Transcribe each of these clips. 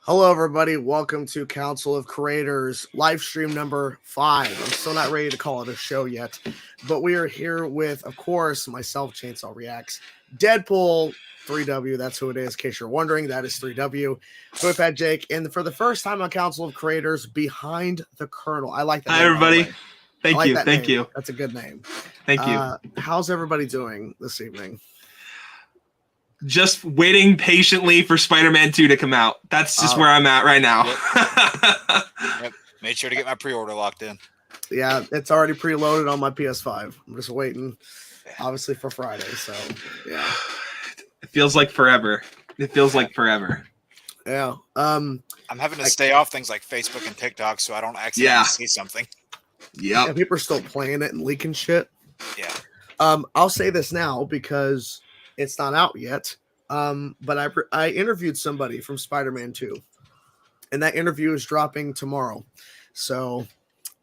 Hello, everybody. Welcome to Council of Creators live stream number 5. I'm still not ready to call it a show yet, but we are here with, of course, myself, Chainsaw Reacts, Deadpool, 3W. That's who it is. In case you're wondering, that is 3W. Whiphead Jake, and for the first time on Council of Creators, behind the Kernel. I like that. Hi, everybody. Thank you. Thank you. That's a good name. Thank you. How's everybody doing this evening? Just waiting patiently for Spider-Man 2 to come out. That's just where I'm at right now. Yep. Made sure to get my pre-order locked in. Yeah, it's already preloaded on my PS5. I'm just waiting, obviously, for Friday. So, yeah. It feels like forever. It feels like forever. Yeah. I'm having to stay off things like Facebook and TikTok so I don't accidentally see something. Yeah, people are still playing it and leaking shit. Yeah. I'll say this now because it's not out yet. But I interviewed somebody from Spider-Man 2, and that interview is dropping tomorrow. So,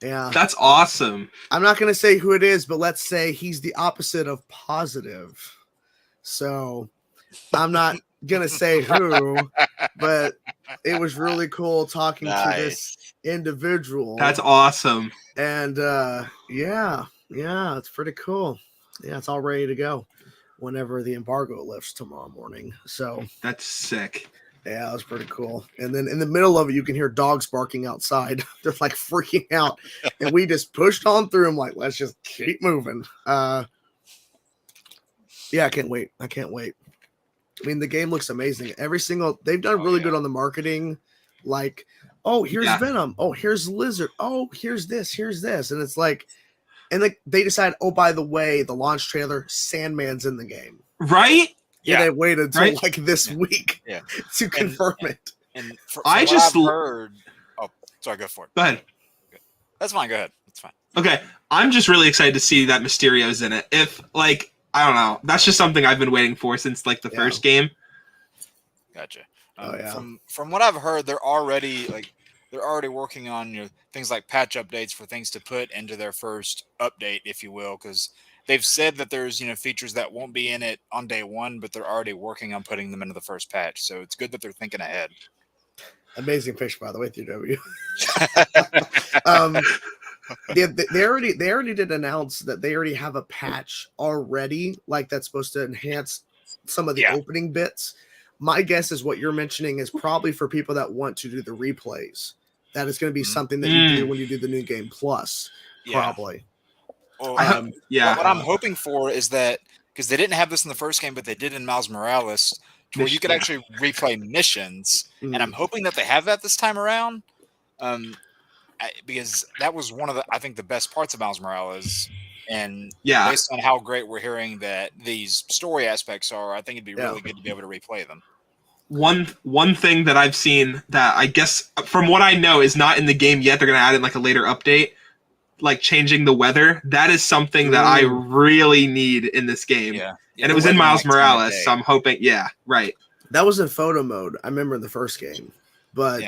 yeah. That's awesome. I'm not going to say who it is, but let's say he's the opposite of positive. So, I'm not going to say who, but it was really cool talking to this individual. That's awesome. And, yeah, it's pretty cool. Yeah, it's all ready to go whenever the embargo lifts tomorrow morning. So that's sick. Yeah, that was pretty cool. And then in the middle of it, you can hear dogs barking outside. They're like freaking out. And we just pushed on through them like, let's just keep moving. Yeah, I can't wait. I mean, the game looks amazing. They've done really good on the marketing. Like, oh, here's Venom. Oh, here's Lizard. Oh, here's this. And it's like, and they decide, oh, by the way, the launch trailer, Sandman's in the game. Right? Yeah, they waited until like this week to confirm it. And I just heard. Oh, sorry, go for it. Go ahead. That's fine. Go ahead. That's fine. Okay, I'm just really excited to see that Mysterio's in it. If like, I don't know, that's just something I've been waiting for since like the first game. Gotcha. From what I've heard, they're already working on things like patch updates for things to put into their first update, if you will, because they've said that there's features that won't be in it on day one, but they're already working on putting them into the first patch. So it's good that they're thinking ahead. Amazing fish, by the way, 3W. They already did announce that they already have a patch already, like that's supposed to enhance some of the opening bits. My guess is what you're mentioning is probably for people that want to do the replays. That is going to be something that you do when you do the new game plus, probably. Well, what I'm hoping for is that, because they didn't have this in the first game, but they did in Miles Morales, where you could actually replay missions. And I'm hoping that they have that this time around, because that was one of I think the best parts of Miles Morales. And based on how great we're hearing that these story aspects are, I think it'd be really good to be able to replay them. One thing that I've seen that I guess from what I know is not in the game yet, they're going to add in like a later update, like changing the weather. That is something that I really need in this game. Yeah. And it was in Miles Morales, so I'm hoping, That was in photo mode. I remember in the first game. But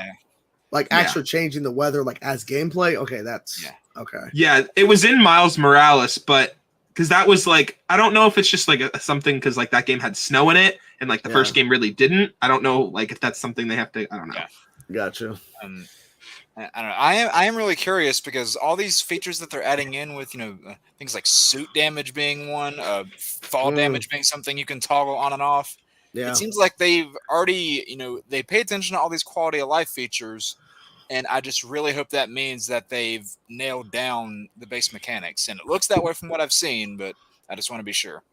like actually changing the weather like as gameplay, okay, that's okay. Yeah, it was in Miles Morales, but because that was like, I don't know if it's just like something because like that game had snow in it and like the first game really didn't. I don't know like if that's something they have to, I don't know. Yeah. Gotcha. I don't know. I am really curious because all these features that they're adding in with, things like suit damage being one, fall damage being something you can toggle on and off. Yeah. It seems like they've already, they pay attention to all these quality of life features. And I just really hope that means that they've nailed down the base mechanics. And it looks that way from what I've seen, but I just want to be sure.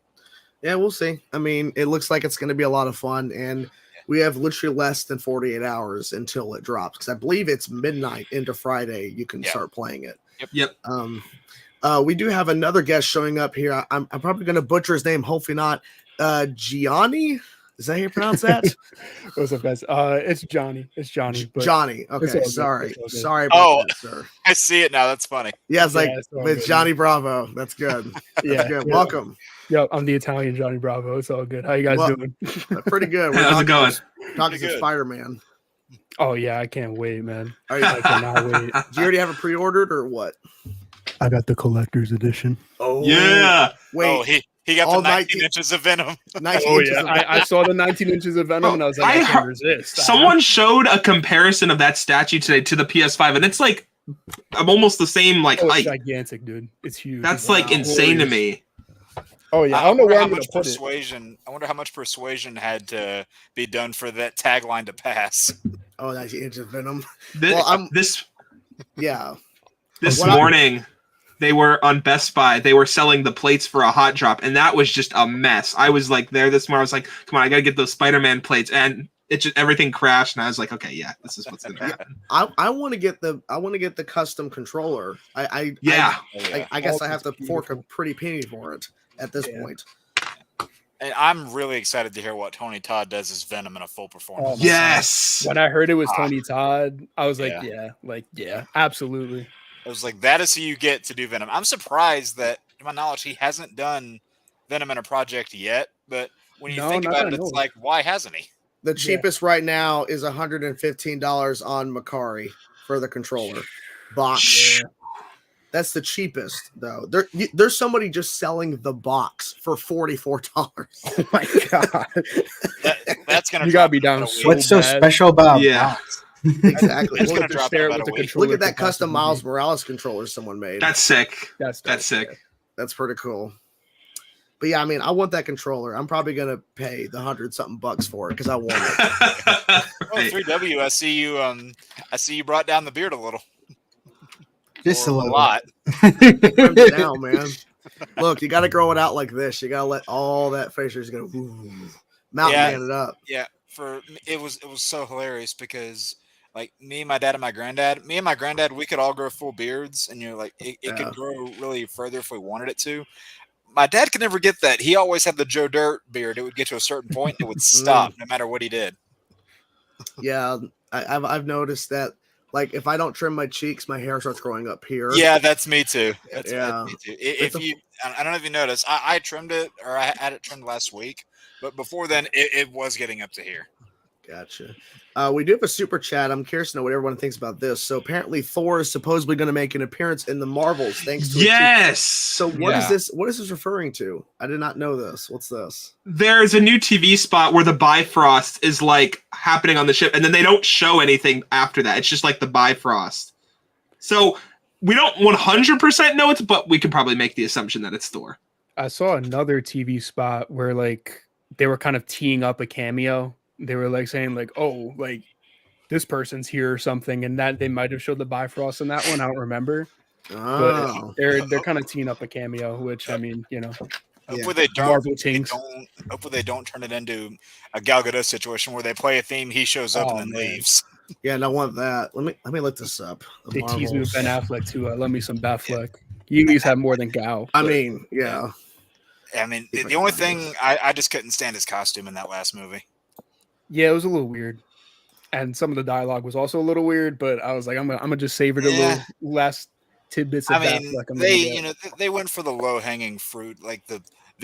Yeah, we'll see. I mean, it looks like it's going to be a lot of fun. And we have literally less than 48 hours until it drops. Because I believe it's midnight into Friday. You can start playing it. Yep. We do have another guest showing up here. I'm probably going to butcher his name. Hopefully not. Gianni? Is that how you pronounce that? What's up, guys? It's Johnny. It's Johnny. But Johnny. Okay, sorry. Sorry about that, sir. I see it now. That's funny. Yeah, it's Johnny Bravo. That's good. That's good. Welcome. Yo, I'm the Italian Johnny Bravo. It's all good. How you guys doing? Pretty good. How's it going? Talking to Spider-Man. Oh, yeah. I can't wait, man. I cannot wait. Do you already have it pre-ordered or what? I got the collector's edition. Oh, yeah. Wait. Oh, He got All the 19 inches of Venom. 19 Oh inches yeah, of I saw the 19 inches of Venom, and I was like, I can't resist. Someone showed a comparison of that statue today to the PS5, and it's like I'm almost the same like it's height. gigantic, dude. It's huge. That's like insane to me. Oh yeah, I don't know where I'm gonna put it. I wonder how much persuasion had to be done for that tagline to pass. Oh, 19 inches of Venom. This Yeah. This morning, they were on Best Buy. They were selling the plates for a hot drop, and that was just a mess. I was like there this morning. I was like, come on, I got to get those Spider-Man plates. And it just everything crashed, and I was like, okay, yeah, this is what's going to happen. I want to get the custom controller. I guess I have to fork a pretty penny for it at this point. And I'm really excited to hear what Tony Todd does as Venom in a full performance. Yes. When I heard it was Tony Todd, I was like, yeah, absolutely. I was like, that is who you get to do Venom. I'm surprised that, to my knowledge, he hasn't done Venom in a project yet. But when you think about it, it's like, why hasn't he? The cheapest right now is $115 on Macari for the controller box. Yeah. That's the cheapest, though. There's somebody just selling the box for $44. Oh my god, that's gonna. You gotta be down. What's so special about box? Exactly. It's gonna drop there with the Look at that custom Miles Morales controller someone made. That's sick. That's sick. That's pretty cool. But yeah, I mean, I want that controller. I'm probably gonna pay the $100-something bucks for it because I want it. Oh, 3W, I see you brought down the beard a little. Just a lot. Now, man. Look, you got to grow it out like this. You got to let all that facial just go mountain it up. Yeah, it was so hilarious because like me and my granddad, we could all grow full beards, and like it could grow really further if we wanted it to. My dad could never get that. He always had the Joe Dirt beard. It would get to a certain point, it would stop no matter what he did. Yeah, I've noticed that. Like if I don't trim my cheeks, my hair starts growing up here. Yeah, that's me too. That's me too. I don't know if you noticed, I trimmed it, or I had it trimmed last week, but before then, it was getting up to here. Gotcha. We do have a super chat. I'm curious to know what everyone thinks about this. So apparently Thor is supposedly going to make an appearance in the Marvels thanks to So what is this? What is this referring to? I did not know this. What's this? There's a new TV spot where the Bifrost is like happening on the ship, and then they don't show anything after that. It's just like the Bifrost. So we don't 100% know it, but we can probably make the assumption that it's Thor. I saw another TV spot where like they were kind of teeing up a cameo. They were like saying like, oh, like this person's here or something, and that they might have showed the Bifrost in that one. I don't remember. But they're kind of teeing up a cameo, which I mean, you know. Hopefully they don't turn it into a Gal Gadot situation where they play a theme, he shows up and then leaves. Yeah, and I want that. Let me look this up. They tease me with Ben Affleck too. Love me some Batfleck. You guys have more than Gal. I mean, yeah. I mean, the only thing I just couldn't stand his costume in that last movie. Yeah, it was a little weird, and some of the dialogue was also a little weird. But I was like, I'm gonna just savor the little last tidbits of they went for the low hanging fruit, like the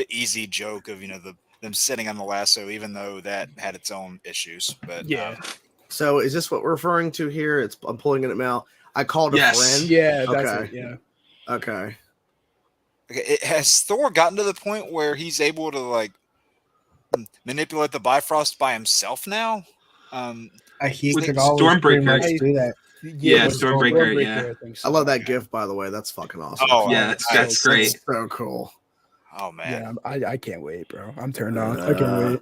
easy joke of them sitting on the lasso, even though that had its own issues. But so is this what we're referring to here? I'm pulling it now. I called a friend. Yeah, that's it. Yeah. Okay. Has Thor gotten to the point where he's able to like manipulate the Bifrost by himself now? He could always Stormbreaker do that. Yeah, Stormbreaker. Yeah, I love that GIF, by the way. That's fucking awesome. Oh yeah, that's great. That's so cool. Oh man, yeah, I can't wait, bro. I'm turned on. I can't wait.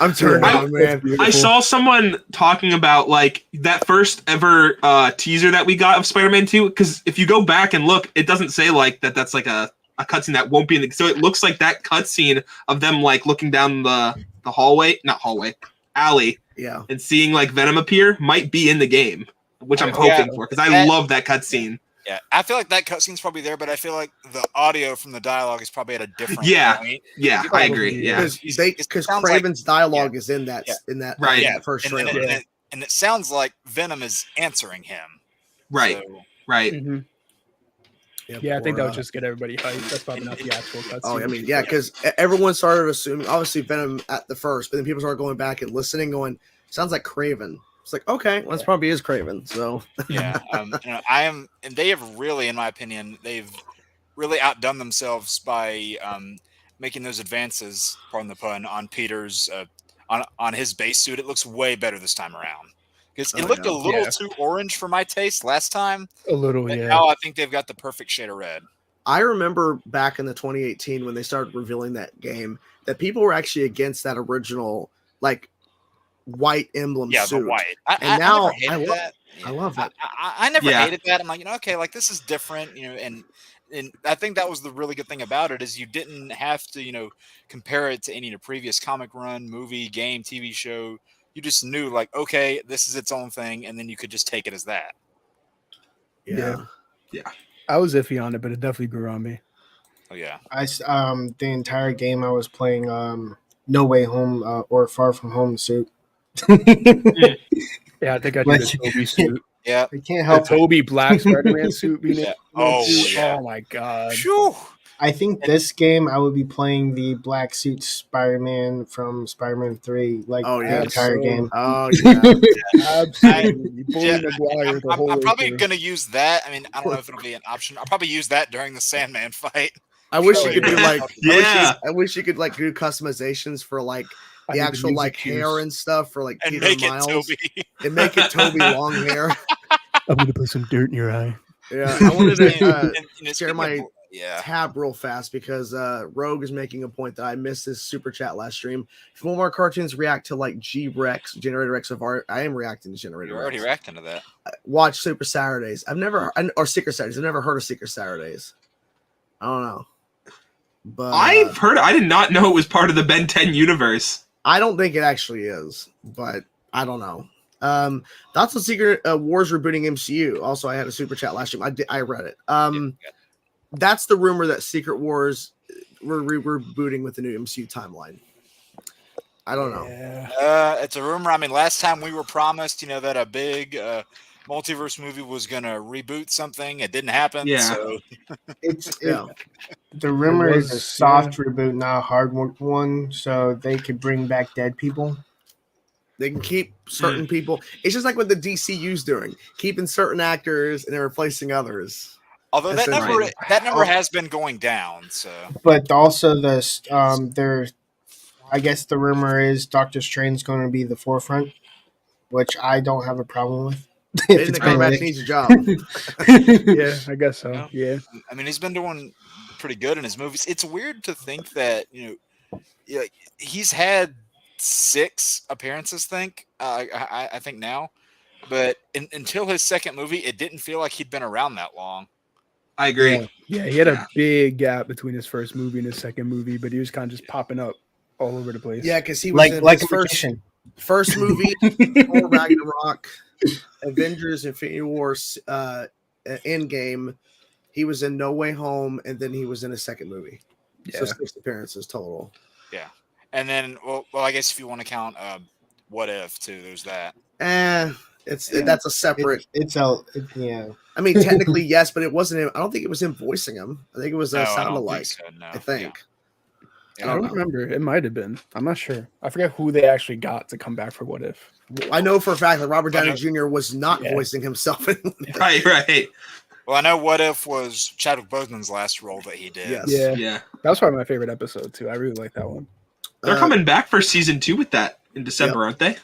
I'm turned on, man. I saw someone talking about like that first ever teaser that we got of Spider-Man 2. Because if you go back and look, it doesn't say like that. That's like a cutscene that won't be in the. So it looks like that cutscene of them like looking down the alley. Yeah, and seeing like Venom appear might be in the game, which I'm hoping for because I love that cutscene. Yeah, I feel like that cutscene's probably there, but I feel like the audio from the dialogue is probably at a different point. Yeah, I agree. Yeah, because Craven's dialogue is in that first trailer, and it sounds like Venom is answering him. Right, so, right. Mm-hmm. Yeah, I think that would just get everybody hyped. That's probably not the actual cutscene. Oh, I mean, yeah, because everyone started assuming, obviously, Venom at the first, but then people started going back and listening, going, sounds like Craven. It's like, okay, well, that's probably is Craven. So yeah, and they have really, in my opinion, they've really outdone themselves by making those advances, pardon the pun, on Peter's on his base suit. It looks way better this time around because it looked a little too orange for my taste last time. A little, and yeah. Now I think they've got the perfect shade of red. I remember back in the 2018 when they started revealing that game that people were actually against that original like white emblem suit. The white. And now I love it. I never hated that. I'm like, okay, like this is different, and I think that was the really good thing about it is you didn't have to, compare it to any previous comic run, movie, game, TV show. You just knew like, okay, this is its own thing, and then you could just take it as that. Yeah. I was iffy on it, but it definitely grew on me. Oh yeah. The entire game I was playing No Way Home or Far From Home suit. Yeah, I think I did the Toby suit. Yeah, I can't help the Toby Black Spider-Man suit. Oh my god! Phew. I think this game I would be playing the black suit Spider-Man from Spider-Man 3, like the entire game. Oh yeah, absolutely. Maguire, I'm probably gonna use that. I mean, I don't know if it'll be an option. I'll probably use that during the Sandman fight. I wish you could do like I wish you could like do customizations for like the actual like hair and stuff for like Peter Miles and make it Toby long hair. I'm gonna put some dirt in your eye. Yeah, I wanted to share my tab real fast because Rogue is making a point that I missed his super chat last stream. If more and more cartoons react to like G-Rex, Generator Rex of art, I am reacting to Generator Rex. You're already reacting to that. Watch Super Saturdays. Or Secret Saturdays. I've never heard of Secret Saturdays. I don't know. But I've heard. I did not know it was part of the Ben 10 universe. I don't think it actually is, but I don't know. That's the Secret Wars rebooting MCU. Also, I had a super chat last year. I read it. That's the rumor that Secret Wars we're rebooting with the new MCU timeline. I don't know. It's a rumor. I mean, last time we were promised, that a big multiverse movie was gonna reboot something. It didn't happen. Yeah. So the rumor is a soft reboot, not a hard one, so they could bring back dead people. They can keep certain people. It's just like what the DCU's doing, keeping certain actors and then replacing others. Although that number has been going down. So, but also I guess the rumor is Doctor Strange's going to be the forefront, which I don't have a problem with. And the Calvert needs a job. Yeah, I guess so. Yeah. I mean, he's been doing pretty good in his movies. It's weird to think that he's had 6 appearances. I think now, but until his second movie, it didn't feel like he'd been around that long. I agree. Yeah, he had a big gap between his first movie and his second movie, but he was kind of just popping up all over the place. Yeah, because he was in his first movie, Thor Ragnarok, Avengers Infinity War, Endgame. He was in No Way Home, and then he was in his second movie. Yeah. So 6 appearances total. Yeah, and then well, I guess if you want to count What If too, there's that. That's a separate. Yeah. I mean, technically yes, but it wasn't him. I don't think it was him voicing him. I think it was sound alike. I think. Yeah. I don't remember. It might have been. I'm not sure. I forget who they actually got to come back for What If. I know for a fact that Robert Downey Jr. was not voicing himself. Right. Well, I know What If was Chadwick Boseman's last role that he did. Yes. Yeah. That was probably my favorite episode too. I really like that one. They're coming back for season 2 with that in December, aren't they?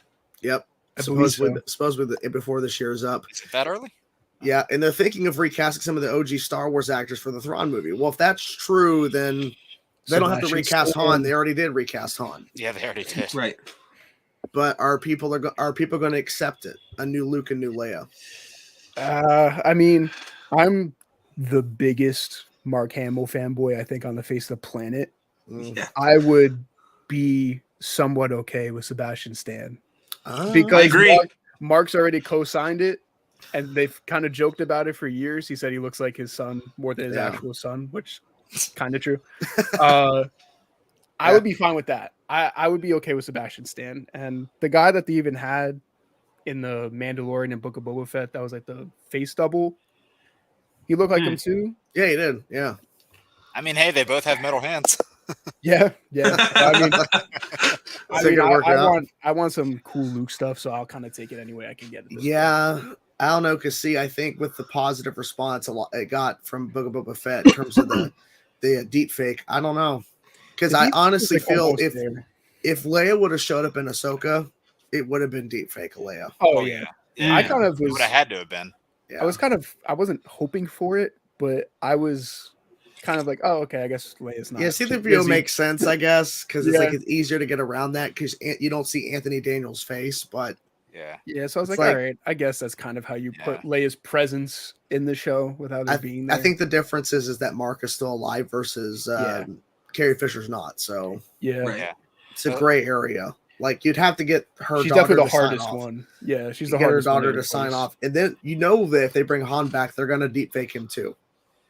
Yep. Supposedly before this year is up. Is it that early? Yeah, and they're thinking of recasting some of the OG Star Wars actors for the Thrawn movie. Well, if that's true, then they don't have to recast Han. They already did recast Han. Yeah, they already did. Right. But are people going to accept it? A new Luke and new Leia? I mean, I'm the biggest Mark Hamill fanboy I think on the face of the planet. Yeah. I would be somewhat okay with Sebastian Stan because I agree. Mark's already co-signed it, and they've kind of joked about it for years. He said he looks like his son more than his actual son, which is kind of true. I would be fine with that. I would be okay with Sebastian Stan. And the guy that they even had in the Mandalorian and Book of Boba Fett, that was like the face double. He looked like him too. Yeah, he did. Yeah. I mean, hey, they both have metal hands. Yeah. I want some cool Luke stuff, so I'll kind of take it any way I can get it. Yeah. I don't know, because I think with the positive response it got from Book of Boba Fett in terms of the deep fake, I don't know. Because I honestly like, feel almost there. if Leia would have showed up in Ahsoka, it would have been deep fake Leia. Oh yeah. Yeah. I kind of It would have had to have been. Yeah. I wasn't hoping for it, but I was kind of like, oh, okay, I guess Leia's not. Yeah, see, the too video busy. makes sense, I guess, because it's Yeah. like it's easier to get around that because you don't see Anthony Daniels' face, but Yeah, so I was It's like, like- all right, I guess that's kind of how you put Leia's presence in the show without her being there. I think the difference is that Mark is still alive versus Carrie Fisher's not. So yeah, Right. it's a gray area. Like you'd have to get her. she's daughter definitely the to sign hardest off. one. Yeah, she's You the get her hardest one daughter to to sign replace. off, and then you know that if they bring Han back, they're gonna deep fake him too.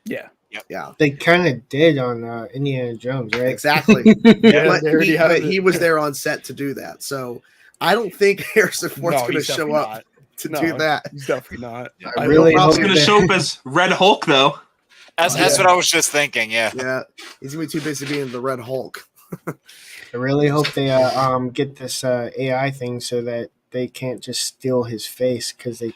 Yeah, Yeah, They kind of did on Indiana Jones, right? exactly. yeah, but they already have but it. he was there on set to do that, so I don't think Harrison Ford's No, gonna he's show definitely up not. to No, do that. He's definitely not. I really He's hope going to that- show up as Red Hulk, though. That's what I was just thinking. Yeah. Yeah, he's gonna be too busy being the Red Hulk. I really hope they get this AI thing so that they can't just steal his face because they.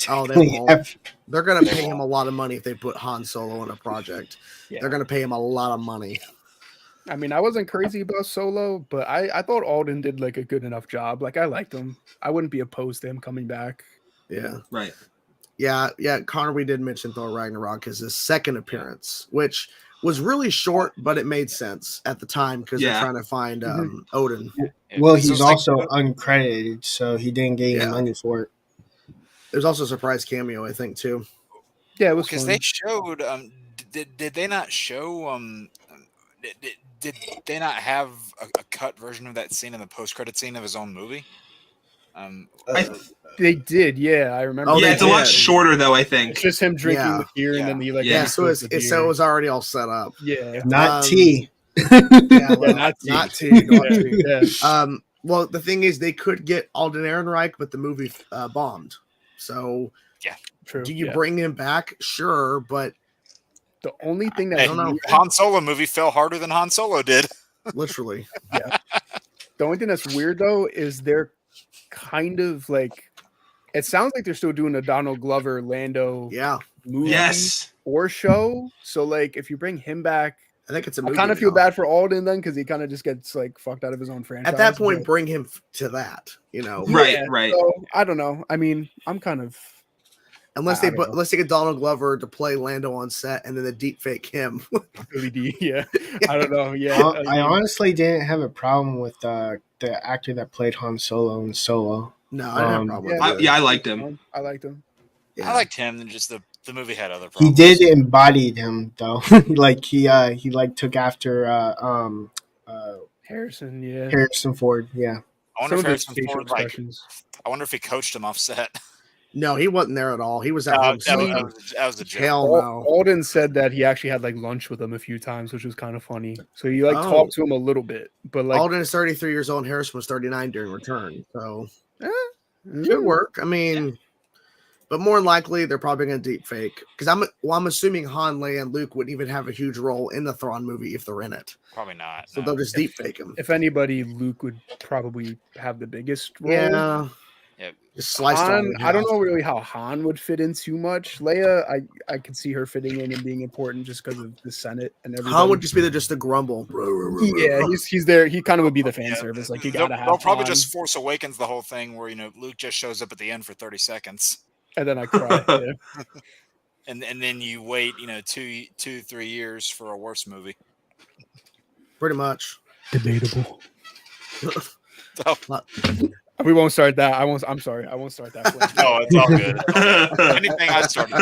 Oh, they technically won't. have- They're gonna pay him a lot of money if they put Han Solo in a project. Yeah. They're gonna pay him a lot of money. I mean, I wasn't crazy about Solo, but I thought Alden did like a good enough job. Like I liked him. I wouldn't be opposed to him coming back. Yeah, Right. yeah. Connor, we did mention Thor Ragnarok as his second appearance, which was really short, but it made sense at the time because they're trying to find Odin. Well, So he's it's like- also uncredited, so he didn't get any Yeah. money for it. There's also a surprise cameo, I think, too. Yeah, it was Because fun. they showed. Did they not show? Did they not have a cut version of that scene in the post-credit scene of his own movie? They did, yeah. I remember. Oh, yeah, they it's a lot did. shorter, though, I think. It's just him drinking Yeah. the beer, and then he like Yeah, So refills the it beer. was already all set up. Yeah, Not Um, tea. Yeah, well, not tea. not tea. Not tea. yeah. Well, the thing is, they could get Alden Ehrenreich, but the movie bombed. So, True. do you yeah. bring him back? Sure, but The only thing that Hey, don't know. Han Solo movie fell harder than Han Solo did. literally, the only thing that's weird though is they're kind of like. It sounds like they're still doing a Donald Glover Lando yeah. movie Yes. or show. So like, if you bring him back, I think it's a I movie. kind of feel now. bad for Alden then because he kind of just gets like fucked out of his own franchise. At that point. but- Bring him to that. You know, Right, Yeah, right. So I don't know. I mean, I'm kind of unless I they don't know. unless they get Donald Glover to play Lando on set, and then they deep fake him. really deep. Yeah, I don't know. Yeah, I honestly didn't have a problem with the actor that played Han Solo in Solo. No, I didn't have a problem. yeah. with I it. liked him. I liked him. Yeah. I liked him, and just the movie had other He problems. did embodied him though. Like he like took after Harrison. Yeah. Harrison Ford. Yeah. I wonder Some if of his Harrison facial Ford, like, expressions. I wonder if he coached him off set. No, he wasn't there at all. He was at That home. was, sleeping. that was a joke. Hell Al- no. Alden said that he actually had like lunch with him a few times, which was kind of funny. So he like Oh. talked to him a little bit, but like Alden is 33 years old, and Harrison was 39 during Return. So mm, could work. I mean, but more than likely they're probably going to deep fake because I'm assuming Han, Leia, and Luke wouldn't even have a huge role in the Thrawn movie if they're in it. Probably not. So no. they'll just deep fake him. if anybody, Luke would probably have the biggest role. Yeah, Yeah. just sliced Han, on. I don't know really how Han would fit in too much. Leia, I could see her fitting in and being important just because of the Senate and everything. Han would just be just a grumble. Yeah, he's there. He kind of would be the fan Yeah, service. Like you they'll, gotta have. they'll probably Han. just Force Awakens the whole thing, where Luke just shows up at the end for 30 seconds, And then I cry. Yeah. and then you wait 2-3 years for a worse movie. Pretty much. Debatable. So, We won't start that. I'm sorry. I won't start that. flame. no, it's all good. Anything I started.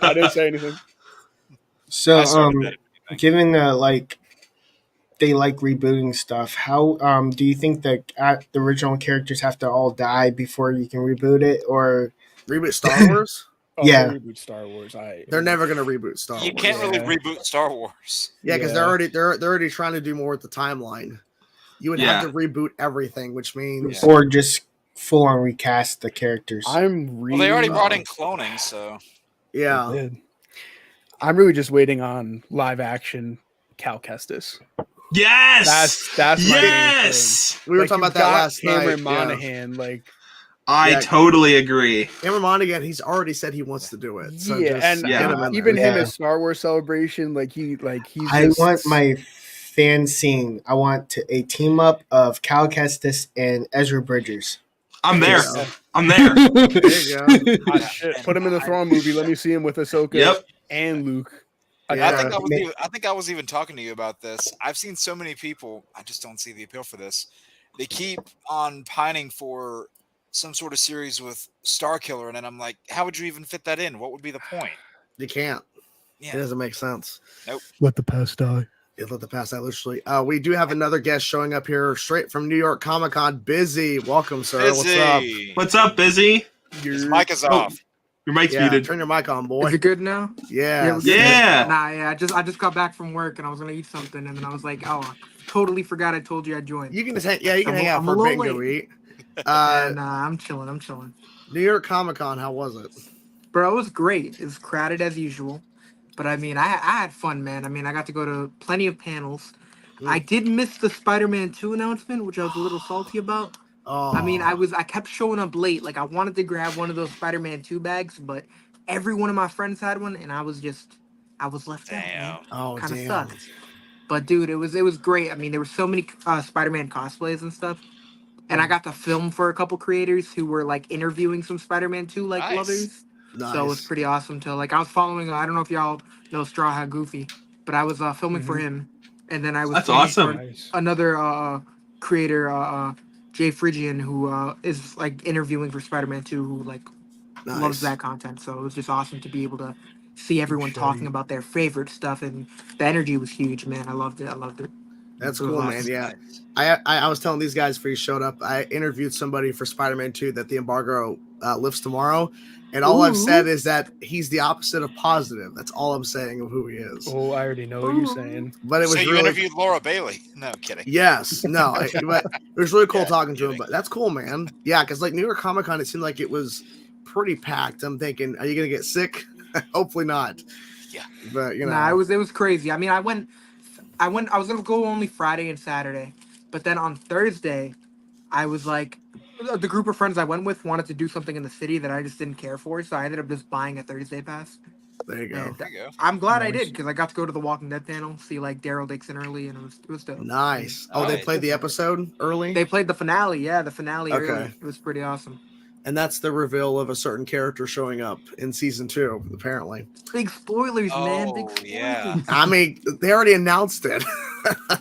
I didn't say anything. So I started it. given like they like rebooting stuff, how do you think that the original characters have to all die before you can reboot it, or Reboot Star Wars? Oh, Yeah. they reboot Star Wars. They're never going to reboot Star You Wars. can't really Yeah. reboot Star Wars. Yeah, because Yeah. they're already trying to do more with the timeline. You would have to reboot everything, which means or just full on recast the characters? I'm really. Well, they already brought in cloning, so yeah. did. I'm really just waiting on live action Cal Kestis. Yes. That's my main thing. yes. We were Like, talking you've about that got last Cameron night. Yeah. Monaghan, like I Yeah. totally agree. Cameron Monaghan, he's already said he wants to do it. So yeah, just and yeah. get him in even there. him at Star Wars Celebration, he's. I just, want my fan scene. I want a team up of Cal Kestis and Ezra Bridgers. I'm there. Yeah. I'm there. There you go. Hot shit. Put him in the Thrawn movie. Let me see him with Ahsoka Yep. and Luke. Yeah. I think I was even talking to you about this. I've seen so many people. I just don't see the appeal for this. They keep on pining for some sort of series with Starkiller, and then I'm like, how would you even fit that in? What would be the point? You can't. Yeah. It doesn't make sense. Nope. Let the past die. It let the past out literally. We do have another guest showing up here straight from New York Comic Con. Busy. Welcome, sir. What's up? What's up, Busy? His mic is off. Your mic's Yeah, muted. turn your mic on, boy. Is it good now? Yeah. we're good. Yeah. Nah, yeah. I just got back from work and I was gonna eat something and then I was like, oh, I totally forgot I told you I joined. You can just hang, you can hang out I'm for a a bit little and go late. eat. Nah, I'm chilling. New York Comic Con, how was it? Bro, it was great. It was crowded as usual, but I mean, I had fun, man. I mean, I got to go to plenty of panels. I did miss the Spider-Man 2 announcement, which I was a little salty about. Oh, I mean, I kept showing up late. Like I wanted to grab one of those Spider-Man 2 bags, but every one of my friends had one, and I was left out. Man. oh, Kind of damn. sucked. But dude, it was great. I mean, there were so many Spider-Man cosplays and stuff, and I got to film for a couple creators who were like interviewing some Spider-Man 2 like Nice. lovers. Nice. So it was pretty awesome to like. I was following. I don't know if y'all know Straw Hat Goofy, but I was filming for him, and then I was That's filming awesome. for Nice. another creator, Jay Phrygian, who is like interviewing for Spider-Man 2, who like Nice. loves that content. So it was just awesome to be able to see everyone talking about their favorite stuff, and the energy was huge, man. I loved it. That's It was cool, awesome. man. Yeah. I was telling these guys before you showed up, I interviewed somebody for Spider-Man 2 that the embargo lifts tomorrow. And all I've said is that he's the opposite of positive. That's all I'm saying of who he is. Oh, I already know what you're saying. But it was So you really interviewed Laura Bailey? No, kidding. yes, no, but it was really cool Yeah, talking to him. kidding. But that's cool, man. Yeah, because like New York Comic Con, it seemed like it was pretty packed. I'm thinking, are you gonna get sick? Hopefully not. Yeah. But you know, Nah, it was crazy. I mean, I was gonna go only Friday and Saturday, but then on Thursday, I was like, the group of friends I went with wanted to do something in the city that I just didn't care for, so I ended up just buying a Thursday pass. there you go. And There you go. I'm glad I Nice. did because I got to go to the Walking Dead panel, see like Daryl Dixon early, and it was dope. Nice. Oh, they Nice. played the episode early, They played the finale, yeah, the finale Okay. early. It was pretty awesome. and that's the reveal of a certain character showing up in season 2, apparently. Big spoilers, man. Big Oh, spoilers. yeah. I mean, they already announced it.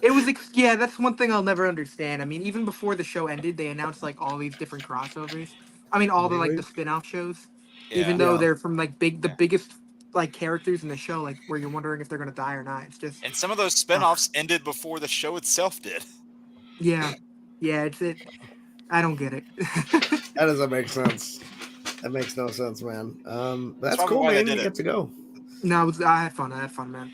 It was yeah, that's one thing I'll never understand. I mean, even before the show ended, they announced like all these different crossovers. I mean, all the like Really? the spin-off shows. Yeah. Even though Yeah. they're from like the biggest like characters in the show, like where you're wondering if they're gonna die or not. It's just And some of those spinoffs ended before the show itself did. yeah. It's it. I don't get it. That doesn't make sense. That makes no sense, man. That's probably cool, why they man. You did get it. to go. No, I had fun. Man.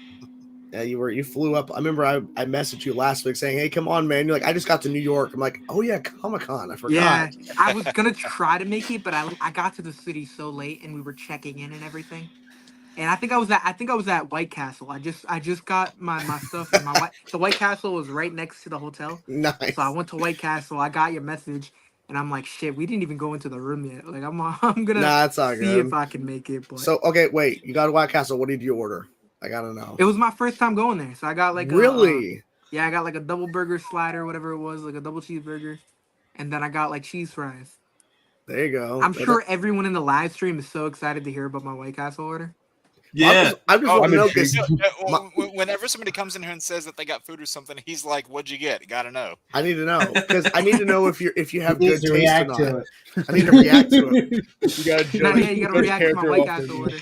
Yeah, you flew up. I remember I messaged you last week saying, "Hey, come on, man." You're like, "I just got to New York." I'm like, "Oh yeah, Comic-Con. I forgot." Yeah, I was gonna try to make it, but I got to the city so late, and we were checking in and everything. And I think I was at White Castle. I just got my stuff, and the White Castle was right next to the hotel. Nice. So I went to White Castle. I got your message, and I'm like, shit, we didn't even go into the room yet. Like I'm gonna Nah, it's all see good. if I can make it. But So okay, wait. You got a White Castle. What did you order? I gotta know. it was my first time going there, so I got like Really? I got like a double burger slider, whatever it was, like a double cheeseburger, and then I got like cheese fries. There you go. I'm sure everyone in the live stream is so excited to hear about my White Castle order. Yeah. I just Oh, want to know I'm because Whenever somebody comes in here and says that they got food or something, he's like, "What'd you get? Gotta know." I need to know because I need to know if you have He good needs taste to or react not. to it. I need to react to it. You gotta No, judge, yeah, you gotta judge react to my character White off Castle their- order.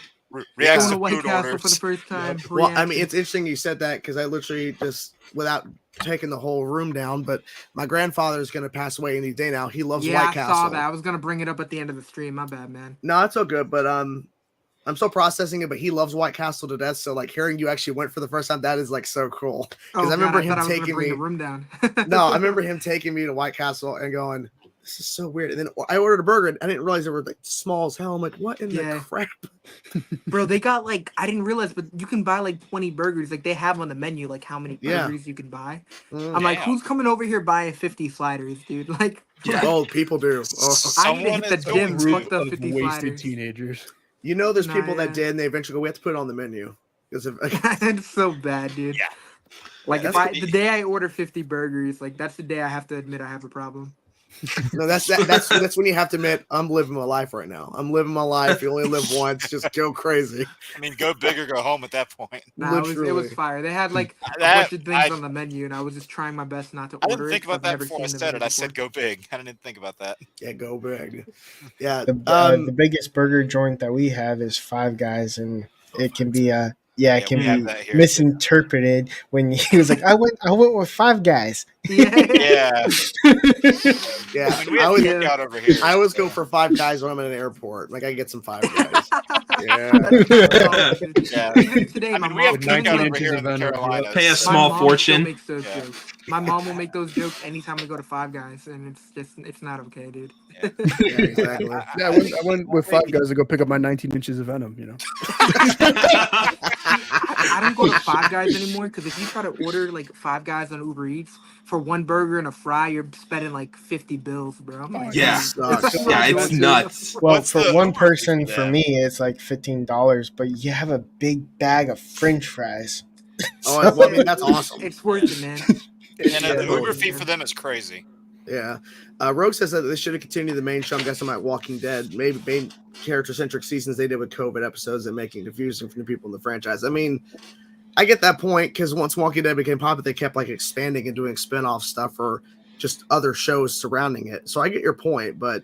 Reacts Going to to White food Castle orders. for the first time. Well, I mean, reaction. it's interesting you said that because I literally just, without taking the whole room down, but my grandfather is going to pass away any day now. He loves yeah, White I Castle. saw that. I was gonna bring it up at the end of the stream. My bad, man. No, it's so good, but I'm still processing it. But he loves White Castle to death. So like hearing you actually went for the first time, that is like so cool. Oh, I remember God, him thought I was gonna taking bring me- the room down. No, I remember him taking me to White Castle and going, "This is so weird." And then I ordered a burger. And I didn't realize they were like small as hell. I'm like, "What in Yeah. the crap?" Bro, they got like I didn't realize, but you can buy like 20 burgers. Like they have on the menu like how many Yeah. burgers you can buy. Mm. I'm like, Damn. who's coming over here buying 50 sliders, dude? Like, Oh, people do. Oh. I need to hit the is gym. going Fuck to. the of 50 wasted sliders. teenagers. You know, there's Nah, people that yeah. did, and they eventually go, "We have to put it on the menu." Because It's so bad, dude. Yeah. Like Yeah, the day I order 50 burgers, like that's the day I have to admit I have a problem. No, that's when you have to admit I'm living my life right now. I'm living my life. You only live once. Just go crazy. I mean, go big or go home at that point. Nah, it was Literally. fire. They had like a That- bunch of things on the menu, and I was just trying my best not to I order didn't think it. 'cause about I've that never before I seen the said it. menu I said before. go big. I didn't think about that. Yeah, go big. Yeah. The biggest burger joint that we have is Five Guys, and it can be it can we have be that here, too. misinterpreted when he was like, I went with Five Guys. Yeah. Yeah. Yeah. I mean, we I have would cookout over here. I always so. go for Five Guys when I'm in an airport. Like I get some Five Guys. Yeah. Yeah. Even today, I my mean, we mom have With 19 cookout over inches here in of the venom, Carolinas. Pay a my small mom fortune. Still makes those Yeah. jokes. My mom will make those jokes anytime we go to Five Guys, and it's not okay, dude. Yeah, exactly. Yeah, I went with Five Guys to go pick up my 19 inches of venom. You know. I don't go to Five Guys anymore because if you try to order like Five Guys on Uber Eats for one burger and a fry, you're spending like 50 bills, bro. I'm like, Yeah. Sucks. I'm Yeah, not it's doing nuts. Well, What's for the one Uber person, fee for for that? me, it's like $15, but you have a big bag of French fries. Oh, well, I mean, that's awesome. It's worth it, man. And the Yeah. Uber fee for them is crazy. Yeah. Rogue says that they should have continued the main show. I'm guessing like Walking Dead, maybe main character-centric seasons they did with COVID episodes and making it confusing for the people in the franchise. I mean, I get that point because once Walking Dead became popular, they kept like expanding and doing spin-off stuff or just other shows surrounding it. So I get your point, but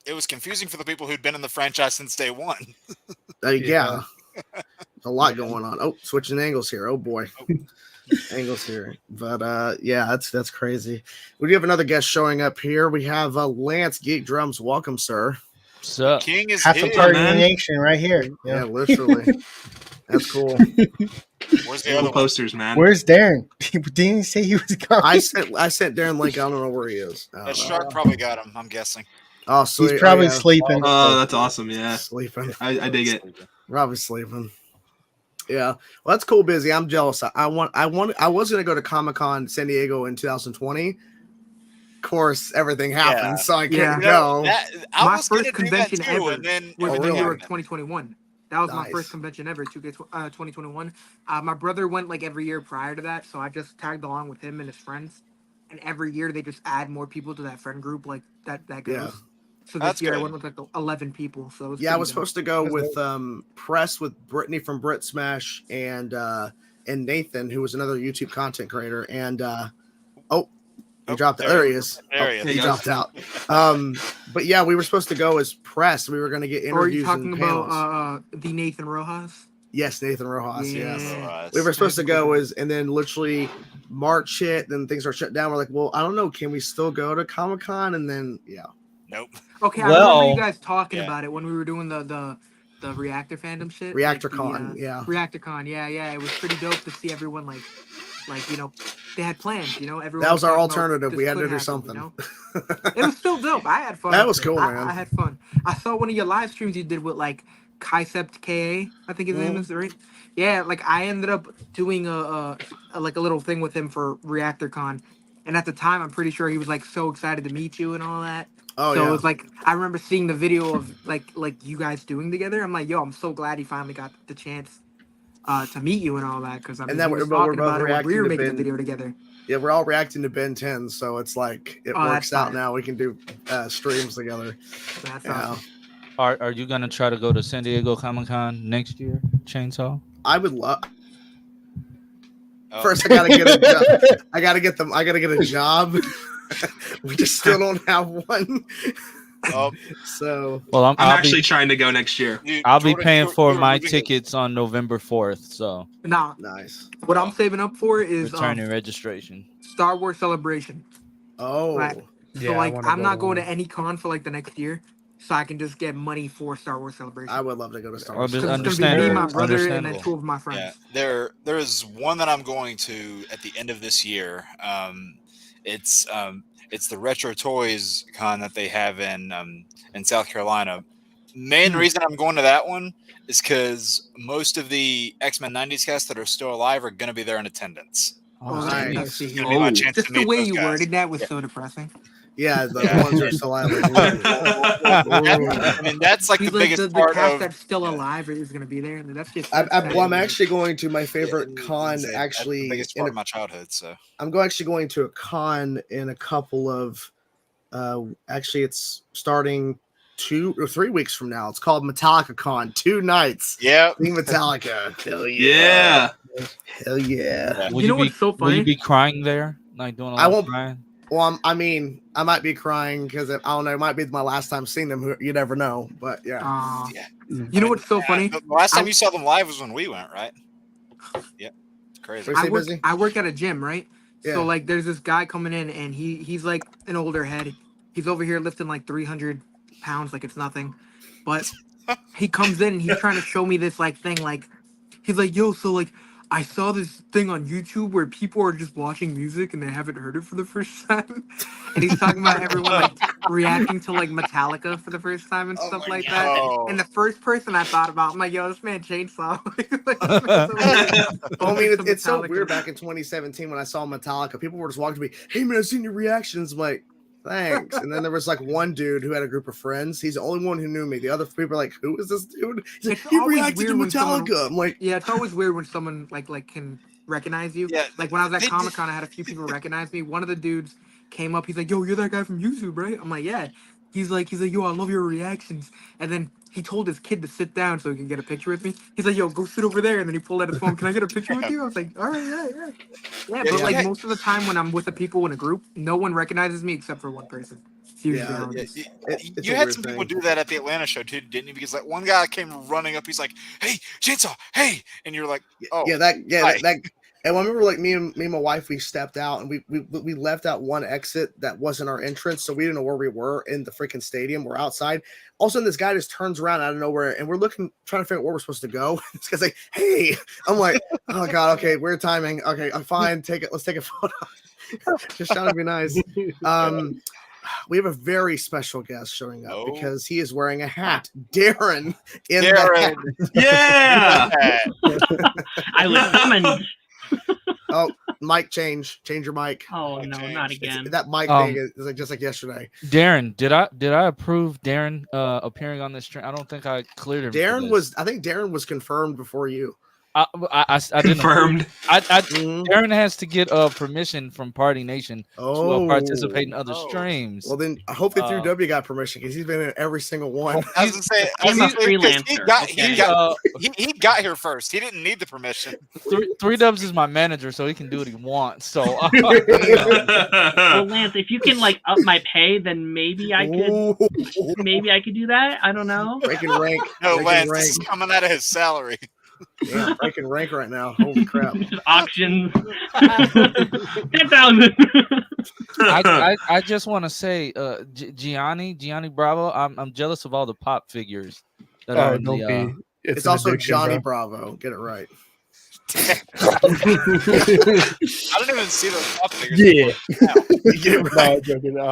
It was confusing for the people who'd been in the franchise since day one. yeah. A lot going on. Oh, switching angles here. Oh boy. Angles here. But yeah, that's crazy. We do have another guest showing up here. We have Lance GeekDrums. Welcome, sir. What's up? King is Half a here. part of the man. nation right here. Yeah, Yeah. literally. That's cool. Where's the Cool other one? posters, man. Where's Daren? Didn't he say he was coming? I sent Darren link. I don't know where he is. I don't That know. shark probably got him, I'm guessing. Oh, sweet. He's probably Oh, yeah. sleeping. Oh, that's awesome. Yeah. Sleeping. I dig it. Probably sleeping. Yeah. Well, that's cool, Busy. I'm jealous. I was gonna go to Comic-Con San Diego in 2020. Of course, everything happened, Yeah. so I Yeah. couldn't go. I My was gonna first do that convention too, ever and then was Oh, in really? New York 2021. That was my Nice. first convention ever, 2021. My brother went like every year prior to that, so I just tagged along with him and his friends. And every year they just add more people to that friend group, like that goes. Yeah. So That's this year I good. went with like 11 people. So it was Yeah, I pretty was dope. supposed to go with Press with Brittany from Brit Smash and Nathan, who was another YouTube content creator. And he dropped out. There he is. There he Oh, is. he dropped out. But yeah, we were supposed to go as Press. We were going to get Or are you interviews talking and panels. about the Nathan Rojas? Yes, Nathan Rojas. Yes. Yeah. We were supposed to go and then literally March hit, then things are shut down. We're like, well, I don't know. Can we still go to Comic-Con? And then, yeah. Nope. Okay, I remember Well, you guys talking yeah. about it when we were doing the Reactor fandom shit. ReactorCon, yeah. ReactorCon, yeah. It was pretty dope to see everyone like they had plans, everyone. That was our talking about alternative. this We had to could do happen, something. It was still dope. I had fun. That with was it. cool, man. I had fun. I saw one of your live streams you did with like Kaicept KA, I think his name is, right? Yeah, like I ended up doing a little thing with him for ReactorCon. And at the time, I'm pretty sure he was like so excited to meet you and all that. Oh, So yeah. it was like I remember seeing the video of like you guys doing together. I'm like, yo, I'm so glad he finally got the chance to meet you and all that because I mean, that we we're was both talking about it when reacting we were to making the Ben. video together. Yeah, we're all reacting to Ben 10, so it's like it Oh, works that's out fine. now. We can do streams together. So that's Yeah. awesome. Are you gonna try to go to San Diego Comic-Con next year, Chainsaw? I would love. Oh. First, I gotta get a job. I gotta get a job. We just still don't have one. Oh, So Well, I'm I'll actually be trying to go next year. I'll be Jordan, paying for you're my moving- tickets on November 4th. So Now, nice. what I'm saving up for is returning registration. Star Wars Celebration. Oh, Right. Yeah, So I like wanna I'm go not to going to one. any con for like the next year, so I can just get money for Star Wars Celebration. I would love to go to Star I'll Wars. just So it's gonna be me, my understandable. brother, and then Understandable. 2 of my friends. Yeah, there is one that I'm going to at the end of this year. It's the Retro Toys Con that they have in South Carolina. Main reason I'm going to that one is because most of the X-Men 90s cast that are still alive are going to be there in attendance. Oh, Nice. that's nice to It's hear. gonna be my Oh. chance Just to the meet way those you guys. worded that was Yeah. so depressing. Yeah, the Yeah. ones that are still alive. Well, I mean, that's like He's the like biggest the part cast of. that's still alive is going to be there. And that's just. I'm actually going to my favorite Yeah, con. that's the Actually, biggest part of my childhood. So actually going to a con in a couple of. Actually, it's starting 2 or 3 weeks from now. It's called Metallica Con. 2 nights. yeah, Seeing Metallica. Hell Yeah. Hell yeah. Will You know be, what's so Will you funny? be crying there? Like doing a I lot of won't- crying? Well, I mean, I might be crying because I don't know. It might be my last time seeing them. You never know. But yeah. yeah. You know what's so funny? The last time you saw them live was when we went, right? Yeah, it's crazy. What do you say, Busy? I work at a gym, right? Yeah. So like, there's this guy coming in, and he's like an older head. He's over here lifting like 300 pounds, like it's nothing. But he comes in and he's trying to show me this like thing, like he's like, yo, so like I saw this thing on YouTube where people are just watching music and they haven't heard it for the first time. And he's talking about everyone like reacting to like Metallica for the first time and stuff like that. Oh. And the first person I thought about, I'm like, yo, this man Chainsaw. I mean, it's so weird. Back in 2017, when I saw Metallica, people were just walking to me, "Hey man, I've seen your reactions." I'm like, thanks. And then there was like one dude who had a group of friends. He's the only one who knew me. The other people are like, "Who is this dude?" He's like, It's "He always reacted to weird when someone- Metallica." I'm like, Yeah, it's always weird when someone like can recognize you. Yeah, Like when I was they at Comic Con, I had a few people recognize me. One of the dudes came up. He's like, "Yo, you're that guy from YouTube, right?" I'm like, "Yeah." He's like, "Yo, I love your reactions." And then he told his kid to sit down so he can get a picture with me. He's like, "Yo, go sit over there." And then he pulled out his phone. "Can I get a picture with you?" I was like, "All right, yeah." Yeah, but like most of the time when I'm with the people in a group, no one recognizes me except for one person. It's usually how it is. it's You a had weird some people thing. do that at the Atlanta show too, didn't you? Because like one guy came running up, he's like, "Hey, Chainsaw, hey!" And you're like, "Oh, yeah, hi. that. And I remember, like me and my wife, we stepped out and we left out one exit that wasn't our entrance, so we didn't know where we were in the freaking stadium. We're outside. All of a sudden, this guy just turns around out of nowhere, and we're trying to figure out where we're supposed to go. This guy's like, "Hey," I'm like, "Oh God, okay, weird timing. Okay, I'm fine. Let's take a photo." Just trying to be nice. We have a very special guest showing up because he is wearing a hat. Daren in the hat. Yeah. I was summoned. Oh, mic change your mic. Oh no, not again. That mic thing is like just like yesterday. Darren, did I approve Darren appearing on this stream? I don't think I cleared him. I think Daren was confirmed before you. I Confirmed. Darren has to get permission from Party Nation to participate in other streams. Well, then hopefully 3W got permission because he's been in every single one. I was gonna say, I'm a freelancer. He got here first. He didn't need the permission. 3Dubs is my manager, so he can do what he wants. So, Well, Lance, if you can like up my pay, then maybe I could. Maybe I could do that. I don't know. Breaking rank. No, breaking Lance, rank. this is coming out of his salary. Yeah, breaking rank right now. Holy crap! Auctions. 10,000. I just want to say, Gianni Bravo. I'm jealous of all the pop figures that are in the. It's also addiction, Johnny Bravo. Get it right. I don't even see those pop figures. Yeah, right.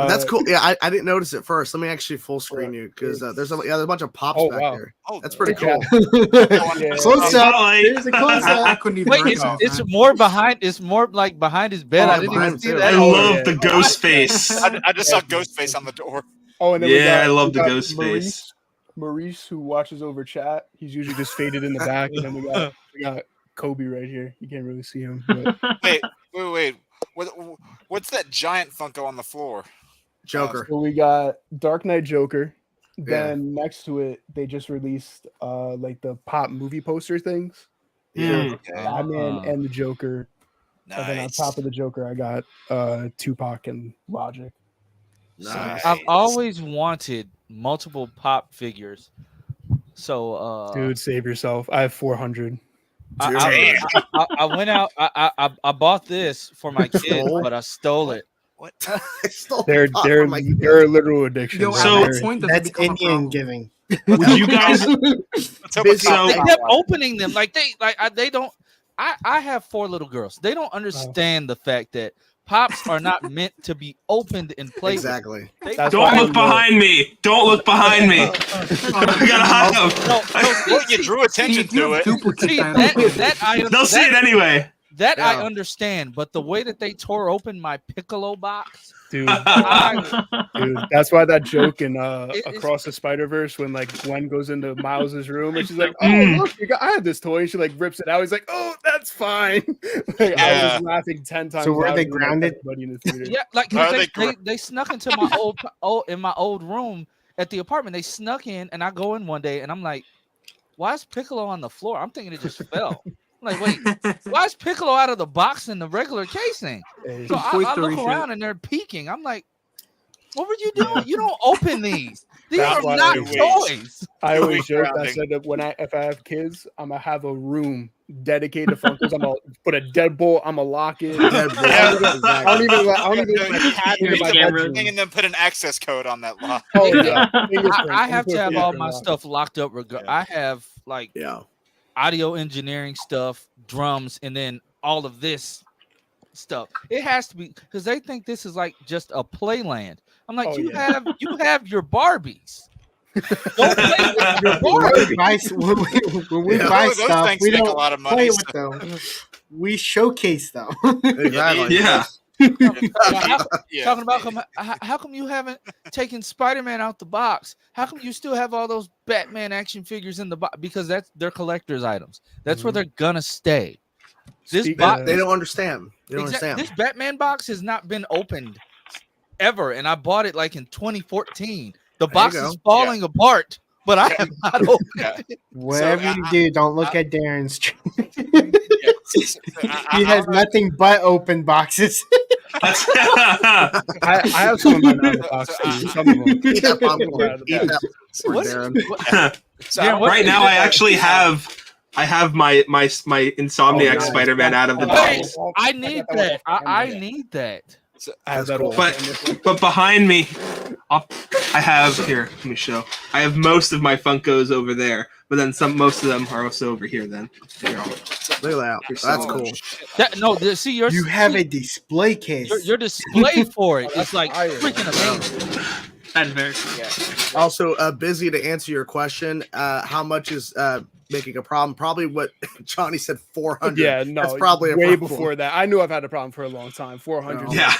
That's cool. Yeah, I didn't notice it first. Let me actually full screen you because there's a bunch of pops back there. Oh, that's pretty cool. Close up. There's a close up. I couldn't even. Wait, it's more behind. It's more like behind his bed. I didn't even see that. I love the ghost face. I just saw ghost face on the door. Oh, and then I love the ghost face. Maurice, who watches over chat, he's usually just faded in the back, and then we got Kobe right here. You can't really see him. But... Wait. What's that giant Funko on the floor? Joker. So we got Dark Knight Joker. Then next to it, they just released like the pop movie poster things. Yeah. Batman and the Joker. Nice. And then on top of the Joker, I got Tupac and Logic. Nice. I've always wanted multiple pop figures. So dude, save yourself. I have 400. I went out. I bought this for my kid, but I stole it. What? They're a literal addiction. Yo, So that's Indian giving. Would you guys? So they kept opening them like they don't. I have 4 little girls. They don't understand the fact that pops are not meant to be opened and played. Exactly. Don't look behind me. Don't look behind me. I gotta hide them. Well, you drew attention to it. See, that item, They'll see it anyway. That I Yeah. understand, but the way that they tore open my Piccolo box, Dude, I, dude, that's why that joke in It's- Across the Spider-Verse when like Gwen goes into Miles's room and she's like, "Oh, Mm. look, I had this toy." And she like rips it out. He's like, "Oh, that's fine." Like I Yeah. was laughing 10 times. So were louder they than, like, grounded? everybody in the theater. yeah, like 'cause Are they, they they snuck into my old room at the apartment. They snuck in, and I go in one day, and I'm like, "Why is Piccolo on the floor?" I'm thinking it just fell. I'm like, wait, why is Piccolo out of the box in the regular casing? Hey, So Toy I Story look shit. around, and they're peeking. I'm like, "What were you doing? You don't open these. These That's are why not they toys." I always Weak joke. I grounding. said that if I have kids, I'm gonna have a room dedicated to Funkos. I'm gonna put a deadbolt. I'm gonna lock it. Deadbolt. I don't even let my cat into my Cameras. bedroom. And then put an access code on that lock. Oh Yeah. yeah, fingerprint. I have to have all my Fingerprint lock. stuff locked up. Yeah. I have like Yeah. audio engineering stuff, drums, and then all of this stuff. It has to be because they think this is like just a playland. I'm like, Oh, you yeah. have your Barbies. Don't play with your Barbies. When we Yeah. buy Those stuff, things we make a don't lot of money, play so- with them. We showcase them. Exactly. Yeah. Yeah. Talking about how come you haven't taken Spider-Man out the box? How come you still have all those Batman action figures in the box? Because they're collector's items. That's where they're gonna stay. This Speaking box, of- They don't understand. They don't understand. This Batman box has not been opened ever, and I bought it like in 2014. The box go. is falling apart, but I have not opened Yeah. it. Whatever you do, don't look at Darren's. I He has don't know. nothing but open boxes. That's I have some of mine out of the box too. Some of them. Eat that popcorn. Eat Yeah. that popcorn, What- Darren. what- So I don't what- right now. I actually have my Insomniac Oh, nice. Spider-Man out of the Wait, box. I need that. I need that. I have that cool. all. But behind me, I have here. Let me show. I have most of my Funkos over there, but then most of them are also over here. Then here, Look at that. That's Oh, cool. That no, see your You have a display case. your display for it. It's like fire. freaking amazing. That's very cool. Also, busy to answer your question. How much is making a problem? Probably what Johnny said. 400. Yeah, no, That's probably a way problem. before that. I knew I've had a problem for a long time. 400. Yeah.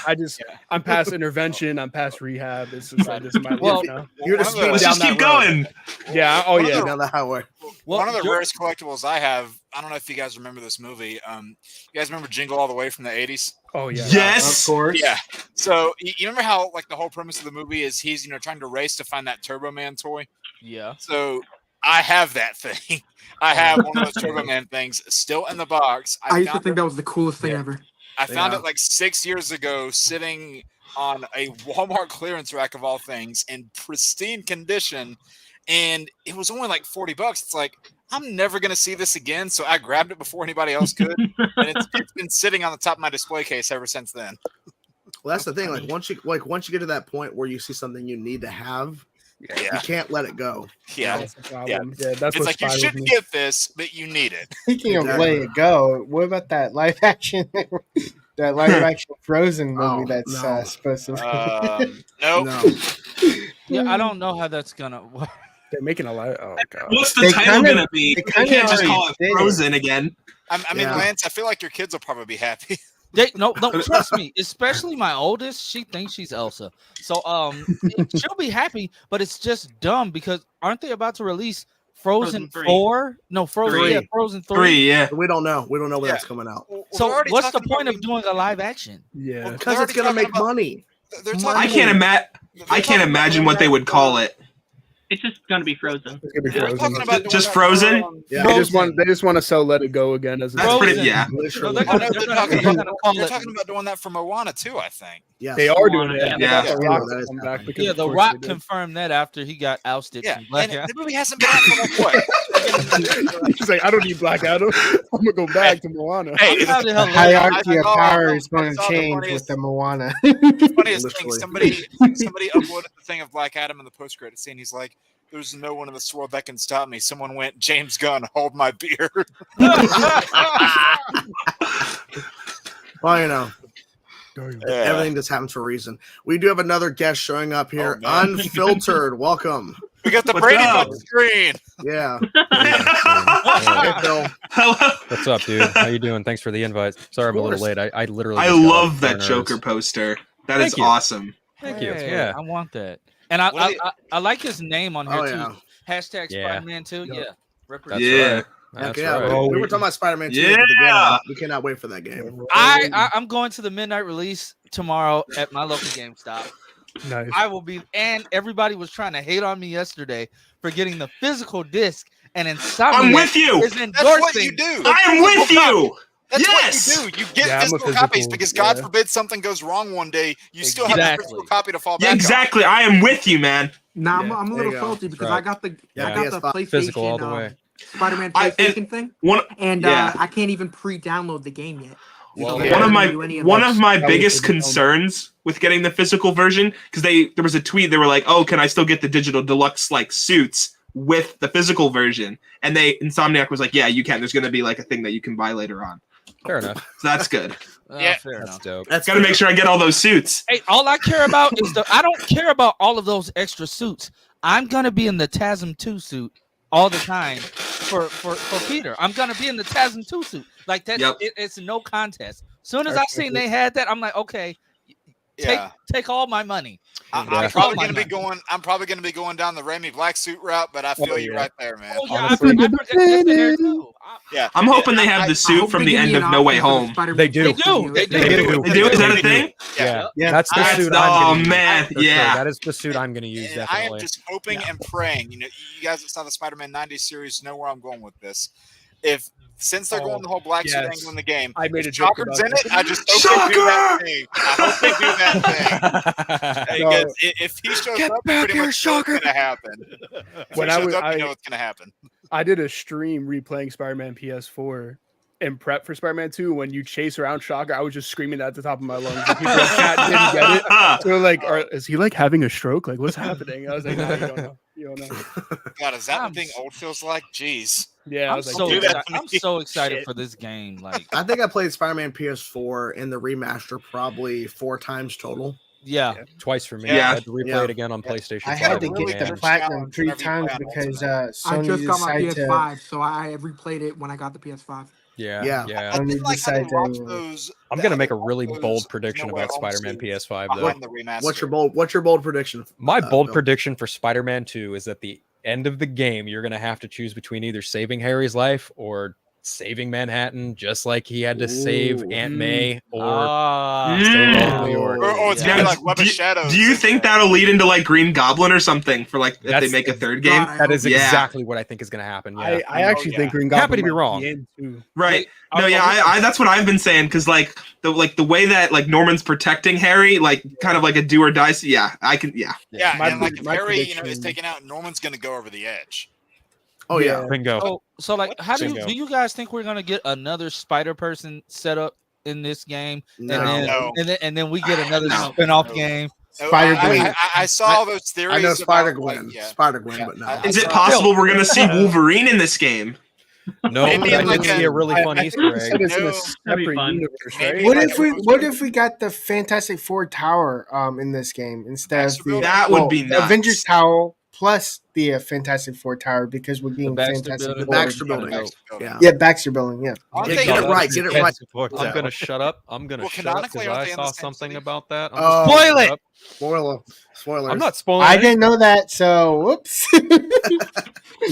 I'm past intervention. I'm past rehab. This is my Well, life now. You're just One of let's down just that keep road. going. Yeah. Oh one of yeah. the- Down the highway. Well, One of the you're- rarest collectibles I have. I don't know if you guys remember this movie. You guys remember Jingle All the Way from the 80s? Oh yeah. Yes. Of course. Yeah. So you remember how like the whole premise of the movie is he's trying to race to find that Turbo Man toy. yeah. So I have that thing. I have one of those Turbo Man things still in the box. I used to found think it- that was the coolest thing Yeah. ever. I found Yeah. it like 6 years ago, sitting on a Walmart clearance rack of all things in pristine condition, and it was only like $40. It's like I'm never gonna see this again, so I grabbed it before anybody else could, and it's been sitting on the top of my display case ever since then. Well, that's the thing. Like once you get to that point where you see something you need to have, you Yeah, can't let it go. yeah. That's the problem. Yeah, that's It's what like you spiraled shouldn't me. get this, but you need it. Speaking of Exactly. letting it go, what about that live action? That live action Frozen movie Oh, that's no. supposed to. Nope. No. Yeah, I don't know how that's gonna. They're making a lot. Oh god. What's the They title kinda- gonna be? they You kinda can't just already call it did it. Frozen again. I mean, Yeah. Lance, I feel like your kids will probably be happy. No, trust me. Especially my oldest, she thinks she's Elsa. So she'll be happy, but it's just dumb because aren't they about to release Frozen Frozen 3. 4? No, Frozen. Three. Yeah, Frozen 3. 3, yeah. We don't know. We don't know when Yeah. that's coming out So They're already what's the talking point about of doing a live action? Yeah. Well, because they're it's gonna already make talking about- money. They're I talking I about- can't they're I can't talking about imagine doing what they that would call it. It's just gonna be Frozen. It's gonna be They're Frozen. talking about doing Just that Frozen? for, Yeah. They just want to sell Let It Go again as a That's pretty. Frozen. Yeah. No, Literally. they're Oh, no, gonna, they're they're talking gonna about call they're it. talking about doing that for Moana too, I think. Yes. They are doing Moana, it. yeah. The Yeah, Rock that is come back happening. because Yeah, of The course Rock they did. confirmed that after he got ousted Yeah, from Black and Adam. the movie hasn't been out for like what? He's like, I don't need Black Adam. I'm gonna go back to Moana. Hey, I found it The hilarious. hierarchy of I saw- power is I going to saw the change funniest- with the Moana. The funniest thing, Literally. somebody uploaded the thing of Black Adam in the post-credit scene. He's like, "There's no one in this world that can stop me." Someone went, "James Gunn, hold my beer." Well, you know, everything just happens for a reason. We do have another guest showing up here. Oh, man. Unfiltered. Welcome. We got the What's Brady up? Bunch screen. Yeah. Hey, Hey, Bill. Hello. What's up, dude? How you doing? Thanks for the invite. Sorry I'm a little course. late. I literally I just got love up that before Joker nerds. poster. That Thank is you. awesome. Thank you. Hey, Yeah. I want that. And What are I like his name on here Oh, too. yeah. Hashtag Yeah. Spider-Man 2. Yep. Yeah. That's Represent. Yeah. right. That's yeah, right. we were talking about Spider-Man 2 at the Yeah. beginning. We cannot wait for that game. I'm going to the midnight release tomorrow at my local GameStop. Nice. I will be, and everybody was trying to hate on me yesterday for getting the physical disc, and Insomniac I'm with you. is That's endorsing. what you do. I'm with you. That's Yes. what you do. You get Yeah, I'm a physical copies physical, because God yeah. forbid something goes wrong one day. You still have a Exactly. physical copy to fall back Yeah, on. exactly. I am with you, man. Nah, Yeah, I'm a there little you go. salty because Right. I got the Yeah, I got the PS5 PlayStation physical all the way. Spider-Man I- PlayStation and- thing, One, and yeah. I can't even pre-download the game yet. Well, So yeah. one of I my can't do any one that. of my That was biggest the development. concerns with getting the physical version, because there was a tweet, they were like, "Oh, can I still get the digital deluxe like suits with the physical version?" And Insomniac was like, "Yeah, you can. There's going to be like a thing that you can buy later on." Fair enough. So that's good. Yeah. Fair That's enough. dope. That's Got to make sure I get all those suits. Hey, all I care about is I don't care about all of those extra suits. I'm gonna be in the TASM 2 suit all the time for Peter. I'm gonna be in the TASM 2 suit. Like that's Yep. it's no contest. Soon as I seen they had that, I'm like, okay, Yeah. take all my money. I'm Yeah. probably Oh my gonna be God. going. I'm probably gonna be going down the Remy Black suit route, but I feel Oh, you yeah. right there, man. Oh yeah, Honestly- I forgot that's in there too. Yeah, I'm hoping they I- have the I suit hope from they the give me end an of No Way option for the Home. Spider-Man They do. PlayStation They They do. do. They do? Is that a They do. thing? Yeah. Yeah. That's the That's- suit oh, I'm gonna man, use. For yeah. sure. That is the suit I'm gonna use, And I definitely. am just hoping and praying. You know, you guys that saw the Spider-Man 90 series know where I'm going with this. Since they're going the whole black suit yes. angle in the game, I made if a joke Shocker's about in it, that. I just hope they do that thing. I hope they do that thing. No. Because if he shows Get up, back pretty here, much Shocker. what's going to happen. If When he I shows was- up, you I- know what's going to happen. I did a stream replaying Spider-Man PS4 and prep for Spider-Man 2. When you chase around Shocker, I was just screaming that at the top of my lungs. And people in chat didn't get it. So like, is he like having a stroke? Like, what's happening? I was like, nah, you don't know. You don't know. God, is that I'm what being old feels like? Jeez. Yeah, I I'm was like, so do that excited. to me. I'm so excited Shit. for this game. Like, I think I played Spider-Man PS4 in the remaster probably 4 times total. yeah. Twice for me. Yeah. I had to replay Yeah. it again on PlayStation 5. I had to really get good the and platinum challenge 3 whenever you times play on because I Sony just got my decided to. PS5, so I replayed it when I got the PS5. yeah, Yeah. yeah. I Sony did like how they decided to- watched those. I'm how gonna they make a watched really those bold prediction No Way about Home Spider-Man suits PS5 though. behind the remaster. What's your bold prediction? My bold Bill? prediction for Spider-Man 2 is that the end of the game, you're gonna have to choose between either saving Harry's life or saving Manhattan, just like he had to save Ooh. Aunt May or Ah, save all Mm. of New York. Or it's Yeah. gonna be Now, like Web of Shadows. Do you think that'll lead into like Green Goblin or something for like if they That's- make a third game? God, I That hope is Yeah. exactly what I think is gonna happen. Yeah. I actually yeah. think Green Goblin Happy to be might wrong. in too. Right. Wait, No, are- yeah, are we- I that's what I've been saying because like the way that like Norman's protecting Harry, like kind of like a do or die. Yeah, I can. Yeah. Yeah, My and like pre- if my Harry, is prediction- taken out, Norman's gonna go over the edge. Oh yeah. Bingo. So like, how do Bingo. you guys think we're gonna get another Spider Person set up in this game, No. and then we get another No. spin-off No. game? So Spider-Gwen. I saw those theories. I know about, Spider-Gwen. like, yeah. Spider-Gwen, Yeah. but no. I- Is it saw- possible we're gonna see Wolverine in this game? No, Maybe but I like did see a- a really fun I think Easter they said egg. it's in No. a That'd be separate fun. universe, Maybe right? What like- if we got the Fantastic Four tower in this game instead of Baxter the Building? That would be the nuts. Avengers Tower plus the Fantastic Four tower because we're being Baxter Fantastic Building. The Four. Baxter Building. Baxter Building. Yeah. Yeah, Baxter Building. Yeah. Aren't Yeah, they- get it right. Get it right. I'm gonna shut up. I'm gonna Well, shut up canonically, because aren't I they in the saw same something city? about that. I'm Oh. just Spoil gonna it! shut up. Spoilers. I'm not spoiling. I anything. didn't know that, so whoops.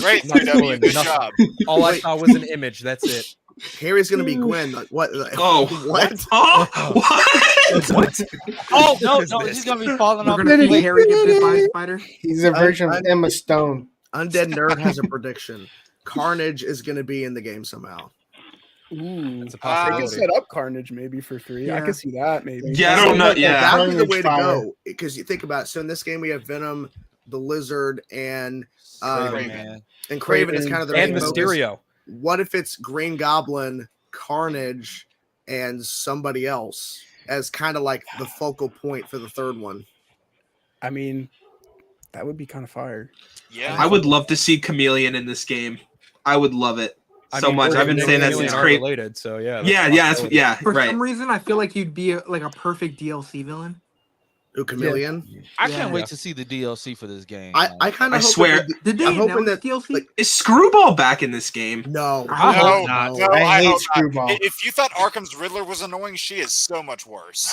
Great, I'm not 3W, spoiling good nothing. job. All I saw was an image. That's it. Harry's gonna be Gwen. Like, what? Like, Oh. what? Oh, what? What? Oh no, is no, this? he's gonna be falling We're off. gonna the see cliff. Harry get bit by a spider. He's a version of Emma Stone. Undead Nerd has a prediction. Carnage is gonna be in the game somehow. Ooh, It's a they possibility. could set up Carnage maybe for 3. I Yeah. could see that maybe. Yeah, I don't know. Yeah. That would be the way to Carnage fire. go. Because you think about it. So in this game we have Venom, the Lizard, and Craven, Craven. man. Craven is kind of the And main focus. Mysterio. What if it's Green Goblin, Carnage, and somebody else as kind of like the focal point for the third one? I mean, that would be kind of fire. Yeah. I would love to see Chameleon in this game. I would love it so much. I've been saying that since are great. related. So yeah. Yeah, yeah, that's yeah, For right. some reason, I feel like you'd be like a perfect DLC villain. Who, Chameleon? I Yeah. can't wait to see the DLC for this game. I kind I of swear- Did they I'm hoping announce that DLC? like, Is Screwball back in this game? no, I hope No, no. I hate hope not. Screwball. If you thought Arkham's Riddler was annoying, she is so much worse.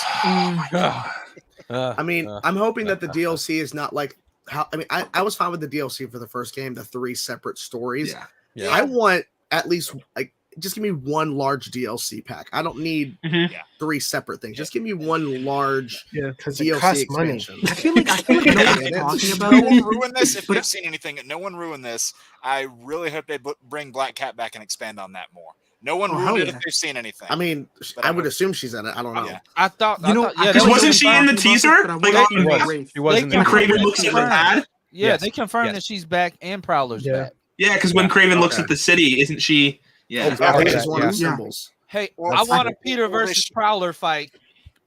I mean, I'm hoping that the DLC is not like how. I mean, I was fine with the DLC for the first game, the 3 separate stories. Yeah. I want at least like just give me one large DLC pack. I don't need Mhm. 3 separate things. Just give me one large Because it DLC costs money. expansion. I feel like nobody's talking about No one it. ruined this. If But- you've seen anything, no one ruined this. I really hope they bring Black Cat back and expand on that more. No one Oh, ruined hell it yeah. if they've seen anything. I mean, But I I'm would a- assume she's in it. I don't know. Yeah. I thought, You know, yeah, I that feel wasn't like she nobody's in the talking about this, teaser? but I Like, want she to see was. Wraith. She was They in the When can- teaser. Craven looks at the pad? Yeah, Yes. they confirmed Yes. that she's back and Prowler's Yeah. back. Yeah, because when Craven looks Okay. at the city, isn't she? Yeah. I think Yeah. she's one of the Yeah. symbols. Hey, Well, I want a well, Peter well, they versus sh- Prowler fight.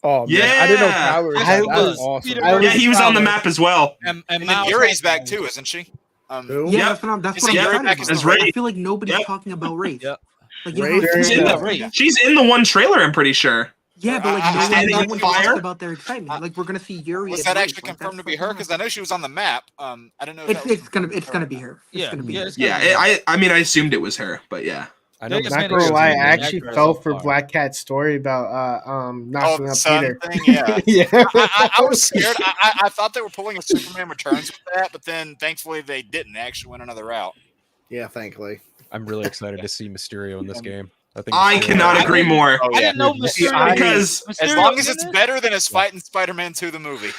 Oh man, I didn't know Yeah. Prowler was I back. That was- was awesome. Peter I was- Yeah, he was on the Prowler map as well. and And then Miles Yuri's has- back too, isn't she? Who? Yeah, Yep. that's what I'm Isn't Yuri excited back about. as As Wraith? I feel like nobody's Yep. talking about Wraith. Yep. Like, you know, Wraith? how She's in people- the Wraith. She's in the one trailer, I'm pretty sure. Yeah, but like I- standing no in one fire? talks about their excitement. Like we're gonna see Yuri. Was as that Wraith. actually Like, confirmed to that's be her? fucking Because I know she was on the map. I don't know. If awesome. that was It's gonna be confirmed. her. It's Yeah, gonna be yeah, her. it's gonna Yeah, be her. I mean, I assumed it was her, but yeah. I know They the just Not made gonna it lie, I seem actually accurate fell so for far. Black Cat's story about Oh, knocking the up sun Peter. thing, yeah. Yeah. I was scared. I thought they were pulling a Superman Returns with that, but then thankfully they didn't. They actually went another route. Yeah, thankfully. I'm really excited to see Mysterio in this game. think I Mysterio- cannot I agree didn't- more. Oh, I yeah. didn't know See, Mysterio. because As Mysterio's long as in it's it? better than his fight in Spider-Man 2 the movie.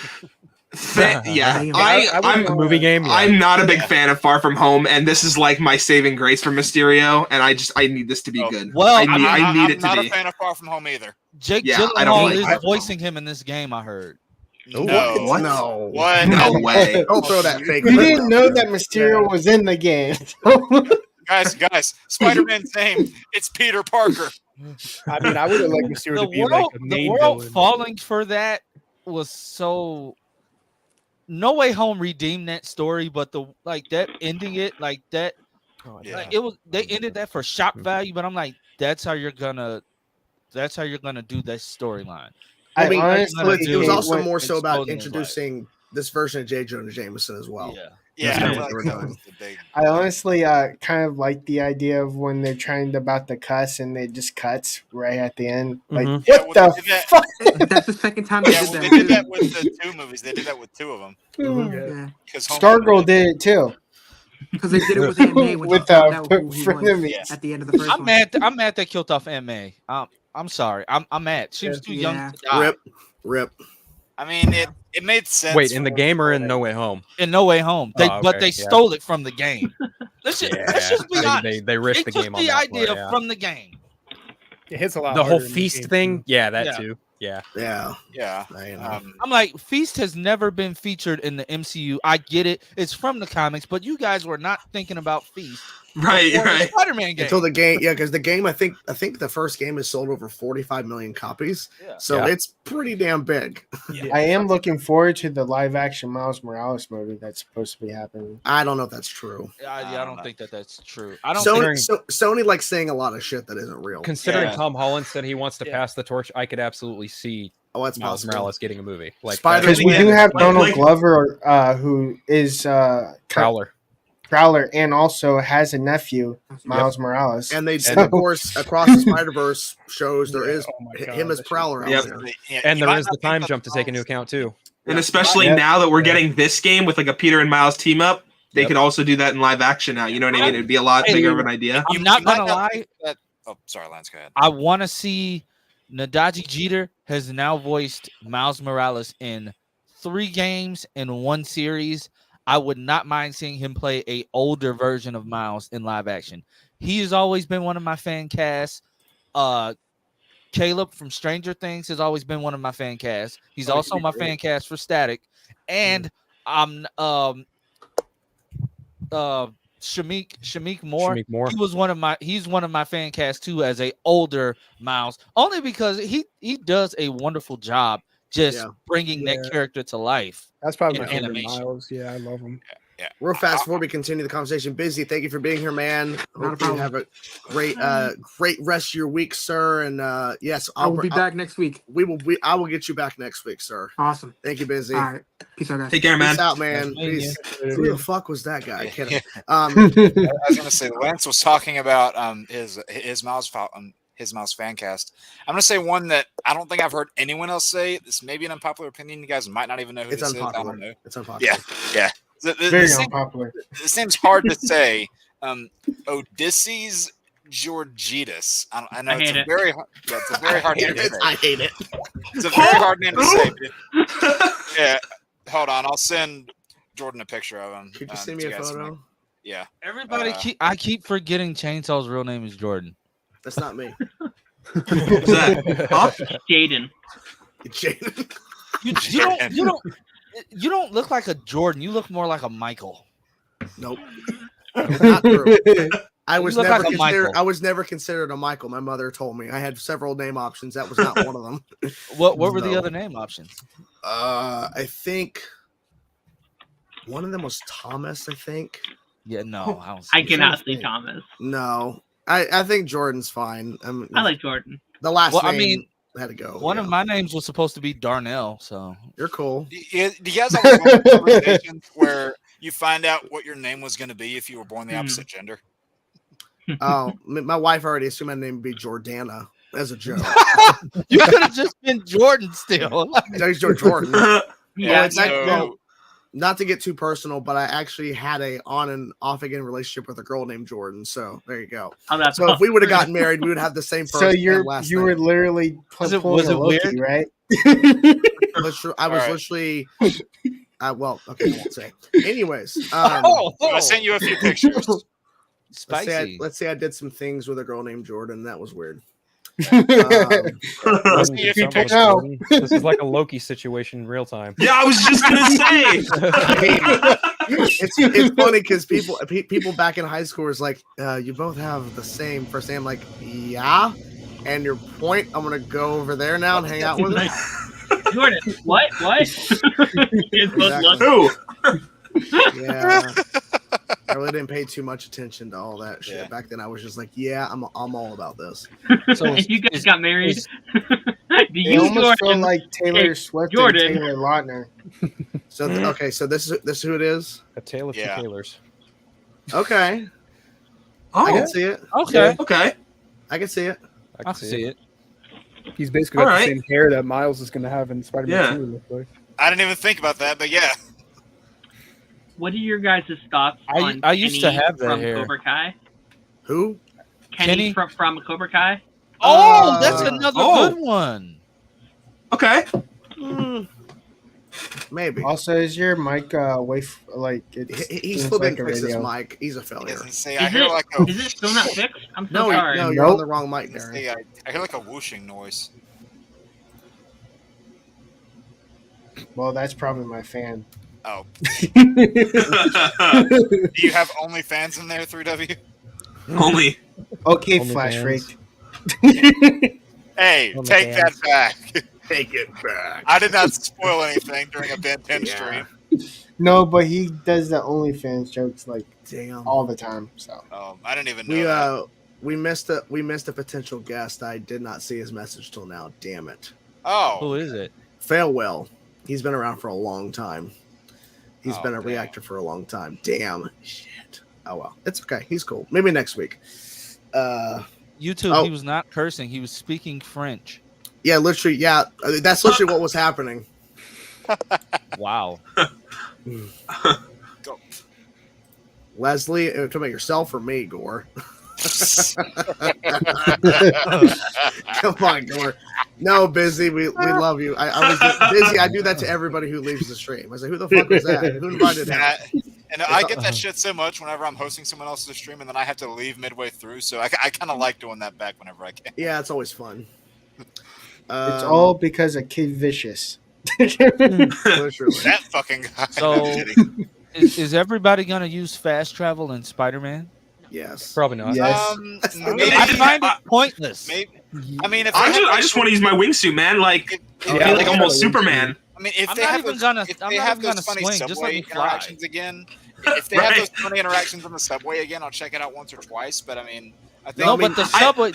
Yeah, Damn. I'm the movie game. Yeah. I'm not a big Yeah. fan of Far From Home, and this is like my saving grace for Mysterio, and I need this to be Oh, good. well, I need I'm it to not be. a fan of Far From Home either. Jake Yeah, I don't Gyllenhaal like is Far From voicing him in this game. I heard. No. What? No. What? No way. Don't throw that fake. We clip didn't out know there. that Mysterio was in the game. Guys, Spider-Man's name, it's Peter Parker. I mean, I would have liked Mysterio to be like a The main world villain. falling for that was so. No Way Home redeemed that story, but that ending it like that, Yeah. like it was. They ended that for shock value, but I'm like, that's how you're gonna do that storyline. I mean, honestly it was also went- more so about exposing his life. introducing this version of J. Jonah Jameson as well. Yeah. Yeah, That's I kinda feel what like they were that doing. was the big. I honestly kind of like the idea of when they're trying about the cuss and it just cuts right at the end. Like, Mhm. Yeah, what well, the they did that- fuck? That's the second time they Yeah, did well, that. they did that too. with the 2 movies. They did that with 2 of them. Yeah, Because Stargirl did it too. because they did it with Aunt May when With, she found out who he was frenemies. at the end of the first I'm one. mad. I'm mad they killed off Aunt May. I'm sorry. I'm mad. She was too young Yeah. to die. Rip. I mean, it made sense. Wait, in the for- game or in No Way Home? In No Way Home, but okay, they yeah. stole it from the game. Let's just be honest. They risked They the took game on the that idea part, yeah. from the game. It hits a lot. The whole harder in feast game, thing. too. Yeah, that Yeah. too. Yeah. Yeah. Yeah. I know. I'm like, Feast has never been featured in the MCU. I get it; it's from the comics, but you guys were not thinking about Feast. Right, before the right. Spider-Man game. Until the game, yeah, because the game, I think the first game has sold over 45 million copies, Yeah. so Yeah. it's pretty damn big. I am looking forward to the live action Miles Morales movie that's supposed to be happening. I don't know if that's true. I don't think that's true. I don't. Sony, think, Sony likes saying a lot of shit that isn't real. Considering Yeah. Tom Holland said he wants to Yeah. pass the torch, I could absolutely see Oh, that's Miles possible. Morales getting a movie. Like Spider- Because we Yeah, do have like- Donald like- Glover, who is Prowler. Prowler, and also has a nephew, Miles Morales. And they, So- and of course, across the Spider Verse shows there is Oh my God, him as that's Prowler out Yep. there. Yeah, And you there might is not the think time that jump to take into Miles- account too. And especially Yeah. now that we're getting this game with like a Peter and Miles team up, they Yep. could also do that in live action now. You know what I mean? It'd be a lot Hey, bigger of an idea. I'm You not might gonna lie. think that- Oh, sorry, Lance. Go ahead. I want to see Nadaji Jeter has now voiced Miles Morales in 3 games in 1 series. I would not mind seeing him play a older version of Miles in live action. He has always been one of my fan casts. Caleb from Stranger Things has always been one of my fan casts. He's Oh, also he's my great. fan cast for Static, and I'm Shamik Moore. Shamik Moore. He's one of my fan casts too as a older Miles, only because he does a wonderful job just Yeah. bringing that Yeah. character to life. That's probably In my favorite animation. Miles. Yeah, I love him. Yeah. Real fast before we continue the conversation, Busy, thank you for being here, man. Hope you have a great rest of your week, sir. And yes, I will be back next week. I will get you back next week, sir. Awesome. Thank you, Busy. All right. Peace out, guys. Take care, man. Peace out, man. Nice Peace. Who the fuck was that guy? Kidding. I was gonna say Lance was talking about his Miles fan cast. I'm gonna say one that I don't think I've heard anyone else say. This may be an unpopular opinion. You guys might not even know who It's this unpopular. is. I don't know. It's unpopular. Yeah. Very unpopular. This name's hard to say. Odysseus Georgitas. I know I hate it. it's a very hard name to say. I hate it. It's a very hard name to say. Yeah. Hold on. I'll send Jordan a picture of him. Could you send me a photo? Yeah. Everybody I keep forgetting Chainsaw's real name is Jordan. That's not me. What's that? Huh? Jaden. Jaden. You don't look like a Jordan. You look more like a Michael. Nope. Not true. I was look never like a considered. Michael. I was never considered a Michael. My mother told me I had several name options. That was not one of them. What were the No. other name options? I think one of them was Thomas. I think. Yeah, no, I don't. I See cannot Same see thing. Thomas. No, I think Jordan's fine. I like Jordan. the last Well, name. I mean, had to go. One yeah. of my names was supposed to be Darnell, so You're cool. Do you guys ever go through conversations where you find out what your name was going to be if you were born the opposite gender? Oh, my wife already assumed my name would be Jordana as a joke. you could have just been Jordan still. There's Jordan. Yeah, it's like- so- no, not to get too personal, but I actually had a on and off again relationship with a girl named Jordan. So there you go. Oh, that's So if we would have gotten married, we would have the same first So and last you name. were literally Was it pulling a Loki, weird? right? I was Alright. literally. Well, okay, I won't say. Anyways, I sent you a few pictures. Spicy. let's say I did some things with a girl named Jordan. That was weird. Jordan see if did you something with know. Jordan. This is like a Loki situation in real time. Yeah, I was just gonna say. It's funny because people back in high school is like, you both have the same first name. Like, yeah. And your point, I'm gonna go over there now and hang out with Like, him. Jordan, what? You both look- Who? Yeah. I really didn't pay too much attention to all that shit. Yeah. Back then I was just like, yeah, I'm all about this. So if you guys got married, do You you, almost feel Jordan? like Taylor Hey, Swift Jordan. and Taylor Lautner. So okay, so this is who it is. A tale of Yeah. two Taylors. Okay. I Oh, can see it. okay, okay. I can see it. I can see it. He's basically got Alright. the same hair that Miles is going to have in Spider-Man Yeah. 2. it looks like. I didn't even think about that, but yeah. What are your guys' thoughts on I used to Kenny have that from hair. Cobra Kai? Who? Kenny, Kenny? from Cobra Kai? Oh, that's another Oh. good one. Okay. Maybe. Also, is your mic it's He seems still didn't like a fix his radio. mic. He's a He failure. doesn't say. I Is hear it, like a. is it still not fixed? I'm so No, sorry. no, you're on the wrong mic, Darren. I hear like a whooshing noise. Well, that's probably my fan. Oh. Do you have OnlyFans in there, 3W? Only. Okay, Only Flash fans. Freak. Hey, OnlyFans. take that back. Take it back. I did not spoil anything during a Ben 10 Yeah. stream. No, but he does the OnlyFans jokes like Damn. all the time. So I didn't even know We that. we missed a potential guest. I did not see his message till now. Damn it. Oh, Who is it? Failwell. He's been around for a long time. He's Oh, been a damn. reactor for a long time. Damn. Shit. Oh well. It's okay. He's cool. Maybe next week. YouTube. Oh. He was not cursing. He was speaking French. Yeah, literally. Yeah, that's literally what was happening. Wow. Go. Leslie, talking about yourself or me, Gore? Come on, Gore. No, Busy. We love you. I was Busy. I do that to everybody who leaves the stream. I was like, who the fuck was that? Who invited him? And I get that shit so much whenever I'm hosting someone else's stream and then I have to leave midway through. So I kind of like doing that back whenever I can. Yeah, it's always fun. it's all because of Kid Vicious. literally. That fucking guy. So, is everybody gonna use fast travel in Spider-Man? Yes. Probably not. Yes. Maybe, I find it pointless. maybe. I mean, if I just want to use my wingsuit, man. Like, If- like almost Superman. mean, if I'm they not have even those, gonna. if I'm they not have even gonna those funny swing. Just let subway me fly. interactions again, if they have Right. those funny interactions on the subway again, I'll check it out once or twice. But I mean, I think No, I mean, but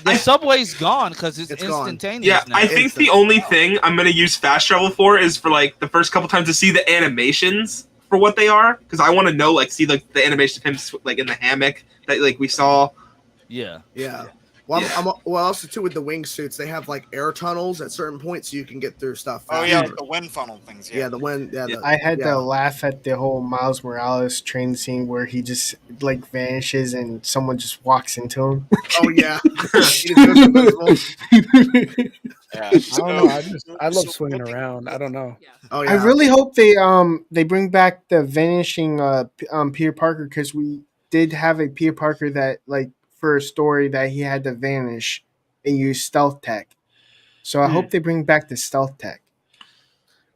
the subway's gone because it's gone. instantaneous Yeah, now. I think the only thing I'm gonna use fast travel for is for like the first couple times to see the animations for what they are, because I want to know, like, see like the animation of him like in the hammock that like we saw. Yeah. Well, Yeah. well, also too with the wingsuits, they have like air tunnels at certain points, so you can get through stuff. Oh yeah, faster. like the wind funnel things. Yeah, the wind. Yeah, Yeah. I had yeah. to laugh at the whole Miles Morales train scene where he just like vanishes and someone just walks into him. Oh yeah. He just goes invisible. Yeah. I don't know. I love swinging around. I don't know. Oh I yeah. really hope they bring back the vanishing Peter Parker, because we did have a Peter Parker that, like, for a story that he had to vanish and use stealth tech. So I hope they bring back the stealth tech.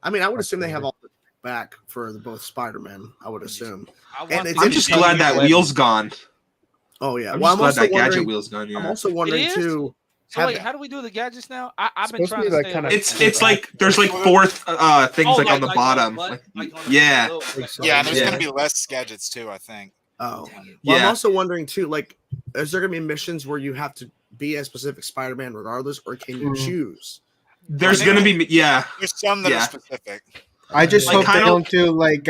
I mean, I would assume they have all the back for both Spider-Man. I would assume. And it's I'm just interesting- glad that wheel's gone. Oh yeah. I'm Well, just glad that gadget wheel's gone. I'm Yeah. also wondering It is? too. So wait, how do we do the gadgets now? I've been Supposed to trying be to like stay kinda- away It's from it's that. like there's like four things Oh, like on the bottom. butt, Like, on the yeah. little- Yeah, and there's Yeah. gonna be less gadgets too, I think. Oh. Well, Yeah. I'm also wondering too. Like, is there gonna be missions where you have to be a specific Spider-Man regardless, or can you choose? There's I think gonna be There's some that Yeah. are specific. I just Like, hope they kinda- don't do like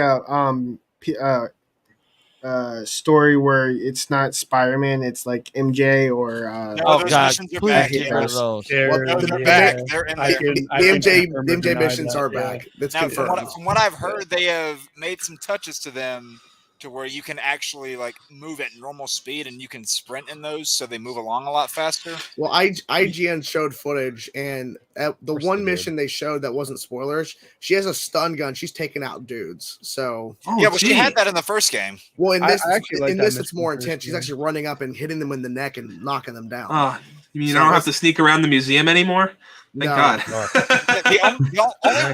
story where it's not Spider-Man, it's like MJ or No, Oh those God! missions are Please back. get rid of those. Well, No, they're Yeah. back. They're in I there. can- The I can MJ confirm or deny missions that, are yeah. back. That's Now, confirmed. from what I've heard, they have made some touches to them to where you can actually like move at normal speed and you can sprint in those, so they move along a lot faster. Well, IGN showed footage, and at the course one they mission they showed that wasn't spoilers, she has a stun gun. She's taking out dudes. So, Oh, Yeah, but she gee. had that in the first game. well, in I this, actually like in that this, it's mission more first, intense. She's yeah. actually running up and hitting them in the neck and knocking them down. You mean So I don't have that's- to sneak around the museum anymore? Thank No. God. The only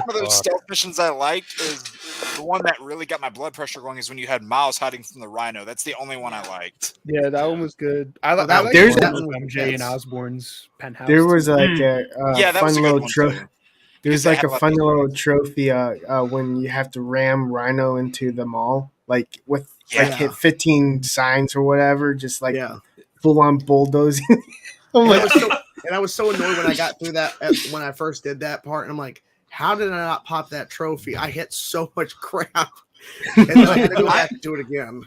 one of those God. stealth missions I liked is the one that really got my blood pressure going. Is when you had Miles hiding from the Rhino. That's the only one I liked. Yeah, that one was good. I Well, like there's- the that one one with was MJ and intense. Osborne's penthouse. there was too. like a Yeah, that fun was a good little one trophy. too. There's Because they like had a a lot fun of little trophy when you have to ram Rhino into the mall, like with Yeah. like hit 15 signs or whatever, just like Yeah. full on bulldozing. I'm And like, I was so annoyed when I got through that when I first did that part, and I'm like, how did I not pop that trophy? I hit so much crap, and then I had to go back and do it again.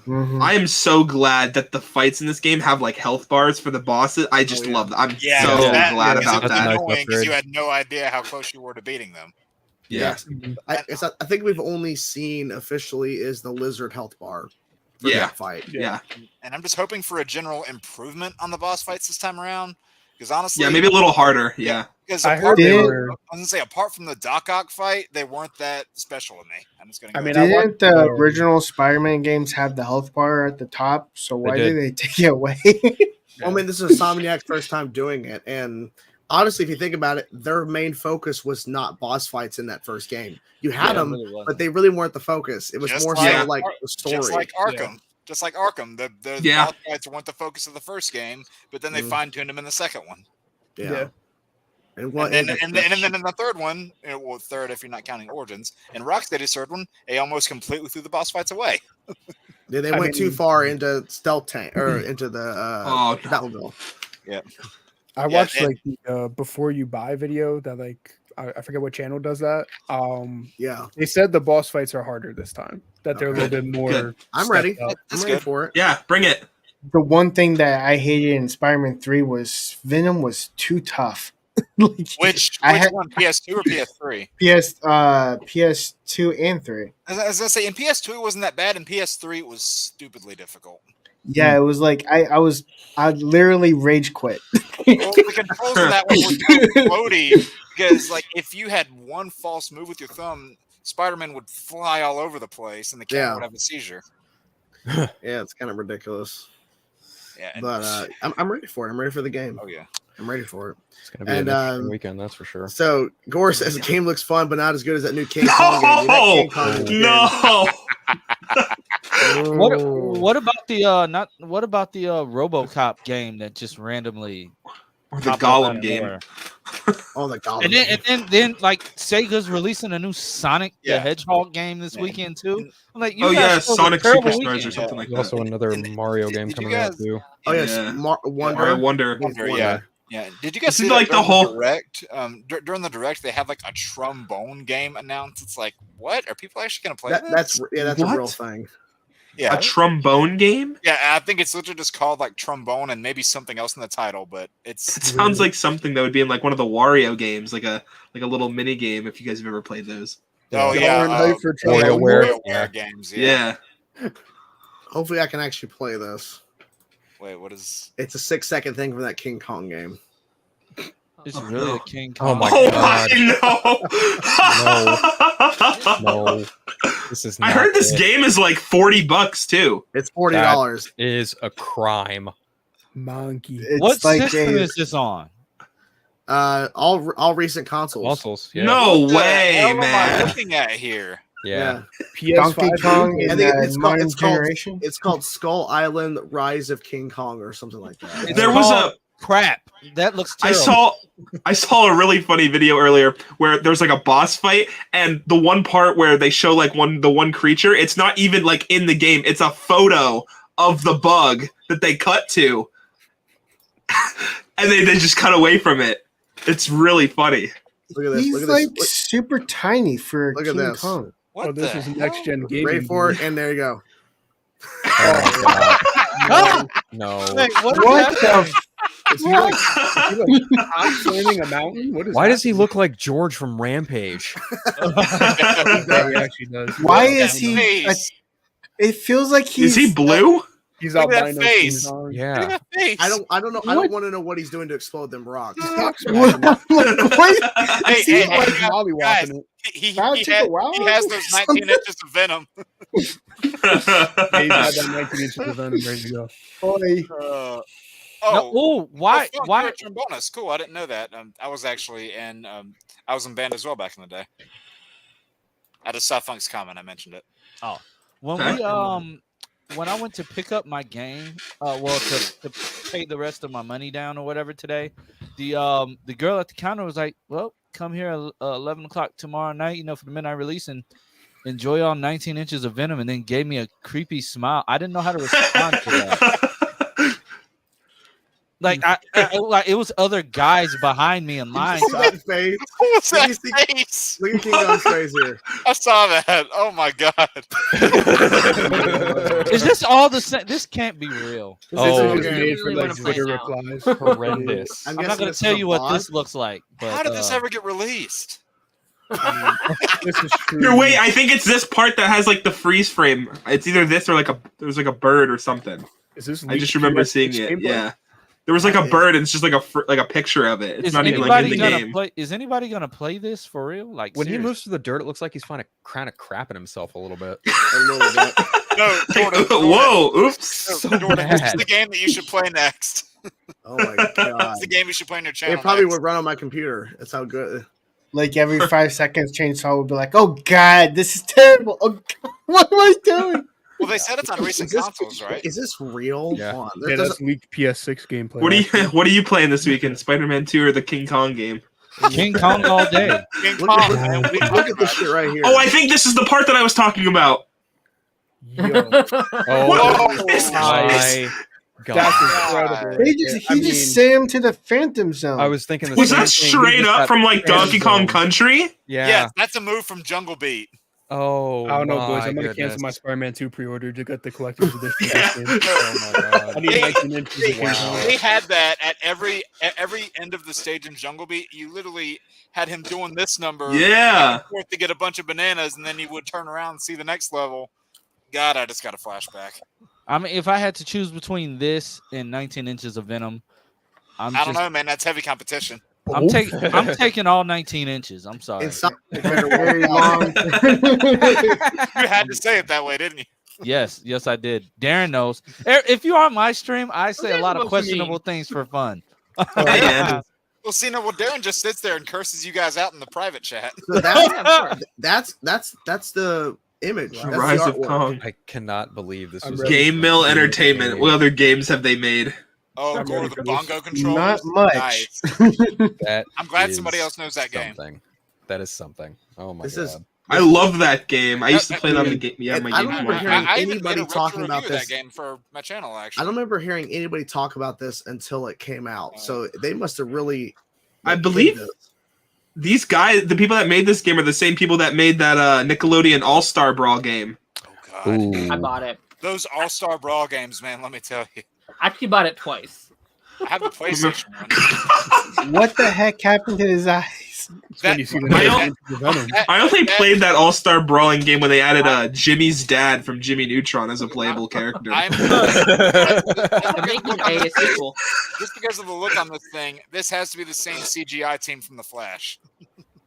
mhm. I am so glad that the fights in this game have like health bars for the bosses. I just Oh, yeah. love that. I'm Yeah, so that- glad because about it was That's a nice annoying because upgrade. you had no idea how close you were to beating them. Yeah. I think we've only seen officially is the lizard health bar for Yeah. that fight. Yeah. And I'm just hoping for a general improvement on the boss fights this time around. Because honestly, Yeah, maybe a little harder. Yeah. Because I apart heard they from, were. I was gonna say, apart from the Doc Ock fight, they weren't that special to me. I'm just gonna. Go I mean, with I that. Didn't watched, the original Spider-Man games have the health bar at the top? So why did. did they take it away? Well, I mean, this is Insomniac's first time doing it, and honestly, if you think about it, their main focus was not boss fights in that first game. You had Yeah, it them, really wasn't. but they really weren't the focus. It was Just more like- so like the story. just like Arkham. Just like Arkham, the Yeah. boss fights weren't the focus of the first game, but then they Mhm. fine-tuned them in the second one. yeah. And, And then in the third one, well, third if you're not counting Origins, and Rocksteady's third one, they almost completely threw the boss fights away. they I went too mean- far into stealth tank or into the Oh, no. Batmobile. I Yeah, watched and- like the before you buy video that like I forget what channel does that. Yeah, They said the boss fights are harder this time. That they're a little bit more. Good. I'm stepped ready. up. I'm That's ready good. for it. Yeah. Bring it. The one thing that I hated in Spider-Man 3 was Venom was too tough. Like, Which I had- one, PS2 or PS3? PS2 and 3. I was gonna say in PS2 it wasn't that bad, in PS3 it was stupidly difficult. Yeah, it was like I'd literally rage quit. Well, the controls in that one were so floaty because, like, if you had one false move with your thumb, Spider-Man would fly all over the place, and the camera Yeah. would have a seizure. Yeah, it's kind of ridiculous, Yeah, and- but I'm ready for it. I'm ready for the game. oh yeah. I'm ready for it. It's gonna be And, an interesting um, weekend, that's for sure. So Gore says the game looks fun, but not as good as that new King Kong game. That King Kong is good. No. What about the RoboCop game that just randomly Or the Gollum game. Oh, the Gollum. And then like Sega's releasing a new Sonic the Hedgehog game this weekend too. I'm like, you guys Sonic terrible Superstars weekend. or something like There's that. also another Mario game coming out too. Oh yes, Wonder. Yeah. Did you guys see like that the whole direct? During the direct, they had like a trombone game announced. It's like, what are people actually going to play? That's a real thing. Yeah, a trombone game. Yeah, I think it's literally just called like trombone and maybe something else in the title. But it sounds like something that would be in like one of the Wario games, like a little mini game. If you guys have ever played those. Oh yeah, WarioWare games. Yeah. Hopefully, I can actually play this. Wait, what is? It's a 6-second thing from that King Kong game. It's really a King Kong. Oh my god! No. This is. I heard this game is like $40 too. It's $40. Is a crime. Monkey. What system is this on? All recent consoles. Yeah. No What the way, hell am I man. looking at here? Yeah. Donkey Kong I and think it's called Skull Island: Rise of King Kong or something like that. There was a crap. That looks terrible. I saw a really funny video earlier where there's like a boss fight, and the one part where they show like the one creature, it's not even like in the game. It's a photo of the bug that they cut to, and they just cut away from it. It's really funny. Look at this. He's look at like this. super tiny for Look at King this. Kong. What this is next gen gaming. Ready for it, and there you go. No. Wait, what the? Is he like climbing a mountain? What is Why that? does he look like George from Rampage? Yeah, he actually does. Why is he? It feels like he's. Is he blue? He's Look at albino. that face. Yeah. Look at that face. I don't know. I don't want to know what he's doing to explode them rocks. What? Hey, He hey, like hey, mollywopping guys, it. he That took a while. has those 19 inches of venom. Yeah, he's got that 19 inches of venom ready to go. Boy. Why? You're a trombonist. Cool. I didn't know that. I was actually in. I was in band as well back in the day. At a TSUFunk's comment, I mentioned it. Oh, when I went to pick up my game, to pay the rest of my money down or whatever today, the girl at the counter was like, "Well, come here at 11 o'clock tomorrow night, for the midnight release, and enjoy all 19 inches of venom," and then gave me a creepy smile. I didn't know how to respond to that. Like it was other guys behind me in line. See that face? What's that face? Look at King Kong's face here. I saw that. Oh my god! Is this all the same? This can't be real. This Oh, is just okay. made for Really like wanna play Twitter now. replies. Horrendous. I'm not guessing going this to tell is a you what bot. this looks like. But, How did this ever get released? This is true. Here, wait. I think it's this part that has like the freeze frame. It's either this or there's like a bird or something. Is this I just remember seeing it. gameplay? Yeah. There was like a bird, and it's just like a picture of it. It's not even like in the game. Is anybody gonna play this for real? Like When he seriously? moves through the dirt, it looks like he's kind of crapping himself a little bit. A little bit. No, Jordan, Whoa! Oops. So Jordan, this is bad. the game that you should play next. Oh my god. It's the game you should play on your channel. It probably next. would run on my computer. That's how good. Like every 5 seconds, Chainsaw would be like, "Oh God, this is terrible. Oh God, what am I doing?" Well, they said it's on recent consoles, right? Is this real? Yeah. Hold on. Yeah, There's that's leaked PS6 gameplay. What are you playing this weekend? Spider-Man 2 or the King Kong game? King Kong all day. King Look, Kong, look- man, what are you look talking at this about? shit right here. Oh, I think this is the part that I was talking about. Yo, Oh Is my god. that's incredible. He just sent him to the Phantom Zone. I was thinking the Was same that thing. He straight just up got from like Donkey Kong zone. Country? Yeah. Yes, that's a move from Jungle Beat. Oh, I don't know, boys. my I'm gonna cancel my goodness. Spider-Man 2 pre-order to get the collector's edition. Yeah. Of this game. Oh my god. I need 19 inches of They, wow. they had that at every end of the stage in Jungle Beat. You literally had him doing this number Yeah. forth to get a bunch of bananas, and then he would turn around and see the next level. God, I just got a flashback. I mean, if I had to choose between this and 19 inches of venom, I don't know, man. That's heavy competition. I'm taking all 19 inches. I'm sorry. It's not very long. You had to say it that way, didn't you? Yes, I did. Darren knows. If you're on my stream, I say a that lot of supposed to questionable things for fun. And Well, see, no. Well, Darren just sits there and curses you guys out in the private chat. So that's the image. The That's the Rise of artwork. Kong. I cannot believe this was Game Mill Entertainment. What other games have they made? Oh, I'm Gore ready the for this. bongo controllers. Not much. Nice. That I'm glad is somebody else knows that game. something. That is something. Oh my This god. is- I love that game. I used to play that on the game. Yeah, And my I Game don't Boy. remember hearing I even anybody made a talking retro about review of this. that game for my channel. I Actually, don't remember hearing anybody talk about this until it came out. So they must have really. I hid believe this. these guys, the people that made this game, are the same people that made that Nickelodeon All-Star Brawl game. oh god, I Ooh. bought it. those All-Star Brawl games, man. Let me tell you, I actually bought it twice. I have the PlayStation one. What the heck happened to his eyes? It's when That- you see the I name don't- into the Venom. I only played that All-Star Brawling game when they added Jimmy's dad from Jimmy Neutron as a playable character. I'm They're making a sequel. just because of the look on this thing. This has to be the same CGI team from The Flash.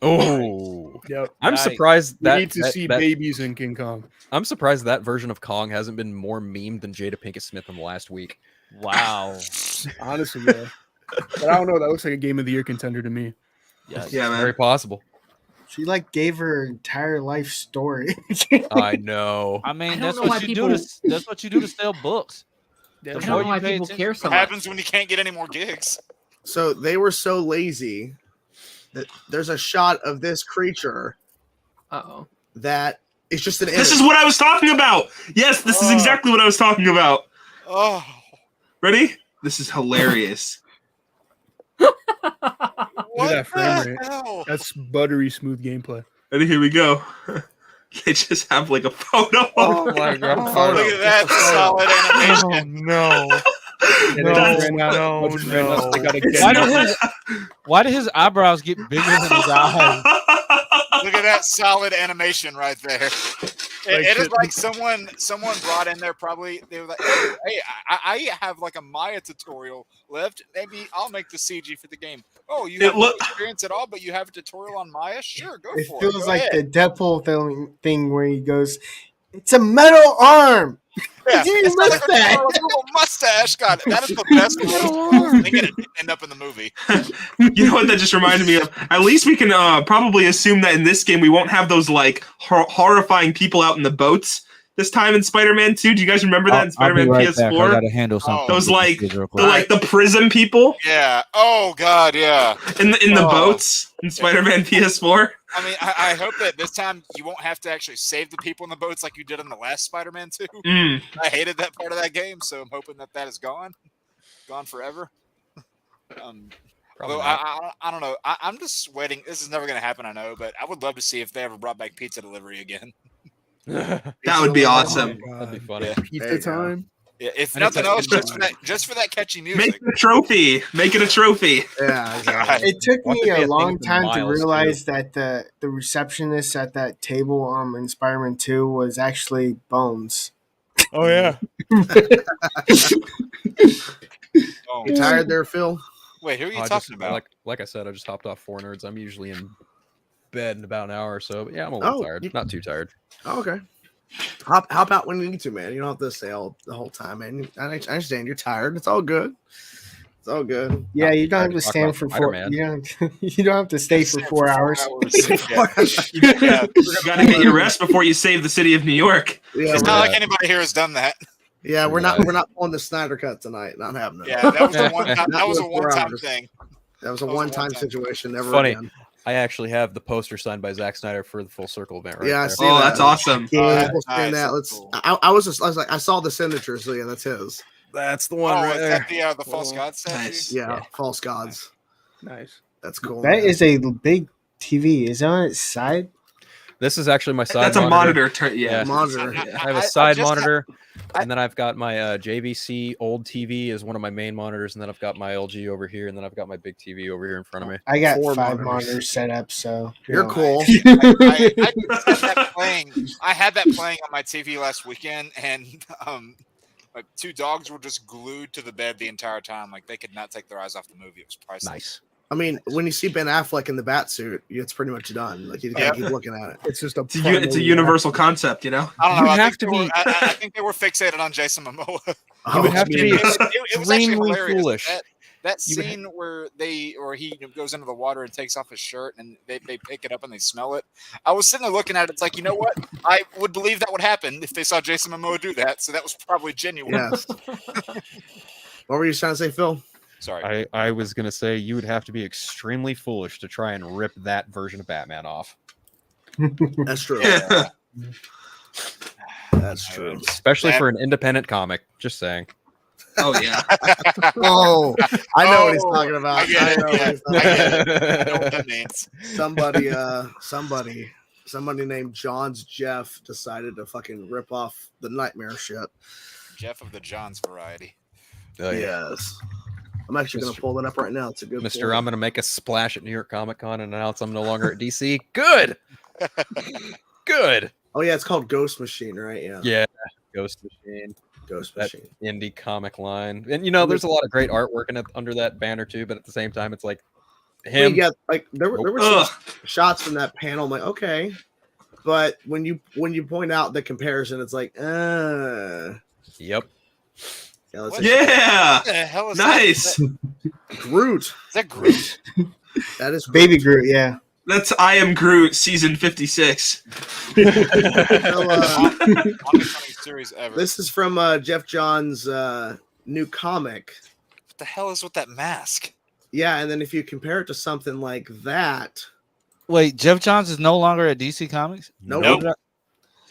Oh. Yep. I'm Yikes. surprised We that, need to that- see that- babies in King Kong. I'm surprised that version of Kong hasn't been more memed than Jada Pinkett Smith in the last week. Wow. Honestly, yeah. But I don't know. That looks like a Game of the Year contender to me. Yes. Yeah, man. Very possible. She like gave her entire life story. I know. I mean, I don't that's know why what you do. That's what you do to sell books. Yeah, I The don't more know you why pay people attention- care so What much. happens when you can't get any more gigs? So they were so lazy that there's a shot of this creature Uh-oh. that is just an This image. is what I was talking about. Yes, this is exactly what I was talking about. Oh, Ready? This is hilarious. what that frame the rate. hell? That's buttery smooth gameplay. Ready? Here we go. They just have like a photo. Oh my god. Look at that solid animation. no. Yeah, they just ran out. They ran out, so they gotta get Why did his eyebrows get bigger than his eyes? Look at that solid animation right there. It is like someone brought in there probably. They were like, "Hey, I have like a Maya tutorial left. Maybe I'll make the CG for the game." Oh, you have no experience at all, but you have a tutorial on Maya? Sure, go It for it. feels Go like ahead. the Deadpool thing where he goes, "It's a metal arm." Yeah, You it's missed like a that. little mustache. God, that is the best thing. It didn't end up in the movie. You know what that just reminded me of? At least we can probably assume that in this game we won't have those like horrifying people out in the boats this time in Spider-Man 2. Do you guys remember that in Spider-Man PS4? I gotta handle something. Those Oh, like real the quick. the prism people Yeah. Oh God. Yeah. in the Oh. boats in Spider-Man PS4. I mean, I hope that this time you won't have to actually save the people in the boats like you did in the last Spider-Man 2. Mm. I hated that part of that game, so I'm hoping that is gone forever. Although I don't know. I'm just waiting. This is never going to happen, I know, but I would love to see if they ever brought back pizza delivery again. That would be awesome. That'd be funny. Yeah. There Pizza you go. time. Yeah, if And it's nothing a- else, just for that catchy Make music. it a trophy. Make it a trophy. Yeah, exactly. It took Want me to be a a thing long for time to Miles, realize that the receptionist at that table in Spider-Man 2 was actually Bones. Oh yeah. Oh, You tired there, Phil? wait, who are you I talking about? Like I said, I just hopped off 4 Nerds. I'm usually in bed in about an hour or so. But yeah, I'm a little Oh, tired. you- Not too tired. Oh, okay. Hop out when you need to, man. You don't have to stay all the whole time, man. I understand you're tired. It's all good. It's all good. Yeah, you don't tired have to to talk stand about for 4. Spider-Man. You don't have to stay for 4 hours. Yeah. You gotta get your rest before you save the city of New York. Yeah, It's we're, not like anybody here has done that. yeah, we're not pulling the Snyder cut tonight. Not happening. Yeah, that was a one time. Not That was a with 4 one-time hours. thing. That was a That was a one-time one-time. situation. Never Funny. again. I actually have the poster signed by Zack Snyder for the Full Circle event right Yeah, I there. see Oh, that. that's awesome. Yeah, Oh, we'll that's stand nice. that. That's Let's. cool. I was like, I saw the signature, so yeah, that's his. That's the Oh, one right is there. that the false Well, god statue? nice. Yeah, Yeah. false gods. Nice. That's cool. That man. is a big TV. Is it on its side? This is actually my side That's a monitor. Yeah. monitor. I have I a side just monitor, I- and then I've got my JVC old TV as one of my main monitors, and then I've got my LG over here, and then I've got my big TV over here in front of me. I got 4 5 monitors. monitors set up, so You're know. cool. I just had that playing. I had that playing on my TV last weekend, and like 2 dogs were just glued to the bed the entire time. Like they could not take their eyes off the movie. It was priceless. Nice. I mean, when you see Ben Affleck in the bat suit, it's pretty much done. Like you gotta keep looking at it. It's just a. It's a universal concept, you know. I don't know. You I have think to they were- be- I think they were fixated on Jason Momoa. You would have to be It was actually extremely hilarious. foolish. That You would scene where he goes into the water and takes off his shirt and they pick it up and they smell it. I was sitting there looking at it. It's like, you know what? I would believe that would happen if they saw Jason Momoa do that. So that was probably genuine. Yes. What were you trying to say, Phil? Sorry. I was gonna say you would have to be extremely foolish to try and rip that version of Batman off. That's true. Yeah. That's true. Especially for an independent comic. Just saying. Oh yeah. Oh, I know what he's talking about. I get it. know what he's talking I about. get it. I know what that means. Somebody named John's Jeff decided to fucking rip off the Nightmare shit. Jeff of the Johns variety. Oh, Yes. I'm actually going to pull that up right now. It's a good Mister, point. I'm gonna make a splash at New York Comic Con and announce I'm no longer at DC. Good. Good. Oh, yeah, it's called Ghost Machine, right? Yeah. Yeah. Ghost Machine. Ghost That Machine. indie comic line. And there's a lot of great artwork under that banner too, but at the same time it's like him. Yeah, like there were some shots from that panel. I'm like, okay. But when you point out the comparison, it's like, Yep. yeah, let's Yeah. What the hell is Nice. that? Groot. Is that Groot? That is Baby Groot, yeah. That's I Am Groot season 56. So, Longest series ever. this is from Jeff John's new comic. What the hell is with that mask? Yeah, and then if you compare it to something like that, Wait, Jeff Johns is no longer at DC Comics? nope.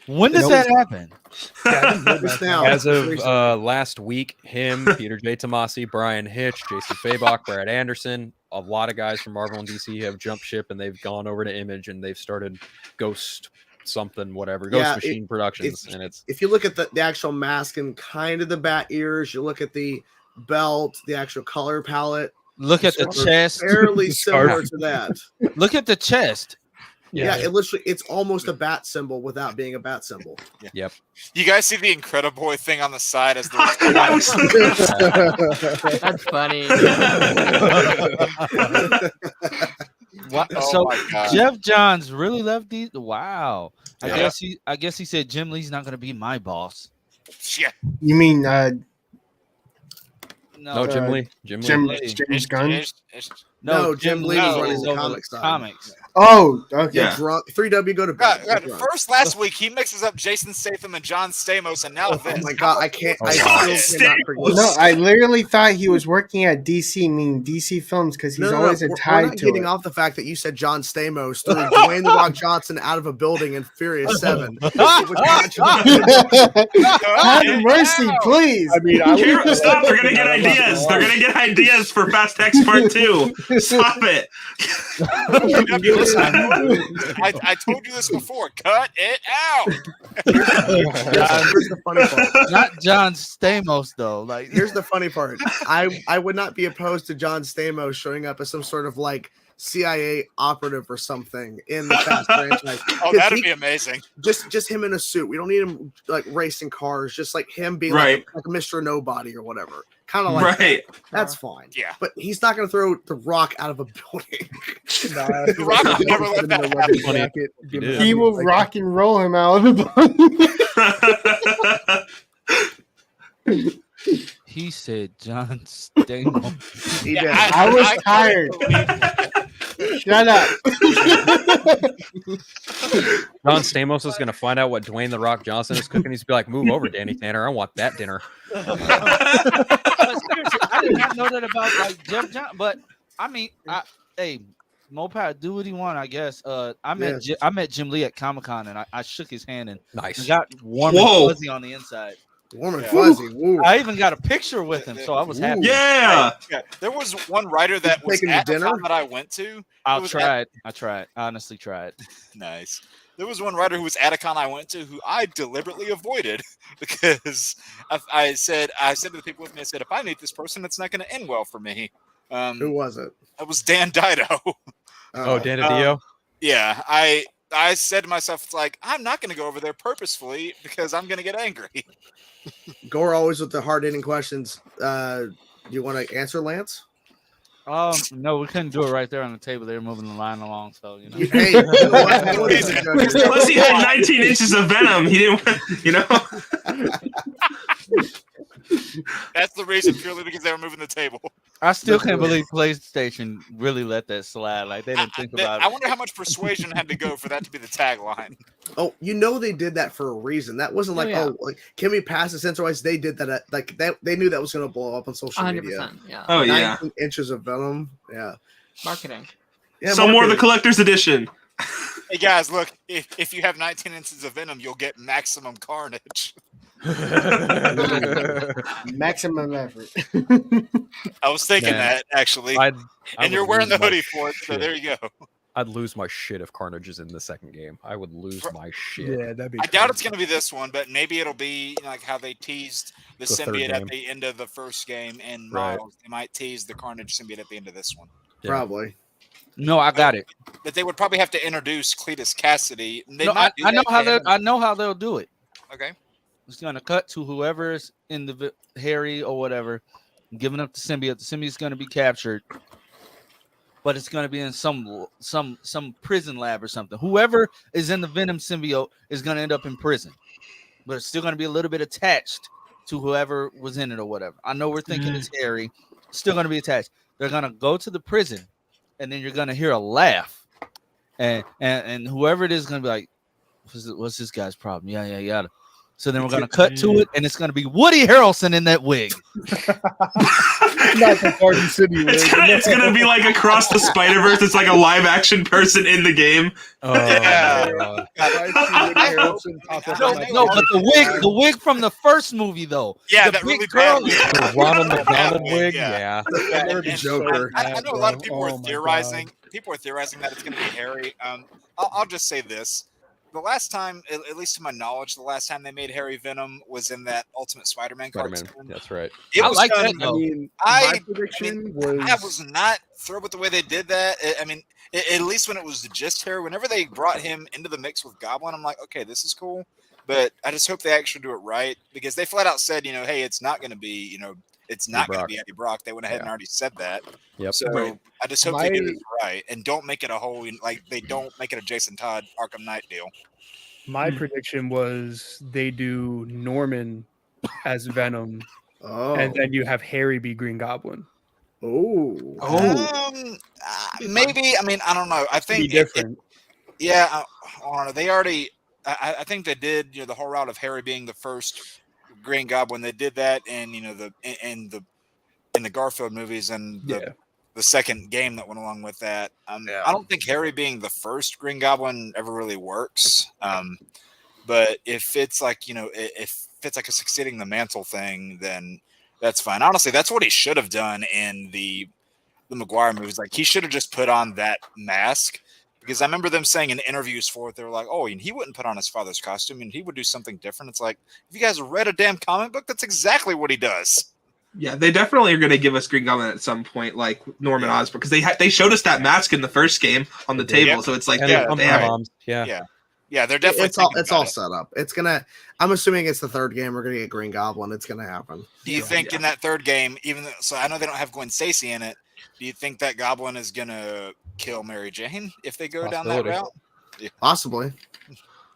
When does that happen? Just now. As of last week, him, Peter J. Tomasi, Brian Hitch, Jason Fabok, Brad Anderson, a lot of guys from Marvel and DC have jumped ship and they've gone over to Image and they've started Ghost something, whatever, Ghost Machine Productions. And it's if you look at the actual mask and kind of the bat ears, you look at the belt, the actual color palette. Look at the chest. Fairly similar to that. Look at the chest. Yeah, it's almost a bat symbol without being a bat symbol. Yep. You guys see the Incrediboy thing on the side as the That's funny. What? Oh So my God. Jeff Johns really left these? Wow. Yeah. I guess he said Jim Lee's not going to be my boss. Yeah. You mean no, Jim Lee. James It's- Gunn? No, Jim Lee was running is the over comic side. comics. Oh, okay. Yeah. Drunk. 3W, go to bed. God, Get drunk. first last week he mixes up Jason Statham and John Stamos, and now Oh this. my god, I can't. I God, still cannot forget. No, I literally thought he was working at DC, meaning DC Films, because he's always we're tied not to getting it. off the fact that you said John Stamos threw Dwayne the Rock Johnson out of a building in Furious 7. It was Have mercy, please. I mean, Stop! They're gonna get ideas. They're gonna get ideas for Fast X Part 2. Stop it. I told you this before. Cut it out. Here's the funny part. Not John Stamos though. Like Here's the funny part. I would not be opposed to John Stamos showing up as some sort of like CIA operative or something in the Fast franchise. Oh, 'Cause that'd be amazing. just him in a suit. We don't need him like racing cars. Just like him being Right. like Mr. Nobody or whatever. Kind of like Right. that's fine. Yeah. But he's not going to throw the Rock out of a building. The Rock will never let that happen. did. He will rock and roll him out of the body. he said John Stamos. He did. I was tired. Shut up. John Stamos is going to find out what Dwayne the Rock Johnson is cooking. He's going to be like, move over, Danny Tanner. I want that dinner. But seriously, I did not know that about like Jeff John. But I mean, hey, Mopad, do what he want, I guess. I met Jim Lee at Comic-Con and I shook his hand and Nice. I got warm Whoa. and fuzzy on the inside. Warm and Yeah. fuzzy. Woo. I even got a picture with him, so I was happy. Yeah. Yeah, there was one writer that was Taking the at the dinner? con that I went to. I was tried. I honestly tried. Nice. There was one writer who was at a con I went to who I deliberately avoided because I said to the people with me, I said, if I meet this person, it's not going to end well for me. Who was it? It was Dan Dido. Oh, Dan Adio? Yeah, I said to myself, it's like, I'm not going to go over there purposefully because I'm going to get angry. Gore always with the hard-hitting questions. Do you want to answer, Lance? No, we couldn't do it right there on the table. They were moving the line along, so you know. Hey, you know what? No one is a judge. Unless he had 19 inches of venom, he didn't. You know. That's the reason, purely because they were moving the table. I still can't believe PlayStation really let that slide. Like they didn't think about I it. wonder how much persuasion had to go for that to be the tagline. Oh, they did that for a reason. That wasn't like, like, can we pass the sensor wise? They did that like that. They knew that was going to blow up on social 100%. media. Yeah. Oh yeah. 19 inches of venom. Yeah. Marketing. Yeah, Some more of the collector's edition. Hey guys, look! If you have 19 inches of venom, you'll get maximum carnage. Maximum effort. I was thinking Man, that actually, I and you're would wearing the lose my hoodie for it, so shit. there you go. I'd lose my shit if Carnage is in the second game. I would lose my shit. Yeah, that'd be. I doubt it's going to be this one, but maybe it'll be like how they teased the third symbiote at game. the end of the first game in Right. Miles. They might tease the Carnage symbiote at the end of this one. Yeah. Probably. No, I got it. But they would probably have to introduce Cletus Cassidy. They No, might do I know that how to they. him. I know how they'll do it. Okay. It's gonna cut to whoever's in the Harry or whatever, giving up the symbiote. The symbiote's gonna be captured, but it's gonna be in some prison lab or something. Whoever is in the Venom symbiote is gonna end up in prison, but it's still gonna be a little bit attached to whoever was in it or whatever. I know we're thinking it's Harry, still gonna be attached. They're gonna go to the prison, and then you're gonna hear a laugh, and whoever it is is gonna be like, "What's this guy's problem?" Yeah. So then we're gonna cut to it, and it's gonna be Woody Harrelson in that wig. Not the Party City wig. It's gonna be like across the Spider-Verse. It's like a live action person in the game. Oh, Yeah. God. No, but the wig from the first movie though. Yeah, the that big really girl. bad The Ronald McDonald wig, wig? yeah. Yeah. And Joker. I know a lot of people Oh are my theorizing. People are theorizing that it's going to be Harry. I'll just say this: the last time, at least to my knowledge, the last time they made Harry Venom was in that Ultimate Spider-Man Spider-Man. cartoon. That's right. It I was like done- that though. my prediction I was not thrilled with the way they did that. At least when it was just Harry, whenever they brought him into the mix with Goblin, I'm like, okay, this is cool. But I just hope they actually do it right, because they flat out said, hey, it's not going to be, it's not going to be Eddie Brock. They went ahead and already said that. Yep. So I just hope they get it right and don't make it a whole, like they don't make it a Jason Todd Arkham Knight deal. My prediction was they do Norman as Venom, and then you have Harry be Green Goblin. Maybe. I don't know. I think Be different. I don't know. They already. I think they did. The whole route of Harry being the first Green Goblin. They did that in in the Garfield movies and the second game that went along with that. I don't think Harry being the first Green Goblin ever really works. But if it's like if it's like a succeeding the mantle thing, then that's fine. Honestly, that's what he should have done in the Maguire movies. Like he should have just put on that mask, because I remember them saying in interviews for it, they were like, "Oh, and he wouldn't put on his father's costume, and he would do something different." It's like, if you guys read a damn comic book, that's exactly what he does. Yeah, they definitely are going to give us Green Goblin at some point, like Norman Osborn, because they showed us that mask in the first game on the table. So it's like And they the have bombs. Yeah. Yeah, they're definitely. It's all set up. It's gonna. I'm assuming it's the third game. We're gonna get Green Goblin. It's gonna happen. Do you think in that third game, so I know they don't have Gwen Stacy in it, do you think that Goblin is gonna kill Mary Jane if they go down that route? Yeah. Possibly.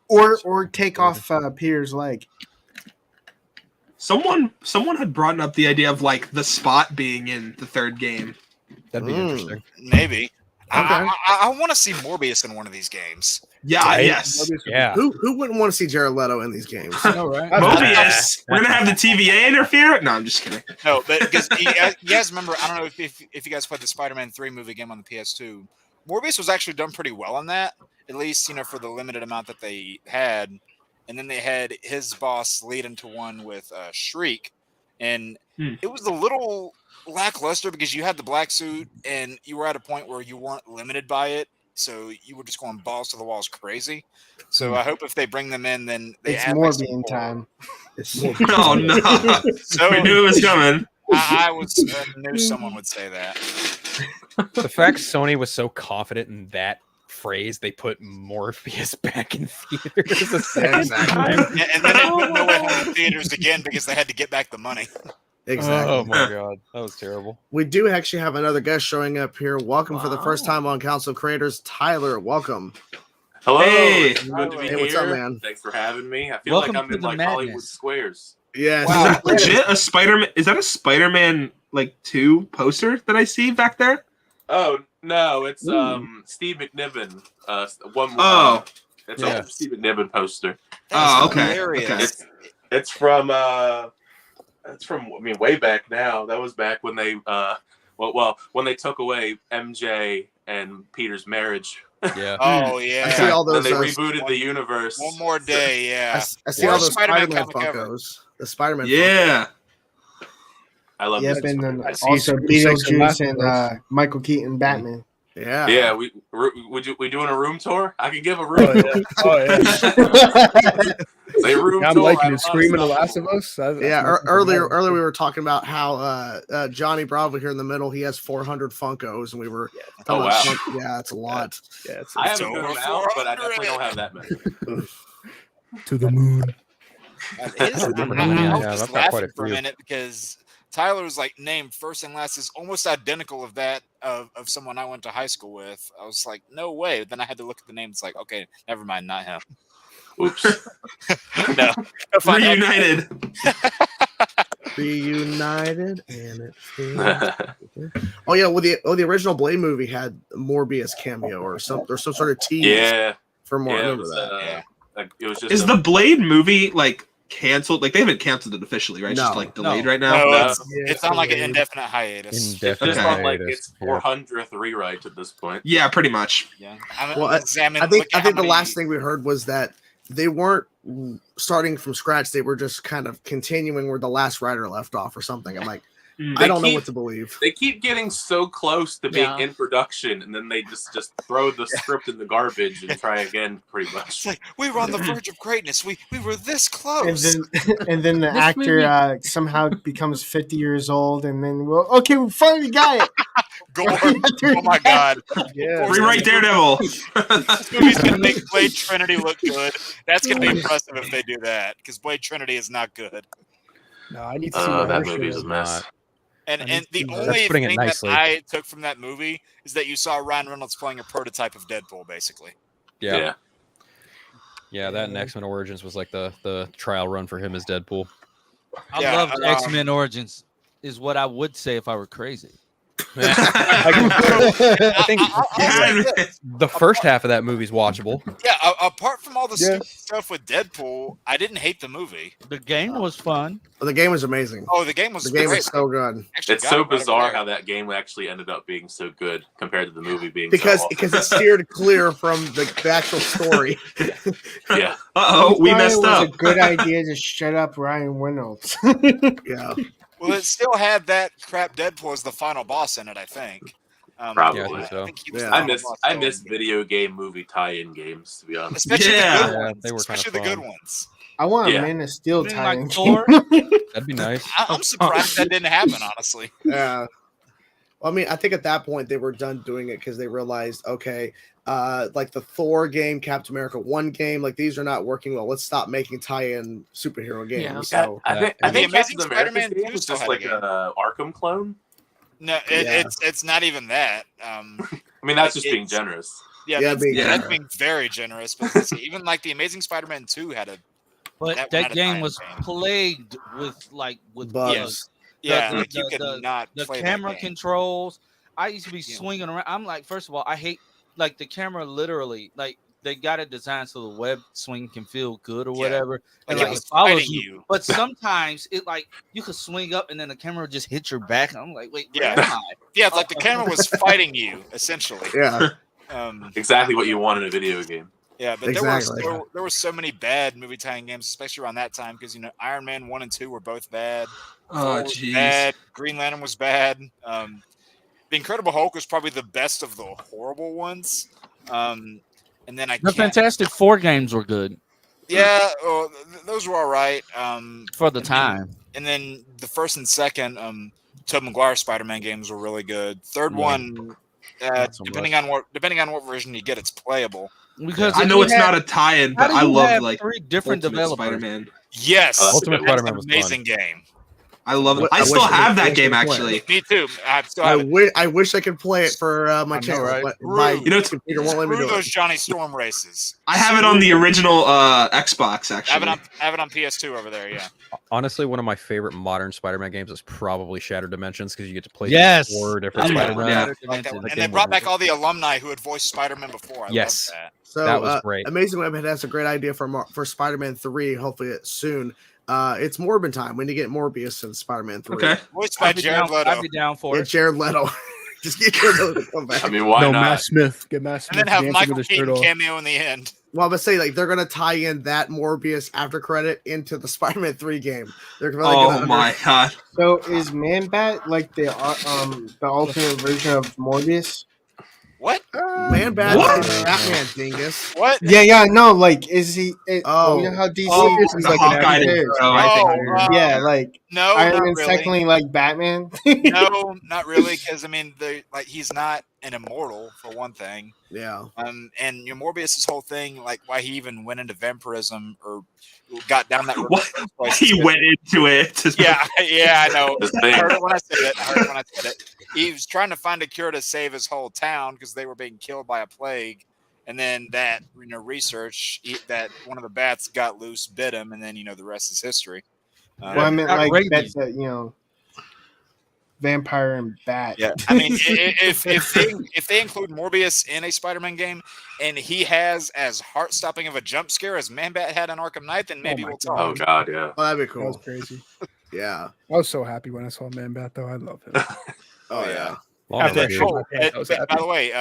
Or take off Peter's leg. Someone had brought up the idea of like the Spot being in the third game. That'd be interesting. Maybe. Okay. I want to see Morbius in one of these games. Yeah, Right? yes. Yeah. Who wouldn't want to see Jared Leto in these games? No, right? Mobius. We're gonna have the TVA interfere? No, I'm just kidding. No, but because you guys remember, I don't know if you guys played the Spider-Man 3 movie game on the PS2. Morbius was actually done pretty well on that, at least for the limited amount that they had. And then they had his boss lead into one with Shriek, and it was a little lackluster because you had the black suit and you were at a point where you weren't limited by it, so you were just going balls to the walls crazy. So I hope if they bring them in, then they It's have Morbian time. Oh no! So We knew it was coming. I knew someone would say that. The fact Sony was so confident in that phrase, they put Morpheus back in theaters a second time. And then they put No Way Home in theaters again because they had to get back the money. Exactly. Oh my god, that was terrible. We do actually have another guest showing up here. Welcome for the first time on Council of Creators, Tyler. Welcome. Hello. Hey. It's good to be Hey, what's up, here. man? Thanks for having me. I feel Welcome like I'm to in the like madness. Hollywood Squares. Yes. Is that legit a Spider-Man? Is that a Spider-Man 2 poster that I see back there? Oh no, it's Steve McNiven. One. It's a Steve McNiven poster. Okay. It's from way back now. That was back when they when they took away MJ and Peter's marriage. Yeah. Oh yeah. I see all those. Then they rebooted the universe. One more day. Yeah. I see all those Spider-Man Spider-Man comic ever. Funkos. The Spider-Man. Yeah. I love Yep, this. and then I see also Six and Beetlejuice and Last Michael Keaton Batman. Yeah. Yeah, we doing a room tour? I can give a room tour. Oh yeah. Say room I'm tour. liking it. Screaming The Last of Us. Earlier we were talking about how Johnny Bravo here in the middle, he has 400 Funkos, and we were Oh wow. Yeah, it's a lot. Yeah, I haven't put them out, but I definitely don't have that many. to the moon. I was I've just got quite a laughing for a few. minute because Tyler's like name first and last is almost identical of that of someone I went to high school with. I was like, no way. Then I had to look at the name. It's like, okay, never mind, not him. Oops. No. Reunited. Reunited and it feels Oh yeah, well the original Blade movie had Morbius cameo or some sort of tease for more. Yeah, I it remember was, that. it was just Is the Blade movie canceled? They haven't canceled it officially, right? It's No. just delayed right now. No, it's on like an indefinite hiatus. It's just on its 400th rewrite at this point. Yeah, pretty much. Yeah. Well, I think the last thing we heard was that they weren't starting from scratch. They were just kind of continuing where the last writer left off or something. I'm like, I don't know what to believe. They keep getting so close to being in production, and then they just throw the script in the garbage and try again, pretty much. It's like, we were on the verge of greatness. We were this close. And then the actor somehow becomes 50 years old, and then we finally got it. Oh my god! Yeah. Rewrite Daredevil. This movie's gonna make Blade Trinity look good. That's gonna be impressive if they do that, because Blade Trinity is not good. No, I need to see what that version movie is a is. mess. And the That's only putting it thing that nicely. I took from that movie is that you saw Ryan Reynolds playing a prototype of Deadpool, basically. Yeah, that and X-Men Origins was like the trial run for him as Deadpool. I loved X-Men Origins, is what I would say if I were crazy. I think the first half of that movie's watchable. Yeah, apart from all the stupid stuff with Deadpool, I didn't hate the movie. The game was fun. Well, the game was amazing. Oh, the game was so good. It's so bizarre how that game actually ended up being so good compared to the movie being because so it steered clear from the actual story. Yeah. We messed It was up. a good idea to shut up Ryan Reynolds. Yeah. Well, it still had that crap Deadpool as the final boss in it, I think. Probably. Yeah, I think so. I think he was the I final miss boss. video game movie tie-in games, to be honest. Especially the good Yeah, ones. they were kinda Especially the good fun. ones. I want a Yeah. Man of Steel Like tie-in Thor? game. That'd be nice. I'm surprised that didn't happen, honestly. Yeah. Well, I mean, I think at that point they were done doing it because they realized, okay, like the Thor game, Captain America 1 game, like these are not working well. Let's stop making tie-in superhero games. Yeah. So I think Amazing Captain America's Spider-Man game 2 was still just had a like game. a Arkham clone. No, it's not even that. I mean, that's just being generous. Yeah, Yeah, that's being very generous. But even like the Amazing Spider-Man 2 had a But That that one had a game time was frame. plagued with bugs. bugs. yeah, The- like you the- could not The play camera that game. controls. I used to be Yeah. swinging around. I'm like, first of all, I hate like the camera. Literally, like they got it designed so the web swing can feel good or Yeah. whatever, and Like, like it it was follows fighting you. you. But sometimes it like you could swing up and then the camera would just hit your back. And I'm like, wait, where Yeah. am I? Yeah, it's like the camera was fighting you essentially. Yeah. Exactly what you want in a video game. Yeah, but Exactly. there were so many bad movie tie-in games, especially around that time, because Iron Man 1 and 2 were both bad. Oh, Thor was jeez. bad. Green Lantern was bad. The Incredible Hulk was probably the best of the horrible ones. And then The Fantastic Four games were good those were all right. for the time. And then the first and second Tobey Maguire Spider-Man games were really good. Third one, Not so depending on what version you get, it's playable. Because I if know you it's had- not a tie-in, how but do I you love have like 3 different Ultimate developers. Spider-Man. Yes, Ultimate that's Spider-Man an was amazing game. I love it. I wish still I could have play that game it. actually. Me too. I still have it. I wish I could play it for my I know, channel, right? but my You know, computer won't let me Screw do those it. Johnny Storm races. I have it on the original Xbox I have actually. it on PS2 over there. Yeah. Honestly, one of my favorite modern Spider-Man games is probably Shattered Dimensions because you get to play Yes. 4 different Yeah. Spider-Man. Yeah. Like that one. That And they game brought was back all the alumni who had voiced Spider-Man before. I Yes. love that. So That was great. Amazing Webhead has a great idea for Spider-Man 3. Hopefully it's soon. It's Morbin time. When you get Morbius in Spider-Man 3. Okay. Voiced by Jared Leto. I'd be down for Get it. Jared Leto. Just get Jared Leto to come back. I mean, why No, not? Matt Smith. Get Matt And Smith then have dancing Michael with his shirt Keaton off. cameo in the end. Well, I'm gonna say like they're gonna tie in that Morbius after credit into the Spider-Man 3 game. They're really Oh gonna my god. So is Man-Bat like the alternate version of Morbius? What? Man-Bat What? is Batman, dingus. What? Yeah, no, like is he? Oh. You know how DC Oh, is the like Hawkeye an hero, actor? I think. Yeah, like No, Iron not Man's really. technically like Batman. No, not really, because I mean, he's not an immortal for one thing. Yeah. And Morbius's whole thing, like why he even went into vampirism or got down that road. What? He went into it. Yeah, I know. This I thing. heard it when I said it. He was trying to find a cure to save his whole town because they were being killed by a plague. And then that research that one of the bats got loose, bit him, and then the rest is history. Well, I meant like Outrageous. that's a vampire and bat. Yeah, I mean, if they include Morbius in a Spider-Man game, and he has as heart-stopping of a jump scare as Man-Bat had in Arkham Knight, then maybe we'll talk. Oh god, yeah. Oh, that'd be That was cool. crazy. Yeah. I was so happy when I saw Man-Bat, though. I love him. Oh yeah. Long After overdue. I shit my pants, I was by happy. the way,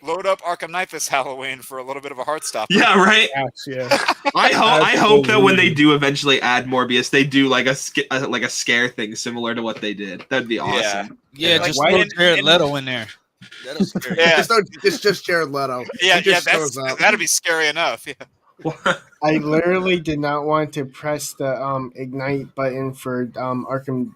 load up Arkham Knight this Halloween for a little bit of a heart stopper. Yeah, right. Yes, yeah. I hope that when they Absolutely. do eventually add Morbius, they do like a scare thing similar to what they did. That'd be awesome. Yeah, Like, just why throw didn't- Jared Leto in there. That'll scare you. Yeah, It's just Jared Leto. yeah, He just shows up. that'd be scary enough. Yeah. I literally did not want to press the ignite button for Arkham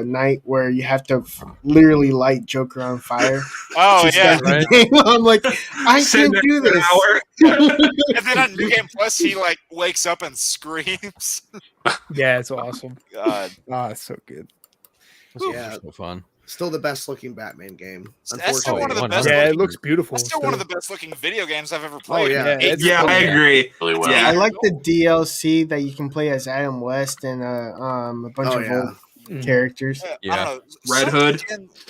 Knight, where you have to literally light Joker on fire. Oh to yeah, start the game. I'm like, I Sit can't there do for an this. hour. and then on New Game Plus, he like wakes up and screams. Yeah, it's awesome. God, Ah, it's so good. Yeah. So fun. Still the best looking Batman game. That's still Unfortunately. one of the 100. best. Yeah, it looking, looks beautiful. that's still one of the best looking video games I've ever Oh, played. yeah. it's- Yeah, I agree. Really well. Yeah. I like the DLC that you can play as Adam West and a bunch Oh of yeah. old characters. I don't know. Red Hood.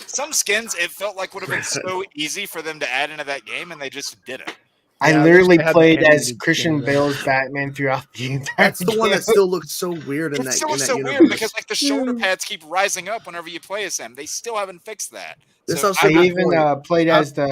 Some skins, it felt like would have been so easy for them to add into that game, and they just didn't. I Yeah, I literally wish they had the played as animated Christian skin of that. Bale's Batman throughout the entire That's the one game. that still looks so weird in It that, still in looks that so universe. weird because like the shoulder pads keep rising up whenever you play as him. They still haven't fixed that. This So also I good even point. played as the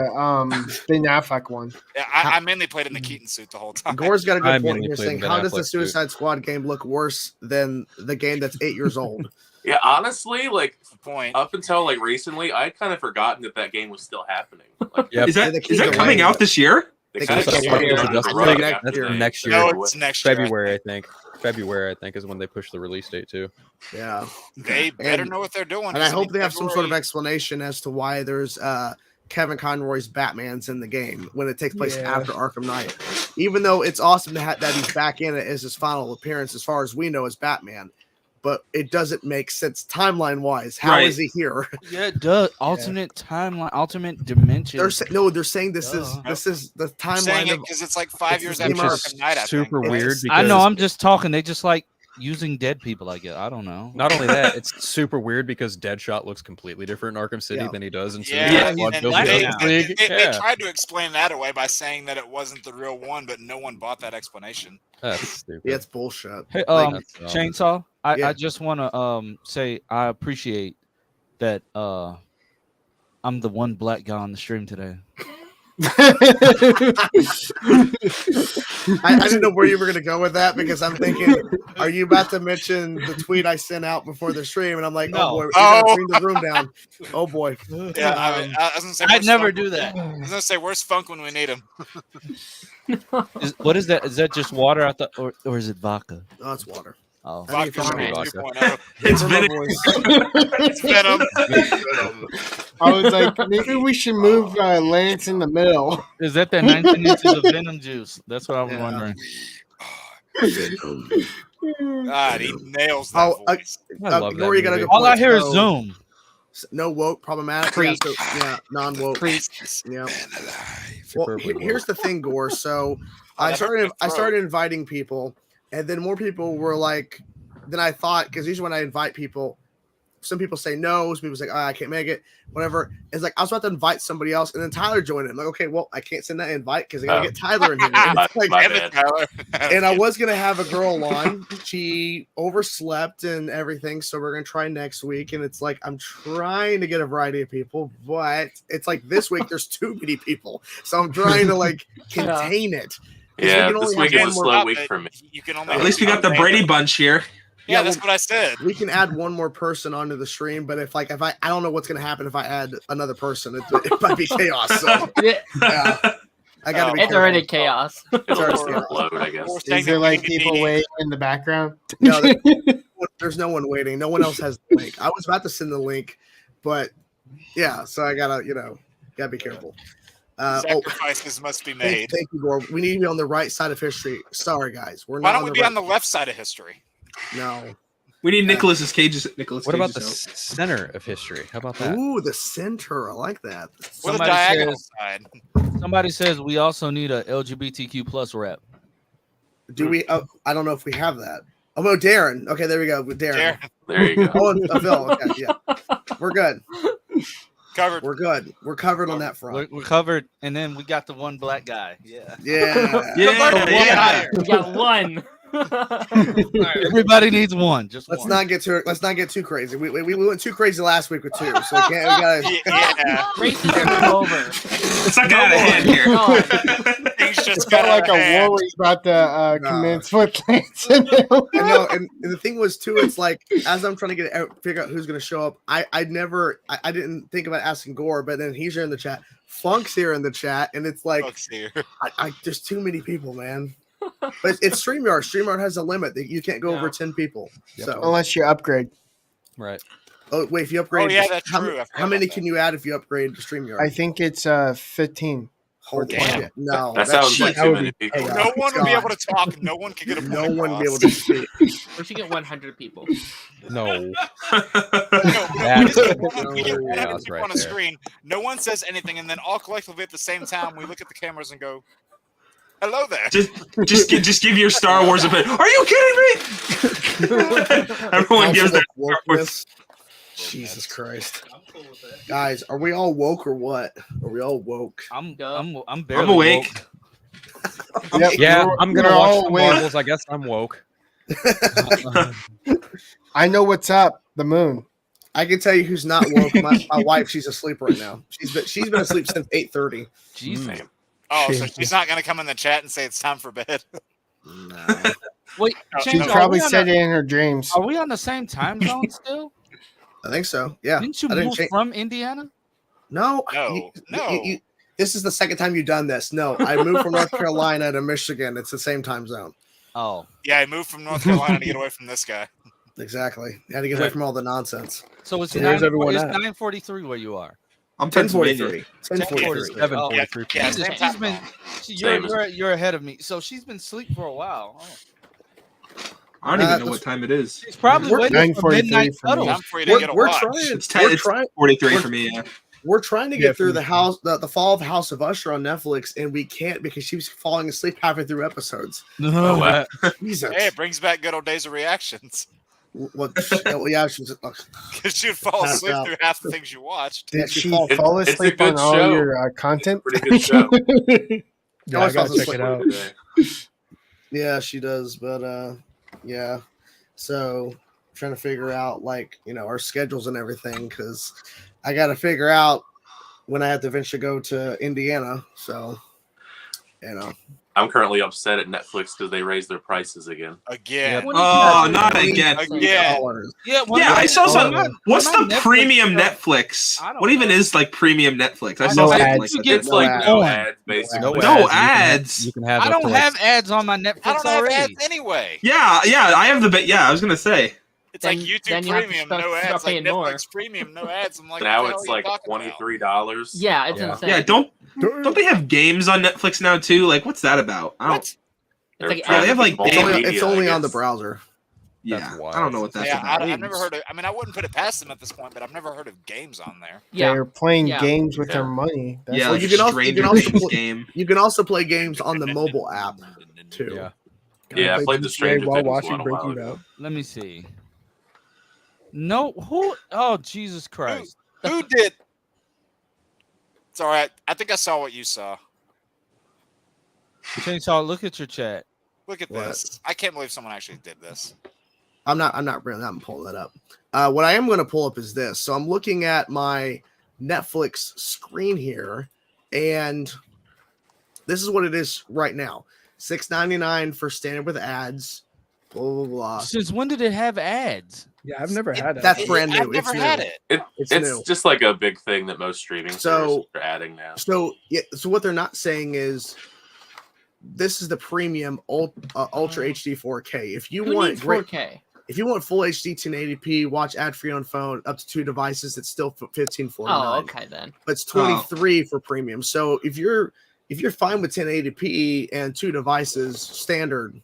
Ben Affleck one. I mainly played in the Keaton suit the whole time. Gore's got a I good point mainly here played saying, Ben how does the Affleck suit. Suicide Squad game look worse than the game that's 8 years old? Yeah, honestly, like Point. up until like recently, I'd kind of forgotten that game was still happening. Like, Yep. Is that They keep coming delaying out it. this year? they They kinda keep kept delaying it it. under the That's rug next after year. they- Next year. No, it's next year. February, I think. February, I think, is when they push the release date too. Yeah. They better And- know what they're doing. And I 'cause hope mean, they have some sort of February- explanation as to why there's Kevin Conroy's Batman's in the game when it takes place Yeah. after Arkham Knight. Even though it's awesome to that he's back in it as his final appearance, as far as we know, as Batman, but it doesn't make sense timeline wise. How is Right. he here? Yeah, it does. Alternate timeline, alternate dimension. They're saying this is Duh. the I'm saying timeline it of because it's like 5 it's years the after same Arkham Knight. I super think. weird I know. because- I'm just talking. They just like using dead people. I guess. I don't know. Not only that, it's super weird because Deadshot looks completely different in Arkham City Yeah. than he does in Yeah, Suicide and Squad. they, Kills Black the they, now. Justice League. they Yeah. tried to explain that away by saying that it wasn't the real one, but no one bought that explanation. That's stupid. yeah, it's bullshit. Hey, That's, Chainsaw. I Yeah. just want to say I appreciate that I'm the one black guy on the stream today. I didn't know where you were going to go with that because I'm thinking, are you about to mention the tweet I sent out before the stream? And I'm like, No. oh boy, you're going to bring the room down. Oh boy. Yeah, I was gonna say I'd where's never Funk? do that. I was gonna say where's Funk when we need him. What is that? Is that just water? I thought, or is it vodka? Oh, it's water. Oh, I think Vodka it's Stream Vodka. 2.0. It's For my Venom. voice. It's Venom. I was like, maybe we should move Lance in the middle. is that 19 inches of venom juice? That's what I was Yeah. wondering. God, he nails that voice. I love that Nori, you got a movie. good All I point. hear is So, Zoom. No woke, problematic. Preach. Non-woke. Preach. Yeah. Well, Superbly woke. here's the thing, Gore. So I that hurt my started throat. inviting people, and then more people were like, than I thought, because usually when I invite people, some people say no, some people say, I can't make it, whatever. It's like I was about to invite somebody else, and then Tyler joined it. I'm like, okay, well, I can't send that invite because I gotta get Tyler in here. And, it's like, Damn it, Tyler. and I was gonna have a girl on. She overslept and everything, so we're gonna try next week. And it's like I'm trying to get a variety of people, but it's like this week there's too many people, so I'm trying to like contain it. 'Cause Yeah, we can this only week have is one a more- slow week for me. You can only At least we got the Brady Bunch here. Yeah, Yeah, that's well, what I said. We can add one more person onto the stream, but if I don't know what's gonna happen if I add another person. It might be chaos. So Yeah, yeah, I gotta be it's careful. already chaos. It'll Sorry, explode, I guess. Is there like people waiting in the background? No, there's no one waiting. No one else has the link. I was about to send the link, but yeah, so I gotta be careful. Sacrifices must be made. Thank you, Gore. We need to be on the right side of history. Sorry, guys. We're Why not don't we be right. on the left side of history? No. We need Nicholas Cage's. What about the center of history? How about that? Ooh, the center. I like that. What a diagonal side. Somebody says we also need a LGBTQ plus rep. Do we? I don't know if we have that. Oh no, Daren. Okay, there we go. Daren. There you go. Oh, and Phil. Okay, yeah, we're good. Covered. We're good. We're covered on that front. We're covered, and then we got the one black guy. Yeah. Yeah. Yeah. We got one. Everybody needs one. Just Let's one. not get too crazy. We went too crazy last week with two, so we gotta. Yeah. Racism is over. It's not getting out of hand here. No. Things just It's got kind of like out of a hand. war is about to No. commence with Lance. I know, and the thing was too. It's like as I'm trying to figure out who's going to show up. I didn't think about asking Gore, but then he's here in the chat. Funk's here in the chat, and it's like Fuck's here. there's too many people, man. But it's StreamYard. StreamYard has a limit that you can't go over 10 people. Yep. So Unless you upgrade. Right. oh wait, if you upgrade, Oh, yeah, that's how, true. I forgot how many about can you add if you upgrade to StreamYard? I think it's 15. Holy Damn. shit! No, That sounds like that too would many be people. chaos. No one will be God. able to talk. No one can get a point No one will be able across. to speak. We should get 100 people. No. No, That's we chaos get 100 people right on a there. screen. No one says anything, and then all collectively at the same time, we look at the cameras and go, "Hello there." Just give your Star Wars opinion. Are you kidding me? Everyone gives their Star Wars. Wokeness. Jesus Christ, guys, are we all woke or what? Are we all woke? I'm barely I'm awake. woke. Yep, Yeah, we're- I'm gonna we're watch all some awake. Marvels. I guess I'm woke. I know what's up. The moon. I can tell you who's not woke. My wife, she's asleep right now. She's been asleep since 8:30. Jesus. Oh, so she's not gonna come in the chat and say it's time for bed. No. Wait, She Change, probably said it in her dreams. Are we on the same time zone still? I think so. Yeah. Didn't you I move change- from Indiana? No. No, no. This is the second time you've done this. No, I moved from North Carolina to Michigan. It's the same time zone. Oh, Yeah, I moved from North Carolina to get away from this guy. Exactly. You had to get away from all the nonsense. so it's So where's everyone at? 9:43 where you are. I'm Pennsylvania. 10:43. 10:43. Oh, 7:43. Yeah, Jesus, same she's time been. zone. You're ahead of me. So she's been asleep for a while. Oh. I don't even know what time it is. She's probably We're- waiting for 9:43 midnight for me. cuddle. Time for you to get a We're watch. trying. It's We're 10. It's trying. 43 we're- for me. Yeah. We're trying to Yeah, get through for the me. house, the fall of House of Usher on Netflix, and we can't because she was falling asleep halfway through episodes. Oh, wow. Jesus. Hey, it brings back good old days of reactions. What? Yeah, she was. Because she would fall Passed asleep out. through half the things you watched. Did she fall- fall It's a asleep good on all show. your content? Pretty good show. Yeah, I gotta check it out. Yeah, she does, but yeah. So trying to figure out our schedules and everything because I got to figure out when I have to eventually go to Indiana. So I'm currently upset at Netflix because they raised their prices again. Again. Oh, not again. Again. Yeah, Yeah, I saw some. When What's my the Netflix premium show- Netflix? I don't What even know. is premium Netflix? I I saw know something ads. like You that. get It's like like no one. ads, basically. No No ads. ads. You can have. I up don't to, like, have ads on my I Netflix don't have already. ads anyway. Yeah, I have the. Yeah, I was gonna say. It's like Then YouTube you have to Premium, start no ads. Like paying Netflix more. Premium, no ads. I'm like, Now what the it's hell are you like talking about? $23. Yeah, it's Yeah. insane. Yeah, don't they have games on Netflix now too? Like, what's that about? I don't. What? It's like Yeah, they have, like, it's only, multimedia, it's only I on the guess. browser. Yeah, wild. I don't know what that's about. I've never heard of. I mean, I wouldn't put it past them at this point, but I've never heard of games on there. Yeah. They're playing Yeah. games with their money. That's Yeah, what like you can also Stranger Things play, game. you can also play games on the mobile app too. Yeah. Yeah, I played the GTA Stranger while Things watching one a while Breaking ago. Bad. Let me see. No, who? Oh, Jesus Christ! Who did? It's all right. I think I saw what you saw. Chainsaw, look at your chat. Look at What? this. I can't believe someone actually did this. I'm not pulling that up. What I am going to pull up is this. So I'm looking at my Netflix screen here, and this is what it is right now. $6.99 for standard with ads. Blah blah blah. Since when did it have ads? Yeah, I've never had that. That's brand new. I've never It's had new. it. It's It's new. just like a big thing that most streaming services are adding now. So what they're not saying is this is the premium Ultra HD 4K. If you Who want needs 4K? if you want full HD 1080p, watch ad free on phone up to 2 devices. It's still $15.49. Oh, okay then. But it's $23 for premium. So if you're fine with 1080p and 2 devices standard,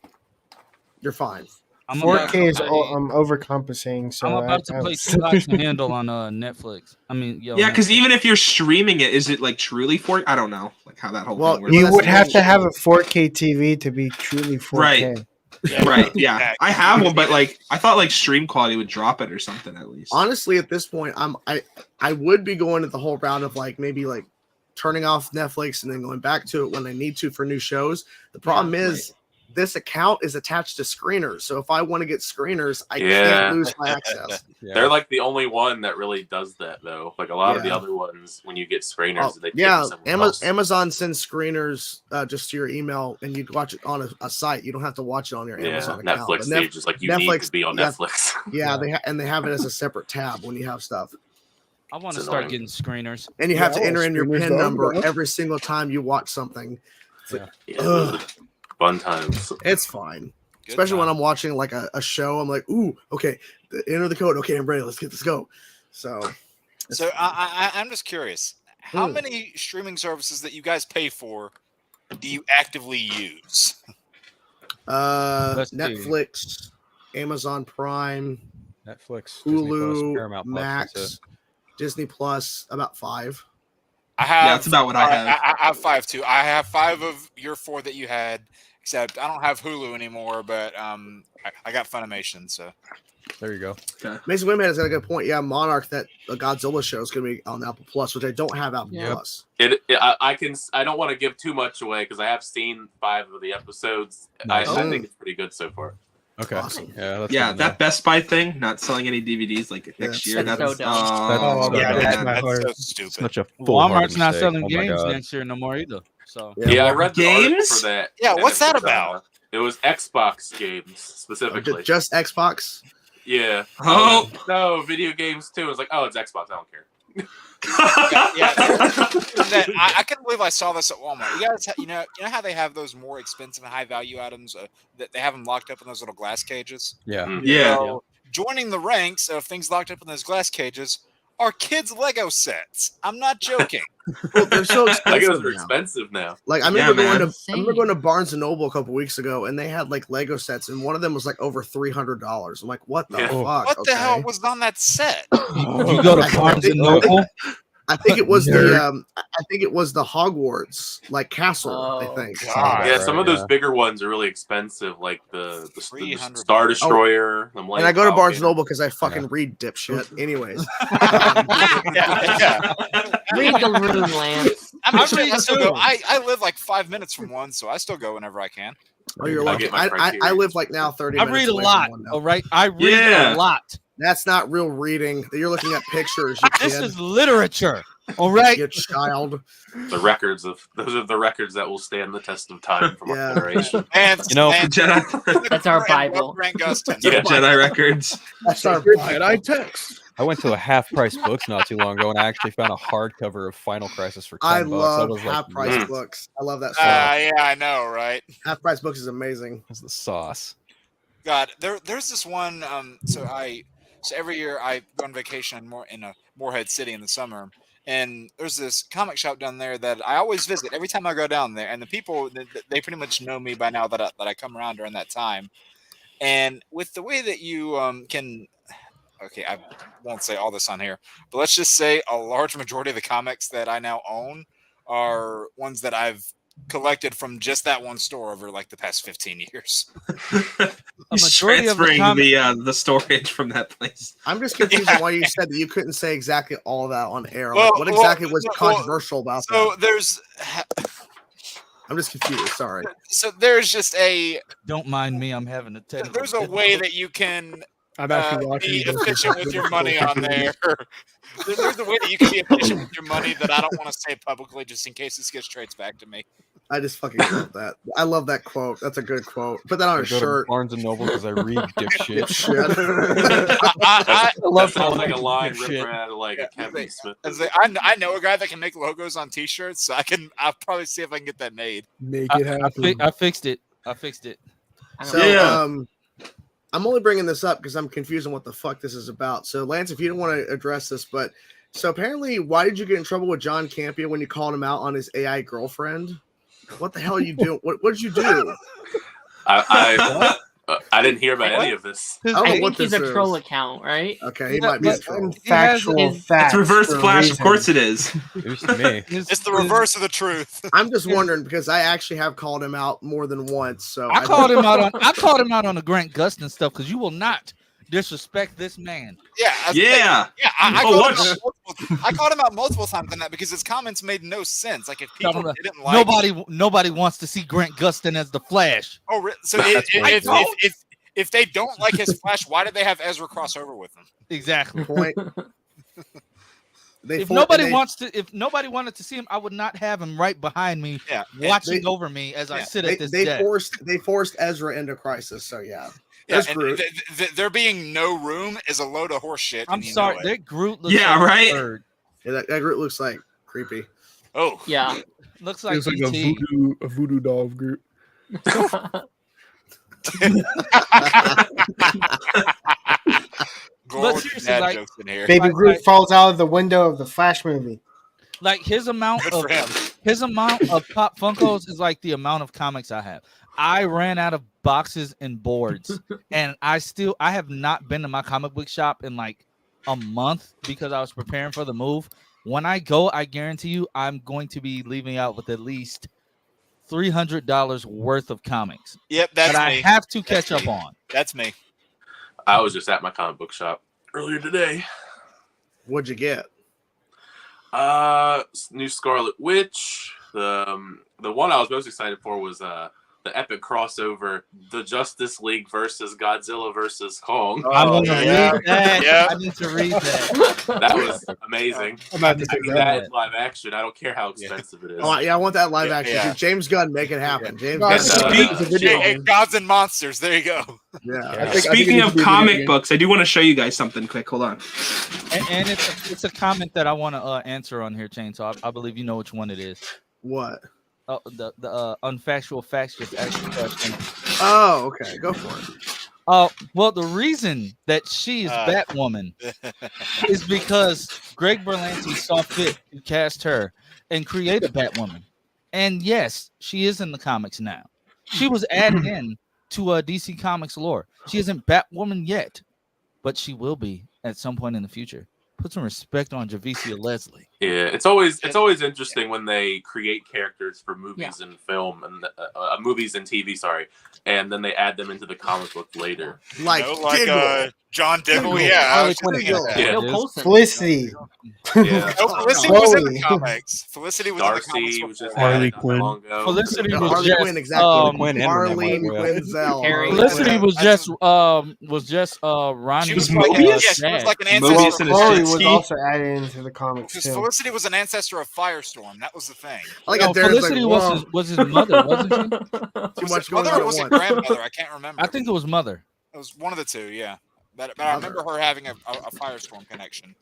you're fine. 4K is overcompensating. So I'm about to play Two Hot to Handle on Netflix. I mean, Yeah, because even if you're streaming it, is it like truly 4K? I don't know, like how that whole thing works. You would have to have a 4K TV to be truly 4K. Right. Right. Yeah, I have one, but like I thought like stream quality would drop it or something at least. Honestly, at this point, I would be going to the whole round of like maybe like turning off Netflix and then going back to it when I need to for new shows. The problem is this account is attached to screeners, so if I want to get screeners, I can't lose my access. They're like the only one that really does that, though. Like a lot of the other ones, when you get screeners, they Amazon sends screeners just to your email, and you watch it on a site. You don't have to watch it on your Amazon account. Netflix, they just like you need to be on Netflix. Yeah, they have it as a separate tab when you have stuff. I want to start getting screeners. And you have to enter in your PIN number every single time you watch something. Fun times. It's fine. Especially when I'm watching like a show. I'm like, ooh, okay, enter the code. Okay, I'm ready. Let's go. So I'm just curious. How many streaming services that you guys pay for do you actively use? Netflix, Amazon Prime, Netflix, Hulu, Paramount Plus, Max, Disney Plus, about 5. I have. That's about what I have. I have 5 too. I have 5 of your 4 that you had. Except I don't have Hulu anymore, but I got Funimation, so there you go. Okay. Mason Wayman has got a good point. Yeah, Monarch, that Godzilla show is going to be on Apple Plus, which I don't have Apple Plus. I don't want to give too much away because I have seen 5 of the episodes. Nice. I think it's pretty good so far. Okay. Awesome. Yeah, that Best Buy thing, not selling any DVDs like next year. That's That's so dumb. that's so stupid. Such a Walmart's not mistake. selling Oh my games God. next year no more either. So Yeah, I read the article Games? for that. Yeah, and what's it that was, about? It was Xbox games specifically. Just Xbox? Yeah. Oh. No, video games too. It's like, oh, it's Xbox. I don't care. I couldn't believe I saw this at Walmart. You guys, you know how they have those more expensive and high value items that they have them locked up in those little glass cages. Yeah. Yeah. So, joining the ranks of things locked up in those glass cages are kids' Lego sets. I'm not joking. Well, they're so expensive. Legos are now. expensive now. Like I remember Yeah, going to Barnes and Noble a couple weeks ago, and they had like Lego sets, and one of them was like over $300. I'm like, what the Yeah. fuck? What the hell was on that set? you go to Barnes and Noble. I think it was the Hogwarts like castle. I Oh, think. God. Yeah, some of those yeah. bigger ones are really expensive, like the $300. Star Destroyer. the And I go to Millennium Barnes and Falcon. Noble because I fucking read dipshit. Anyways, Yeah. Read the room, Lance. I still go. I live like 5 minutes from one, so I still go whenever I can. oh, you're I lucky. get my I criteria. live like now 30 I minutes read a away lot. from one now. All right, I read Yeah. a lot. That's not real reading. You're looking at pictures. You This kid. is literature. All right. You child. Those are the records that will stand the test of time from Yeah. our generation. And You know, Jedi, That's our Bible. Grant Gustin. Yeah. Jedi records. That's our Jedi text. I went to a half price books not too long ago and I actually found a hardcover of Final Crisis for $10. I I love was half like, price "This books. I love that stuff. Yeah, I know, right? Half price books is amazing. is the sauce. God, there's this one. So every year I go on vacation in Morehead City in the summer, and there's this comic shop down there that I always visit every time I go down there. And the people they pretty much know me by now that I come around during that time. And with the way that you can, okay, I won't say all this on here, but let's just say a large majority of the comics that I now own are ones that I've collected from just that one store over like the past 15 years. He's majority of the transferring the storage from that place. I'm just confused on why you said that you couldn't say exactly all that on air. Like, what exactly was controversial about that? So there's. I'm just confused. Sorry. So there's just a. Don't mind me. I'm having a technical. There's a way that you can I'm actually watching be you guys efficient with your money on there. There's a way that you can be efficient with your money that I don't want to say publicly, just in case this gets traced back to me. I just fucking love that. I love that quote. That's a good quote. Put that on a shirt. Barnes and Noble because I read dipshit. I love sounds like a line ripped out of like a Kevin Smith. I know a guy that can make logos on T-shirts, so I'll probably see if I can get that made. Make it happen. I fixed it. So I'm only bringing this up because I'm confused on what the fuck this is about. So Lance, if you don't want to address this, but so apparently, why did you get in trouble with John Campea when you called him out on his AI girlfriend? What the hell are you doing? What did you do? I didn't hear about any of this. I think he's a troll account, right? Okay, he might be a troll. Factual facts. It's reverse for a flash. Of reason. course it is. News to me. It's the reverse of the truth. I'm just wondering because I actually have called him out more than once. So I called him out on the Grant Gustin stuff because you will not disrespect this man. I called him out multiple times on that because his comments made no sense. Like if people didn't like nobody wants to see Grant Gustin as the Flash. Oh, so if they don't like his Flash, why did they have Ezra cross over with him? Exactly. Point. If nobody wanted to see him, I would not have him right behind me, watching over me as I sit at this desk. They forced Ezra into Crisis, so yeah. And there being no room is a load of horse shit. I'm sorry, that Groot looks right. Yeah, that Groot looks like creepy. Oh yeah, looks like it's like a voodoo doll of Groot. But seriously, like, Baby Groot falls out of the window of the Flash movie. Like his amount of Pop Funkos is like the amount of comics I have. I ran out of boxes and boards, and I have not been to my comic book shop in like a month because I was preparing for the move. When I go, I guarantee you, I'm going to be leaving out with at least $300 worth of comics. Yep, that's that me. I have to catch up on. That's me. I was just at my comic book shop earlier today. What'd you get? New Scarlet Witch. The one I was most excited for was the epic crossover, the Justice League versus Godzilla versus Kong. I want to read that. Yeah. I need to read that. That was amazing. I'm about to I that in live action. I don't care how expensive it is. Oh, yeah, I want that live action. Dude, James Gunn, make it happen. James Gunn. Gods and Monsters. There you go. Yeah. Speaking of comic books, I do want to show you guys something quick. Hold on. And it's a comment that I want to answer on here, Chainsaw. I believe you know which one it is. What? Oh, the unfactual facts just asked the question. Oh, okay, go for it. Well, the reason that she is Batwoman is because Greg Berlanti saw fit to cast her and create a Batwoman. And yes, she is in the comics now. She was added in to DC Comics lore. She isn't Batwoman yet, but she will be at some point in the future. Put some respect on Javicia Leslie. Yeah, it's always interesting when they create characters for movies and film and movies and TV. Sorry, and then they add them into the comic book later. Like John Diggle, Felicity. Felicity was in the comics. Felicity was Darcy, in the comics. Harley Quinn. Felicity was Harley just Quinn, exactly. Marlene Quinzel. Felicity was just Ronnie. She was Mobius. She was like an ancestor. Harley was also added into the comics Because too. Felicity was an ancestor of Firestorm. That was the thing. Felicity was his mother, wasn't she? Too much going on. Was it grandmother? I can't remember. I think it was mother. It was one of the two, yeah. But I remember her having a Firestorm connection.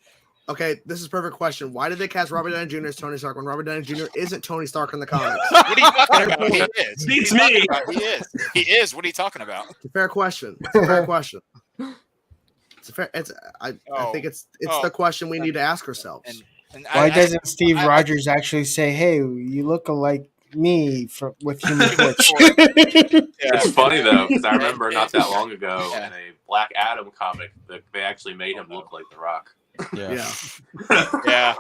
Okay, this is a perfect question. Why did they cast Robert Downey Jr. as Tony Stark when Robert Downey Jr. isn't Tony Stark in the comics? What are you talking about? He is. Beats me. He is. What are you talking about? It's a fair question. I think it's the question we need to ask ourselves. Why doesn't Steve Rogers actually say, "Hey, you look like me with Human Torch. It's funny though, because I remember not that long ago in a Black Adam comic that they actually made him look like The Rock. Yeah. Yeah.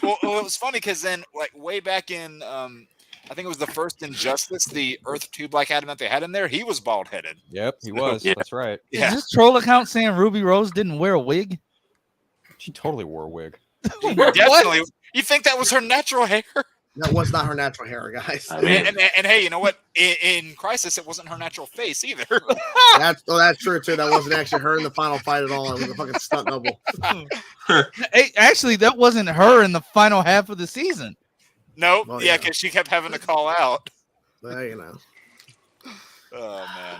Well, it was funny because then, like, way back in, I think it was the first Injustice, the Earth 2 Black Adam that they had in there, he was bald headed. Yep, he was. Yeah. That's right. Is this troll account saying Ruby Rose didn't wear a wig? She totally wore a wig. Definitely. You think that was her natural hair? That was not her natural hair, guys. I mean, And hey, you know what? In Crisis, it wasn't her natural face either. That's true too. That wasn't actually her in the final fight at all. It was a fucking stunt double. Hey, actually, that wasn't her in the final half of the season. Nope. Well, yeah, yeah. because she kept having to call out. Well, you know, Oh man.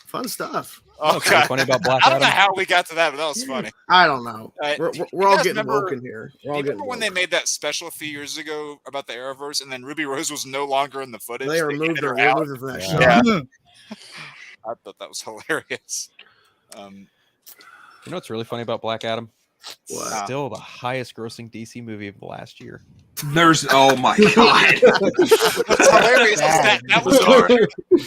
fun stuff. What's Okay. funny about Black I don't know Adam? how we got to that, but that was funny. I don't know. We're you all guys getting remember- woken here. We're all Do you getting remember when they woke. made that special a few years ago about the Arrowverse, and then Ruby Rose was no longer in the footage? They removed her. They out. removed her from that show. Yeah. I thought that was hilarious. You know what's really funny about Black Adam? What? Still the highest grossing DC movie of the last year. Oh my god. What's hilarious is that Bizarre.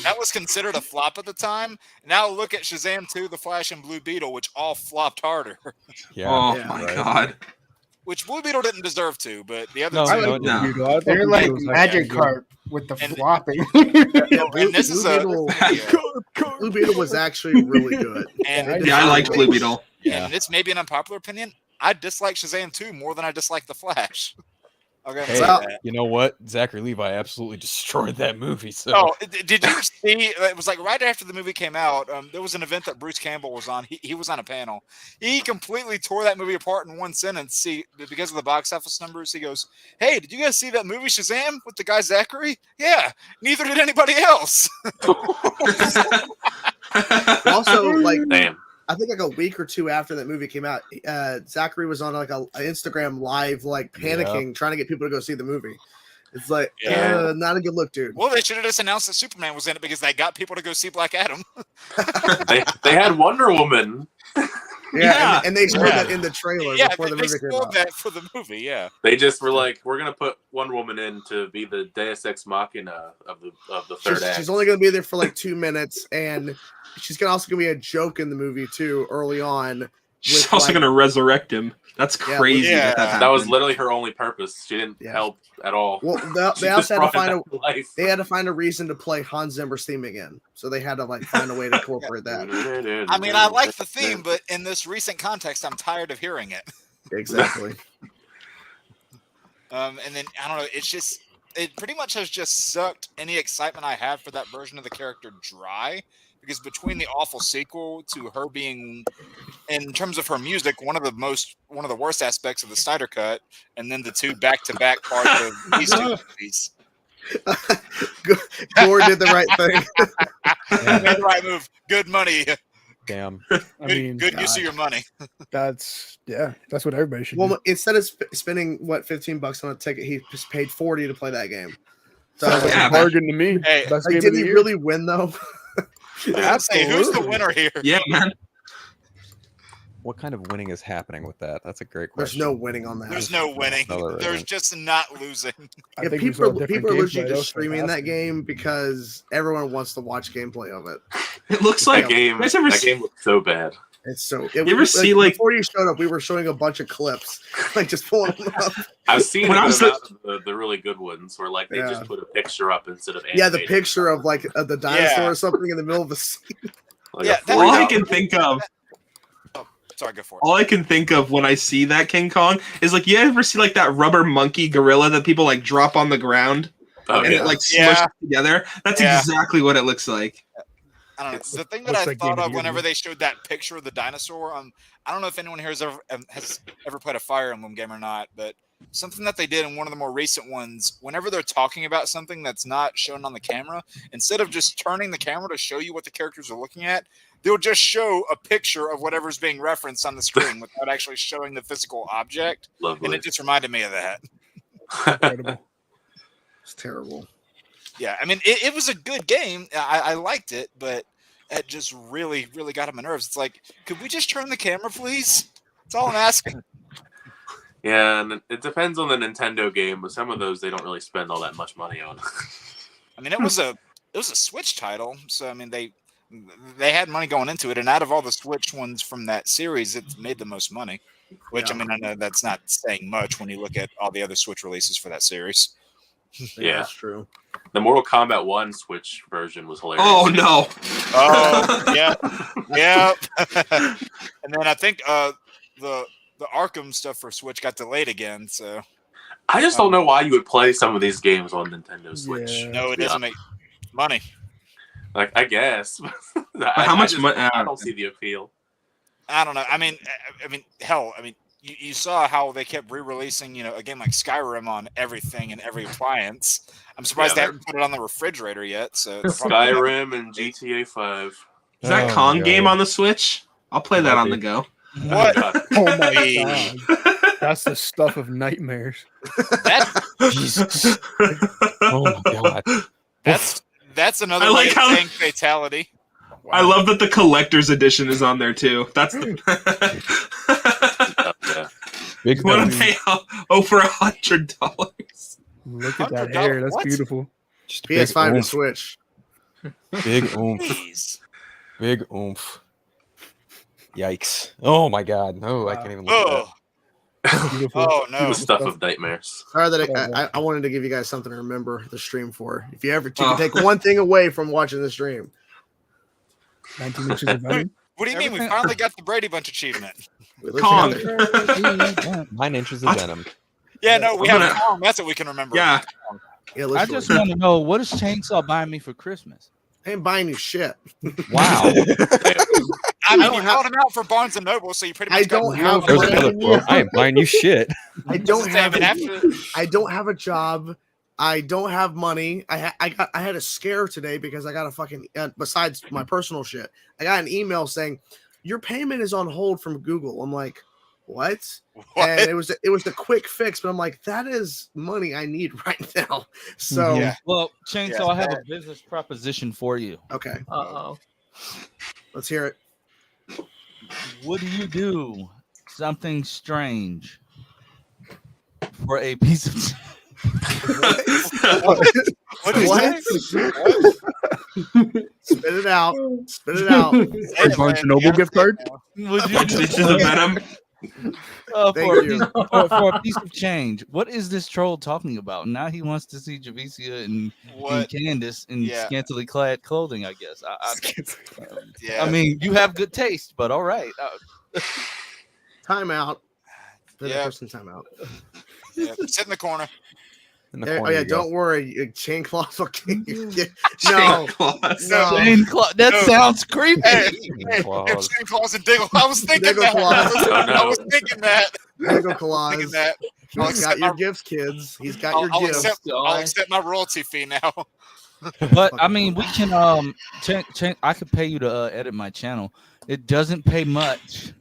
that was considered a flop at the time. Now look at Shazam 2, The Flash, and Blue Beetle, which all flopped harder. Yeah. Oh Yeah, my right. god. Which Blue Beetle didn't deserve to, but the other No, two. no, No. Dude, I thought They're Blue like Beetle was Magic actually Carp with the And- flopping. And this is a Blue Beetle was actually really good. and, Yeah, I liked Blue Beetle. Yeah. and this may be an unpopular opinion. I dislike Shazam 2 more than I dislike The Flash. Okay. Hey, Well- you know what? Zachary Levi absolutely destroyed that movie. So Oh, did you see? It was like right after the movie came out. There was an event that Bruce Campbell was on. He was on a panel. He completely tore that movie apart in one sentence. See, because of the box office numbers, he goes, "Hey, did you guys see that movie Shazam with the guy Zachary? Yeah, neither did anybody else." Also, like Damn. I think like a week or two after that movie came out, Zachary was on like a Instagram live, like panicking, trying to get people to go see the movie. It's like, Yeah. not a good look, dude. Well, they should have just announced that Superman was in it because they got people to go see Black Adam. They had Wonder Woman. Yeah, and they showed Yeah. that in the trailer Yeah, before the they movie came spoiled out. that for the movie. Yeah. They just were like, we're gonna put Wonder Woman in to be the Deus Ex Machina of the third act. She's only going to be there for like 2 minutes, and she's also going to be a joke in the movie too early on. She's with, also like- gonna resurrect him. That's Yeah, crazy. yeah. That That was happened. literally her only purpose. She didn't Yeah. help at all. Well, She they just also had to brought find it a back to life. they had to find a reason to play Hans Zimmer's theme again, so they had to like find a way to incorporate that. I mean, I like the theme, but in this recent context, I'm tired of hearing it. Exactly. And then I don't know. It pretty much has just sucked any excitement I had for that version of the character dry. Because between the awful sequel to her being, in terms of her music, one of the worst aspects of the Snyder Cut, and then the two back-to-back parts of these two movies, Gore did the right thing. made the right move. Good money. damn. I mean, good use of your money. that's what everybody should Well, do. instead of spending what $15 on a ticket, he just paid $40 to play that game. So Sounds like Yeah, a but- bargain to me. Hey, Best like, game did of the he year. really win though? Say, who's the Absolutely. winner here? Yeah, man. What kind of winning is happening with that? That's a great There's question. no winning on that. There's no winning. No, there There's isn't. just not losing. I If think we saw people different are literally gameplay. That just was streaming that fantastic. game because everyone wants to watch gameplay of it. It looks like That game, you guys ever that see- game looks so bad. It's so. You ever see, like- before you showed up, we were showing a bunch of clips, like just pulling them up. I've seen When a I good was amount of the really good ones where like they Yeah. just put a picture up instead of Yeah, the animating. picture of like the dinosaur Yeah. or something in the middle of the scene. Like Yeah, a that- all I 40 can think of Sorry, go for it. all I can think of when I see that King Kong is like, you ever see like that rubber monkey gorilla that people like drop on the ground Oh, and yeah. it like smushes Yeah. together? That's Yeah. exactly what it looks like. I don't know. The thing that Looks I like thought Game of of the whenever Year. they showed that picture of the dinosaur, I don't know if anyone here has ever played a Fire Emblem game or not, but something that they did in one of the more recent ones, whenever they're talking about something that's not shown on the camera, instead of just turning the camera to show you what the characters are looking at, they'll just show a picture of whatever's being referenced on the screen without actually showing the physical object. And Lovely. it just reminded me of that. Incredible. It's terrible. Yeah, I mean, it was a good game. I liked it, but it just really, really got on my nerves. It's like, could we just turn the camera, please? That's all I'm asking. Yeah, and it depends on the Nintendo game, but some of those they don't really spend all that much money on. I mean, it was a Switch title, so I mean they had money going into it, and out of all the Switch ones from that series, it made the most money. Which I mean, I know that's not saying much when you look at all the other Switch releases for that series. Yeah, that's true. The Mortal Kombat 1 Switch version was hilarious. Oh no! Oh yeah, yeah. And then I think the Arkham stuff for Switch got delayed again. So I just don't know why you would play some of these games on Nintendo Switch. Yeah. no, it doesn't make money. Like, I guess. How much money? I don't see the appeal. I don't know. I mean, hell, I mean, you saw how they kept re-releasing, a game like Skyrim on everything and every appliance. I'm surprised they haven't put it on the refrigerator yet. So Skyrim and GTA 5. Is that Kong game on the Switch? I'll play that on the go. What? Oh my god. That's the stuff of nightmares. Jesus. Oh my god. That's another I like way of how- saying fatality. Wow. I love that the collector's edition is on there too. That's the Big what do they over $100? Look at that hair. That's What? beautiful. Just PS5 and oomph. Switch. Big oomph. Jeez. Big oomph. Yikes. Oh my god. No, I can't even look at that. Oh, Beautiful. oh no. The stuff of nightmares. Sorry that I wanted to give you guys something to remember the stream for. If you ever take one thing away from watching the stream. 19 inches of venom. What do you mean? We finally got the Brady Bunch achievement. Kong. 9 inches of venom. Yeah, no, we have gonna- Kong. That's what we can remember. Yeah. Yeah, I literally. just want to know, what is Chainsaw buying me for Christmas? I ain't buying you shit. Wow. I mean, don't you have- called him out for Barnes and Noble, so you pretty much I don't have There's money. another quote. I ain't buying you shit. I don't have. after. I don't have a job. I don't have money. I had a scare today because I got a fucking besides my personal shit. I got an email saying your payment is on hold from Google. I'm like, what? And it was the quick fix, but I'm like, that is money I need right now. So Yeah. Well, Chainsaw, Yeah. I have a business proposition for you. okay, Uh-oh. let's hear it. Would you do something strange for a piece of What did What? you say? Spit it out. Spit it out. Or Barnes and Noble gift card. Would you Inches of venom. Thank you. for a piece of change? What is this troll talking about? Now he wants to see Javicia and What? Candace in Yeah. scantily clad clothing, I guess. Yeah. I mean, you have good taste, but all right. Time out. Yeah. Person time out. Yeah. Sit in the corner. In the There- oh corner yeah, you go. don't worry. Chain claws will kill you. Chain No, claws. no. That No. sounds creepy. Hey, Chain claws. Chain claws and Diggle. I was thinking Diggle that. claws. I was thinking that. Diggle Thinking claws. that. I'll He's accept got your my- gifts, kids. He's got I'll, your I'll gifts. accept my royalty fee now. But I mean, we can I could pay you to edit my channel. It doesn't pay much.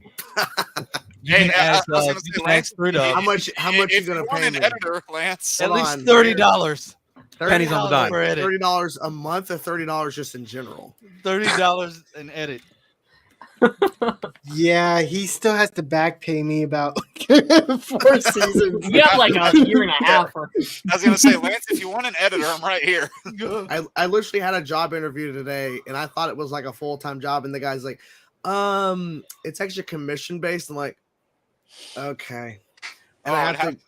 You Hey, can I ask, was gonna you say, can Lance, ask $3. How much you if gonna you want pay an me? editor, Lance? At Hold least on. $30. Pennies on the dime. For edit. $30 a month or $30 just in general? $30 an edit. Yeah, he still has to back pay me about 4 seasons. You got like a year and a half. I was gonna say, Lance, if you want an editor, I'm right here. I literally had a job interview today and I thought it was like a full-time job, and the guy's like, it's actually commission based. I'm like, okay. And I have to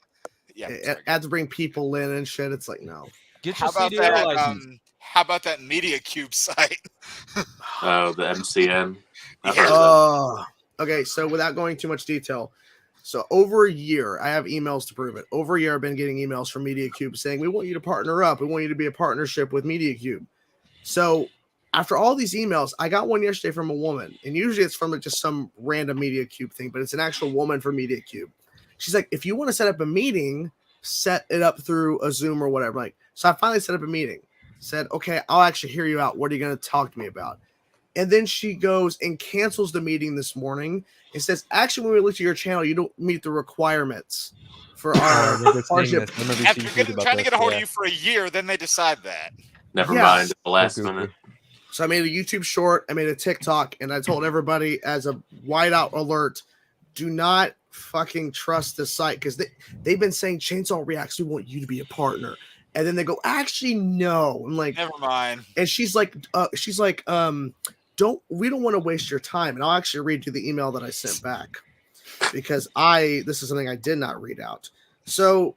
Yeah. I have to bring people in and shit. It's like, no. Get How your about CDL that? license. How about that Media Cube site? Oh, the MCN. I've Yeah. heard of that. Okay, so without going too much detail, so over a year, I have emails to prove it. Over a year, I've been getting emails from MediaCube saying, we want you to partner up. We want you to be a partnership with MediaCube. So after all these emails, I got one yesterday from a woman, and usually it's from just some random MediaCube thing, but it's an actual woman from MediaCube. She's like, if you want to set up a meeting, set it up through a Zoom or whatever. Like, so I finally set up a meeting. Said, okay, I'll actually hear you out. What are you going to talk to me about? And then she goes and cancels the meeting this morning and says, actually, when we look at your channel, you don't meet the requirements for our partnership. After trying to get a hold of you for a year, then they decide that. Never Yeah. mind. At the last minute. So I made a YouTube short, I made a TikTok, and I told everybody as a whiteout alert, do not fucking trust the site because they've been saying Chainsaw Reacts, we want you to be a partner. And then they go, actually, no. I'm like, never mind. And she's like, we don't want to waste your time. And I'll actually read you the email that I sent back because this is something I did not read out. So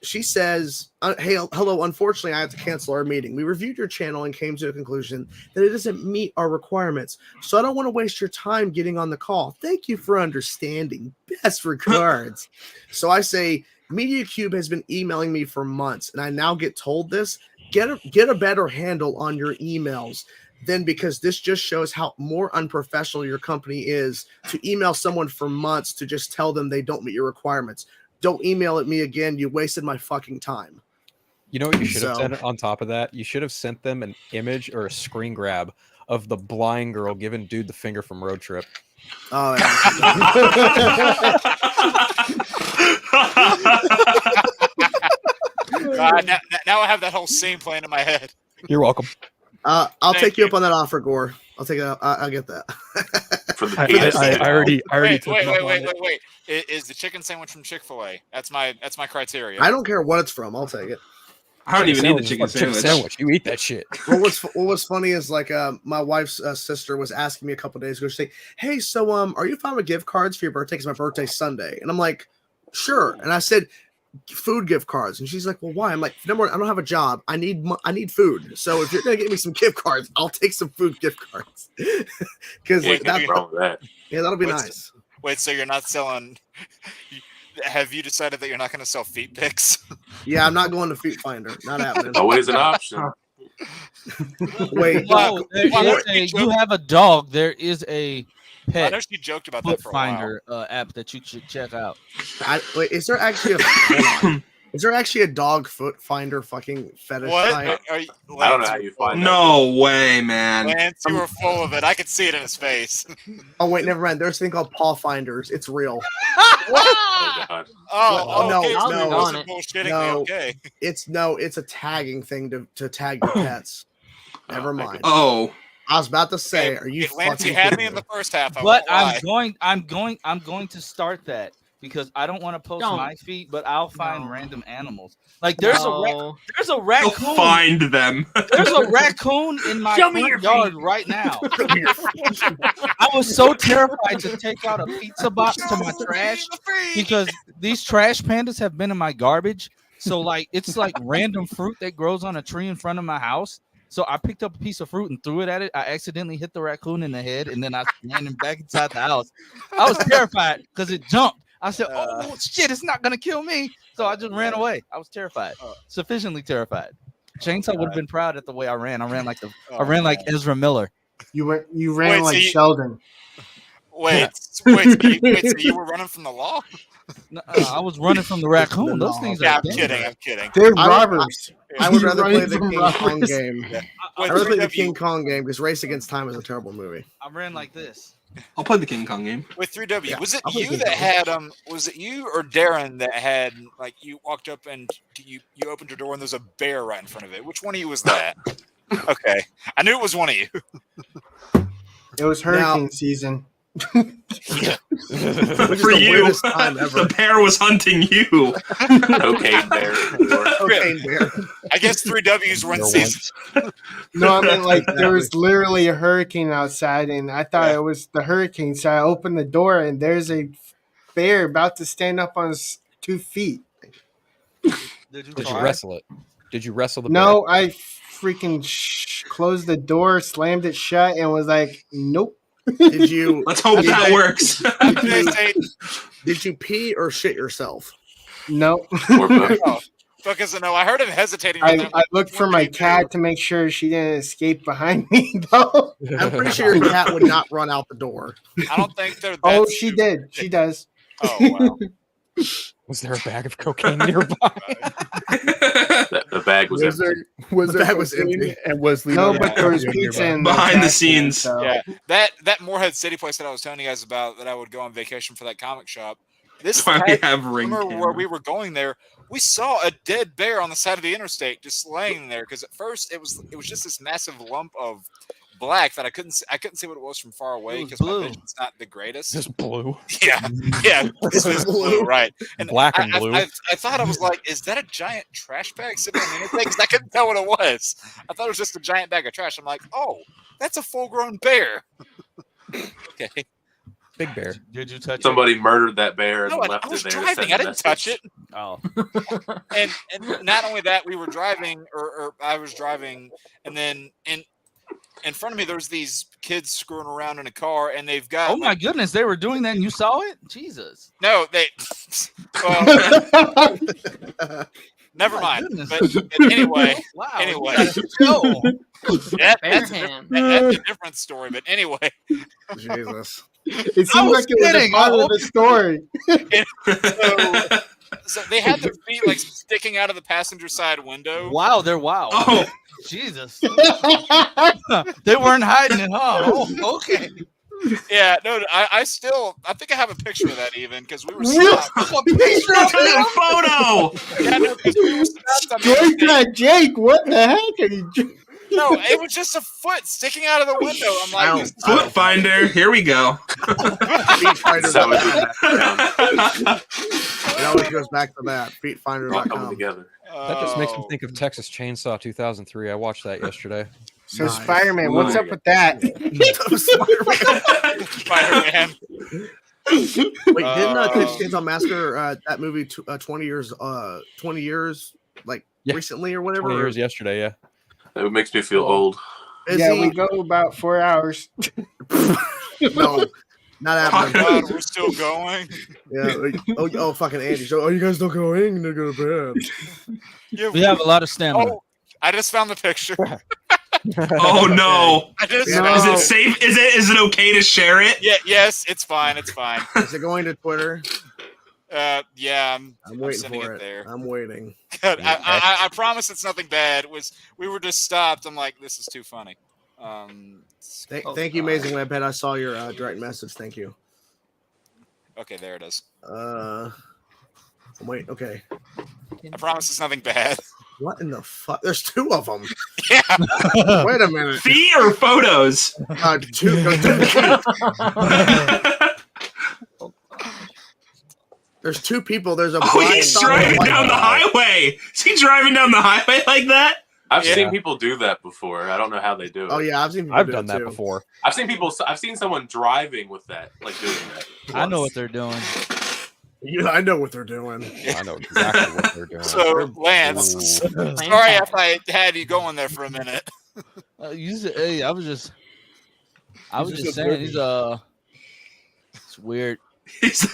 she says, hey, hello, unfortunately, I have to cancel our meeting. We reviewed your channel and came to a conclusion that it doesn't meet our requirements. So I don't want to waste your time getting on the call. Thank you for understanding. Best regards. So I say, Media Cube has been emailing me for months, and I now get told this. Get a better handle on your emails. Then, because this just shows how more unprofessional your company is to email someone for months to just tell them they don't meet your requirements. Don't email at me again. You wasted my fucking time. You know what you should have said on top of that? You should have sent them an image or a screen grab of the blind girl giving dude the finger from Road Trip. Oh, now I have that whole scene playing in my head. You're welcome. I'll take you up on that offer, Gore. I'll take it. I'll get that. I already Wait. Is the chicken sandwich from Chick-fil-A? That's my criteria. I don't care what it's from. I'll take it. I don't even need the chicken sandwich. You eat that shit. Well, what's funny is like my wife's sister was asking me a couple days ago. She's like, "Hey, so are you fine with gift cards for your birthday? Because my birthday's Sunday." And I'm like, "Sure." And I said, "Food gift cards." And she's like, "Well, why?" I'm like, "Number one, I don't have a job. I need food. So if you're gonna get me some gift cards, I'll take some food gift cards." Because that'll be nice. Wait, so you're not selling? Have you decided that you're not going to sell feet pics? Yeah, I'm not going to Feet Finder. Not happening. Always an option. Wait, no, you have a dog. There is a pet. I know she joked about that for a while. Finder app that you should check out. Wait, is there actually a dog foot finder fucking fetish? What? Site? I don't know how you find that. No way, man. Lance, you were full of it. I could see it in his face. Oh wait, never mind. There's a thing called paw finders. It's real. Oh god. Okay. It's a tagging thing to tag your pets. Never mind. Oh, I was about to say, are you Lance, fucking you had me kidding in the first half. But I'm going to start that because I don't want to post my feet, but I'll find random animals. Like there's a raccoon. Go find them. There's a raccoon in my front yard right now. I was so terrified to take out a pizza box to my trash because these trash pandas have been in my garbage. So like it's like random fruit that grows on a tree in front of my house. So I picked up a piece of fruit and threw it at it. I accidentally hit the raccoon in the head, and then I ran him back inside the house. I was terrified because it jumped. I said, "Oh shit, it's not gonna kill me!" So I just ran away. I was terrified, sufficiently terrified. Chainsaw would have been proud at the way I ran. I ran like Ezra Miller. You ran like Sheldon. Wait, so you were running from the law? No, I was running from the raccoon. Those things are I'm kidding. They're robbers. I would rather play the King Kong game. Yeah. I'd rather play the King Kong game because Race Against Time is a terrible movie. I ran like this. I'll play the King Kong game. With 3W, Yeah, was it I'll play you King that Kong. had was it you or Daren that had like you walked up and you opened your door and there's a bear right in front of it? Which one of you was that? Okay, I knew it was one of you. It was hurricane season. For you, the bear was hunting you. Cocaine bear. Cocaine bear. I guess 3Ws were in season. No, I mean like there was literally a hurricane outside, and I thought it was the hurricane. So I opened the door, and there's a bear about to stand up on his 2 feet. Did you wrestle it? Did you wrestle the bear? No, I freaking closed the door, slammed it shut, and was like, "Nope." Did you? Let's hope that works. Did you pee or shit yourself? No. Because no, I heard him hesitating. I looked for my cat to make sure she didn't escape behind me, though. I'm pretty sure your cat would not run out the door. I don't think they're. Oh, she did. She does. Oh wow. Was there a bag of cocaine nearby? The bag was empty. The bag was empty. And was no, but there was pizza in behind the scenes. So. Yeah, that Moorhead City place that I was telling you guys about that I would go on vacation for that comic shop. This remember where we were going there. We saw a dead bear on the side of the interstate just laying there because at first it was just this massive lump of black that I couldn't see what it was from far away was because my blue. vision's not the greatest. Just blue. Yeah, this is blue, right? And Black and blue. I thought I was like, is that a giant trash bag sitting on the internet? Because I couldn't tell what it was. I thought it was just a giant bag of trash. I'm like, oh, that's a full-grown bear. Okay. Big bear. Did you touch Somebody murdered that bear and No, left I was it there. to driving. send I a didn't touch message. it. Oh, And not only that, we were driving, or I was driving, and then in front of me, there's these kids screwing around in a car, and they've got. oh my goodness, they were doing that and you saw it? Jesus. No, they. Well, never My mind. goodness. But anyway, Wow. anyway, No. that's a different story. But anyway, Jesus. It seems I was like it was a kidding. part I of the story. so they had their feet like sticking out of the passenger side window. Wow, they're wow. Oh, Jesus. They weren't hiding it, huh? Oh, okay. Yeah, no, I think I have a picture of that even because we were Really? stopped. a picture of that photo. Yeah, no, 'cause we were stopped. I mean, Drake that Jake, what the heck are you doing? no, it was just a foot sticking out of the window. I'm like, this is- Foot finder. Here we go. Feet finders. So it It always goes back to that. all coming Feetfinder.com. together. That just makes me Oh. think of Texas Chainsaw 2003. I watched that yesterday. So Nice. Spider-Man, what's up with that? Spider-Man. Wait, didn't Texas Oh. Chainsaw Massacre that movie 20 years like Yeah. recently or whatever? 20 years yesterday, yeah. It makes me feel old. Is Yeah, he? we go about 4 hours. No, not happening. God, we're still going. Yeah. Oh, fucking Andy. So, you guys don't go in to go to bed. Yeah, We have a lot of stamina. oh, I just found the picture. Oh no. I just No. Is it safe? Is it okay to share it? Yeah, yes, it's fine. It's fine. Is it going to Twitter? Yeah, I'm waiting sending for it it. there. I'm waiting. God, I promise it's nothing bad. We were just stopped. I'm like, this is too funny. Thank you, Amazing Webhead. I saw your direct message. Thank you. Okay, there it is. Wait. Okay. I promise it's nothing bad. What in the fuck? There's two of them. Yeah. Wait a minute. Feet or photos? Two. There's two people. There's a. Oh, black he's dot and a driving white down the dot. highway. Is he driving down the highway like that? I've Yeah. seen people do that before. I don't know how they do it. Oh yeah, I've seen. People I've do done it, that too. before. I've seen someone driving with that, like doing that. I know what once. they're doing. Yeah, I know what they're doing. I know exactly what they're doing. So, Lance, Ooh. sorry if I had you going there for a minute. Hey, I was just just saying he's it's weird. It's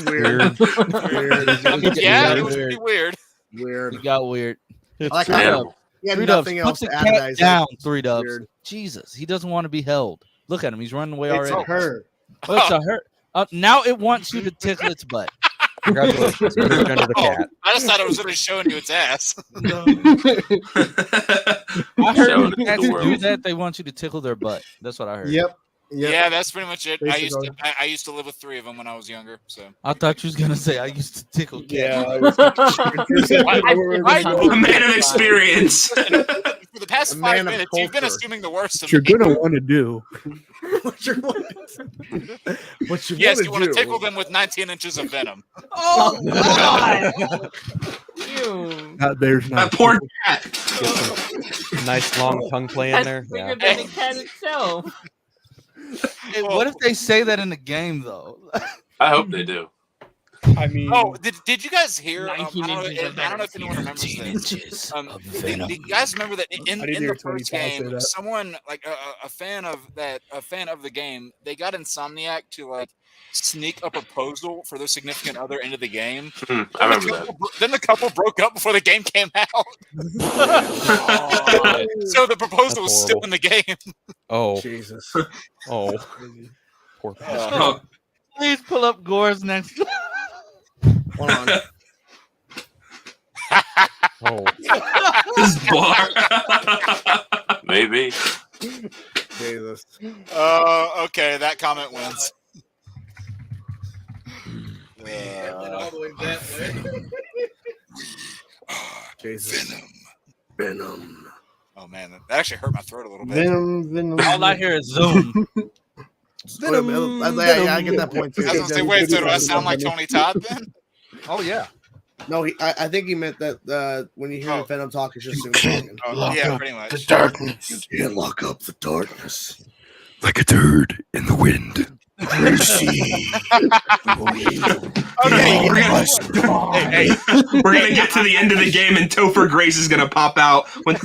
weird. Weird. Yeah, Weird. it was pretty weird. Weird. He got weird. I like Yeah. how he had 3 Dubs, nothing put else the to add. cat That. He said, down. 3 Dubs. Weird. Jesus, he doesn't want to be held. Look at him. He's running away It's already. her. Oh, it's a hurt. Now it wants you to tickle its butt. Congratulations. You moved under the Oh, cat. I just thought it was really showing you its ass. I heard Showing when it to cats the do world. that, they want you to tickle their butt. That's what I heard. Yep. Yeah, that's pretty much it. Basically. I used to live with 3 of them when I was younger. So I thought you was gonna say I used to tickle cats. A man of experience. for the past A 5 man of minutes, you've been culture. assuming the worst of What you're me. gonna want to do. What you want? What you Yes, want you want to do? tickle them with 19 inches of venom. Oh God! Ew. There's That not. poor cat. Get some nice long tongue play in That's there. bigger Yeah. than the cat itself. Hey, what if they say that in the game though? I hope they do. I mean, Oh, did you guys hear? I 19 don't know inches of if anyone remembers this. Inches Do of venom. you guys remember that in I didn't the hear Tony first Todd say game, that. someone like a fan of the game, they got Insomniac to like sneak a proposal for their significant other into the game. I remember that. Then the couple broke up before the game came out. So the proposal was still in the game. Oh, Jesus. oh. Poor bastard. Oh, Please pull up Gore's next. Hold on. Oh. this bar. Maybe. Jesus. Okay, that comment wins. Jesus. Venom. Oh man, that actually hurt my throat a little bit. Venom. All I hear is Zoom. Yeah, I get that point too. I was gonna say, wait, so do I sound like Tony Todd then? Oh yeah. No, I think he meant that when you hear the Venom talk, it's just Zoom talking. Yeah, pretty much. The darkness. You can't lock up the darkness. Like a turd in the wind. Okay. Hey, we're gonna get to the end of the game, and Topher Grace is gonna pop out. When...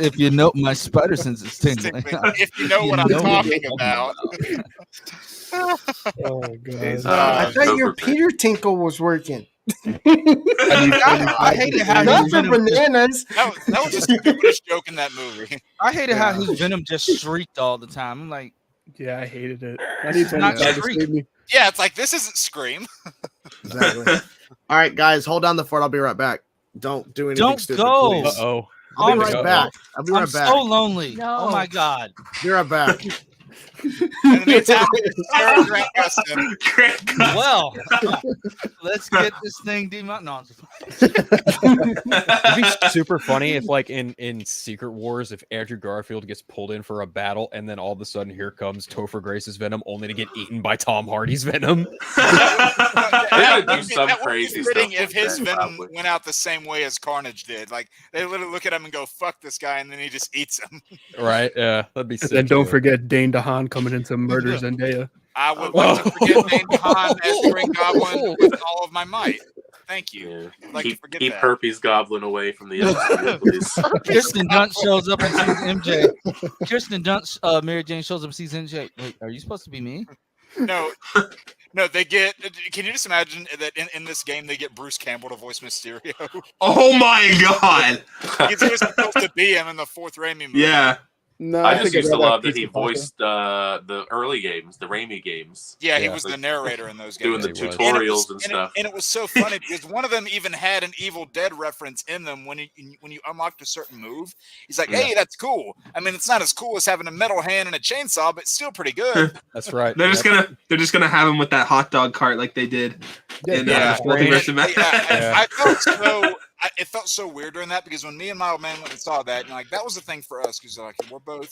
If you know my spider sense is tingling. If you know what I'm talking about. Oh god. I thought your Peter Tinkle was working. I hated how Not his for venom bananas. That was the stupidest joke in that movie. I hated how his venom just shrieked all the time. I'm like, Yeah, I hated it. I need to Not to Scream. save me. Yeah, it's like this isn't Scream. Exactly. All right, guys, hold down the fort. I'll be right back. Don't do anything Don't stupid, go. please. Uh-oh. I'll be Oh, right no. back. I'll be I'm right back. so lonely. No. Oh my god. Be right back. In the meantime, Sarah Grant Gustin. Well, let's get this thing demonetized. It'd be super funny if, like, in Secret Wars, if Andrew Garfield gets pulled in for a battle, and then all of a sudden here comes Topher Grace's Venom, only to get eaten by Tom Hardy's Venom. They gotta do some That would be crazy fitting stuff if like his that, Venom probably. went out the same way as Carnage did. Like they literally look at him and go, "Fuck this guy," and then he just eats him. Right? Yeah, that'd be sick. And then don't too. forget Dane DeHaan coming in to murder Zendaya. I would like to forget Dane DeHaan as Green Goblin with all of my might. Thank you. Yeah. I'd like to forget Keep that. Herpes Goblin away from the MCU, please. Kirsten Dunst shows up and sees MJ. Kirsten Dunst, Mary Jane shows up and sees MJ. Wait, are you supposed to be me? No, they get. Can you just imagine that in this game they get Bruce Campbell to voice Mysterio? Oh my god! Because he was supposed to be him in the fourth Raimi movie. Yeah. No, I just used to love that piece he of papa. voiced the early games, the Raimi games. Yeah, he Yeah. was the narrator in those Doing games. the He was. tutorials and stuff. And it was so funny because one of them even had an Evil Dead reference in them when you unlocked a certain move. He's like, "Hey, that's cool. I mean, it's not as cool as having a metal hand and a chainsaw, but it's still pretty good." That's right. They're Yep. just gonna have him with that hot dog cart like they did in Yeah. Multiverse of And, Madness. I felt so. It felt so weird during that because when me and my old man went and saw that, like that was the thing for us because like we're both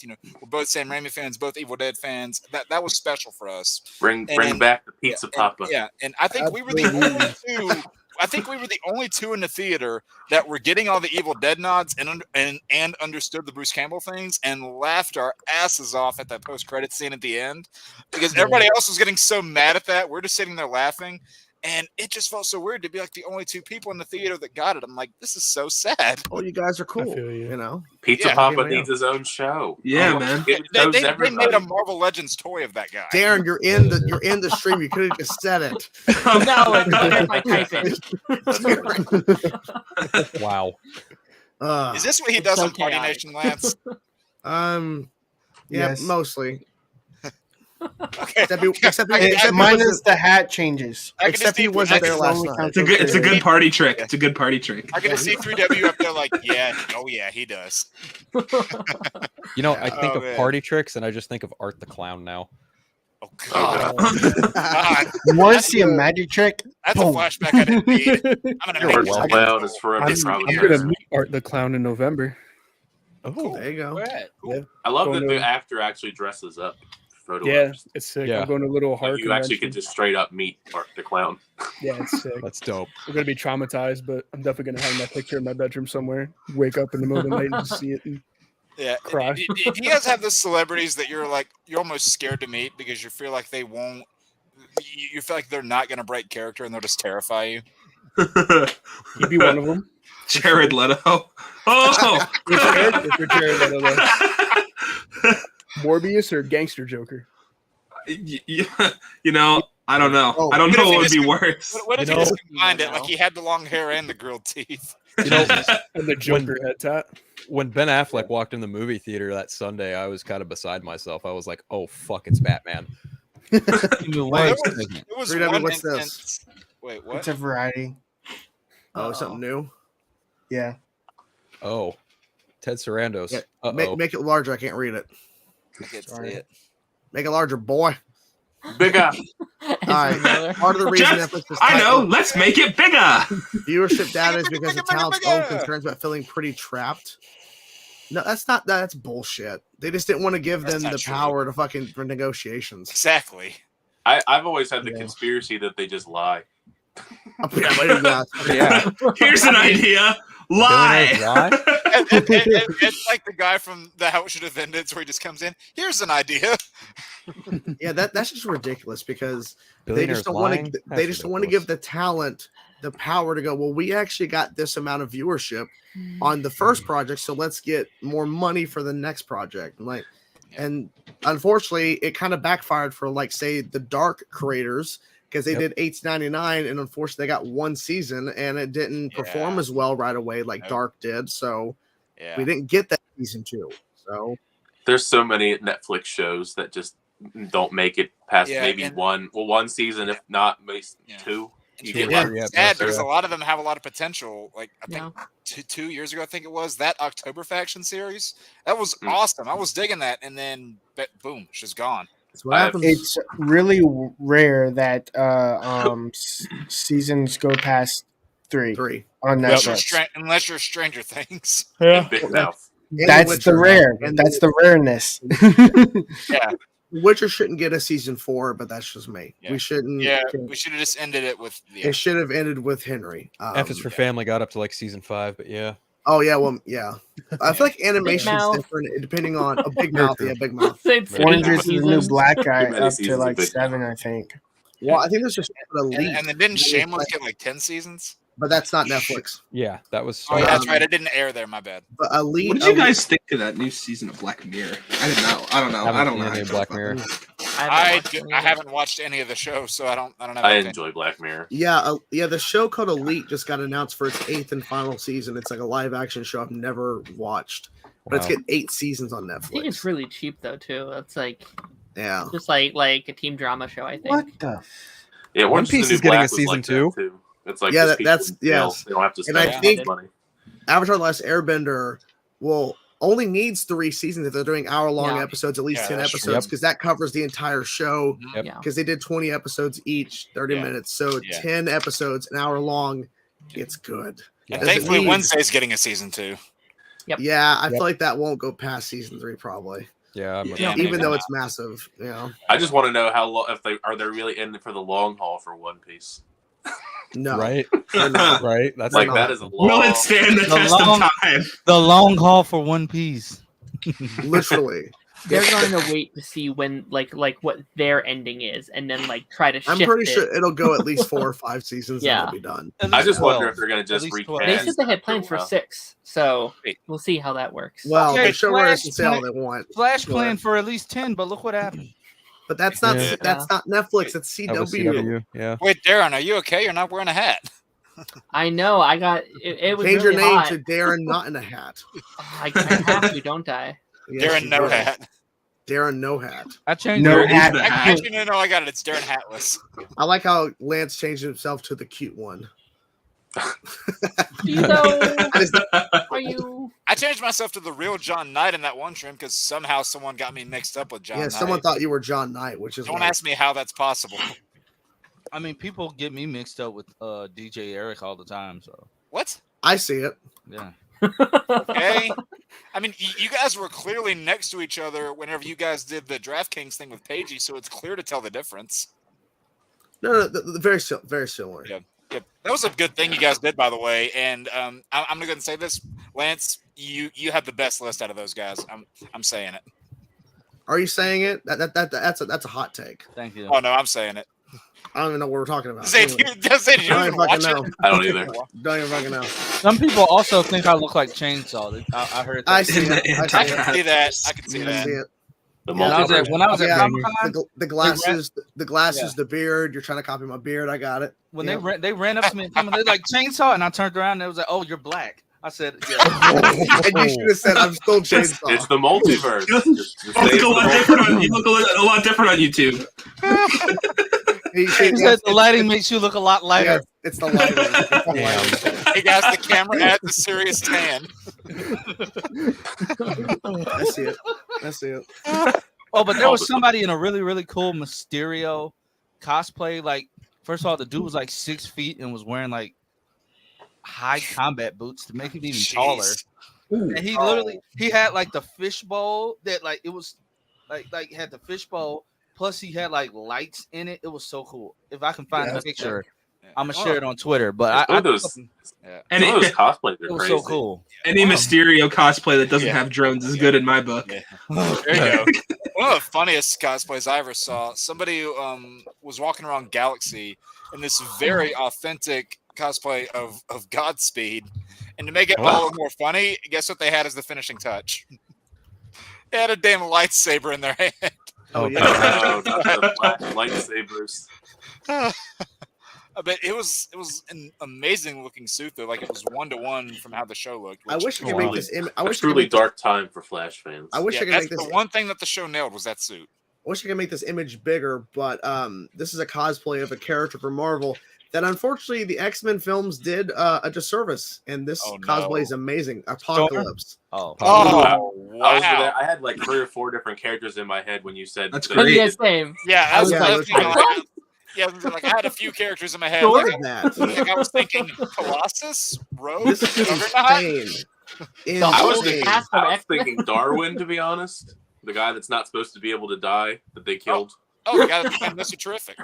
Sam Raimi fans, both Evil Dead fans. That was special for us. Bring And- back the Pizza Papa. Yeah, and I think we were the only two. I think we were the only two in the theater that were getting all the Evil Dead nods and understood the Bruce Campbell things and laughed our asses off at that post-credit scene at the end because everybody else was getting so mad at that. We're just sitting there laughing. And it just felt so weird to be like the only two people in the theater that got it. I'm like, this is so sad. Oh, you guys are cool. I feel you. You know. Pizza Yeah. Papa Yeah. needs his own show. Yeah, Oh, man. it They shows made everybody. a Marvel Legends toy of that guy. Darren, you're in the stream. You could have just said it. No, it's if I type it. Wow. Is this what he does so on Party chaotic. Nation, Lance? Yeah, Yes. mostly. Okay. Except Minus the hat changes. I can except just he see wasn't there That's last only night. counts It's a good party trick. It's a good party trick. I can just see 3W up there like, yeah, oh yeah, he does. You know, I think Oh, of man. party tricks, and I just think of Art the Clown now. Oh god. God. You want to see a magic trick? That's Boom. a flashback I didn't need. I'm gonna Art make the this Clown is forever I'm probably gonna yours. meet Art the Clown in November. Oh, There you go. Where at? Yeah. I love Going that to- the actor actually dresses up. Photo Yeah, ops. it's sick. Yeah. I'm going to a little Like hard you actually convention. could just straight up meet Art the Clown. Yeah, it's sick. that's dope. I'm gonna be traumatized, but I'm definitely gonna hang my picture in my bedroom somewhere. Wake up in the middle of the night and just see it. And Yeah. Cry. Do you guys have those celebrities that you're almost scared to meet because you feel like they won't? You feel like they're not going to break character and they'll just terrify you. he'd be one of them. Jared Leto. Oh, If you're Jared Leto, though. Morbius or Gangster Joker? you know, I don't know. Oh. I don't What know if he what would just- be worse. What if You you just know- combined it? Like he had the long hair and the grilled teeth. You know, And the Joker head tat. when Ben Affleck walked in the movie theater that Sunday, I was kind of beside myself. I was like, "Oh fuck, it's Batman!" Wait, It was 3W, one what's this? instance. Wait, what? It's a variety. Oh, something new. Yeah. Oh, Ted Sarandos. Yeah, Uh-oh. Make it larger. I can't read it. I can't see Sorry. it. Make it larger, boy. Bigger. right. Part of the reason Netflix is Let's make it bigger. Viewership data is because the talent's own concerns about feeling pretty trapped. No, that's bullshit. They just didn't want to give them the power to fucking for negotiations. Exactly. I've always had the conspiracy that they just lie. Yeah. Here's an idea. Lie. It's like the guy from the How It Should Have Ended, where he just comes in. Here's an idea. Yeah, that's just ridiculous because they just don't want to. They just don't want to give the talent the power to go. Well, we actually got this amount of viewership on the first project, so let's get more money for the next project. And unfortunately, it kind of backfired for say the Dark creators. Because they did $8.99, and unfortunately, they got one season, and it didn't perform as well right away like Dark did. So we didn't get that season 2. So there's so many Netflix shows that just don't make it past maybe one season, if not maybe 2. There's a lot of them have a lot of potential. Like I think 2 years ago, I think it was that October Faction series. That was awesome. I was digging that, and then boom, it's just gone. It's really rare that seasons go past 3 on Netflix. Unless you're Stranger Things. Yeah. That's the rare. That's the rareness. Yeah. Witcher shouldn't get a season 4, but that's just me. Yeah. We shouldn't. Yeah, we should have just ended it with. It should have ended with Henry. F is for Family got up to season 5, but yeah. Oh yeah, well yeah. I feel like animation is different depending on a Big Mouth. Yeah, Big Mouth. Orange is the New Black guy up to 7, I think. Well, I think there's just Elite. And then didn't Shameless get 10 seasons? But that's not Netflix. Yeah, that was. Oh, yeah, that's right. It didn't air there. My bad. But Elite. What did you guys think of that new season of Black Mirror? I didn't know. I don't know. I don't know. Black Mirror. I haven't watched any of the shows, so I don't know. I enjoy Black Mirror. Yeah, the show called Elite just got announced for its 8th and final season. It's like a live action show I've never watched, but it's getting 8 seasons on Netflix. I think it's really cheap though too. That's just like a team drama show. I think. What the? Yeah, One Piece is getting a season 2. It's like that's they don't have to spend I think money. Avatar: The Last Airbender only needs 3 seasons if they're doing hour-long episodes, at least 10 episodes, because that covers the entire show. Because they did 20 episodes each, 30 minutes, so 10 episodes, an hour long. It's good. And thankfully, Wednesday's getting a season 2. Yeah, I feel like that won't go past season 3 probably. Yeah, even though it's massive. I just want to know how long if they really in it for the long haul for One Piece. No, right. That's that is a long. Will it stand the test of time? The long haul for One Piece. Literally. They're going to wait to see when, like what their ending is, and then try to shift I'm pretty sure it'll go at least 4 or 5 seasons. And it'll be done. I just wonder if they're going to just recast. They said they had plans for 6, so we'll see how that works. Well, the showrunners can say all they want. Flash planned for at least 10, but look what happened. But that's not Netflix. It's CW. Yeah. Wait, Daren, are you okay? You're not wearing a hat. I know. I got it. Was change really your name hot. to Daren Not in a Hat. I have to, don't I? Yes, Daren No Hat. Daren No Hat. I changed No hat. Actually, no, I got it. It's Daren Hatless. I like how Lance changed himself to the cute one. Are you? I changed myself to the real John Knight in that one stream because somehow someone got me mixed up with John Knight. Yeah, someone thought you were John Knight, which is. Don't ask me how that's possible. I mean, people get me mixed up with DJ Eric all the time. So what? I see it. Yeah. Okay. I mean, you guys were clearly next to each other whenever you guys did the DraftKings thing with Pagey, so it's clear to tell the difference. No, very similar. Yeah. That was a good thing you guys did, by the way. And I'm gonna go and say this, Lance. You have the best list out of those guys. I'm saying it. Are you saying it? That's a hot take. Thank you. Oh no, I'm saying it. I don't even know what we're talking about. I don't even watch it. I don't either. Don't even fucking know. Some people also think I look like Chainsaw. I heard that. I see it. I can see that. I can see that. When I was at Comic-Con, the glasses, the beard. You're trying to copy my beard. I got it. When they ran up to me and told me they're like Chainsaw, and I turned around and it was like, "Oh, you're black." I said, "Yeah." And you should have said, "I'm still Chainsaw." It's the multiverse. You look a lot different on YouTube. He said the lighting makes you look a lot lighter. Yeah, it's the lighting. Hey guys, the camera adds a serious tan. I see it. Oh, but there was somebody in a really, really cool Mysterio cosplay. Like, first of all, the dude was like 6 feet and was wearing like high combat boots to make him even taller. And he literally he had like the fishbowl that like it was like had the fishbowl plus he had like lights in it. It was so cool. If I can find the picture, I'm gonna share it on Twitter. But some of those cosplays it are was crazy. so cool. Any Mysterio cosplay that doesn't have drones is good in my book. There you go. One of the funniest cosplays I ever saw. Somebody was walking around Galaxy in this very authentic cosplay of Godspeed, and to make it all more funny, guess what they had as the finishing touch? They had a damn lightsaber in their hand. Oh, not the flash lightsabers. But it was an amazing looking suit though. Like it was 1-to-1 from how the show looked. I wish I could make this. I wish truly dark time for Flash fans. I wish I could make this. The one thing that the show nailed was that suit. I wish I could make this image bigger, but this is a cosplay of a character from Marvel that unfortunately the X-Men films did a disservice, and this cosplay is amazing. Apocalypse. Wow. I had like 3 or 4 different characters in my head when you said that's great. Yeah, same. Yeah, I was like, I had a few characters in my head. Like, I was thinking Colossus, Rogue, This is insane. I was thinking Darwin, to be honest. The guy that's not supposed to be able to die that they killed. Oh, the guy that's Mr. Terrific.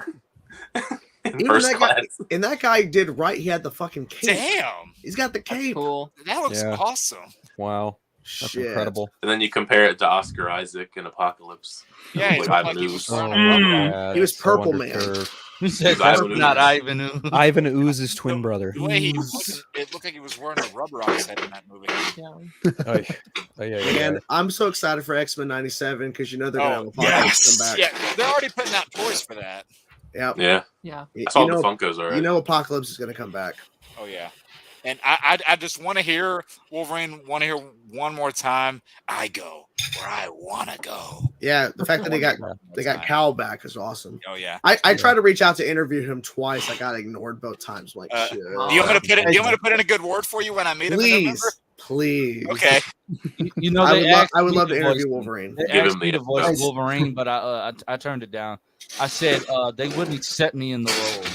And that guy did right. He had the fucking cape. Damn. He's got the cape. Cool. That looks awesome. Wow. That's incredible. And then you compare it to Oscar Isaac in Apocalypse. Yeah, he was Purple Man. He said that's not Ivan Ooze. Ivan Ooze's twin brother. The way it looked like he was wearing a rubber on his head in that movie. And I'm so excited for X-Men 97 because you know they're gonna have Apocalypse come back. Yeah, they're already putting out toys for that. Yep. Yeah. I saw the Funkos already. You know Apocalypse is gonna come back. Oh yeah. And I just want to hear Wolverine. Want to hear one more time. I go where I want to go. Yeah, the fact that they got Cal back is awesome. Oh yeah. I tried to reach out to interview him twice. I got ignored both times. Like, shit. Do you want me to put in a good word for you when I meet him? Please. Okay. You know, I would love to interview Wolverine. They asked me to voice Wolverine, but I turned it down. I said they wouldn't accept me in the role.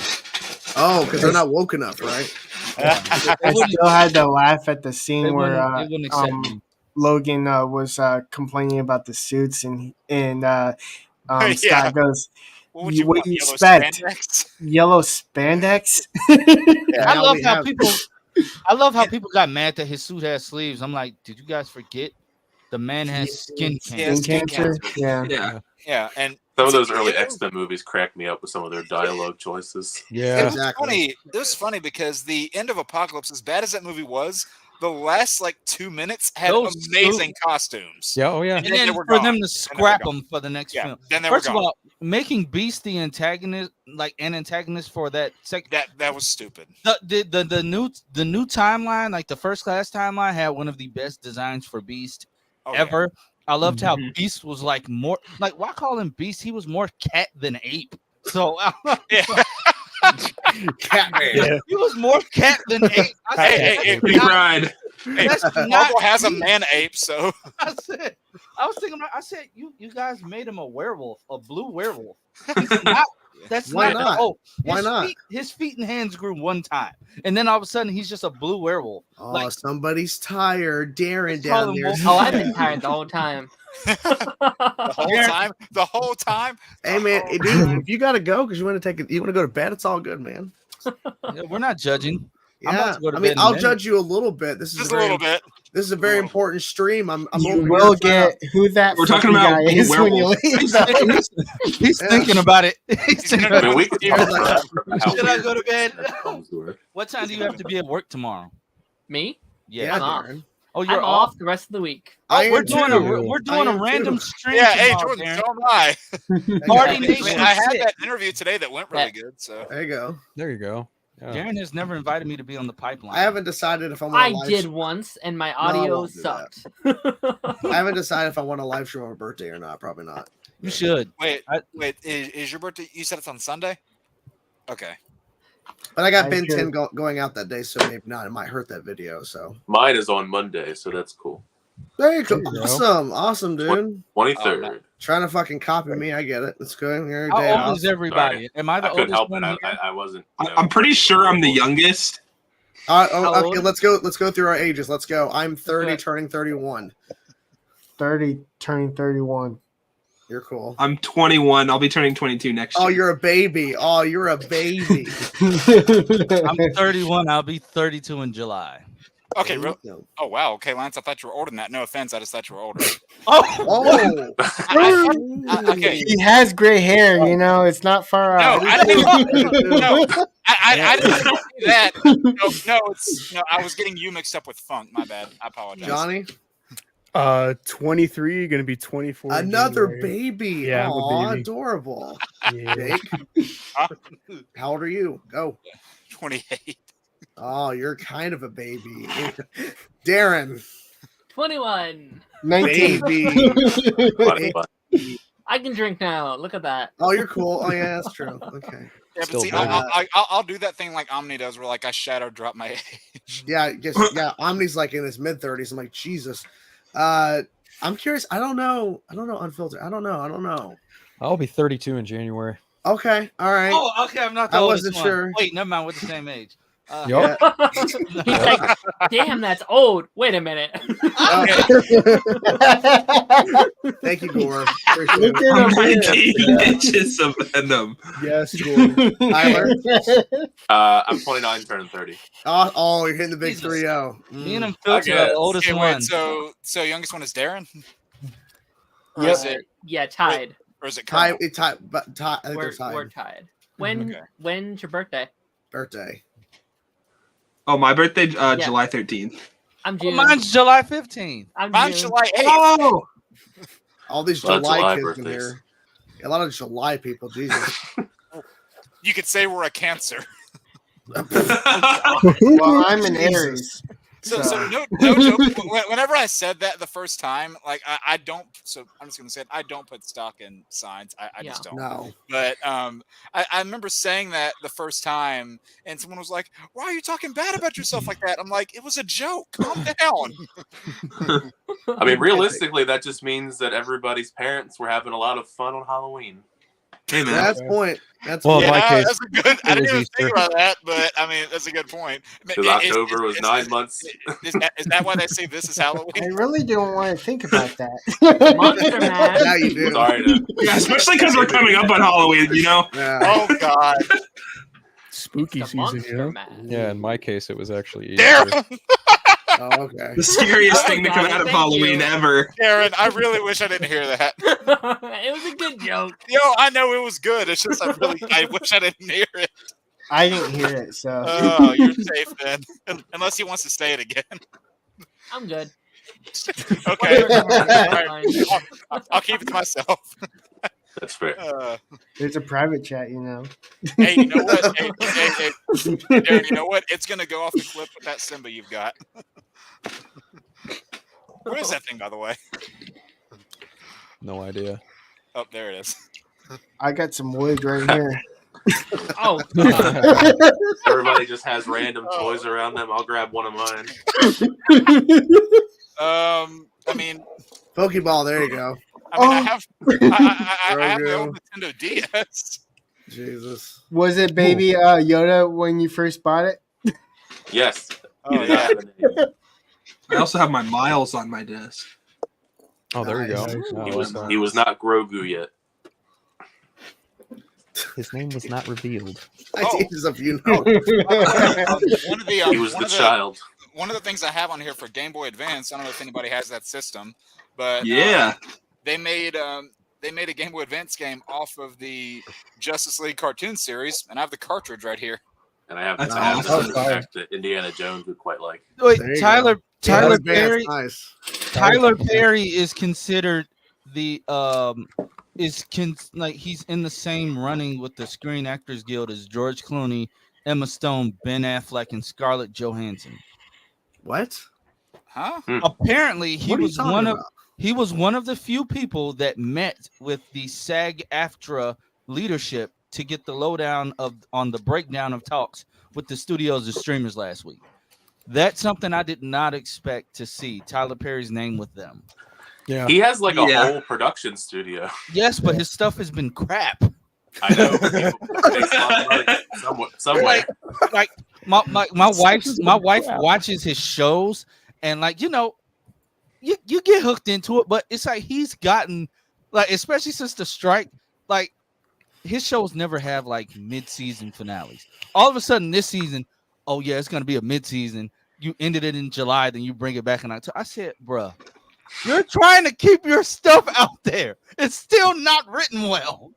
Oh, because they're not woke enough, right? I still had to laugh at the scene where Logan was complaining about the suits, and Scott goes, "What do you expect? Yellow spandex?" I love how people got mad that his suit has sleeves. I'm like, did you guys forget the man has skin cancer? Yeah, and some of those early X-Men movies cracked me up with some of their dialogue choices. Yeah, It was funny because the end of Apocalypse, as bad as that movie was, the last like 2 minutes had amazing costumes. Yeah, oh yeah. And then for them to scrap them for the next film. Then First of all, making Beast the antagonist, like an antagonist for that that was stupid. The new timeline, like the First Class timeline, had one of the best designs for Beast ever. Yeah. I loved how Beast was like more like why call him Beast? He was more cat than ape. So Catman. He was more cat than ape. Hey, ride. Marvel has a man ape, so I was thinking. I said, you guys made him a werewolf, a blue werewolf. Why not? His feet and hands grew one time, and then all of a sudden he's just a blue werewolf. Oh, somebody's tired. Darren down there. Oh, I've been tired the whole time. The whole time. Hey man, if you gotta go because you want to go to bed, it's all good, man. Yeah, we're not judging. Yeah, I'll judge you a little bit. This is This is a very important stream. You will get who that we're talking about guy is when you leave. He's thinking about it. Should I go to bed? What time do you have to be at work tomorrow? Me? Yeah, I'm off. Oh, you're I'm off the rest of the week. We're doing a random stream. Yeah, hey tomorrow, Jordan, Darren. so am I. Party Nation. I had that interview today that went really good. So there you go. There you go. Yeah. Darren has never invited me to be on the pipeline. I haven't decided if I want. I did once, and my audio sucked. I haven't decided if I want to live stream on my birthday or not. Probably not. You should. Wait. Is your birthday? You said it's on Sunday. Okay. But I got Ben 10 going out that day, so maybe not. It might hurt that video. So mine is on Monday, so that's cool. There you go. There you go. Awesome, dude. 23rd. Trying to fucking copy me. I get it. Let's go. Your How day old off. is everybody? Sorry. Am I the I couldn't oldest help one it. here? I wasn't. I'm pretty sure I'm the youngest. How Okay, old? let's go through our ages. Let's go. I'm 30, Okay. turning 31. 30, turning 31. You're cool. I'm 21. I'll be turning 22 next year. Oh, you're a baby. Oh, you're a baby. I'm 31. I'll be 32 in July. Okay, There you real. go. Oh wow. Okay, Lance, I thought you were older than that. No offense, I just thought you were older. Oh. Okay. He has gray hair, you know. It's not far No, out. I didn't. No, I didn't say that. No, I was getting you mixed up with Funk. My bad. I apologize. Johnny, 23, gonna be 24. in another January. baby. Yeah, I'm a Aw, baby. adorable. Yeah. Jake, how old are you? Go. 28. Oh, you're kind of a baby. Darren, 21. 19. baby. I can drink now. Look at that. Oh, you're cool. Oh, yeah, that's true. Okay. Yeah, but Still see, baby. I'll do that thing like Omni does, where like I shadow drop my age. Yeah, yeah. Omni's like in his mid 30s. I'm like, Jesus. I'm curious. I don't know. Unfiltered. I don't know. I'll be 32 in January. Okay. All right. Oh, okay. I'm not the I oldest wasn't one. sure. Wait, never mind. We're the same age. Yup. He's like, damn, that's old. Wait a minute. Thank you, Gore. Appreciate Look it. at him. 19 inches of venom. Yes, Gordon. Tyler. I'm 29, turning 30. Oh, you're hitting the big Jesus. 3-0. Me and Mm. Unfiltered are the oldest Okay, one. wait, so youngest one is Daren? Or Yep. is it Yeah, tied. or is it Tie, Kernel? I think they're tied. We're tied. When's your birthday? Birthday. Oh, my birthday, July 13th. I'm Oh, June. mine's July 15th. I'm Mine's June. July 8th. Oh, All these A lot of July July kids in birthdays. here. A lot of July people. Jesus. You could say we're a Cancer. Well, I'm an Aries. So no joke. Whenever I said that the first time, like I don't. So I'm just gonna say it, I don't put stock in signs. I just don't. No. But I remember saying that the first time, and someone was like, "Why are you talking bad about yourself like that?" I'm like, "It was a joke. Calm down." I mean, realistically, that just means that everybody's parents were having a lot of fun on Halloween. hey man. That's point. That's Well, in point. my case, that's a good. I it didn't was even think Easter. about that, but I mean, that's a good point. Because October was 9 months. Is that why they say this is I Halloween? really don't want to think about that. Monster Man. Yeah, you do. Sorry to. Yeah, especially because we're coming up on Halloween, you know? Yeah. Oh God! Spooky The season, you Monster know? Man. Yeah, in my case, it was actually Easter. Darren, Oh, okay. The scariest Oh, thing to got come it. out of Thank Halloween you. ever. Darren, I really wish I didn't hear that. It was a good joke. Yo, I know it was good. It's just I wish I didn't hear it. I didn't hear it, so. Oh, you're safe then, unless he wants to say it again. I'm good. Okay, Fine. I'll keep it to myself. That's fair. There's a private chat, you know. Hey, you know what? Hey, Darren, you know what? It's gonna go off the cliff with that Simba you've got. What is that thing, by the way? No idea. Oh, there it is. I got some wood right here. Oh, Everybody just has random toys around them. I'll grab one of mine. I mean, Pokeball, there you go. I have the old Nintendo DS. Jesus. Was it baby Yoda when you first bought it? Yes. Oh, He did not have a name. I also have my Miles on my desk. Oh, there you go. Nice. Oh, He was not Grogu yet. his name was not revealed. I Oh. teach up, you know. One of the He was the child. One of the things I have on here for Game Boy Advance. I don't know if anybody has that system, but Yeah. they made a Game Boy Advance game off of the Justice League cartoon series, and I have the cartridge right here. And I have That's the awesome. fact that Indiana Jones would quite like. Wait, There you Tyler go. Tyler Advance, Perry. Nice. Tyler Perry is considered the like he's in the same running with the Screen Actors Guild as George Clooney, Emma Stone, Ben Affleck, and Scarlett Johansson. What? Huh? Apparently, he What are you was talking one about? of he was one of the few people that met with the SAG-AFTRA leadership to get the lowdown on the breakdown of talks with the studios and streamers last week. That's something I did not expect to see. Tyler Perry's name with them. Yeah. He has like a whole production studio. Yes, but his stuff has been crap. I know. He makes a lot of money somewhere. Like my wife watches his shows, and like you get hooked into it, but it's like he's gotten like, especially since the strike, like his shows never have like mid-season finales. All of a sudden this season, oh yeah, it's gonna be a mid-season. You ended it in July, then you bring it back in October. I said, bruh, you're trying to keep your stuff out there. It's still not written well.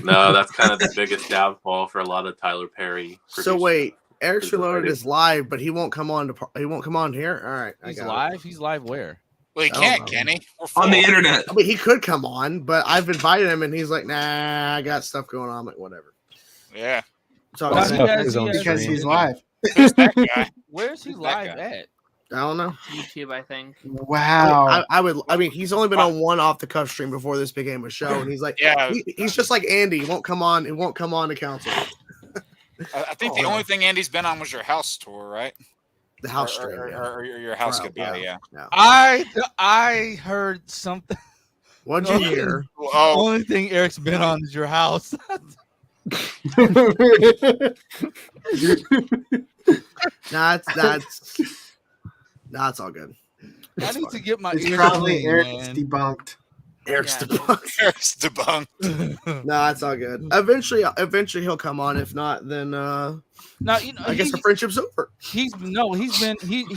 No, that's kind of the biggest downfall for a lot of Tyler Perry. So wait, Eric's Reloaded is live, but he won't come on. He won't come on here. All right, He's live. He's live where? Well, he can't, can he? On the internet. I mean, he could come on, but I've invited him, and he's like, "Nah, I got stuff going on." I'm like, whatever. Yeah. So because he's live. Where's he live at? I don't know. YouTube, I think. Wow. I mean, he's only been on one off the cuff stream before this became a show, and he's like, he's just like Andy. He won't come on. He won't come on to council. I think the only thing Andy's been on was your house tour, right? The house stream, or your house goodbye. Yeah. I heard something. What'd you hear? The only thing Eric's been on is your house. That's all good. I need to get my It's ears probably clean, Eric's man. debunked. Eric's debunked. Eric's debunked. No, it's all good. Eventually he'll come on. If not, then No, I guess the friendship's over. He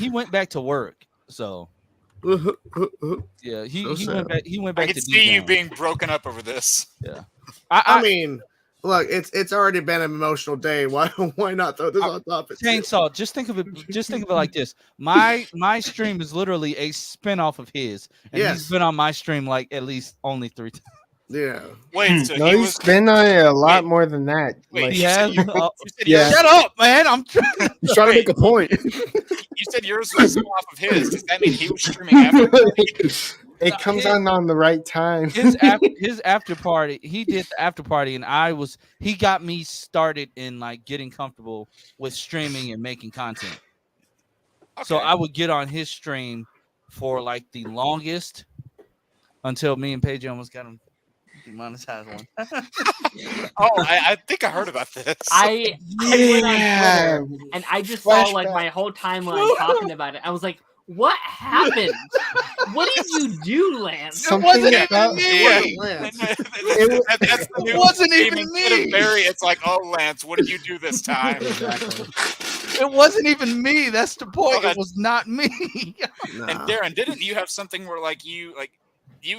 went back to work. So yeah, he went back. He went back. I can to see you D-Town. being broken up over this. Yeah. I mean, look, it's already been an emotional day. Why not throw this on top of it? Chainsaw. Just think of it like this. My stream is literally a spinoff of his, and he's been on my stream like at least only 3 times. Yeah. Wait, so no, he's been on it a lot more than that. Wait, He has. Yeah. Shut up, man! I'm trying. He's trying to make a point. You said yours was off of his. Does that mean he was streaming after? It comes on the right time. His after party. He did the after party, and he got me started in like getting comfortable with streaming and making content. So I would get on his stream for like the longest until me and Paige almost got him demonetized one. I think I heard about this. I went on Twitter and I just saw like my whole timeline talking about it. I was like, what happened? What did you do, Lance? Something It wasn't even me. Barry, it's like, oh, Lance, what did you do this time? It wasn't even me. That's the point. It was not me. And Daren, didn't you have something where like you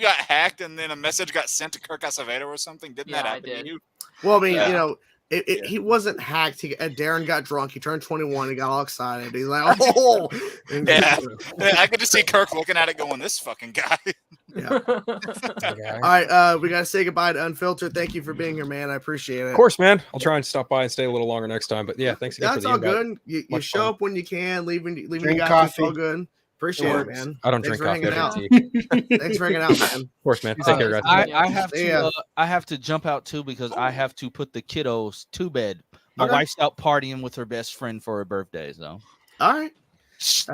got hacked and then a message got sent to Kirk Acevedo or something? Didn't that happen to you? Well, I mean, he wasn't hacked. Daren got drunk. He turned 21. He got all excited. He's like, oh. Yeah. I could just see Kirk looking at it going, this fucking guy. Yeah. All right. We got to say goodbye to Unfiltered. Thank you for being here, man. I appreciate it. Of course, man. I'll try and stop by and stay a little longer next time. But yeah, thanks again That's for the all invite. good. You show up when you can. Leaving Drink you guys. coffee. It's all good. Appreciate it, man. I don't Thanks drink for coffee. hanging I out. drink tea. Thanks for hanging out, man. Of course, man. Take care, guys. I have to jump out too because I have to put the kiddos to bed. My wife's out partying with her best friend for her birthday. So, all right.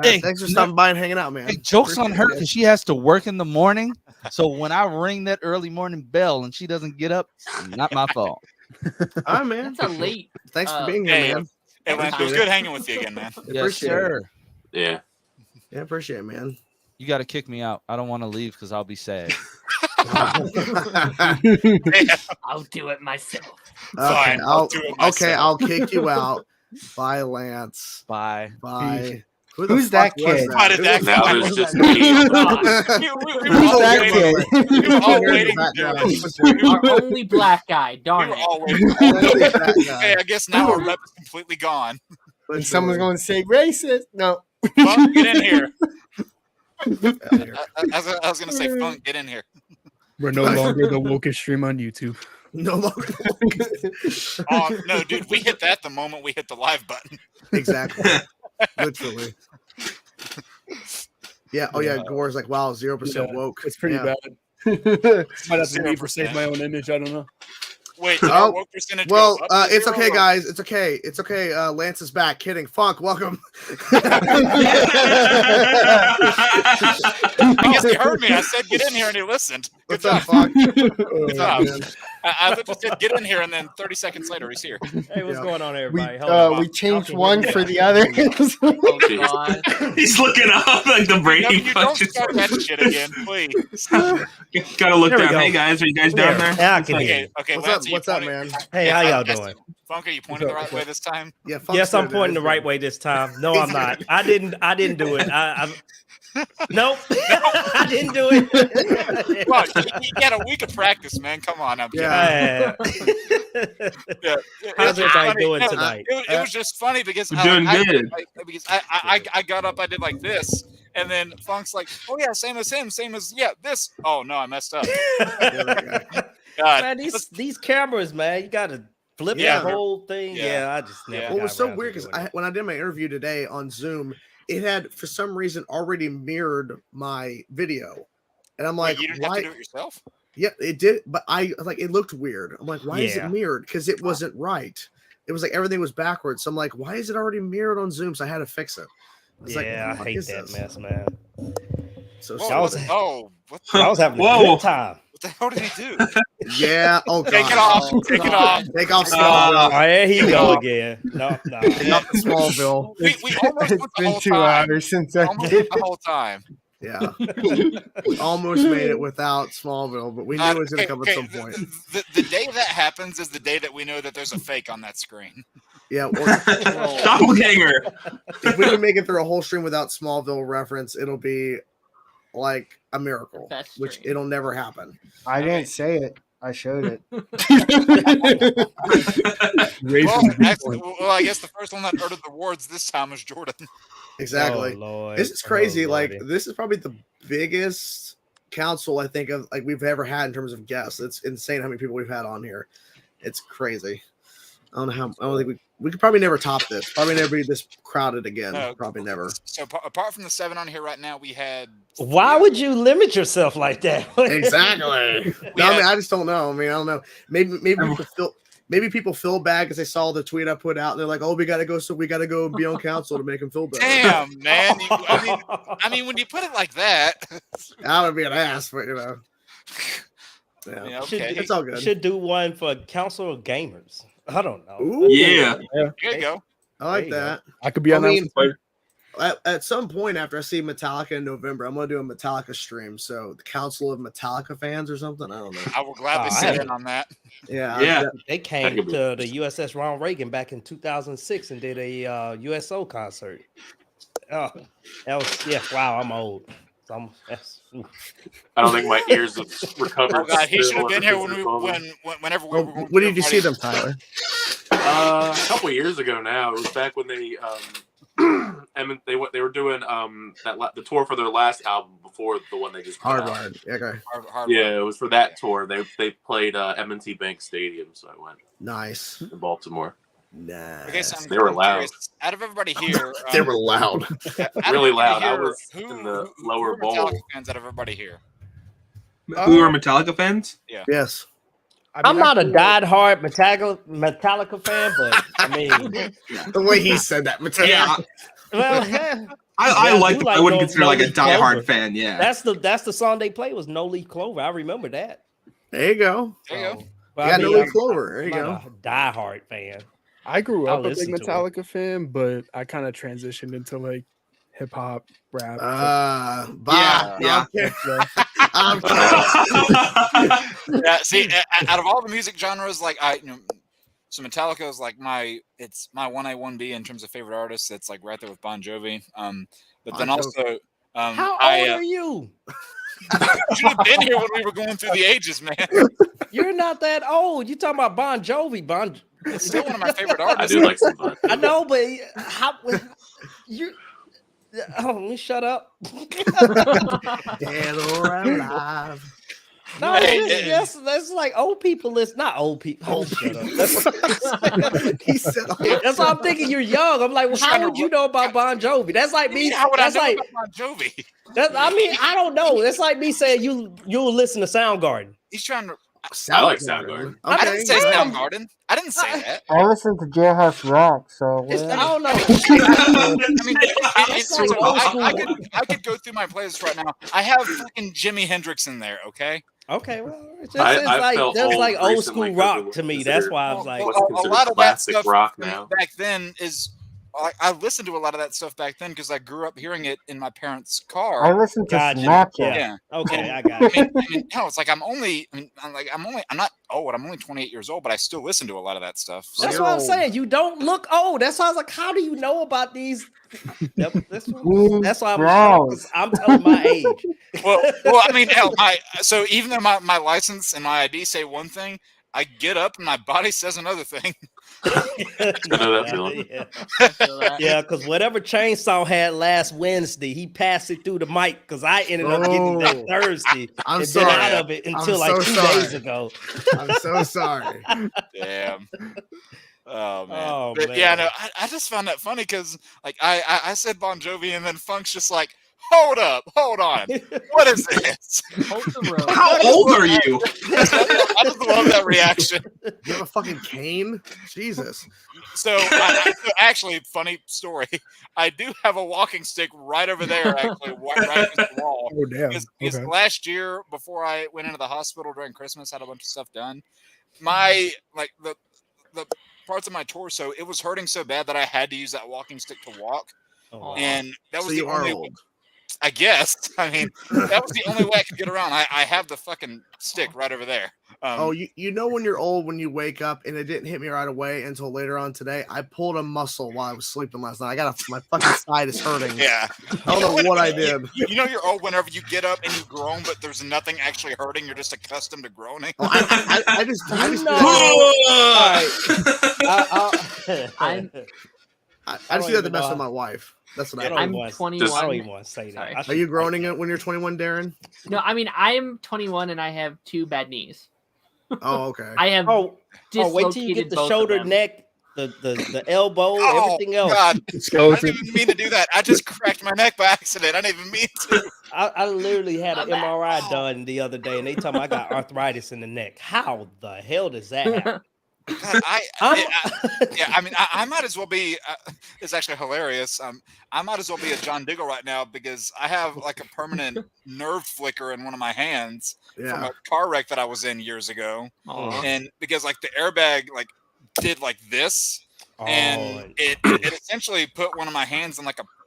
Hey, thanks for stopping by and hanging out, man. Hey, jokes on her because she has to work in the morning. So when I ring that early morning bell and she doesn't get up, not my fault. All right, man. That's a late. Thanks for being here, man. Hey, Lance, it was good hanging with you again, man. Yes, sir. Yeah. Yeah, appreciate it, man. You got to kick me out. I don't want to leave because I'll be sad. I'll do it myself. Okay, Fine, I'll do it myself. I'll kick you out. Bye, Lance. Bye. Bye. Who's that kid? Why did that Now guy? there's just We Who's were that all kid? waiting. Our only black guy. Darn We it. were all waiting. Okay, I guess now our rep is completely gone. And someone's going to say racist. No. Funk, get in here. I was going to say, Funk, get in here. We're no longer the wokest stream on YouTube. No longer. Oh, no, dude, we hit that the moment we hit the live button. Exactly. Literally. Yeah. Oh yeah. Gore's like, wow, 0% woke. It's pretty Yeah. bad. Might have to leave or save my own image. I don't know. Wait, Oh, woke percentage well, go up to it's 0 okay, or- guys. It's okay. It's okay. Lance is back. Kidding. Funk, welcome. I guess he heard me. I said get in here and he listened. Good job, Funk. Good job. I literally said get in here and then 30 seconds later he's here. Hey, what's going on, everybody? We changed one for the other. Oh God. He's looking up like the Brady You Bunch. don't start that shit again, please. Gotta look There we down. go. Hey guys, are you guys down there? Yeah, I can hear you. Okay. What's Lance, up? What's up, man? Hey, how y'all doing? Funk, are you pointing the right way this time? Yeah. Funk's Yes, I'm doing it. pointing the right way this time. No, I'm not. I didn't do it. Nope. I didn't do it. Well, you got a week of practice, man. Come on, I'm kidding. Yeah. Yeah. How's everybody funny. doing No, tonight? It was just funny because We're doing good. Because I got up, I did like this, and then Funk's like, "Oh yeah, same as him, same as this." Oh no, I messed up. God. Man, these cameras, man, you gotta flip Yeah. the whole thing. Yeah. Yeah, I just never. Well, it was got so around to weird because doing it. when I did my interview today on Zoom, it had for some reason already mirrored my video, and I'm like, Wait, you didn't why? have to do it yourself? Yeah, it did, but I like it looked weird. I'm like, why is it Yeah. mirrored? Because it wasn't right. It was like everything was backwards. So I'm like, why is it already mirrored on Zoom? So I had to fix it. It's like, Yeah, what I the fuck hate is that this? mess, man. So Whoa, stupid. what the, I was having a Whoa. good time. what the hell did he do? Yeah. Oh god. Take it off. Oh, Take it God. off. Take off Oh, Smallville. there he go off. again. No. Take off the Smallville. We almost It's went the been whole 2 time. hours since I Almost did went the whole time. Yeah. We almost made it without Smallville, but we knew it was going to come at some point. The day that happens is the day that we know that there's a fake on that screen. Yeah. Or, Doppelganger. if we can make it through a whole stream without Smallville reference, it'll be like a miracle, That's which strange. it'll never happen. I didn't say it. I showed it. Well, I guess the first one that uttered the words this time was Jordan. Exactly. Oh, Lord. This is crazy. Oh, Like Lordy. this is probably the biggest council I think of like we've ever had in terms of guests. It's insane how many people we've had on here. It's crazy. I don't know how. I don't think we could probably never top this. Probably never be this crowded again. No. Probably never. So apart from the 7 on here right now, we had. Why would you limit yourself like that? Exactly. No, I mean I just don't know. I mean I don't know. Maybe people feel bad because they saw the tweet I put out and they're like, "Oh, we gotta go be on council to make them feel better." Damn, man. I mean, when you put it like that, I would be an ass, but you know. Yeah, yeah, okay. it's all good. Should do one for Council of Gamers. I don't know. Ooh, Yeah. There you go. I like There you go. that. I could be I on that. mean, at some point after I see Metallica in November, I'm gonna do a Metallica stream. So the Council of Metallica fans or something. I don't know. I will gladly Oh, I sit haven't- in on that. Yeah, Yeah. They came could be- to the USS Ronald Reagan back in 2006 and did a USO concert. Oh, that was Wow, I'm old. So I don't think my ears have recovered. Oh God, he should have still been here whenever we were. going When to did you see them, Tyler? A couple years ago now. It was back when they they were doing the tour for their last album before the one they just put out. Hard. Okay. Yeah, it was for that tour. They played M&T Bank Stadium, so I went Nice. to Baltimore. Nice. Okay, so They were loud. curious, out of everybody here, They were loud. Really loud. I was in the lower who are bowl. Metallica fans out of everybody here? Who are Metallica fans? Yes. I'm not a diehard Metallica fan, but I mean, The way he said that, Metallica. Yeah. well, yeah, I like do them. I wouldn't No- consider like a No Leaf diehard Clover. fan. Yeah. That's the song they played was No Leaf Clover. I remember that. There you go. There you go. But Yeah, I mean, No Leaf I'm- Clover. There you I'm go. not a diehard fan. I grew I'll up a big listen to it. Metallica fan, but I kind of transitioned into like hip hop, rap. Bob. Yeah. I'm kidding. Yeah. See, out of all the music genres, like so Metallica is like it's my 1A 1B in terms of favorite artists. It's like right there with Bon Jovi. But then Bon also, How old are you? you should have been here when we were going through the ages, man. You're not that old. You talking about Bon Jovi? It's still one of my favorite I artists. do like some Bon I Jovi. know, but how you? Oh, let me shut up. Dead or alive. No, that's like old people listen. Not old people. Oh, shut up. He said, That's why I'm thinking you're young. I'm like, well, how would you know about Bon Jovi? That's like me. How would I That's know like, about Bon Jovi? I mean, I don't know. That's like me saying you'll listen to Soundgarden. He's trying to. I like Soundgarden. I Okay. didn't say Soundgarden. I didn't say that. I listen to Jailhouse Rock, so I well, don't know. I could go through my playlist right now. I have fucking Jimi Hendrix in there. Okay. Okay, well, it's I like felt that's old like old recently school 'cause rock it was to me. That's considered- why I was like, what's a considered lot of that classic stuff rock now. back then is. I listened to a lot of that stuff back then because I grew up hearing it in my parents' car. I listen to Gotcha. Snapchat. Yeah. Okay, And, I got it. I mean, hell, it's like I'm not old. I'm only 28 years old, but I still listen to a lot of that stuff. So. That's what I'm saying. You don't look old. That's why I was like, how do you know about these? That's why I'm telling my age. Well, I mean, hell, so even though my license and my ID say one thing, I get up and my body says another thing. I know that feeling. Yeah, because whatever Chainsaw had last Wednesday, he passed it through the mic because I ended up getting that Thursday I'm and sorry. been out of it until I'm like so 2 days sorry. ago. I'm so sorry. Damn. Oh man. Oh, But man. yeah, no, I just found that funny because like I said Bon Jovi and then Funk's just like, hold on, what is this? Hold the road. How old are you? I just love that reaction. You have a fucking cane? Jesus. So actually, funny story. I do have a walking stick right over there, actually, right against the wall. Oh damn. Because Okay. last year, before I went into the hospital during Christmas, had a bunch of stuff done. My the parts of my torso, it was hurting so bad that I had to use that walking stick to walk. Oh, wow. And that was So the you are only old. I guess. I mean, that was the only way I could get around. I have the fucking stick right over there. Oh, you know when you're old when you wake up, and it didn't hit me right away until later on today. I pulled a muscle while I was sleeping last night. my fucking side is hurting. Yeah. I don't know what I did. You know you're old whenever you get up and you groan, but there's nothing actually hurting. You're just accustomed to groaning. Oh, I just I'm I just do that the best with my wife. That's what I I'm do. 21. I don't even want to say that. Sorry. I Are should you fight groaning that. it when you're 21, Darren? No, I mean I'm 21 and I have 2 bad knees. Oh, okay. I have Oh, wait till you dislocated get the both of shoulder, them. neck, the elbow, Oh, everything else. God. I didn't even mean to do that. I just cracked my neck by accident. I didn't even mean to. I literally had an My back. MRI done the other day, and they told me I got arthritis in the neck. How the hell does that happen? God, I might as well be. It's actually hilarious. I might as well be a John Diggle right now because I have like a permanent nerve flicker in one of my hands from Yeah. a car wreck that I was in years ago, Aw. and because like the airbag like did like this, and it essentially put one of my hands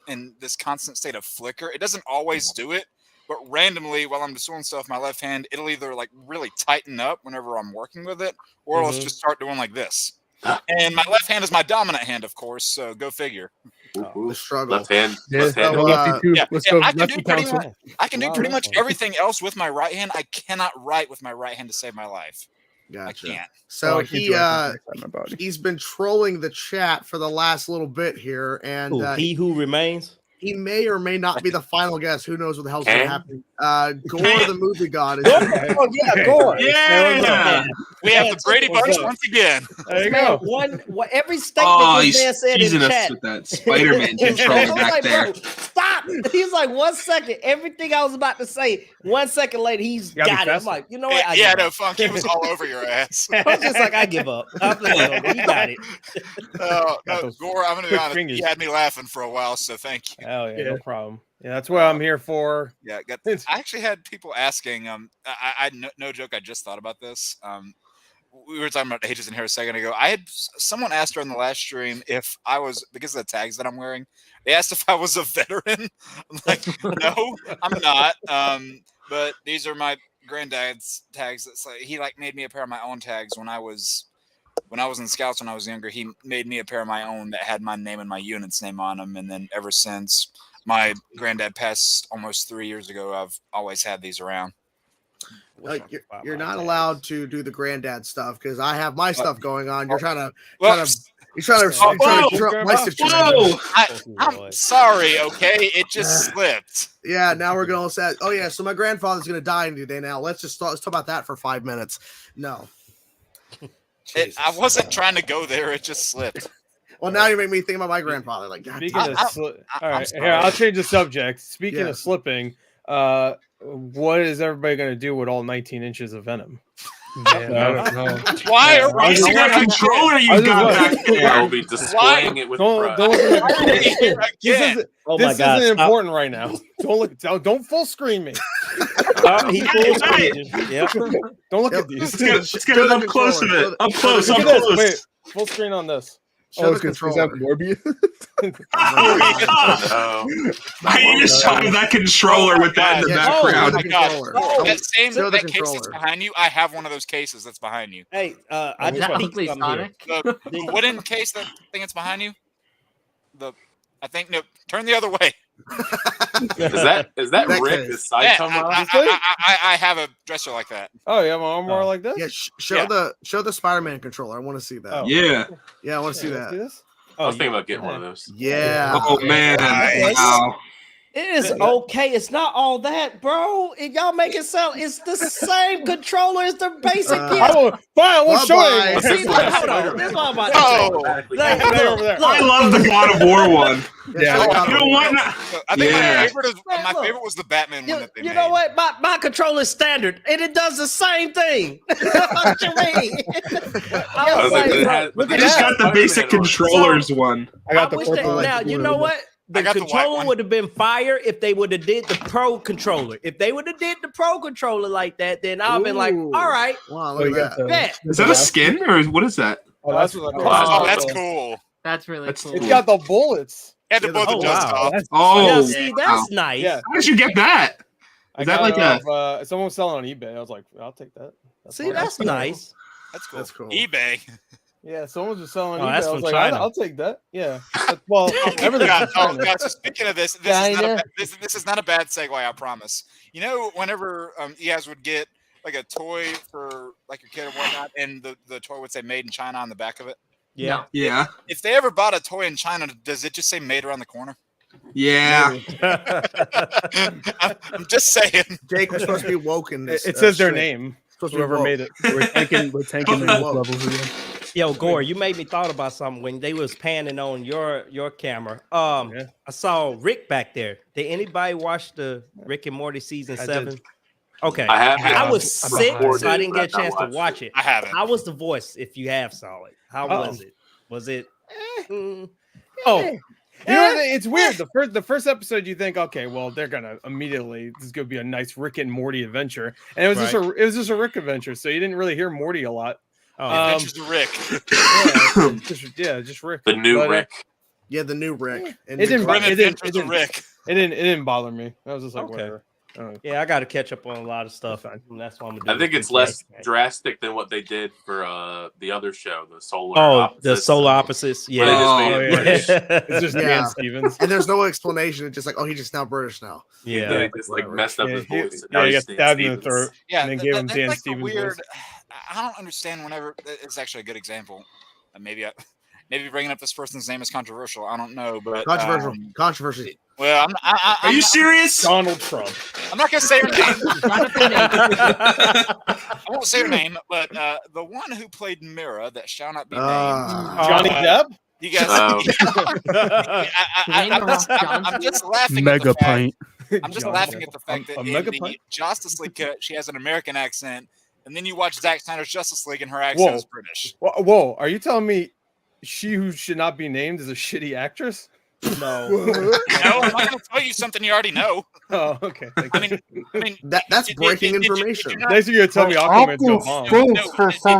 in this constant state of flicker. It doesn't always do it, but randomly while I'm just doing stuff, my left hand, it'll either like really tighten up whenever I'm working with it, or it'll just start doing like this. And my left hand is my dominant hand, of course. So go figure. The struggle. Left hand. Yeah, Left hand. So, lefty too. Yeah, Let's go. I can Lefty do pretty council. much. I can do Wow, pretty much that's- everything else with my right hand. I cannot write with my right hand to save my life. Gotcha. I can't. So I can't do anything outside my body. he's been trolling the chat for the last little bit here, and Ooh, he who remains. he may or may not be the final guest. Who knows what the hell's going to Can? happen? Gore the movie god is Oh yeah, Gore. Yeah. We have the Brady What's Bunch up? once again. There you Man, go. every statement Oh, this he's man said in teasing us chat. with that Spider-Man I controller was back like, there. bro, stop. He's like, 1 second. Everything I was about to say, 1 second later, he's You gotta be got it. I'm faster. like, you know what? I Yeah, give no, up. Funk. He was all over your ass. I was just like, I give up. I'm like, you got it. No, those Gore, I'm gonna be quick honest. fingers. You had me laughing for a while, so thank you. Hell yeah, Yeah. no problem. Yeah, that's what I'm here for. Yeah, I actually had people asking. No joke. I just thought about this. We were talking about ages in here a second ago. I had someone asked during the last stream if I was, because of the tags that I'm wearing. They asked if I was a veteran. I'm like, no, I'm not. But these are my granddad's tags. It's like he made me a pair of my own tags when I was in Scouts when I was younger. He made me a pair of my own that had my name and my unit's name on them. And then ever since my granddad passed almost 3 years ago, I've always had these around. like you're not allowed to do the granddad stuff because I have my stuff going on. You're trying to trump my situation. Whoa! I'm sorry, okay? It just slipped. Yeah, now we're going to say, oh yeah, so my grandfather's going to die any day now. Let's talk about that for 5 minutes. No. I wasn't trying to go there. It just slipped. Well, now you make me think about my grandfather. Like, God, Speaking of all right, sorry. here I'll change the subject. Speaking Yeah. of slipping, what is everybody going to do with all 19 inches of venom? Man, I don't know. Why are I we see what controller you got back I there. will be displaying it with pride. Oh my This God, isn't stop. important right now. Don't full screen me. He full screen. Yep. Don't look at these. Let's get it up close of it. Up close, up Look at this. close. Wait, full screen on this. Show the controller. Morbius. I just shot that controller with that in the background. Oh my God. That Show the case that's controller. behind you, I have one of those cases that's behind you. Hey, I Is just that peeked Ugly something here. Sonic? The wooden case, that thing that's behind you. No, turn the other way. Is that That Rick? case. His side Yeah, come out? I have a dresser like that. Oh, you have an armbar like this? Yeah, show the Spider-Man controller. I want to see that. Oh. Yeah. Yeah, I want to see Let's do that. this? I was thinking about getting one of those. Yeah. Oh man. Wow. It is okay. It's not all that, bro. Y'all make it sound it's the same controller as the basic PS. I won't show Bye-bye. it. See, look, hold on. This is what I'm about to say. Hey, over there. I love the God of War one. Yeah, You know what? I think Yeah. my favorite was the Batman one that they You made. know what? My controller is standard, and it does the same thing. What you mean? I was like, bro, I just got the basic controllers one. I got the wish that, purple. now you know what? The got the white controller one. would have been fire if they would have did the pro controller. If they would have did the pro controller like that, then I've been like, Ooh. all right, Wow, Oh, look you at got that. the- bet. Is that a skin or what is that? Oh, that's what I Oh, that's cool. That's really That's cool. It's got the bullets. Had to Yeah, blow the oh, dust wow. off. Oh, Yeah, see, wow. that's nice. Yeah. How did you get that? I Is that got like it off, someone was selling on eBay. I was like, I'll take that. See, fine. that's nice. That's cool. That's cool. eBay. Yeah, someone was just selling Oh, on eBay. that's I was from like, China. I'll take that. Yeah. Well, everything's God, from China. so speaking of this, China. this is not a bad segue, I promise. You know, whenever you guys would get like a toy for like your kid or whatnot, and the toy would say "Made in China" on the back of it. Yeah. Yeah. If they ever bought a toy in China, does it just say "Made around the corner"? Yeah. I'm just saying. Jake was supposed to be woke in this. It says their stream. name. Supposed to be Whoever woke. made it. We're tanking the woke levels again. Yo, Gore, you made me thought about something when they was panning on your camera. I saw Rick back there. Did anybody watch the Rick and Morty season 7? did. Okay. I haven't. I was sick, Before so I this, didn't but get a I've chance not to watched watch it. I haven't. How was the voice if you have saw it? How Uh-oh. was it? Was it? Oh, you know, it's weird. The first episode, you think, okay, well, they're gonna immediately this is gonna be a nice Rick and Morty adventure, and it was just a Rick adventure, so you didn't really hear Morty a lot. Adventures of Rick. Just Rick. The new But, Rick. Yeah, the new Rick. And It didn't. Grim It didn't. Adventures of Rick. It didn't bother me. I was just like, Okay. whatever. Yeah, I got to catch up on a lot of stuff. And that's what I'm gonna do. I think it's less drastic than what they did for the other show, the Solar. Oh, Opposites. the solar opposites. Where they Yeah. just made it British. It's just Yeah. Dan Stevens. And there's no explanation. It's just like, oh, he's just now British now. Yeah. They just like messed up Yeah, his he- voice. yeah, he got Now he's Dan stabbed in the Stevens. throat. Yeah, And they gave him that's Dan like the Stevens' weird. voice. I don't understand. Whenever it's actually a good example. Maybe bringing up this person's name is controversial. I don't know, but Controversial. Controversy. Well, Are you serious? Donald Trump. I'm not gonna say her name. Jonathan I won't say her name, but the one who played Mira that shall not be named. Johnny Depp. You guys, Name the Rock I'm just laughing. Mega at the fact, pint. I'm just Johnny laughing Depp. at the fact that A in mega the pint? Justice League cut, she has an American accent, and then you watch Zack Snyder's Justice League, and her accent is British. Whoa, are you telling me she who should not be named is a shitty actress? No. No, I'm not going to tell you something you already know. Oh, okay. I mean, That's breaking information. Next thing you're gonna tell me Aquaman's go home.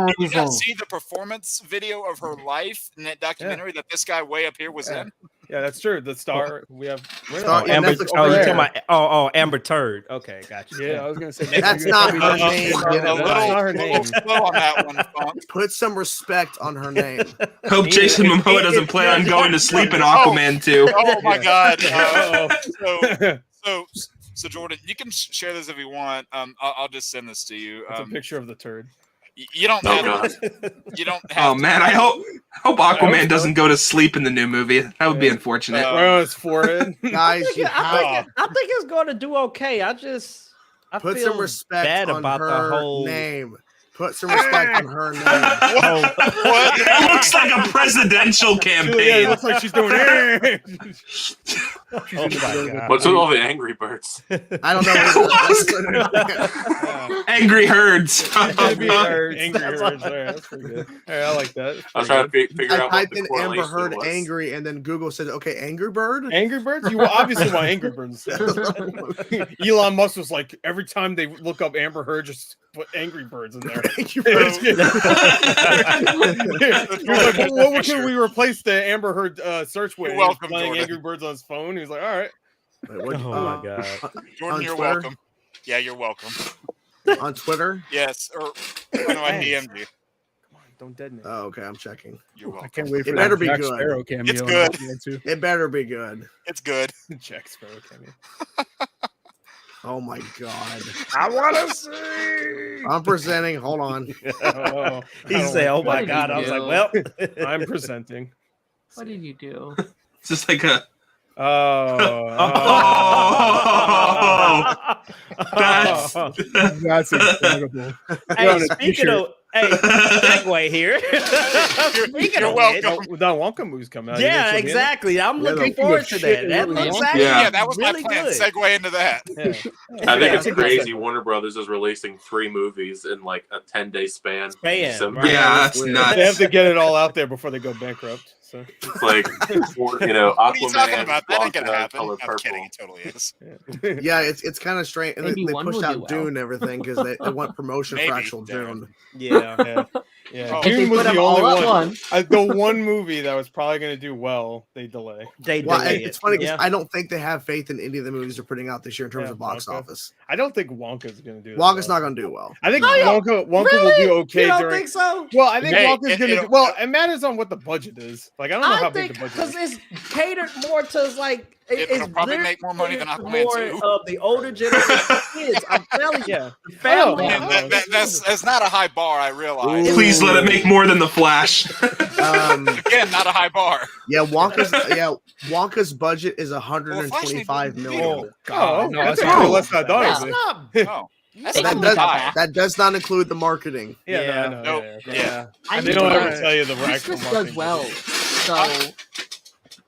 Did you not see the performance video of her life in that documentary that this guy way up here was in? Yeah, that's true. The star we have. Star- yeah, Amber, Netflix oh, you over talking there. about Amber Turd. Okay, gotcha. Yeah, I was gonna say That's not her name. Get it That's right. not her name. Slow on that one, Funk. Put some respect on her name. Hope Jason Momoa doesn't plan on going to sleep in Aquaman too. Oh my God! Uh-oh. So Jordan, you can share this if you want. I'll just send this to you. It's a picture of the turd. You don't have. You don't have. Oh man, I hope Aquaman doesn't go to sleep in the new movie. That would be unfortunate. Right on his forehead. Guys, you have I think it's going to do okay. I put feel some respect bad on about her the whole name. Put some respect on her name. What? It looks like a presidential campaign. Yeah, it looks like she's doing it. Oh my God. What's with all the Angry Birds? I don't know. Angry herds. Angry herds. That's pretty good. Hey, I like that. I was trying to figure I out what typed the in Amber correlation Heard was. angry, and then Google said, "Okay, Angry Bird." Angry Birds? You obviously want Angry Birds. Elon Musk was like, every time they look up Amber Heard, just put Angry Birds in there. He was like, what can we replace the Amber Heard search with? You're welcome, Playing Jordan. Angry Birds on his phone. He was like, all right. Wait, Oh my God. Jordan, you're Twitter? welcome. Yeah, you're welcome. On Twitter? Yes, or when I DM'd you. Don't deaden it. Oh, okay, I'm checking. You're welcome. I can't wait for It that better be Jack good. Sparrow cameo. It's in good. that one, too. It better be good. It's good. Jack Sparrow cameo. Oh my god. I want to see. I'm presenting. Hold on. Oh, He said, "Oh my What did God!" you I was like, do? "Well, I'm presenting. What did you do? It's just like a. That's. That's incredible. Hey, speaking of, segue here. Speaking You're of welcome. which, That Wonka movie's coming out. yeah, You guys exactly. I'm Yeah, looking the- forward to shit that. in That Willy looks Wonka. actually Yeah, that was really my plan. good. Segue into that. Yeah. I think Yeah, it's I think crazy. Warner Brothers is releasing 3 movies in like a 10-day span. December. right. Yeah, that's Weird. nuts. They have to get it all out there before they go bankrupt. So It's like, Aquaman, What are you talking about? That ain't gonna Wonka, happen. Color I'm Purple. kidding. It totally is. Yeah, it's kind of strange. And Maybe they one pushed will out do well. Dune and everything because they want promotion Maybe, for actual Darren. Dune. Yeah. yeah, Oh. If they Dune was put the them all only at one. once. The one movie that was probably going to do well, they delay. They Well, delay it's it. funny because Yeah. I don't think they have faith in any of the movies they're putting out this year in terms Yeah, of box Wonka. office. I don't think Wonka's going to do. that Wonka's well. not going to do well. I think No, yeah. Wonka will Really? do okay You don't during. think so? Well, I think Hey, Wonka's going to. it'll- Well, it matters on what the budget is. Like I don't know how I big think the budget because is. it's catered more to like It'll probably make more money than literally Aquaman more 2. of the older generation kids. I'm telling you, Yeah. the family. Oh, Man, that's not a high bar. I realize. Please let it make more than the Flash. Again, not a high bar. Yeah, Wonka's budget is 125 million. Oh, God, no, that's that's probably not- less than I thought That's it was. not. Oh, that's But not that does high. that does not include the marketing. Yeah, Yeah. no, Nope. yeah. Yeah. I They know don't ever that tell you the actual Christmas marketing does well. budget. So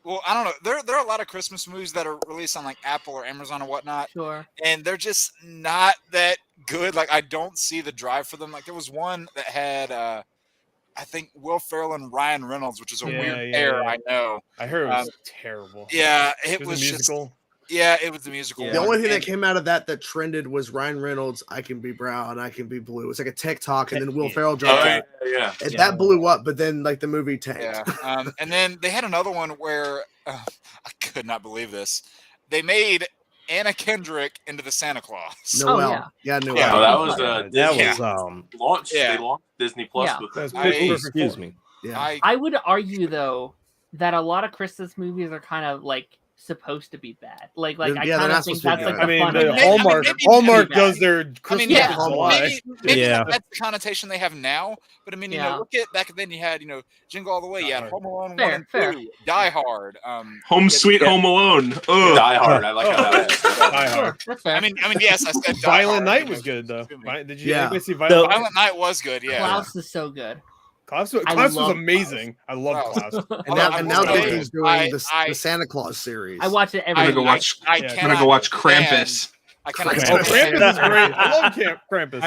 Well, I don't know. There are a lot of Christmas movies that are released on like Apple or Amazon or whatnot, sure. and they're just not that good. Like I don't see the drive for them. Like there was one that had I think Will Ferrell and Ryan Reynolds, which is a Yeah, weird yeah, pair. yeah. I know. I heard it was terrible. Yeah, it It was was a just musical. yeah, it was the musical. Yeah. The one. only thing that And- came out of that trended was Ryan Reynolds. I can be brown, I can be blue. It's like a TikTok, and then Will Ferrell Oh, dropped yeah, it. yeah. And that blew up, but then like the movie tanked. Yeah, and then they had another one where I could not believe this. They made Anna Kendrick into the Santa Claus. Noel. Noel. Yeah. Oh, that was that Disney was launched. Yeah. They launched Disney Plus Yeah. with That's that. pretty Excuse me. Yeah. I would argue though that a lot of Christmas movies are kind of like supposed to be bad. Like Yeah, I they're kind not of think supposed to be that's like good. the I mean, fun. the of it. Hallmark maybe- Hallmark maybe does their I mean, Christmas yeah, in July. maybe Yeah. that's the connotation they have now. But I mean, you Yeah. know, look at back then. You had Jingle All the Way. You had Home Alone Fair, 1 and fair. 2, Die Hard. Home Sweet Home Alone. Ugh. Die Hard. I like how that is. Die Hard. That's fair. I mean, yes, I said Die Violent Hard Night because was good though. excuse me. Did you Yeah. anybody see Violent Night? Violent Night was good. Yeah. Klaus is so good. Klaus I was love amazing. I love Klaus. Klaus. And Although now, I and will now say, Disney's doing I- the Santa Claus series. I watch it I'm every gonna go week. watch. I Yeah. I'm cannot gonna go watch stand- Krampus. I cannot Krampus. Oh, stand- Krampus is great. I love Krampus.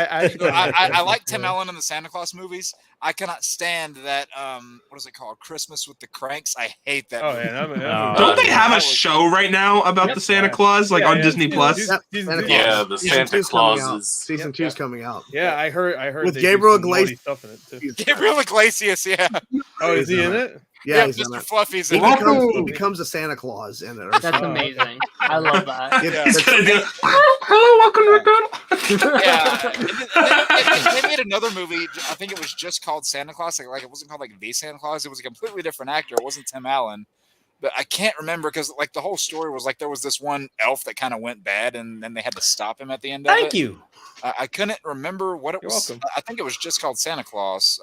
I like Tim Allen in the Santa Claus movies. I cannot stand that. What is it called? Christmas with the Cranks. I hate that. Oh movie. yeah, Don't they have a show right now about the Santa Claus, like on Disney Plus? Yep, Santa Claus. Yeah, the Season Santa 2's coming out. Clauses. Season 2's coming out. Yeah, I heard With they do Gabriel some naughty Iglesias. stuff in it too. Gabriel Iglesias. Yeah. Oh, is he in it? Yeah, he's in Mr. it. Fluffy's He in it. becomes a Santa Claus in it. Or That's something. amazing. I love that. Yeah, He's that's- gonna do. Hello, welcome to McDonald's. Yeah. And then they made another movie. I think it was just called Santa Claus. Like it wasn't called like The Santa Claus. It was a completely different actor. It wasn't Tim Allen. But I can't remember because like the whole story was like there was this one elf that kind of went bad and then they had to stop him at the end of it. Thank you. I couldn't remember what it You're was. welcome. I think it was just called Santa Claus.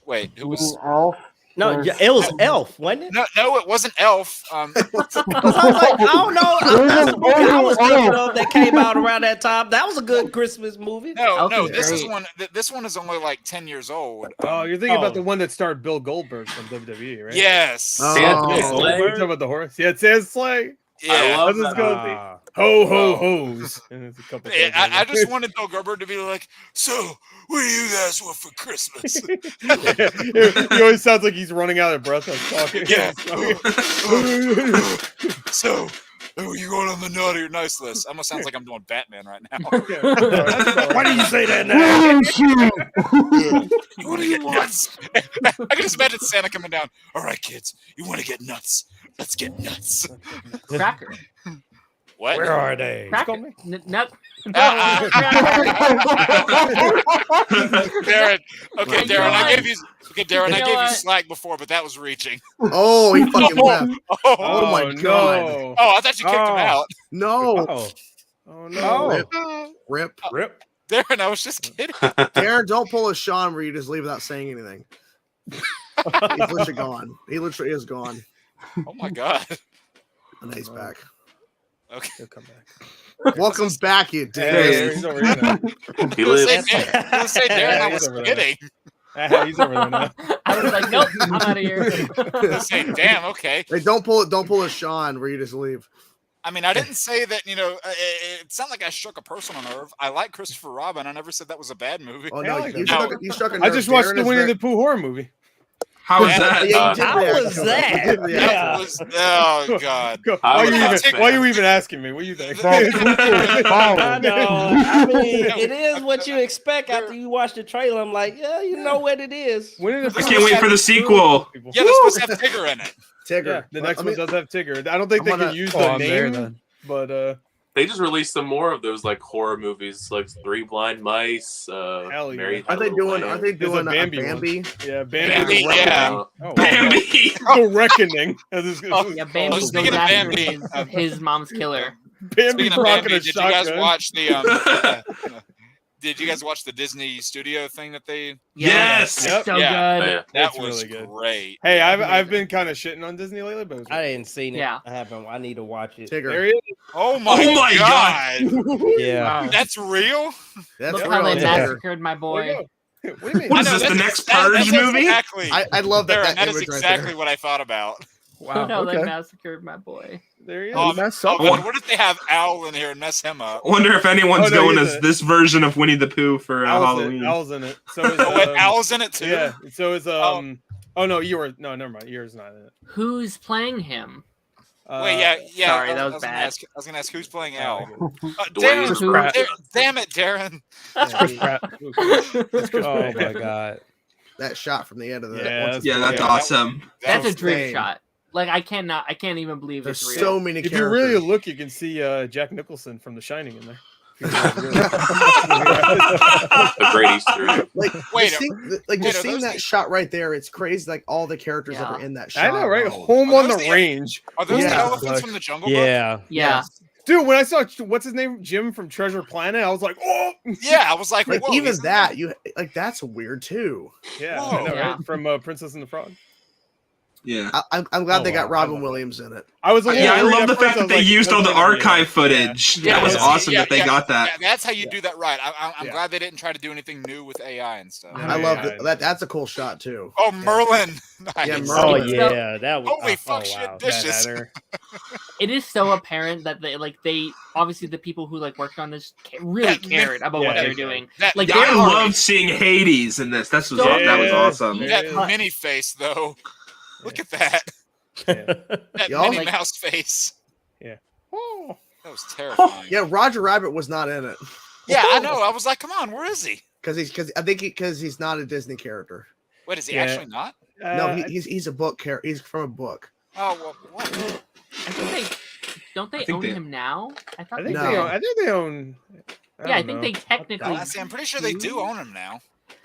Wait, who was? Elf. No, it was Elf, wasn't it? No, it wasn't Elf. I was like, I don't know. That's the movie I was thinking of that came out around that time. That was a good Christmas movie. No, this is one. This one is only like 10 years old. Oh, you're thinking about the one that starred Bill Goldberg from WWE, right? Yes. You're talking about the horse? Yeah, it says Slay. Yeah, I love That's that. Ho ho hoes. And there's a couple. I just wanted Bill Goldberg to be like, so what do you guys want for Christmas? He always sounds like he's running out of breath as talking. Yeah. So, you going on the naughty or nice list? Almost sounds like I'm doing Batman right now. Why do you say that now? What do you want? I can just imagine Santa coming down. All right, kids, you want to get nuts? Let's get nuts. Cracker. What? Where are they? Cracker. Nope. Darren. Okay, Darren, I gave you. Okay, Darren, I gave you what? slack before, but that was reaching. Oh, he fucking left. Oh my God. no. Oh, I thought you kicked him out. No. Oh no. Rip. Darren, I was just kidding. Darren, don't pull a Sean where you just leave without saying anything. He's literally gone. He literally is gone. Oh my God. And he's back. Okay. He'll come back. Welcome back, you Hey, dude. he's over here now. He lives. Let's say Darren, I He's was over there. kidding. He's over there now. I was like, nope, I'm out of here. Let's say, damn, okay. Hey, don't pull a Sean where you just leave. I mean, I didn't say that, it sounded like I struck a personal nerve. I like Christopher Robin. I never said that was a bad movie. Oh no, like you that. struck a nerve. I just watched Darren the is Winnie very- the Pooh horror movie. How is that? How was that? That was, oh God. Why are you even asking me? What do you think? I know. I mean, it is what you expect after you watch the trailer. I'm like, yeah, you know what it is. I can't wait for the sequel. Yeah, they're supposed to have Tigger in it. Tigger. Yeah, the next one does have Tigger. I don't think they can use the name, but They just released some more of those like horror movies, like Three Blind Mice. Hell yeah. Married Are they Little doing? Lamb. Are they There's a doing Bambi Bambi? yeah, Bambi, Bambi. yeah. Bambi. The Reckoning. Yeah, Bambi goes speaking of after Bambi, his mom's killer. Bambi Speaking of rocking Bambi, a did you guys shotgun. watch the did you guys watch the Disney studio thing that they Yes. It's so Yeah. good. Yeah. that It's was really good. great. Hey, I've been kind of shitting on Disney lately, but it was I didn't see it. Yeah. I haven't. I need to watch it. there Tigger. he is. Oh my God. Yeah. Wow. That's real? That's Look real. how they Tigger. massacred my There boy. you go. What do you mean? What is I know, this, the that's- next Purge movie? Exactly. I love that. Darren, that is image right exactly there. what I thought about. Look how they okay. massacred my boy. There he is. Oh, mess I up. wonder, what if they have Owl in here and mess him up? I wonder if anyone's Oh, no, going he's as a- this version of Winnie the Pooh for Halloween. Owl's in it. So is, Oh, wait, Owl's in it too? Yeah. So is Oh no, Eeyore. No, never mind. Eeyore's not in it. Who's playing him? Wait, yeah. Sorry, I that was gonna bad. ask, I was gonna ask who's playing Owl. Dwayne Darren, Pratt. damn it, Darren. Chris Pratt. Oh my god. That shot from the end of the. Yeah, Yeah, that's Yeah. awesome. That's a dream insane. shot. Like I can't even believe There's it's real. so many If characters. you really look, you can see Jack Nicholson from The Shining in there. A great Easter egg. like Wait, just wait, just are seeing those that the- shot right there, it's crazy. Like all the characters that are in that shot. I know, right? Oh. Home Are on those the the- range. Are those the Yeah. elephants from the Jungle Book? Yeah. Yeah. Yes. Dude, when I saw what's his name, Jim from Treasure Planet, I was like, oh, Yeah, I was like, Like whoa, even isn't that, you like that's weird too. yeah, Whoa. I know, Yeah. right? From Princess and the Frog. Yeah. I'm glad Oh, they got wow. Robin Williams in it. I was a little Yeah, I worried love at the first. fact I that was they like, used all the what's gonna be in it? archive footage. Yeah, That was yeah, awesome yeah, that they yeah. got that. Yeah, that's how you do that right. I'm Yeah. glad they didn't try to do anything new with AI and stuff. Yeah. I love Yeah. that. That's a cool shot too. Oh, Merlin. Nice. Yeah, Oh Merlin. yeah, that was. Holy oh, fuck, wow. shit, dishes. Mad Hatter. It is so apparent that they obviously the people who like worked on this really cared about what Yeah, they were they doing. That, Like Yeah, I they were- loved seeing Hades in this. That was Yeah. awesome. Yeah. that mini face though. Look at that. Yeah. That Y'all Minnie like- Mouse face. Oh. That was terrifying. Yeah, Roger Rabbit was not in it Yeah, I know. I was like, come on, where is he? because he's not a Disney character. Wait, is he Yeah. actually not? No, he's a book character. He's from a book. Oh, well, what? I think they don't they I think own they- him now? I thought I think they No. they own. I think they own. Yeah, I don't think know. they technically See, I'm pretty sure they do own him now.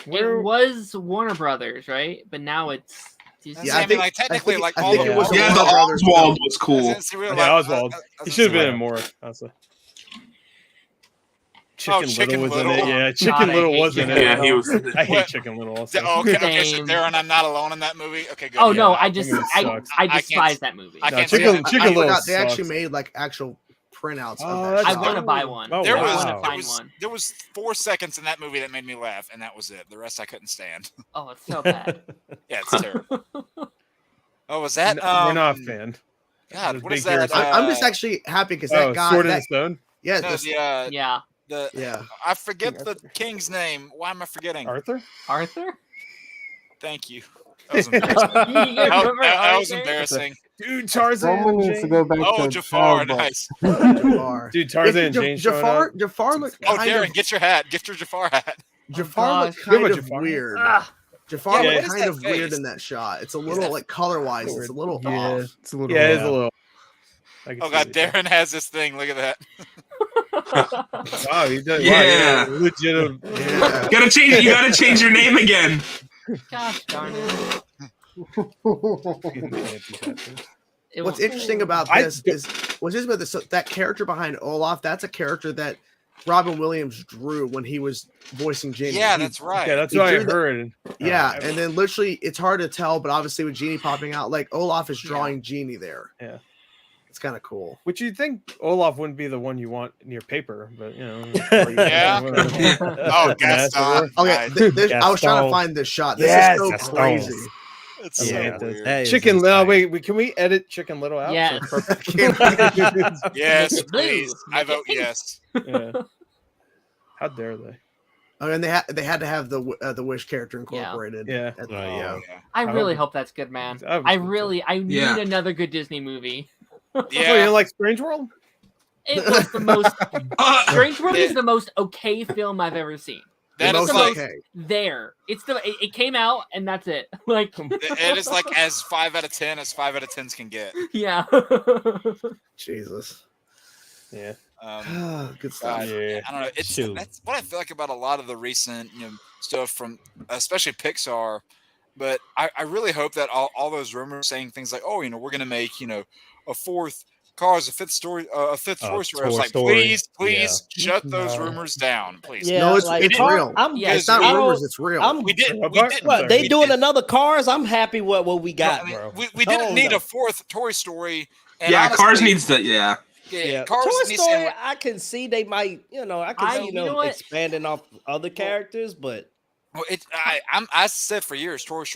Where- it was Warner Brothers, right? But now it's Disney. Yeah, I I mean, think- like technically, like I all think of it was Yeah, the Warner Brothers. Oswald was cool. See, real, Yeah, Oswald. I was He should have gonna been in more. Honestly. Chicken Little was in it. Little. Yeah, Chicken God, I Little hate was in it. Chicken Yeah, he was. In it. I hate Chicken Little also. Okay, so Same. Darren, I'm not alone in that movie. Okay, good. Oh no, Yeah, I that just movie I sucks. despise that movie. I No, can't Chicken see it. Little They actually sucks. made like actual printouts. Oh, of that that's I shit. want to buy one. Oh, There I was, want wow. to there find was one. there was 4 seconds in that movie that made me laugh, and that was it. The rest I couldn't stand. Oh, it's so bad. Yeah, it's terrible. Oh, was that? We're not a fan. God, Those what is big that? hairs. I'm just actually happy because that guy. Sword in the That, Stone. yeah, No, this- Yeah. yeah. I forget the king's name. Why am I forgetting? Arthur. Arthur? Thank you. That was embarrassing. You remember That was Arthur? embarrassing. Dude, Tarzan. Someone and needs to Jane. go back Oh, to Jafar, Calvert. nice. Jafar. Dude, Tarzan and If Jane showing Jafar, up. Jafar looked Oh, kind Darren, of get your hat. Get your Jafar hat. Jafar looked gosh. kind You have a of Jafar? weird. Ah, Jafar Yeah, looked what is kind that of weird face? in that shot. It's a little like color wise, it's a little Yeah, off. it's a little. Yeah, it is off. a little. I can Oh see God, it. Darren has this thing. Look at that. Wow, he does. Yeah. Wow, legit. Yeah. You gotta change your name again. gosh darn it. It What's was- interesting about this is so that character behind Olaf. That's a character that Robin Williams drew when he was voicing Genie. Yeah, He- that's right. Yeah, that's He what I drew the- heard. Yeah, and then literally, it's hard to tell, but obviously with Genie popping out, like Olaf is drawing Genie there. Yeah. It's kind of cool. Which you'd think Olaf wouldn't be the one you want in your paper, but you know. Yeah. Oh, Gaston. Okay, Nice. I was trying to Gaston. find this shot. This Yes, is so Gaston. crazy. It's Yeah, so weird. That is Chicken insane. Little. Wait, can we edit Chicken Little out? Yes. So perfect. Yes, Blue. please. I vote yes. Yeah. How dare they? Oh, and they had to have the Wish character incorporated. Yeah. at the- Oh, yeah. Yeah. I I really hope- hope that's good, man. I hope I it's good, I need Yeah. another good Disney movie. So you Yeah. didn't like Strange World? It was the most Strange World Yeah. is the most okay film I've ever seen. That the is most like okay. There, it came out and that's it. Like, it is like as 5 out of 10 as 5 out of 10s can get. yeah. Jesus. Yeah. Good stuff. God, Yeah. I don't know. Shoot. That's what I feel like about a lot of the recent stuff from especially Pixar. But I really hope that all those rumors saying things like, oh, we're gonna make a fourth Cars, a fifth story, a fifth Toy Story. I was Toy like, Story. please shut those No. rumors down, please. Yeah, No, it's like, real. I'm, Yeah, It's not I don't- rumors. It's real. I'm, We didn't. what, they doing another Cars? I'm happy with what we got, I mean, bro. we didn't Hold need up. a fourth Toy Story. And Yeah, honestly, Cars needs to. Yeah. Yeah, Cars Toy needs Story, to. I can see they might, I can see you know what? expanding off other characters, but Well, I said for years, Toy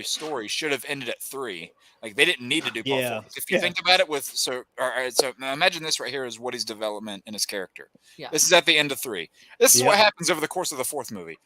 Story should have ended at 3. Like they didn't need to do part Yeah. 4. If you Yeah. think about it, so now imagine this right here is Woody's development in his character. Yeah. This is at the end of 3. This is Yeah. what happens over the course of the 4th movie.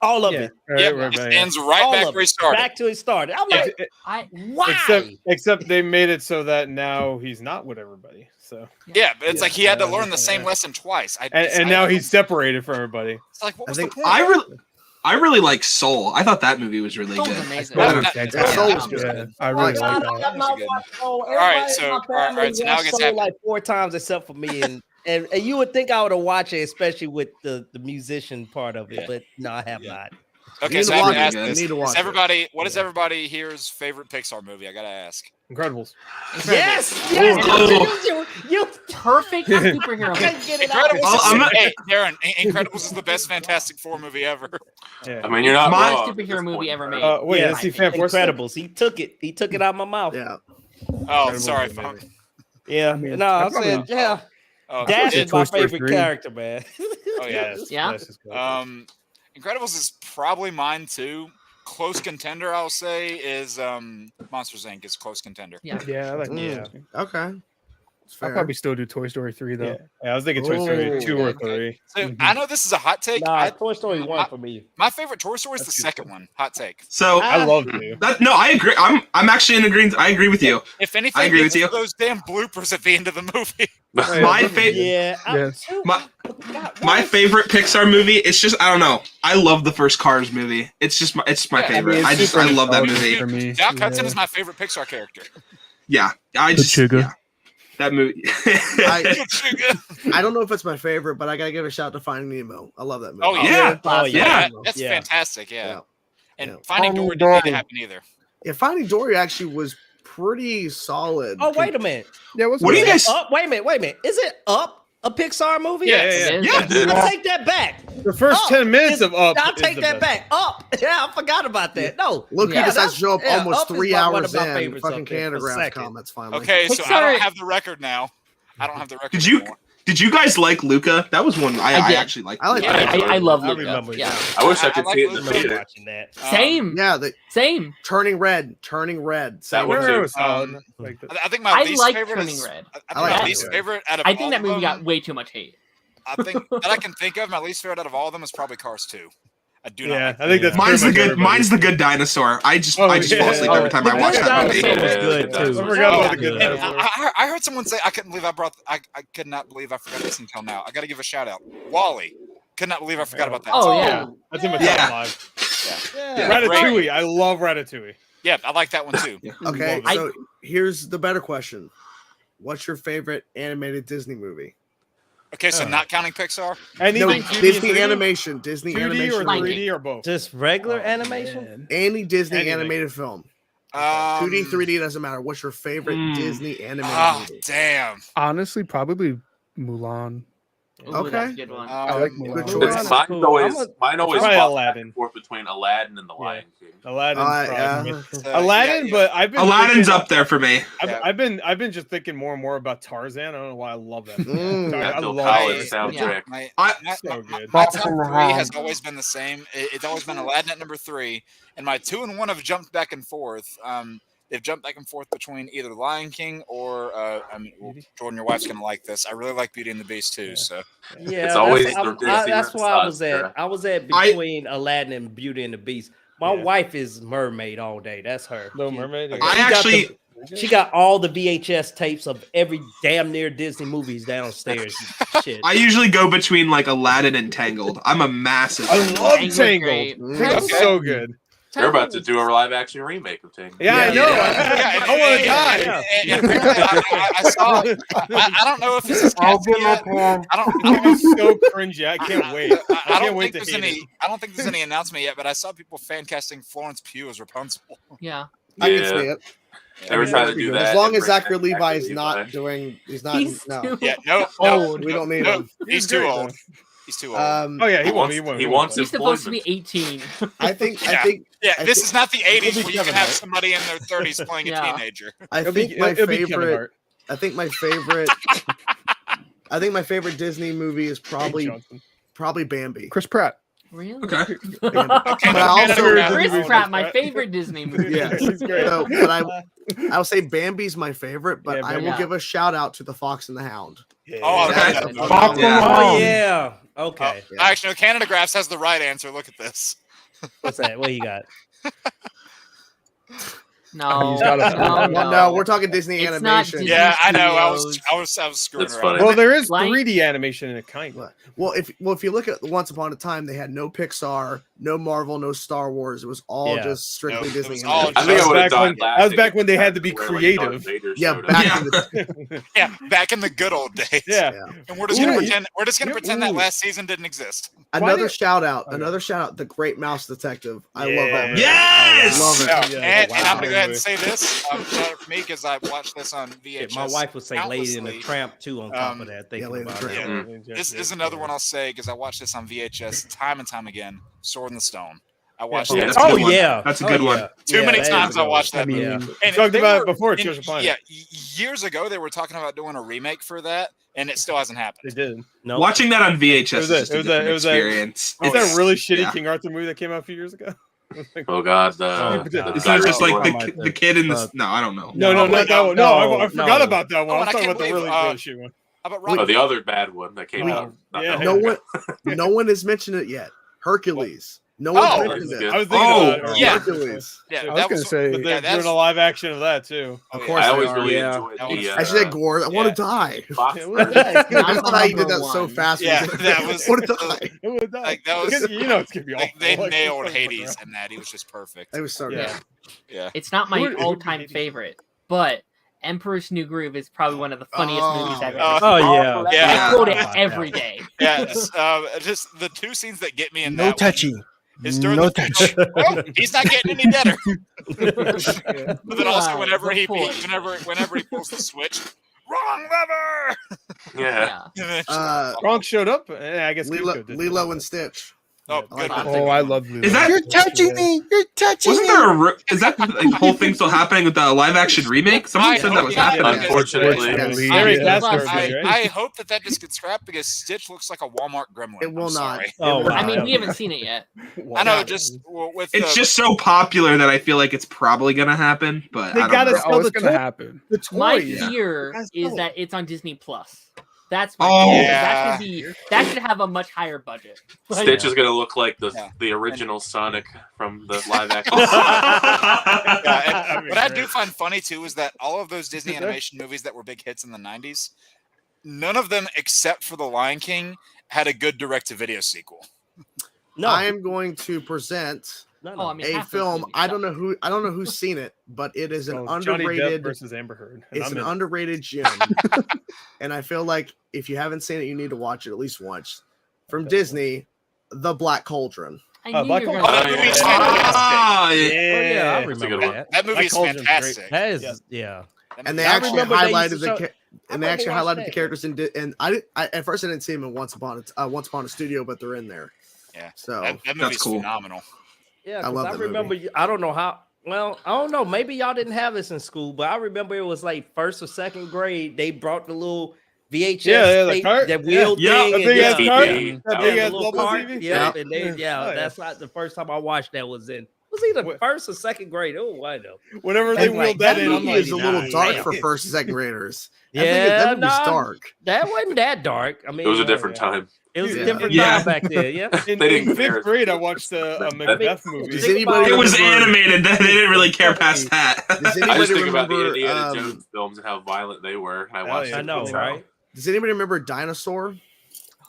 all of Yeah. it. Yep, it ends right All back of where he it. started. Back to he started. I'm like, why? Except they made it so that now he's not with everybody. So Yeah, but it's like he had to Yeah. learn the same lesson twice. and now he's separated from everybody. It's like, what I was think the point? I really like Soul. I thought that movie was really Soul was good. amazing. I don't- Soul was good. Yeah, I Oh, really God, like I that. have not Good. watched Soul. All right, Everybody in so- my family all right, so now it watched gets Soul happened. like 4 times except for me, and you would think I would have watched it, especially with the musician part of it, Yeah. but no, I have not. Okay, need so to I have watch to it, ask man. this. You need to watch Is it. everybody, what is everybody here's favorite Pixar movie? I gotta ask. Incredibles. Yes, Oh. you Perfect superhero movie. can't get it out. Incredibles. Well, I'm not- Hey, Darren, Incredibles is the best Fantastic Four movie ever. Yeah. I mean, you're not My- wrong. Best superhero movie ever made. Wait, Yeah, let's see Fan Force. Incredibles. He took it out of my mouth. Yeah. Oh, Incredibles sorry, is Funk. amazing. Yeah, mean, no, I I'm saying, probably- yeah. Oh, Dash it- is my Toy Story favorite 3. character, man. oh yeah. Yeah? Yes, it's good. Incredibles is probably mine too. Close contender, I'll say, is Monsters Inc. is close contender. Yeah. Yeah, I like Yeah. Okay. It's I'll fair. probably still do Toy Story 3 though. Yeah, I was thinking Toy Story Oh. 2 or 3. So I know this is a hot take. Nah, Toy Story 1 for me. My favorite Toy Story is the That's good second stuff. one. Hot take. So I love you. no, I agree. I'm actually in agreement. I agree with you. If anything, I agree it's with you. those damn bloopers at the end of the movie. My favorite. Yeah. Yes. My favorite Pixar movie. It's just I don't know. I love the first Cars movie. It's my Yeah, favorite. it's I just super I love that nostalgic movie. for me. Doc Hudson Yeah. is my favorite Pixar character. Yeah, I The just Chigga. yeah, that movie. I don't know if it's my favorite, but I gotta give a shout to Finding Nemo. I love that movie. Oh yeah, Yeah. Oh, yeah. That's Yeah. fantastic. Yeah, Yeah. and Yeah. Finding Finding Dory didn't need to Dory. happen either. Yeah, Finding Dory actually was pretty solid. Oh, wait a minute. Yeah, what's What do you good? guys? Up? Wait a minute. Is it up a Pixar movie? Yeah. I'll take that back. The first 10 minutes of Up. I'll take that back. Up. Yeah, I forgot about that. No. Look, he decides to show up almost Up is 3 one hours of my in. favorites Fucking up there for Canada second. comments finally. Okay, so I don't have the record now. I don't have the record. Did you guys like Luca? That was one I actually liked. I love Luca. remember Yeah. I wish I could see it in the Luca. theater. Watching that. Same. Yeah, Same. Turning red. That one too. I think my I least like favorite Turning is. Red. I think my least favorite out of I think that all movie of got them, way too much hate. I think that I can think of, my least favorite out of all of them is probably Cars 2. I do not. Yeah, Like I think that's Mine's the pretty much good. everybody. Mine's the good dinosaur. I just fall asleep every time I watch that movie. Dinosaur was good too. I forgot about the good And dinosaur. I heard someone say I couldn't believe I could not believe I forgot this until now. I got to give a shout out. Wally. Could not believe I forgot about that. Oh yeah. That's in my Yeah. top 5. Yeah. Ratatouille. I love Ratatouille. Yeah, I like that one too. Okay, so here's the better question. What's your favorite animated Disney movie? Okay, so not counting Pixar. Anything No, 2D Disney and 3D? animation. Disney 2D animation. or 3D or both? Just regular animation? Any Disney Anything. animated film. 2D, 2D, 3D doesn't matter. What's your favorite Disney animated Oh movie? damn! Honestly, probably Mulan. Ooh, Okay. that's a good one. I like Good Mulan. choice. Mine's always Probably swapped back Aladdin. and forth between Aladdin and The Lion King. Aladdin's probably yeah. Aladdin, but I've been Aladdin's thinking- up there for me. I've been just thinking more and more about Tarzan. I don't know why I love that. That I Bill love Collins it. soundtrack. So good. My top 3 has always been the same. It's always been Aladdin at number 3, and my 2 and 1 have jumped back and forth. They've jumped back and forth between either Lion King or Jordan. Your wife's gonna like this. I really like Beauty and the Beast too. So Yeah, It's always that's, the Disney that's where I was Renaissance at. I was at between Aladdin and Beauty and the Beast. My wife is mermaid all day. That's her. Little Mermaid. She got all the VHS tapes of every damn near Disney movies downstairs. Shit. I usually go between like Aladdin and Tangled. I'm a massive. I love Tangled's Tangled. great. Tangled's so good. They're about to do a live action remake of Tangled. Yeah, I know. I want to die. I saw. I don't know if this is casting yet. It was so cringy. I can't wait. I can't wait to there's hate any. it. I don't think there's any announcement yet, but I saw people fan casting Florence Pugh as Rapunzel. Yeah. I can see it. They were trying to do that. As long and as bring Zachary back Levi is Levi. not doing, he's not. He's No, too Yeah, no, old. We don't need no, him. He's too old. He's too old. Oh yeah, he won't. He wants He's supposed to employment. be 18. I think. Yeah. This is not the He'll 80s be where you Kevin can have Hart. somebody in their 30s playing a Yeah. teenager. I It'll think be- my it'll be Kevin favorite. Hart. I think my favorite. I think my favorite Disney movie is probably Bambi. Chris Pratt. Really? Okay. But I also Chris Pratt, my favorite Disney movie. Yeah, He's great. So, but I'll say Bambi's my favorite, but Yeah, I will Bambi. give a shout out to The Fox and the Hound. Oh, Okay. okay. Oh yeah. Okay. Actually, no, Canada Graphs has the right answer. Look at this. What's that? What you got? No, He's got a- no, Well, no, we're talking Disney It's not animation. Disney Yeah, I know. I Studios. was screwing That's around. funny. Well, there is Like- 3D animation in it, kind of. Well, if you look at Once Upon a Time, they had no Pixar, no Marvel, no Star Wars. It was all Yeah. just strictly No, it Disney. was all animation. I think I would have That was died back laughing. when- that was back when they had to be where, like, creative. Darth Vader Yeah, showed up. back in the Yeah, back in the good old days. Yeah. And we're just gonna Ooh. pretend. We're just gonna Yeah, pretend that ooh. last season didn't exist. another did- shout out, The Great Mouse Detective. I love that movie. Yes! Love it. Yeah. Yeah, And I'm gonna wow. go ahead and say this for me because I watched this on VHS. My wife would say Lady and the countlessly. Tramp too on top of that. yeah, Thinking Lady and about the it. Tramp. Yeah. This is another one I'll say because I watched this on VHS time and time again. Sword in the Stone. I watched Yeah, it. that's a Oh good one. yeah, That's a Oh, good one. yeah. Too Yeah, many that is times a I good watched one. that movie. Yeah. And Talked they about it were- before, and- Treasure Planet. Yeah, years ago they were talking about doing a remake for that, and it still hasn't They happened. did. No, Watching that on VHS It is was just a- a it was a- different it was a- experience. Is that really shitty yeah. King Arthur movie that came out a few years ago? Oh God, Oh, the God. It's not just like Tyrell the kid in the. No, I don't know. No, No, not that one. No, I forgot no. about that one. Oh, I'm and I talking can't about the really believe, good shit one. How about Oh, Rocky? the other bad one that came out. Not Yeah. that No long one, no one has mentioned it yet. Hercules. No Oh, one's mentioned it. I was thinking Oh, about it. yeah. Hercules. Yeah, I was that gonna was say But Yeah, they're that's- doing a live action of that too. Of Yeah. course, I they always are. really Yeah. enjoyed That the. was- I should say Gore. I want to Yeah. die. Fox. It was nice. I thought you did number that so one. fast. Yeah, that was- I want to die. It was nice. Like, that was- Because you know it's gonna be awful. they Like, nailed it's Hades fucking in that. He was just perfect. It was so Yeah. good. Yeah. It's not my Who would- all-time favorite, but Emperor's New Groove is probably one of the funniest Oh. movies I've ever Oh, seen. Oh yeah, Yeah. I quote it Yeah. every day. Yeah, just the two scenes that get me in No that touchy. one is during No the touch. Oh, he's not getting any better. Yeah. But then also Right, whenever he good point. whenever he pulls the switch, wrong lever. Yeah. Gronk showed up. I guess Lilo and Stitch. Oh, I like good. that. I love Lilo. Is that? You're touching me. You're touching Wasn't me. there is that like, whole thing still happening with the live action remake? Someone said that was happening. Unfortunately. I hope that just gets scrapped because Stitch looks like a Walmart gremlin. It will not. I mean, we haven't seen it yet. I know, just with it's just so popular that I feel like it's probably gonna happen. But They I don't gotta know. sell the gonna happen. The toy. My fear is that it's on Disney Plus. That's my Oh, fear. yeah. That should have a much higher budget. Stitch is gonna look like the original Sonic from the live action. What I do find funny too is that all of those Disney animation movies that were big hits in the 90s, none of them except for The Lion King had a good direct-to-video sequel. No, I am going to present a film. I don't know who's seen it, but it is an Johnny Depp underrated versus Amber Heard. It's an underrated gem, and I feel like if you haven't seen it, you need to watch it at least once. From Disney, The Black Cauldron. Black Cauldron. That movie's fantastic. Yeah, I remember that. That movie is fantastic. That is, yeah. And they actually highlighted the characters and I at first I didn't see them in Once Upon a Studio, but they're in there. Yeah, so that movie's phenomenal. Yeah, I love I that remember. movie. I don't know how. Well, I don't know. Maybe y'all didn't have this in school, but I remember it was like first or second grade. They brought the little VHS the cart. that wheel thing. The big ass cart. That big ass little bubble cart. TV. Yeah, and that's not the first time I watched that was in. Was either first or second grade. Oh, I know. Whenever they wheeled that in, I'm like, it's a little dark for first and second graders. Yeah, that movie's dark. That wasn't that dark. I mean, It was a different time. It was a different time back then. Yeah. In fifth grade, I watched a Macbeth movie. Does anybody It was remember- animated. They didn't really care past that. Does I just anybody think about the remember? Indiana Jones films and how violent they were. And I watched I it know, as a right? child. Does anybody remember Dinosaur?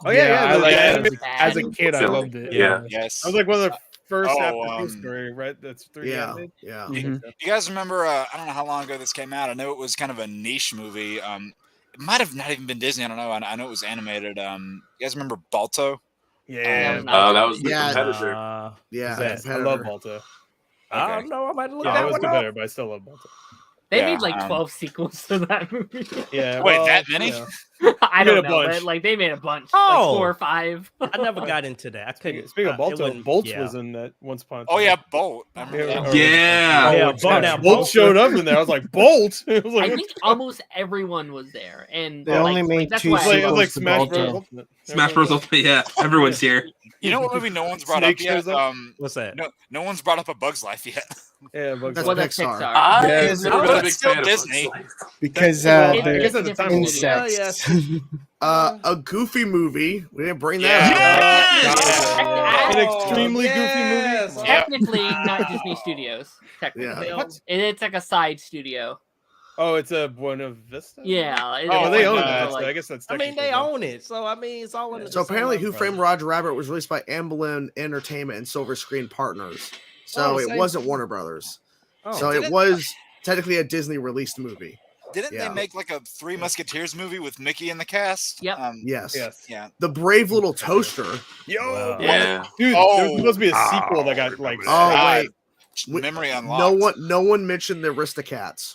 Oh yeah. I like As that. a kid, I Silly. loved it. Yeah. Yes. I was like one of the first Oh, after Toy Story, right? That's 3D. animated. Yeah. You guys remember? I don't know how long ago this came out. I know it was kind of a niche movie. It might have not even been Disney. I don't know. I know it was animated. You guys remember Balto? Yeah. That was the Yeah. competitor. I love Balto. I don't know. I might look Yeah, that it was one good up. better, but I still love Balto. They made like 12 sequels to that movie. Yeah. Wait, well, that many? yeah. I They made don't a know, bunch. but like they made a bunch. Oh. Like 4 or 5. I never got into that. I couldn't. Speaking of it Balto, wasn't- Bolt yeah. was in that Once Upon a Time. Oh yeah, Bolt. I remember that. Yeah. Yeah, Bolt, Bolt showed up in there. I was like, Bolt. It was I like, think almost everyone was there, and They only made that's 2 why it was like to Smash Balto. Bros. Ultimate. Smash Bros. Ultimate. Yeah, everyone's here. You know what movie no one's brought Snake up yet? shows up? What's that? No one's brought up A Bug's Life yet. Yeah, but That's Well, that's Pixar. Pixar. I Yeah, have never been a but big it's still fan of Disney. Bugs Life. Because I they're guess at the time it was- insects. A Goofy movie. We didn't bring that up. An extremely goofy movie. Technically, not Disney Studios. Technically, Yeah. What? it's like a side studio. Oh, it's a Buena Vista. Yeah. Oh, well, they own like, that. So like- I guess that's. I mean, they own it, so I mean, it's all in the So same apparently, Who umbrella. Framed Roger Rabbit was released by Amblin Entertainment and Silver Screen Partners. So Oh, it same- wasn't Warner Brothers. Oh. So it was technically a Disney released movie. Didn't Yeah. they make like a Three Musketeers movie with Mickey in the cast? Yep. Yes. Yes. Yeah. The Brave Little Toaster. Yo. Yeah. Dude, Oh. there's supposed to be a sequel that got like. Oh God. wait, Memory unlocked. no one mentioned the Aristocats.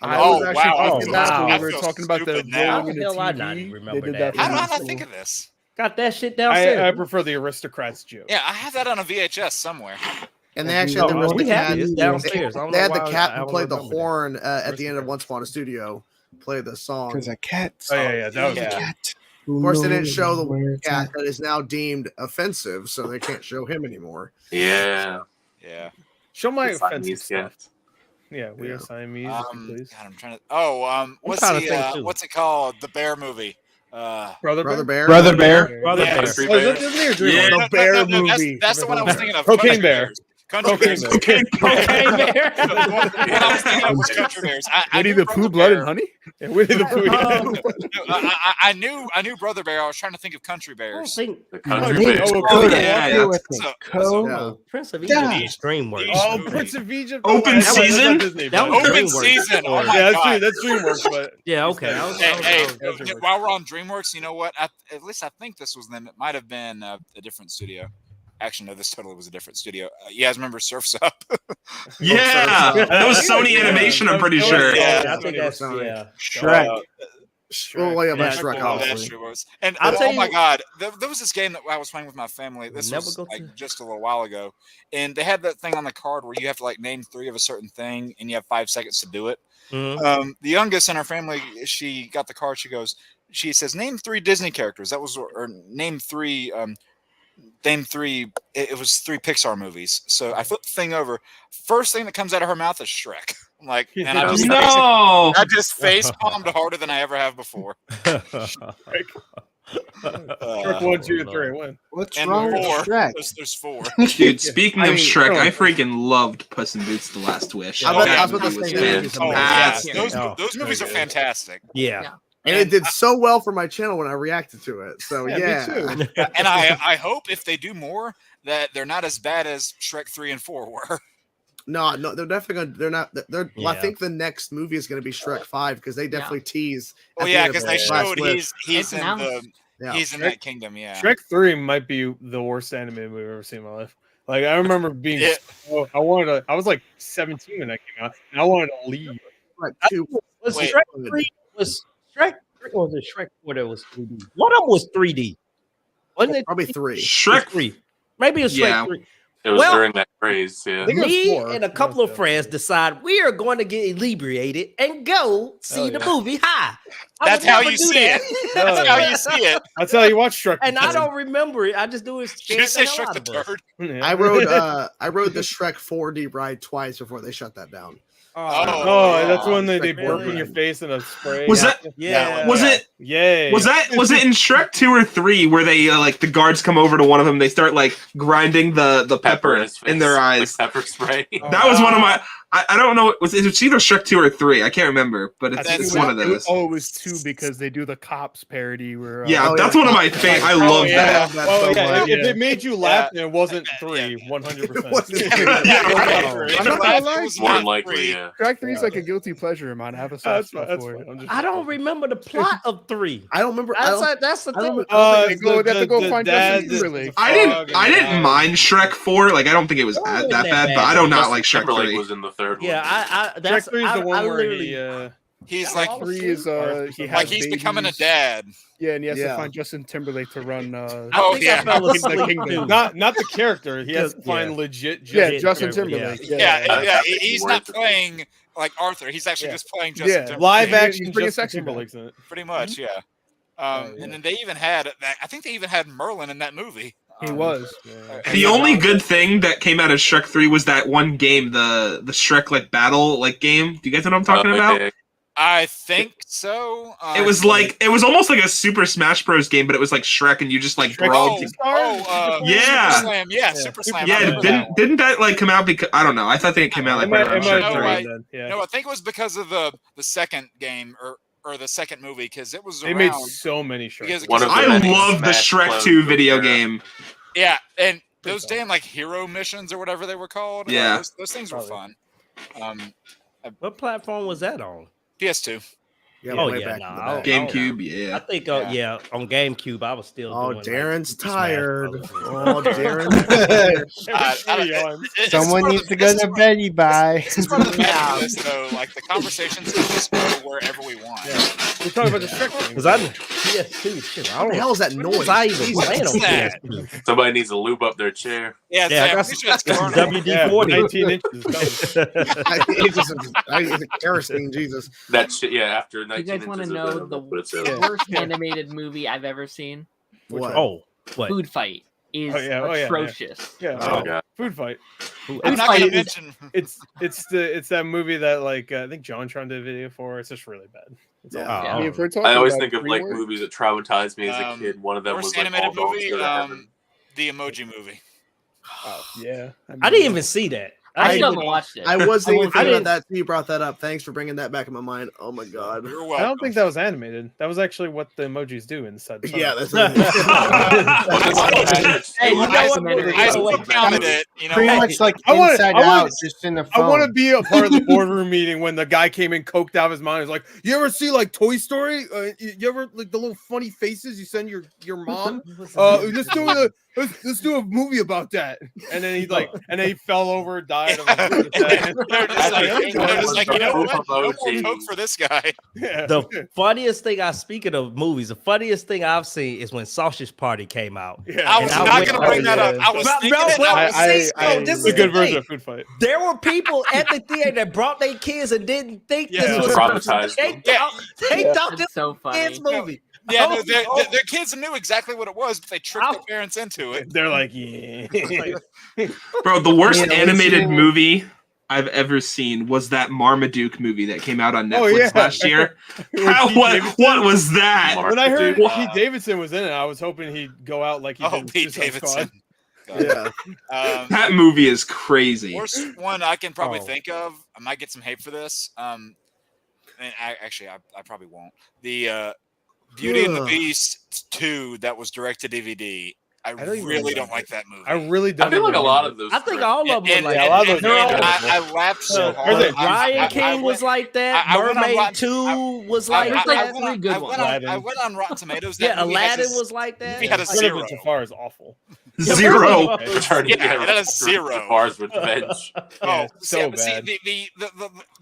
I Oh, was actually wow. talking about wow. when I we were feel talking about the stupid now. rolling in How the hell I the not TV. remember They did that? that. How for did I the not think of this? Got that shit downstairs. I prefer the Aristocrats joke. Yeah, I have that on a VHS somewhere. And they actually had the Oh, we have it. It's Aristocats. downstairs. I don't They know had the why cat I who don't played the remember that. horn at the end of Once Upon a Studio. Played the song. Because a cat. Oh yeah, that was Yeah. Cat. Of course, they didn't show the cat that is now deemed offensive, so they can't show him anymore. Yeah. Yeah. Show my Siamese offensive stuff. cats. Yeah, we are Siamese, please. God, I'm trying to. Oh, what's trying to think, too. what's it called? The Bear movie. Brother Brother Bear. Brother Bear. Brother Yeah. Bear. Country Oh, is Bear. that Disney or DreamWorks? Yeah. No, The Bear no, movie. That's the one I was thinking of. Cocaine Country Bear. Bears. Country Bears. Cocaine Bear. Okay, Bear. The one I was thinking of was Country Bears. I Winnie knew the Brother Pooh, Blood Bear. and Honey. Yeah, Winnie the Pooh. No, I knew Brother Bear. I was trying to think of Country I don't Bears. think The Oh, Country Nick, Bears. oh, yeah. with So- it. Co. Yeah. Prince of Yeah. Egypt is DreamWorks. Oh, movie. Prince of Egypt. Open Oh, that's not season? Disney, That but- was Open DreamWorks. season. Oh my Yeah, that's true. God. That's DreamWorks, but Yeah, okay. I was- Hey, DreamWorks. while we're on DreamWorks, you know what? At least I think this was them. It might have been a different studio. Actually, no, this totally was a different studio. You guys remember Surf's Up? Yeah, that was Sony Animation. I'm pretty sure. Yeah, I Yeah. think that's Sony. yeah. Shrek. Well, yeah, Yeah, Shrek, cool. obviously. That sure was. And I'll tell oh my you- god, there was this game that I was playing with my family. This Never was go like to- just a little while ago, and they had that thing on the card where you have to like name 3 of a certain thing, and you have 5 seconds to do it. Mhm. The youngest in our family, she got the card. She says, name 3 Disney characters. That was or name 3. Name 3. It was 3 Pixar movies. So I flipped the thing over. First thing that comes out of her mouth is Shrek. I'm like, and I just face palmed harder than I ever have before. Shrek 1, 2, 3. One. What's And wrong with 4. Shrek? There's 4. Dude, speaking of Shrek, I oh. freaking loved Puss in Boots: The Last Wish. I was That about to movie say was that. fantastic. Those movies are fantastic. Yeah. And it did so well for my channel when I reacted to it. So Yeah, me too. And I hope if they do more that they're not as bad as Shrek 3 and 4 were. No, they're definitely gonna. They're not. They're. Well, I Yeah. think the next movie is going to be Shrek 5 because they definitely tease. Oh at the yeah, end of because they Last showed Wish. he's in the Yeah. he's in that kingdom. Yeah. Shrek 3 might be the worst animated movie I've ever seen in my life. Like I remember being, I was like 17 when that came out, and I wanted to leave. Shrek 2. Was Wait. Shrek 3 was Shrek? Or was it Shrek 4 that was 3D? One of them was 3D. Wasn't it? Probably 3. Shrek 3. Maybe it was Shrek Yeah. 3. It was Well, during that craze. Yeah. think it was Me 4. and a couple of friends decide we are going to get inebriated and go see the movie high. I That's would how never you do see that. it. That's how you see it. That's how you watch Shrek. And I don't remember it. I just do it. Should you say Shrek the Turd? I rode the Shrek 4D ride twice before they shut that down. Oh, that's when they Shrek burp 4D in your ride. face and a spray. Was that? Yeah. Was it? Yay. Was it in Shrek 2 or 3 where they like the guards come over to one of them, they start like grinding the pepper in their eyes? Like pepper spray. That was one of my. I don't know. It was either Shrek 2 or 3. I can't remember, but I think it's it one of was- those. Oh, it was 2 because they do the cops parody where. Yeah, that's one of my favorite. I love that. Oh, yeah. If it made you laugh, and it wasn't 3, 100%. More than likely, yeah. Shrek 3 is like a guilty pleasure of mine. I have a soft spot for it. I don't remember the plot of 3. I don't remember. That's the thing. They have to go find Justin Timberlake. I didn't mind Shrek 4. Like I don't think it was that bad, but I do not like Shrek Timberlake 3. was in the third one. Yeah, that's Shrek 3 is the one where literally, He's like 3 is he has like he's becoming a babies. dad. Yeah, and he has Yeah. to find Justin Timberlake to run. Oh yeah. the kingdom. not the character. He has to find legit. Yeah, Justin character. Timberlake. Yeah. He's not playing like Arthur. He's actually just playing Justin Timberlake. Live action. He's bringing Justin sexy Timberlake's in it. Pretty much, yeah. And then they even had I think they even had Merlin in that movie. He was. The only good thing that came out of Shrek 3 was that one game, the Shrek like battle like game. Do you guys know what I'm talking about? I think so. It was almost like a Super Smash Bros. Game, but it was like Shrek, and you just like brawled. Yeah. Super Slam. Yeah, Super Slam. I Yeah, remember that didn't that like come out because I don't know. I thought it came out like right around Shrek 3. No, I think it was because of the second game or the second movie because it was They around. made so many Shrek. I love the Shrek 2 video game. Yeah, and those damn like hero missions or whatever they were called. Yeah. Those things were fun. What platform was that on? PS2. Yeah, Oh way yeah, back in the no, day. GameCube, yeah. I think on GameCube I was still. Oh, doing, Darren's Super Smash tired. Brothers. Oh, Darren. Someone needs to go to bed, you buy. This is part of the magic of this, though. Like the conversations can just go wherever we want. We're talking about the Shrek thing. Because I PS2 shit. I What the hell is that what noise? was I even Jesus. playing on that? PS2? Somebody needs to lube up their chair. Yeah, Yeah, Sam, that's we should ask Kernel. WD-40. 19 inches. Is coming. It's a kerosene, Jesus. That shit, yeah. After You 19 guys want to inches know of the but it's a- worst animated movie I've ever seen? What? Oh, what? Food Fight is yeah. atrocious. Yeah. Oh, God. Food fight. I'm not Fight going to is- mention. It's that movie that like I think John trying to do a video for. It's just really bad. It's all Yeah. bad. I mean, if we're talking I always about think of like DreamWorks, movies that traumatized me as a kid. One of them was Worst like animated All Dogs movie, Go to Heaven. the Emoji Movie. Yeah. I didn't even see that. I still haven't watched it. I wasn't even I thinking didn't- about that. You brought that up. Thanks for bringing that back in my mind. Oh my god. You're I welcome. don't think that was animated. That was actually what the emojis do inside. the Yeah, phone. that's Hey, you know what? I counted it. You know, Pretty what? much like I wanna- Inside I wanna- Out, just in the I phone. want to be a part of the boardroom meeting when the guy came in coked out of his mind. He's like, "You ever see like Toy Story? You ever like the little funny faces you send your mom? Let's do let's do a movie about that. And then he fell over, died of a heart attack. They're just like, you know what? No more Coke for this guy. Yeah. The funniest thing speaking of movies, the funniest thing I've seen is when Sausage Party came out. Yeah. I was not going to bring that up. I was thinking this is a good version of Food Fight. There were people at the theater that brought their kids and didn't think this was traumatized. They thought this so was a funny. kids movie. Yeah, no, their kids knew exactly what it was, but they tricked their parents into it. They're like, yeah. Bro, the worst animated movie I've ever seen was that Marmaduke movie that came out on Netflix last year. What was that? When I heard Pete Davidson was in it, I was hoping he'd go out like he did Pete Davidson. Yeah. That movie is crazy. Worst one I can probably think of. I might get some hate for this. And I probably won't. The Beauty and the Beast 2 that was direct to DVD. I really don't like that movie. I really don't. I feel like a lot of those. I think all of them were like a lot of those. I laughed so hard. Lion King was like that. Mermaid 2 was like that. There's like 3 good ones. I went on Rotten Tomatoes. Yeah, Aladdin was like that. He had a 0. Jafar is awful. 0. It had a 0. Jafar's Revenge. So bad. The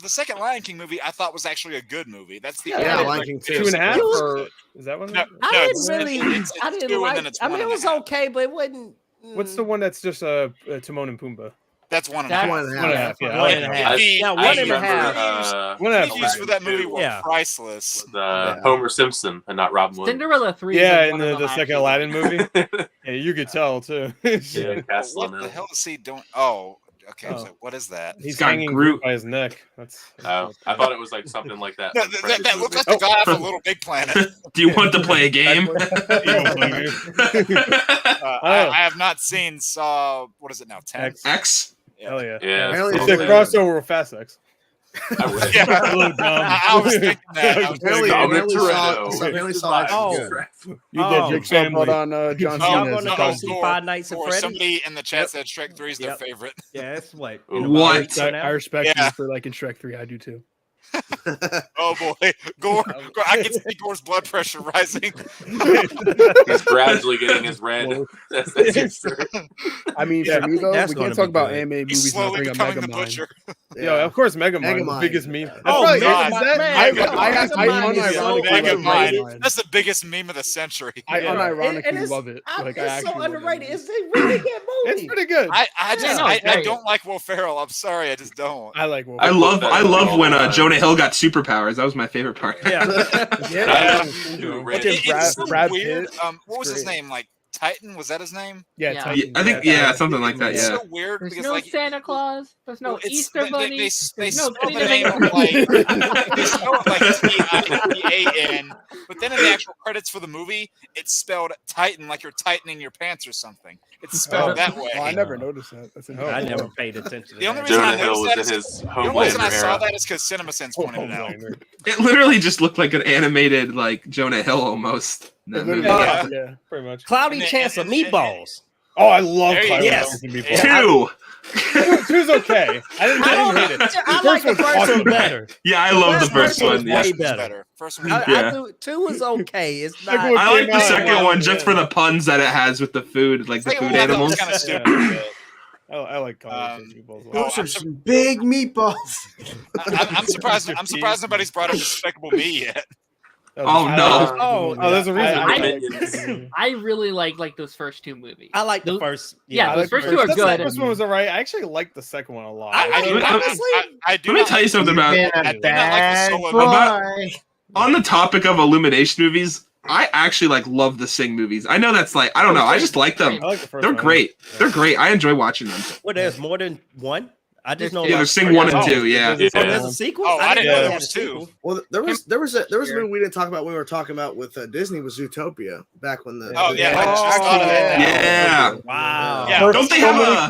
second Lion King movie I thought was actually a good movie. That's the Lion King 2. 2.5. Is that one? No, I it's didn't two, like. and then it's I mean, it was okay, but it wasn't. What's the one that's just Timon and Pumbaa? That's 1.5. 1.5. Yeah. 1.5. Yeah, 1.5. Reviews for that movie were priceless. Homer Simpson and not Robin Williams. Cinderella 3. Yeah, in the second Aladdin movie. Yeah, you could tell too. What the hell is he doing? Oh, okay. So what is that? He's got hanging Groot by his neck. I thought it was like something like that. That looks like the guy off a Little Big Planet. Do you want to play a game? I have not seen. What is it now? 10. X. Hell yeah. Apparently It's a crossover with Fast X. I was thinking that. Apparently saw You did. Jigsaw put on John Cena. Go see Five Nights at Freddy's. Somebody in the chat said Shrek 3 is their favorite. Yeah, that's what. What? I respect you for liking Shrek 3. I do too. Oh boy, Gore! I can see Gore's blood pressure rising. He's gradually getting his red. I mean, for me though, we can't talk about anime movies. He's slowly becoming the butcher. Yeah, of course, Megamind, the biggest meme. Megamind. That's the biggest meme of the century. I unironically love it. It's so underrated. It's a really good movie. It's pretty good. I don't like Will Ferrell. I'm sorry, I just don't. I like Will. I love when Jonah Hill got superpowers. That was my favorite part. It's so Brad weird. Pitt. What was his name? Like Titan? Was that his name? Yeah, Yeah. Titan. I think something like that. It's Yeah. so weird There's because no like Santa Claus. There's no Easter they Bunny. they There's no spell the Penny name Devil. like they spell it like Titan, but then in the actual credits for the movie, it's spelled Titan like you're tightening your pants or something. It's spelled that way. Oh, I never noticed that. That's I never paid attention to The only that. reason I Jonah Hill noticed that was is in his the only reason I Homelander saw era. that is because CinemaSins pointed it out. It literally just looked like an animated like Jonah Hill almost. In that movie. Yeah, pretty much. Cloudy Chance of Meatballs. Oh, I love There you Cloudy go. Chance of Meatballs. 2. Two's okay. I didn't hate it. I like the first one better. Yeah, I love the first one. Yeah. Way It's better. better. First one. Yeah. 2 was okay. It's not. I like the second one just for the puns that it has with the food, like the food animals. Kind of stupid. I like Cloudy Chance of Meatballs a lot. Those are some big meatballs. I'm surprised. I'm surprised nobody's brought up Despicable Me yet. Oh no! There's a reason. I really like those first 2 movies. I like the first. Yeah, those first 2 are good. The first one was alright. I actually liked the second one a lot. I do Let me tell you something about. I do not like the solo About on the topic of Illumination movies. I actually love the Sing movies. I know that's I don't know. I just like them. They're great. They're great. I enjoy watching them. Well, there's more than one. I just know. Yeah, there's Sing 1 and 2. Yeah. Oh, there's a sequel. Oh, I didn't know there had was a 2. sequel. Well, there was a movie we didn't talk about when we were talking about with Disney was Zootopia back when the Oh yeah, I just thought of that. Yeah. Wow. Yeah. Don't they have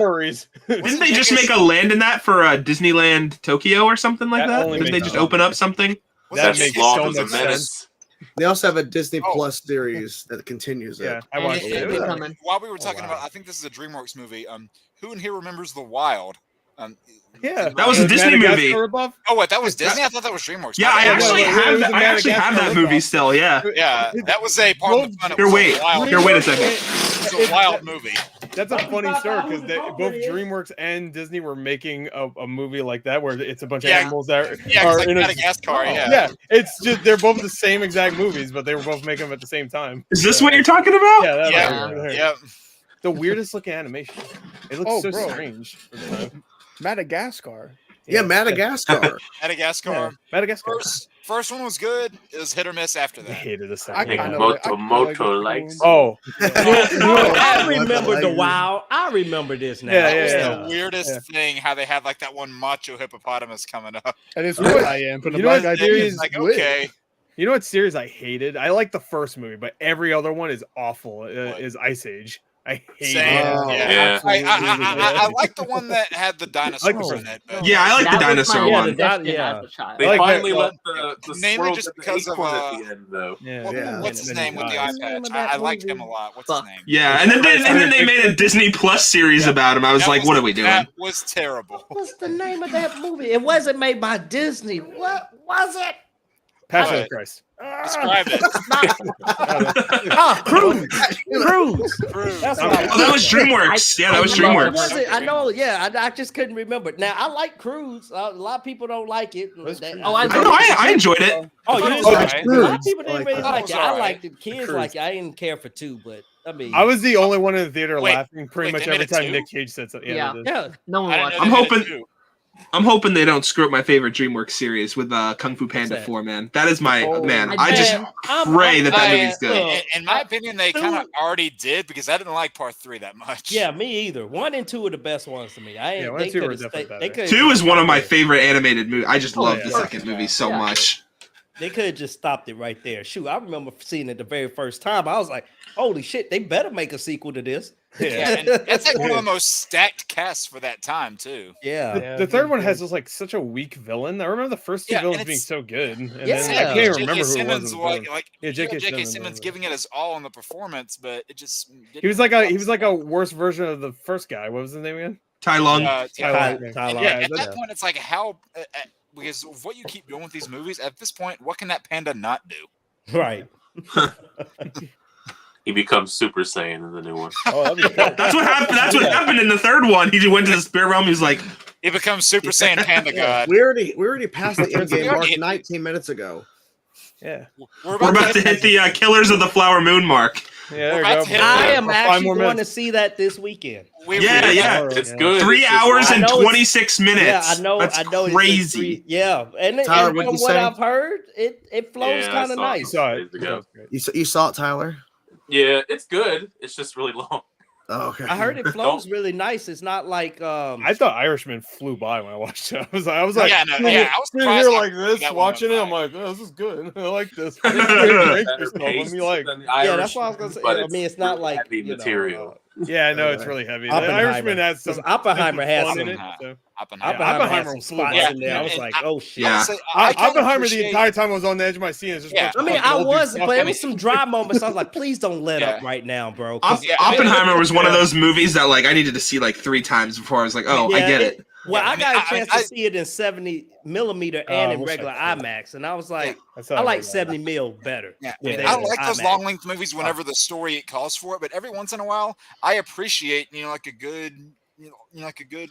Didn't they just make a land in that for Disneyland Tokyo or something like that? Didn't they just open up something? That makes so much sense. They also have a Disney Plus series that continues it. Yeah, I watched it. While we were talking about, I think this is a DreamWorks movie. Who in here remembers The Wild? Yeah, that was a Disney movie. Oh, what? That was Disney? I thought that was DreamWorks. Yeah, I actually have that movie still. Yeah. Yeah, that was a part of the fun. Here, wait a second. It's a wild movie. That's a funny story because both DreamWorks and Disney were making a movie like that where it's a bunch of animals that are like in Madagascar. Yeah, it's just they're both the same exact movies, but they were both making them at the same time. Is this what you're talking about? Yeah. The weirdest looking animation. It looks so strange. Madagascar. Yeah, Madagascar. Madagascar. First one was good. It was hit or miss after that. I hated the second. Moto likes. Oh, I remember the WoW. I remember this now. That was the weirdest thing. How they had like that one macho hippopotamus coming up. And it's what I am. But you know what series? Like okay. You know what series I hated? I like the first movie, but every other one is awful. Is Ice Age. I hate it. I like the one that had the dinosaurs in it. Yeah, I like the dinosaur one. They finally let the mainly just because of at the end, though. What's his name with the eye patch? I liked him a lot. What's his name? Yeah, and then they made a Disney Plus series about him. I was like, what are we doing? That was terrible. What's the name of that movie? It wasn't made by Disney. What was it? Passion of Christ. Describe it. Cruise. That's that was DreamWorks. Yeah, that was DreamWorks. I know. Yeah, I just couldn't remember. Now I like Cruise. A lot of people don't like it. I enjoyed it. Oh, you a lot of people didn't really like it. I liked it. Kids like it. I didn't care for 2, but I mean, I was the only one in the theater laughing pretty much every time Nick Cage said something. Yeah. No one watched. I'm hoping they don't screw up my favorite DreamWorks series with Kung Fu Panda 4, man. That is my man. I just pray that movie's good. In my opinion, they kind of already did because I didn't like part 3 that much. Yeah, me either. 1 and 2 are the best ones to me. 1 and 2 are definitely better. 2 is one of my favorite animated movies. I just love the second movie so much. They could have just stopped it right there. Shoot, I remember seeing it the very first time. I was like, holy shit, they better make a sequel to this. Yeah, and that's like one of the most stacked casts for that time too. Yeah, the third one has like such a weak villain. I remember the first 2 villains being so good, and then I can't even remember who it was. J.K. Simmons giving it his all on the performance, but it just he was like a worse version of the first guy. What was his name again? Tai Lung. Tai Lung. Yeah, at that point, it's like how because of what you keep doing with these movies. At this point, what can that panda not do? Right. He becomes Super Saiyan in the new one. That's what happened. That's what happened in the third one. He went to the spirit realm. He's like, he becomes Super Saiyan Panda God. We already passed the Endgame mark 19 minutes ago. Yeah, we're about to hit the Killers of the Flower Moon mark. Yeah, I am actually going to see that this weekend. It's good. 3 hours and 26 minutes. Yeah, I know. That's I know. crazy. And Tyler, from what I've heard, it flows kind of nice. You saw it, Tyler? Yeah, it's good. It's just really long. Oh, okay. I heard it flows really nice. It's not like I thought Irishman flew by when I watched it. I was like, I was sitting here like this, watching it. I'm like, oh, this is good. I like this. That's why I was gonna say. I mean, it's not like heavy material. Yeah, I know it's really heavy. The Irishman has some. Oppenheimer has some in it. Oppenheimer was spots in there. I was like, oh shit. Oppenheimer the entire time I was on the edge of my seat. I mean, I was, but it was some dry moments. I was like, please don't let up right now, bro. Oppenheimer was one of those movies that like I needed to see like 3 times before I was like, oh, I get it. Well, I got a chance to see it in 70mm and in regular IMAX, and I was like, I like 70mm better. Yeah, I like those long length movies whenever the story calls for it, but every once in a while, I appreciate like a good. Like a good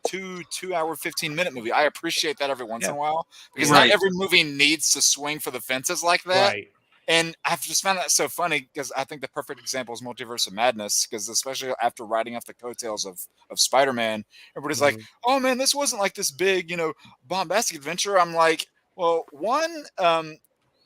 2 hour 15-minute movie. I appreciate that every once in a while because not every movie needs to swing for the fences like that. Right. And I've just found that so funny because I think the perfect example is Multiverse of Madness because especially after riding off the coattails of Spider-Man, everybody's like, oh man, this wasn't like this big, bombastic adventure. I'm like, well, one,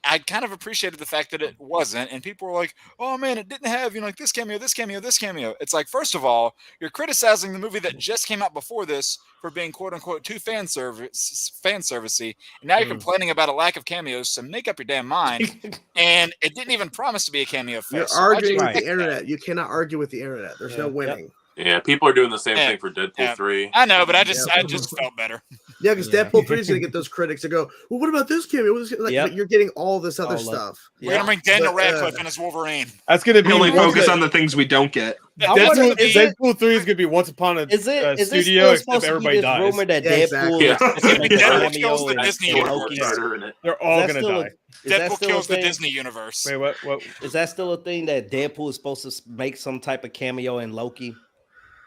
I kind of appreciated the fact that it wasn't, and people were like, "Oh man, it didn't have like this cameo, this cameo, this cameo." It's like, first of all, you're criticizing the movie that just came out before this for being "quote unquote" too fan servicey, and now you're complaining about a lack of cameos. So make up your damn mind. And it didn't even promise to be a cameo fest. You're arguing with the internet. You cannot argue with the internet. There's no winning. Yeah, people are doing the same thing for Deadpool 3. I know, but I just felt better. Yeah, because Deadpool 3 is going to get those critics to go, well, what about this cameo? But you're getting all this other stuff. We're going to bring Daniel Radcliffe in as Wolverine. That's going to be only focus on the things we don't get. Deadpool 3 is gonna be Once Upon a Is it Studio, still supposed except to be everybody this dies. rumor that Yeah, Deadpool exactly. is supposed to make a Deadpool cameo kills the in Disney Loki? universe. They're all Is that gonna still die. Is that Deadpool still kills a the thing? Disney universe. Wait, what? Is that still a thing that Deadpool is supposed to make some type of cameo in Loki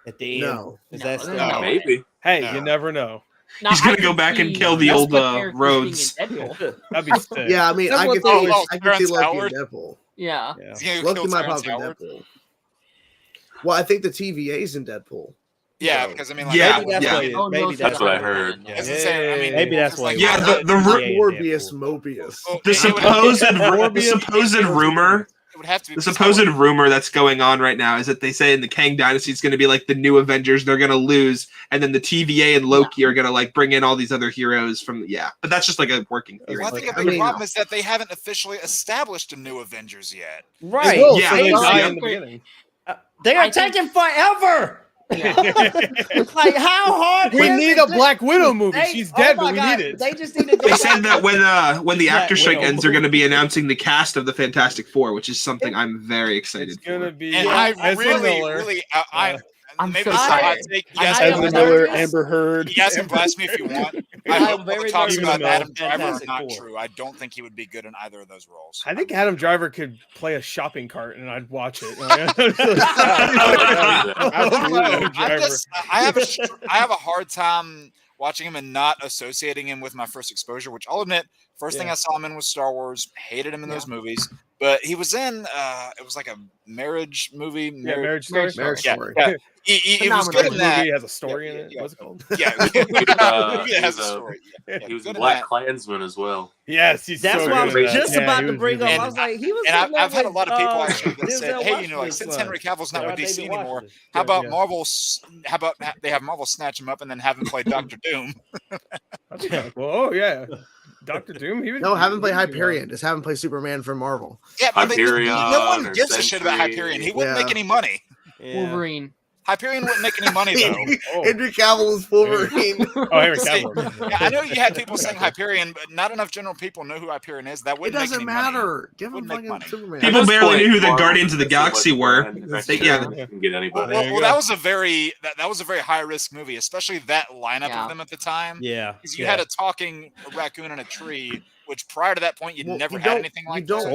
at the end? No. Is No, that still there's no way. Maybe. Hey, No. you never know. Now, He's gonna I go could back and see kill the most old of characters being in roads. Deadpool. That'd be sick. Yeah, I mean, That's I what could they see, always- I could see Terrence Loki Howard? and Deadpool. Yeah. He's gonna Loki kill might Terrence pop in Howard. Deadpool. Well, I think the TVA's in Deadpool. Yeah, So- because I mean, like, Yeah, Maybe that's yeah. what it- Oh, no, maybe That's what I heard. Yeah. It's insane. I mean, Maybe that's it's what. like, it Yeah, was. the Morbius, Mobius. Well, The it would- supposed rumor. It would have to be The supposed rumor that's going on right now is that they say in the Kang Dynasty it's going to be like the new Avengers. They're going to lose, and then the TVA and Loki are going to like bring in all these other heroes from. Yeah, but that's just like a working theory. Well, I think a I big mean- problem is that they haven't officially established a new Avengers yet. Right. They will, Yeah. so they Yeah. die in the beginning. They are I think- taking forever. Like how hard? We is need it a to- Black Widow movie. They- She's oh dead, my but we God, need it. They just need to go. They said that when the Black aftershock Widow. ends, they're going to be announcing the cast of the Fantastic Four, which is something I'm very excited It's gonna for. be And I Ezra really, Miller. really, I'm maybe so this is a hot tired. take. You I guys know can Ezra it's Miller, Avengers. Amber Heard. You guys can blast me if you want. I I'm hope all the very talks much about a Adam Driver are Fantastic not Four. true. I don't think he would be good in either of those roles. I think Adam Driver could play a shopping cart, and I'd watch it. I have a hard time watching him and not associating him with my first exposure, which I'll admit, first thing I saw him in was Star Wars. Hated him in those movies, but he was in it was like a marriage movie. Marriage Story. Marriage Yeah, Story. yeah. He was good in The that. movie has a story in it. Yeah. What's it called? Yeah, it has a story. Yeah, He was good in in Black that. Klansman as well. Yes, he's That's so what I good was at that. just Yeah, about he to was bring up. really I was good. like, he was. And sitting there I've had a with, lot of people actually that Denzel said, "Hey, you know, like Washington's since son. Henry Cavill's not Shout with out DC David anymore, Washington. how about Yeah. Marvel? How about they have Marvel snatch him up and then have him play Doctor Doom?" That'd be kinda cool. Oh yeah, Doctor Doom. He was, No, have him play Hyperion. Just have him play Superman from Marvel. Yeah, but Hyperion no one or gives a shit about Sentry. Hyperion. He wouldn't Yeah. make any money. Yeah. Wolverine. Hyperion wouldn't make any money though. Oh. Henry Cavill is Wolverine. Oh, Henry See, Cavill. yeah, I know you had people saying Hyperion, but not enough general people know who Hyperion is. That It wouldn't make doesn't any money. matter. Give him Wouldn't make fucking money. Superman. People At this barely point, knew who the Marvel Guardians of the gets so much Galaxy were. brand, it's They- true, yeah. you can get anybody. There you go. That was a very that was a very high risk movie, especially that lineup Yeah. of them at the time. Yeah. Because you had a talking raccoon in a tree, which prior to that point you'd Well, never you had don't- anything like you don't,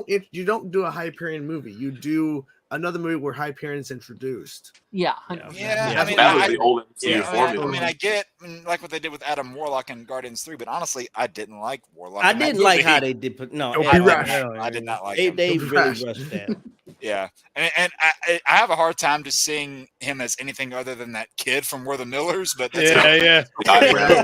that. you don't do a Hyperion movie. You do another movie where Hyperion's introduced. Yeah. Yeah, I mean, that was the old MCU I formula. mean, I get like what they did with Adam Warlock in Guardians 3, but honestly, I didn't like Warlock. I in that didn't like movie. how they did. Put, no, Don't I be did rash. not. I did not like They, him. they Don't be really rash. rushed that. Yeah, and I have a hard time just seeing him as anything other than that kid from We're the Millers. But that's Yeah.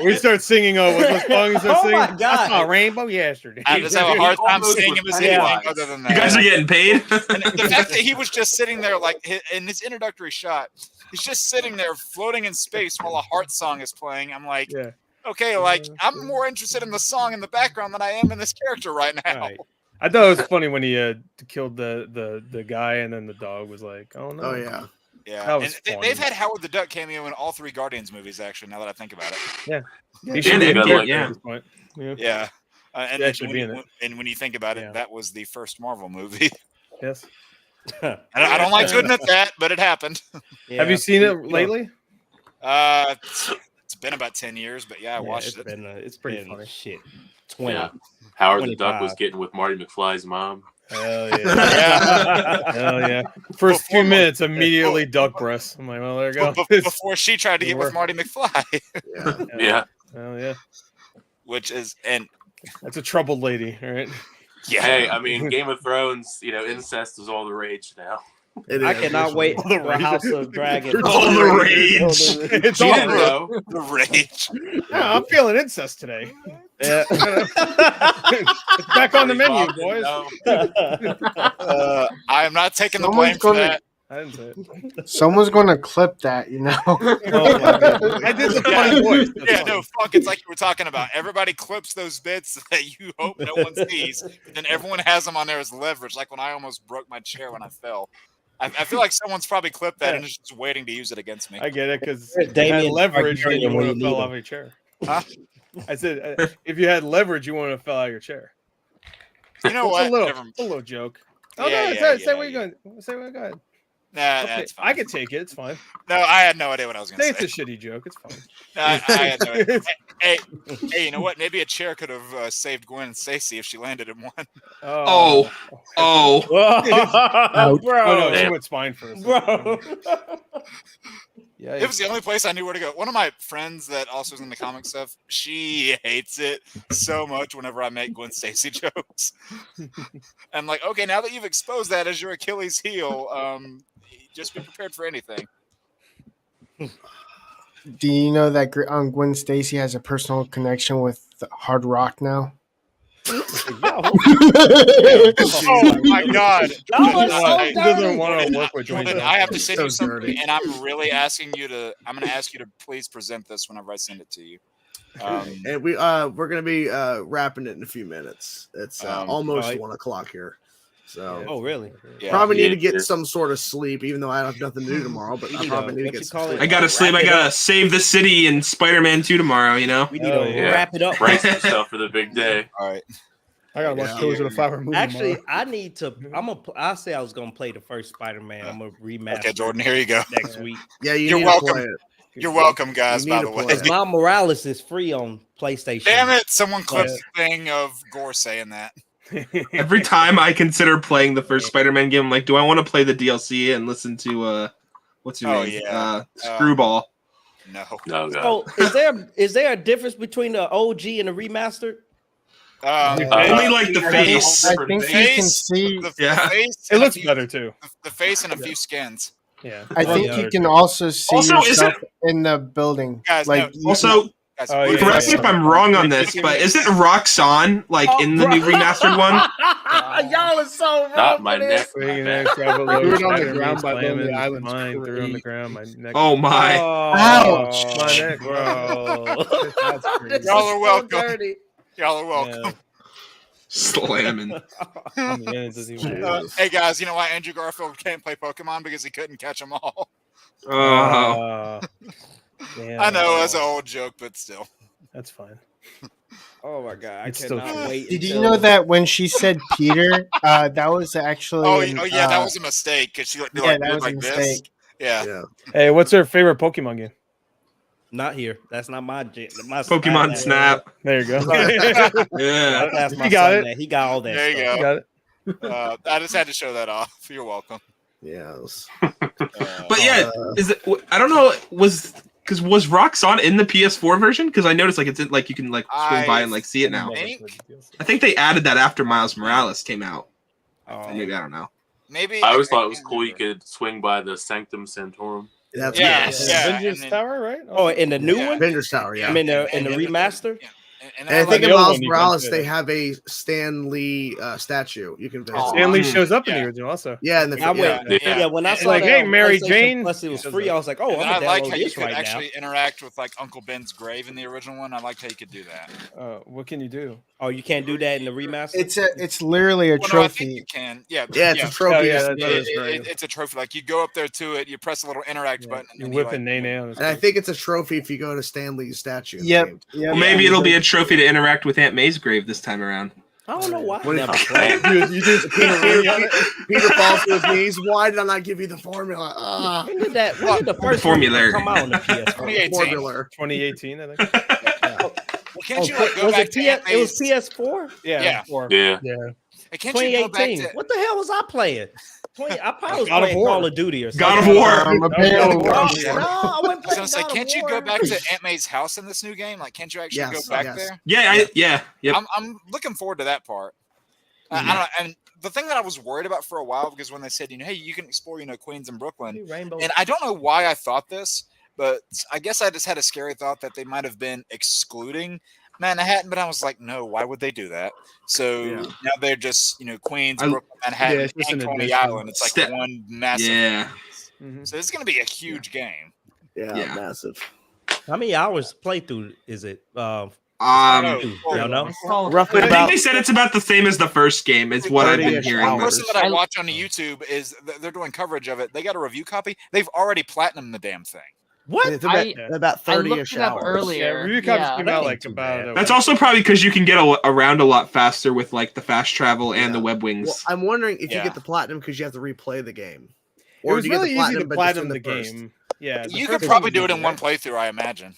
We start singing. Oh, what's the song? We start Oh singing. my God. I saw a rainbow yesterday. I just have a hard time seeing him as anything other than that. You guys are getting paid. And the fact that he was just sitting there, like in his introductory shot, he's just sitting there floating in space while a Heart song is playing. I'm like, Yeah. okay, like I'm more interested in the song in the background than I am in this character right now. Right. I thought it was funny when he killed the guy, and then the dog was like, "Oh no!" Oh yeah. Yeah, That was and funny. they've had Howard the Duck cameo in all 3 Guardians movies. Actually, now that I think about it, Yeah. He should be And in Endgame, character yeah. at this point. Yeah. yeah. And, He should be in it. and when you think about it, Yeah. that was the first Marvel movie. Yes. I don't like to admit that, but it happened. Have you seen it lately? It's been about 10 years, but yeah, I watched it. It's pretty been funny. Shit. 20. Yeah. Howard the Duck 25. was getting with Marty McFly's mom. Hell yeah. Hell yeah. First few minutes, immediately duck breasts. I'm like, well, there you go. Before she tried to get with Marty McFly, Yeah. Hell yeah. which is and That's a troubled lady, right? yeah. Hey, I mean, Game of Thrones, incest is all the rage now. I cannot wait for House of Dragon. All the rage. It's She all didn't know. The rage. Yeah, I'm feeling incest today. Yeah. It's back on the menu, Bob didn't boys. know. I am not taking the Someone's blame for gonna- that. I didn't say it. Someone's gonna clip that, you know. Oh, my God. I did the funny voice. That's Yeah, funny. no, fuck. It's like you were talking about. Everybody clips those bits that you hope no one sees, but then everyone has them on there as leverage. Like when I almost broke my chair when I fell. I feel like someone's probably clipped that and is just waiting to use it against me. I get it because Where's if you had Damien leverage, then you Targaryen when would you have need fell him? off your chair. Huh? I said, if you had leverage, you wouldn't have fell out of your chair. You know what? It's a little joke. Oh Yeah, no! yeah, Say yeah, what you're going. Say what you're going. Nah, Okay, that's fine. I could take it. It's fine. No, I had no idea what I was going to Say say. it's a shitty joke. It's fine. No, I had no idea. Hey, you know what? Maybe a chair could have saved Gwen Stacy if she landed in one. Oh. Bro. Oh no, she went spine first. Bro. Yeah, It was the only place I knew where to go. One of my friends that also is in the comic stuff, she hates it so much whenever I make Gwen Stacy jokes. I'm like, okay, now that you've exposed that as your Achilles heel, just be prepared for anything. Do you know that Gwen Stacy has a personal connection with Hard Rock now? Oh my god! He doesn't want to work with Joint. I have to send you something, and I'm really asking you to. I'm going to ask you to please present this whenever I send it to you. And we're gonna be wrapping it in a few minutes. It's almost 1 o'clock here. So oh really? Probably need to get some sort of sleep, even though I have nothing to do tomorrow. But I probably need to get some sleep. I gotta sleep. I gotta save the city in Spider-Man 2 tomorrow. You know. We need to wrap it up. Brace yourself for the big day. All right. I gotta watch Killers of the Flower Moon. Actually, tomorrow. I need to. I say I was gonna play the first Spider-Man. I'm gonna remaster. Okay, Jordan, here you go. Next week. Yeah, you're welcome. You're welcome, guys. By the way, Miles Morales is free on PlayStation. Damn it! Someone clipped the thing of Gore saying that. Every time I consider playing the first Spider-Man game, I'm like, do I want to play the DLC and listen to what's your name? Yeah. Screwball. No. So is there a difference between the OG and the remastered? Only like the face. I think you can see. It looks better too. The face and a few skins. Yeah. I think you can also see yourself in the building. Guys, like also, correct me if I'm wrong on this, but isn't Roxanne like in the new remastered one? Y'all are so wrong. Not my neck. Threw it on the ground by Lonely Island. Threw it on the ground. My neck. Oh my! Ouch! My neck, bro. Y'all are welcome. Y'all are welcome. Slamming. Hey guys, you know why Andrew Garfield can't play Pokemon? Because he couldn't catch them all. Oh. I know that's an old joke, but still. That's fine. Oh my god, I It's cannot still wait. Did you know that when she said Peter, that was actually? That was a mistake. Cause she that was a mistake. Yeah. Hey, what's her favorite Pokemon game? Not here. That's not my Pokemon Snap. There you go. Yeah. That's my You got son it. He got all that. There you stuff. go. You got it. I just had to show that off. You're welcome. Yes. But yeah, is it? I don't know. Was Roxanne in the PS4 version? Because I noticed like it's like you can like swing by and like see it now. I think they added that after Miles Morales came out. Maybe I don't know. Maybe I always thought it was cool you could swing by the Sanctum Sanctorum. That's Avengers Tower, right? Oh, in the new one? Avengers Tower, yeah. I mean, in the remaster? And I think in Miles Morales they have a Stan Lee statue you can visit. Stan Lee shows up in the original also. Yeah, when I saw like, that hey, on Mary PlayStation Jane, Plus, it was free. I was like, oh, I I'm like download how you this could right actually interact with like Uncle Ben's grave in the original one. I liked how you could do that. What can you do? Oh, you can't do that in the remaster? It's literally a No, I trophy. think you can. Yeah, it's a trophy. It's a trophy. Like you go up there to it, you press a little interact button, You and whip like, and nay on. And I think it's a trophy if you go to Stan Lee's statue. Yep. Well, maybe it'll be a trophy to interact with Aunt May's grave this time around. I don't know why. Peter Peter falls to his knees. Why did I not give you the formula? When did the first formula come out on the PS4? 2018, I think. Well, can't you like, go was back it to Aunt it was May's? PS4? Yeah. Yeah. Hey, can't you go back 2018. to? What the hell was I playing? I probably was God of playing War. Call of Duty or something. God of War. No, I wasn't I was playing gonna say, God of can't you War, go back dude. to Aunt May's house in this new game? Like, can't you actually go back there? Yeah, Yep. I'm looking forward to that part. I don't know, and the thing that I was worried about for a while, because when they said, hey, you can explore, Queens and Brooklyn, Rainbow. and I don't know why I thought this, but I guess I just had a scary thought that they might have been excluding Manhattan, but I was like, no, why would they do that? So now they're just, Queens, Brooklyn, Manhattan, it's just and an Coney addition. Island. It's like one massive. Yeah. So it's going to be a huge game. Yeah, massive. How many hours playthrough is it? I don't know. Roughly I think about they said it's about the same as the first game. Is what I've been hearing. The person that I watch on the YouTube is they're doing coverage of it. They got a review copy. They've already platinumed the damn thing. What? It's about 30-ish hours. earlier. Review copies came out like about. That's also probably because you can get around a lot faster with like the fast travel and the web wings. Well, I'm wondering if you get the platinum because you have to replay the game. It was do you really get the easy to but just platinum win the first? game. Yeah, You could probably do it in one playthrough, I imagine.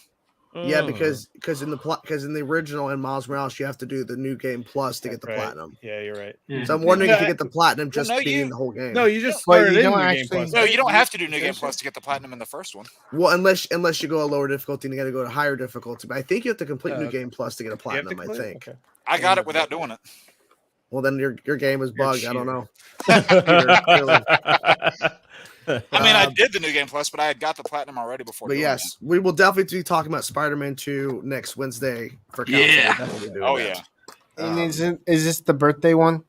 Yeah, because in the original in Miles Morales, you have to do the New Game Plus to get the platinum. Yeah, you're right. So I'm wondering if you get the platinum just no, being you- in the whole game. No, you just started in New Game Plus. No, you don't have to do New Game Plus to get the platinum in the first one. Well, unless you go a lower difficulty and you got to go to higher difficulty. But I think you have to complete New okay. Game Plus to get a platinum. I think. Okay. I got it without doing it. Well, then your game is bugged. I don't know. I mean, I did the New Game Plus, but I had got the platinum already before. But doing yes, we will definitely be talking about Spider-Man 2 next Wednesday for Council. Yeah. We'll definitely be doing Oh, that. yeah. And is this the birthday one?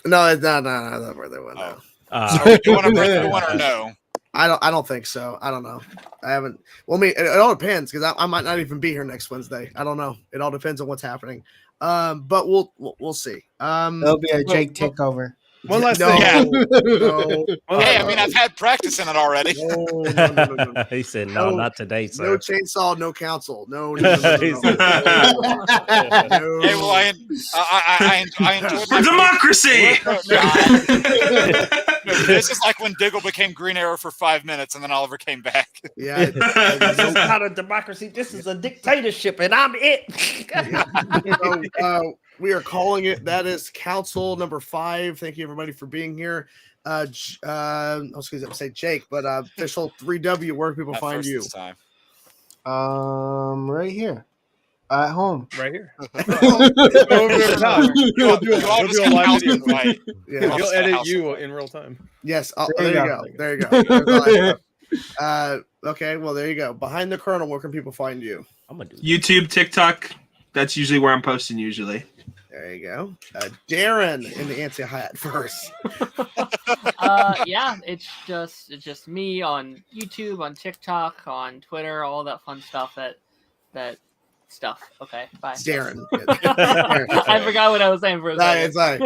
No, it's not the birthday one. No. So are we doing a birthday one or no? I don't think so. I don't know. I haven't. Well, I mean, it all depends because I might not even be here next Wednesday. I don't know. It all depends on what's happening. But we'll see. There'll be a Jake takeover. One last thing. No. Hey, I mean, I've had practice in it already. No. He said, "No, not today, sir." No chainsaw, no council. No. Hey, well, I enjoyed For democracy. This is like when Diggle became Green Arrow for 5 minutes and then Oliver came back. Yeah. This is not a democracy. This is a dictatorship, and I'm it. So, we are calling it. That is Council number 5. Thank you everybody for being here. I was going to say Jake, but official 3W. Where can people find you? Right here, at home. Right here. You'll We'll do a live video. Right. Yeah. He'll edit you in real time. Yes. There you There go. you go. There's a live okay. Well, there you go. Behind the Kernel. Where can people find you? I'm gonna do YouTube, TikTok. That's usually where I'm posting. Usually. There you go. Darren in the anti-hat first. Yeah, it's just me on YouTube, on TikTok, on Twitter, all that fun stuff. That stuff. Okay, bye. It's Darren. I forgot what I was saying for a second. It's like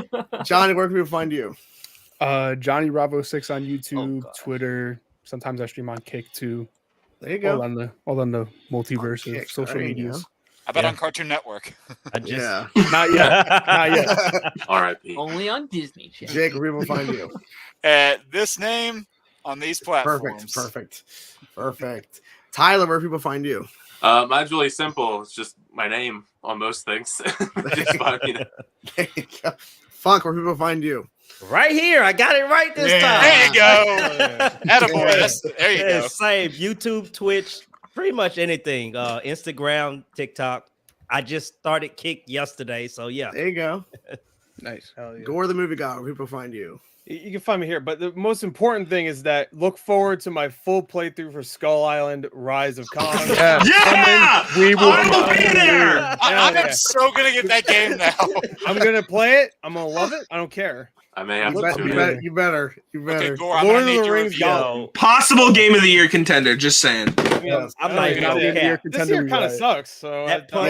Johnny. Where can people find you? Johnny Bravo 6 on YouTube, Twitter. Sometimes I stream on Kick too. There you go. All on the multiverse of Kick, social there you medias. go. I bet on Cartoon Network. Yeah. Not yet. Not yet. R.I.P. Only on Disney Channel. Jake, where people find you? This name on these platforms. Perfect. Tyler, where people find you? Mine's really simple. It's just my name on most things. Just find me there. There you go. Funk, where people find you? right here. I got it right this time. There you go. Attaboy. There you go. Same YouTube, Twitch, pretty much anything. Instagram, TikTok. I just started Kick yesterday, so yeah. There you go. Nice. Hell yeah. GorTheMovieGod, where people find you? You can find me here, but the most important thing is that look forward to my full playthrough for Skull Island: Rise of Kong. Yeah! We will be there. I'm so gonna get that game now. I'm gonna play it. I'm gonna love it. I don't care. I may have You better. Okay, Gore, I'm Lord gonna of need the your Rings review. go. Possible Game of the Year contender. Just saying. Yes. I'm not even Not gonna even cap. This year kind of sucks. So That I-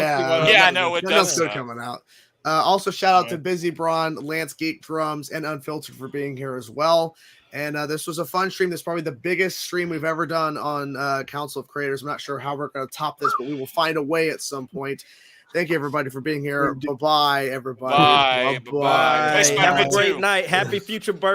Yeah, I know, it That's does good suck. coming out. Also, shout out to BizzyBron, Lance GeekDrums, and Unfiltered for being here as well. And this was a fun stream. This is probably the biggest stream we've ever done on Council of Creators. I'm not sure how we're going to top this, but we will find a way at some point. Thank you, everybody, for being here. Bye-bye, everybody. Bye. Bye-bye. Play Spider-Man Have a great 2. night. Happy future birthday.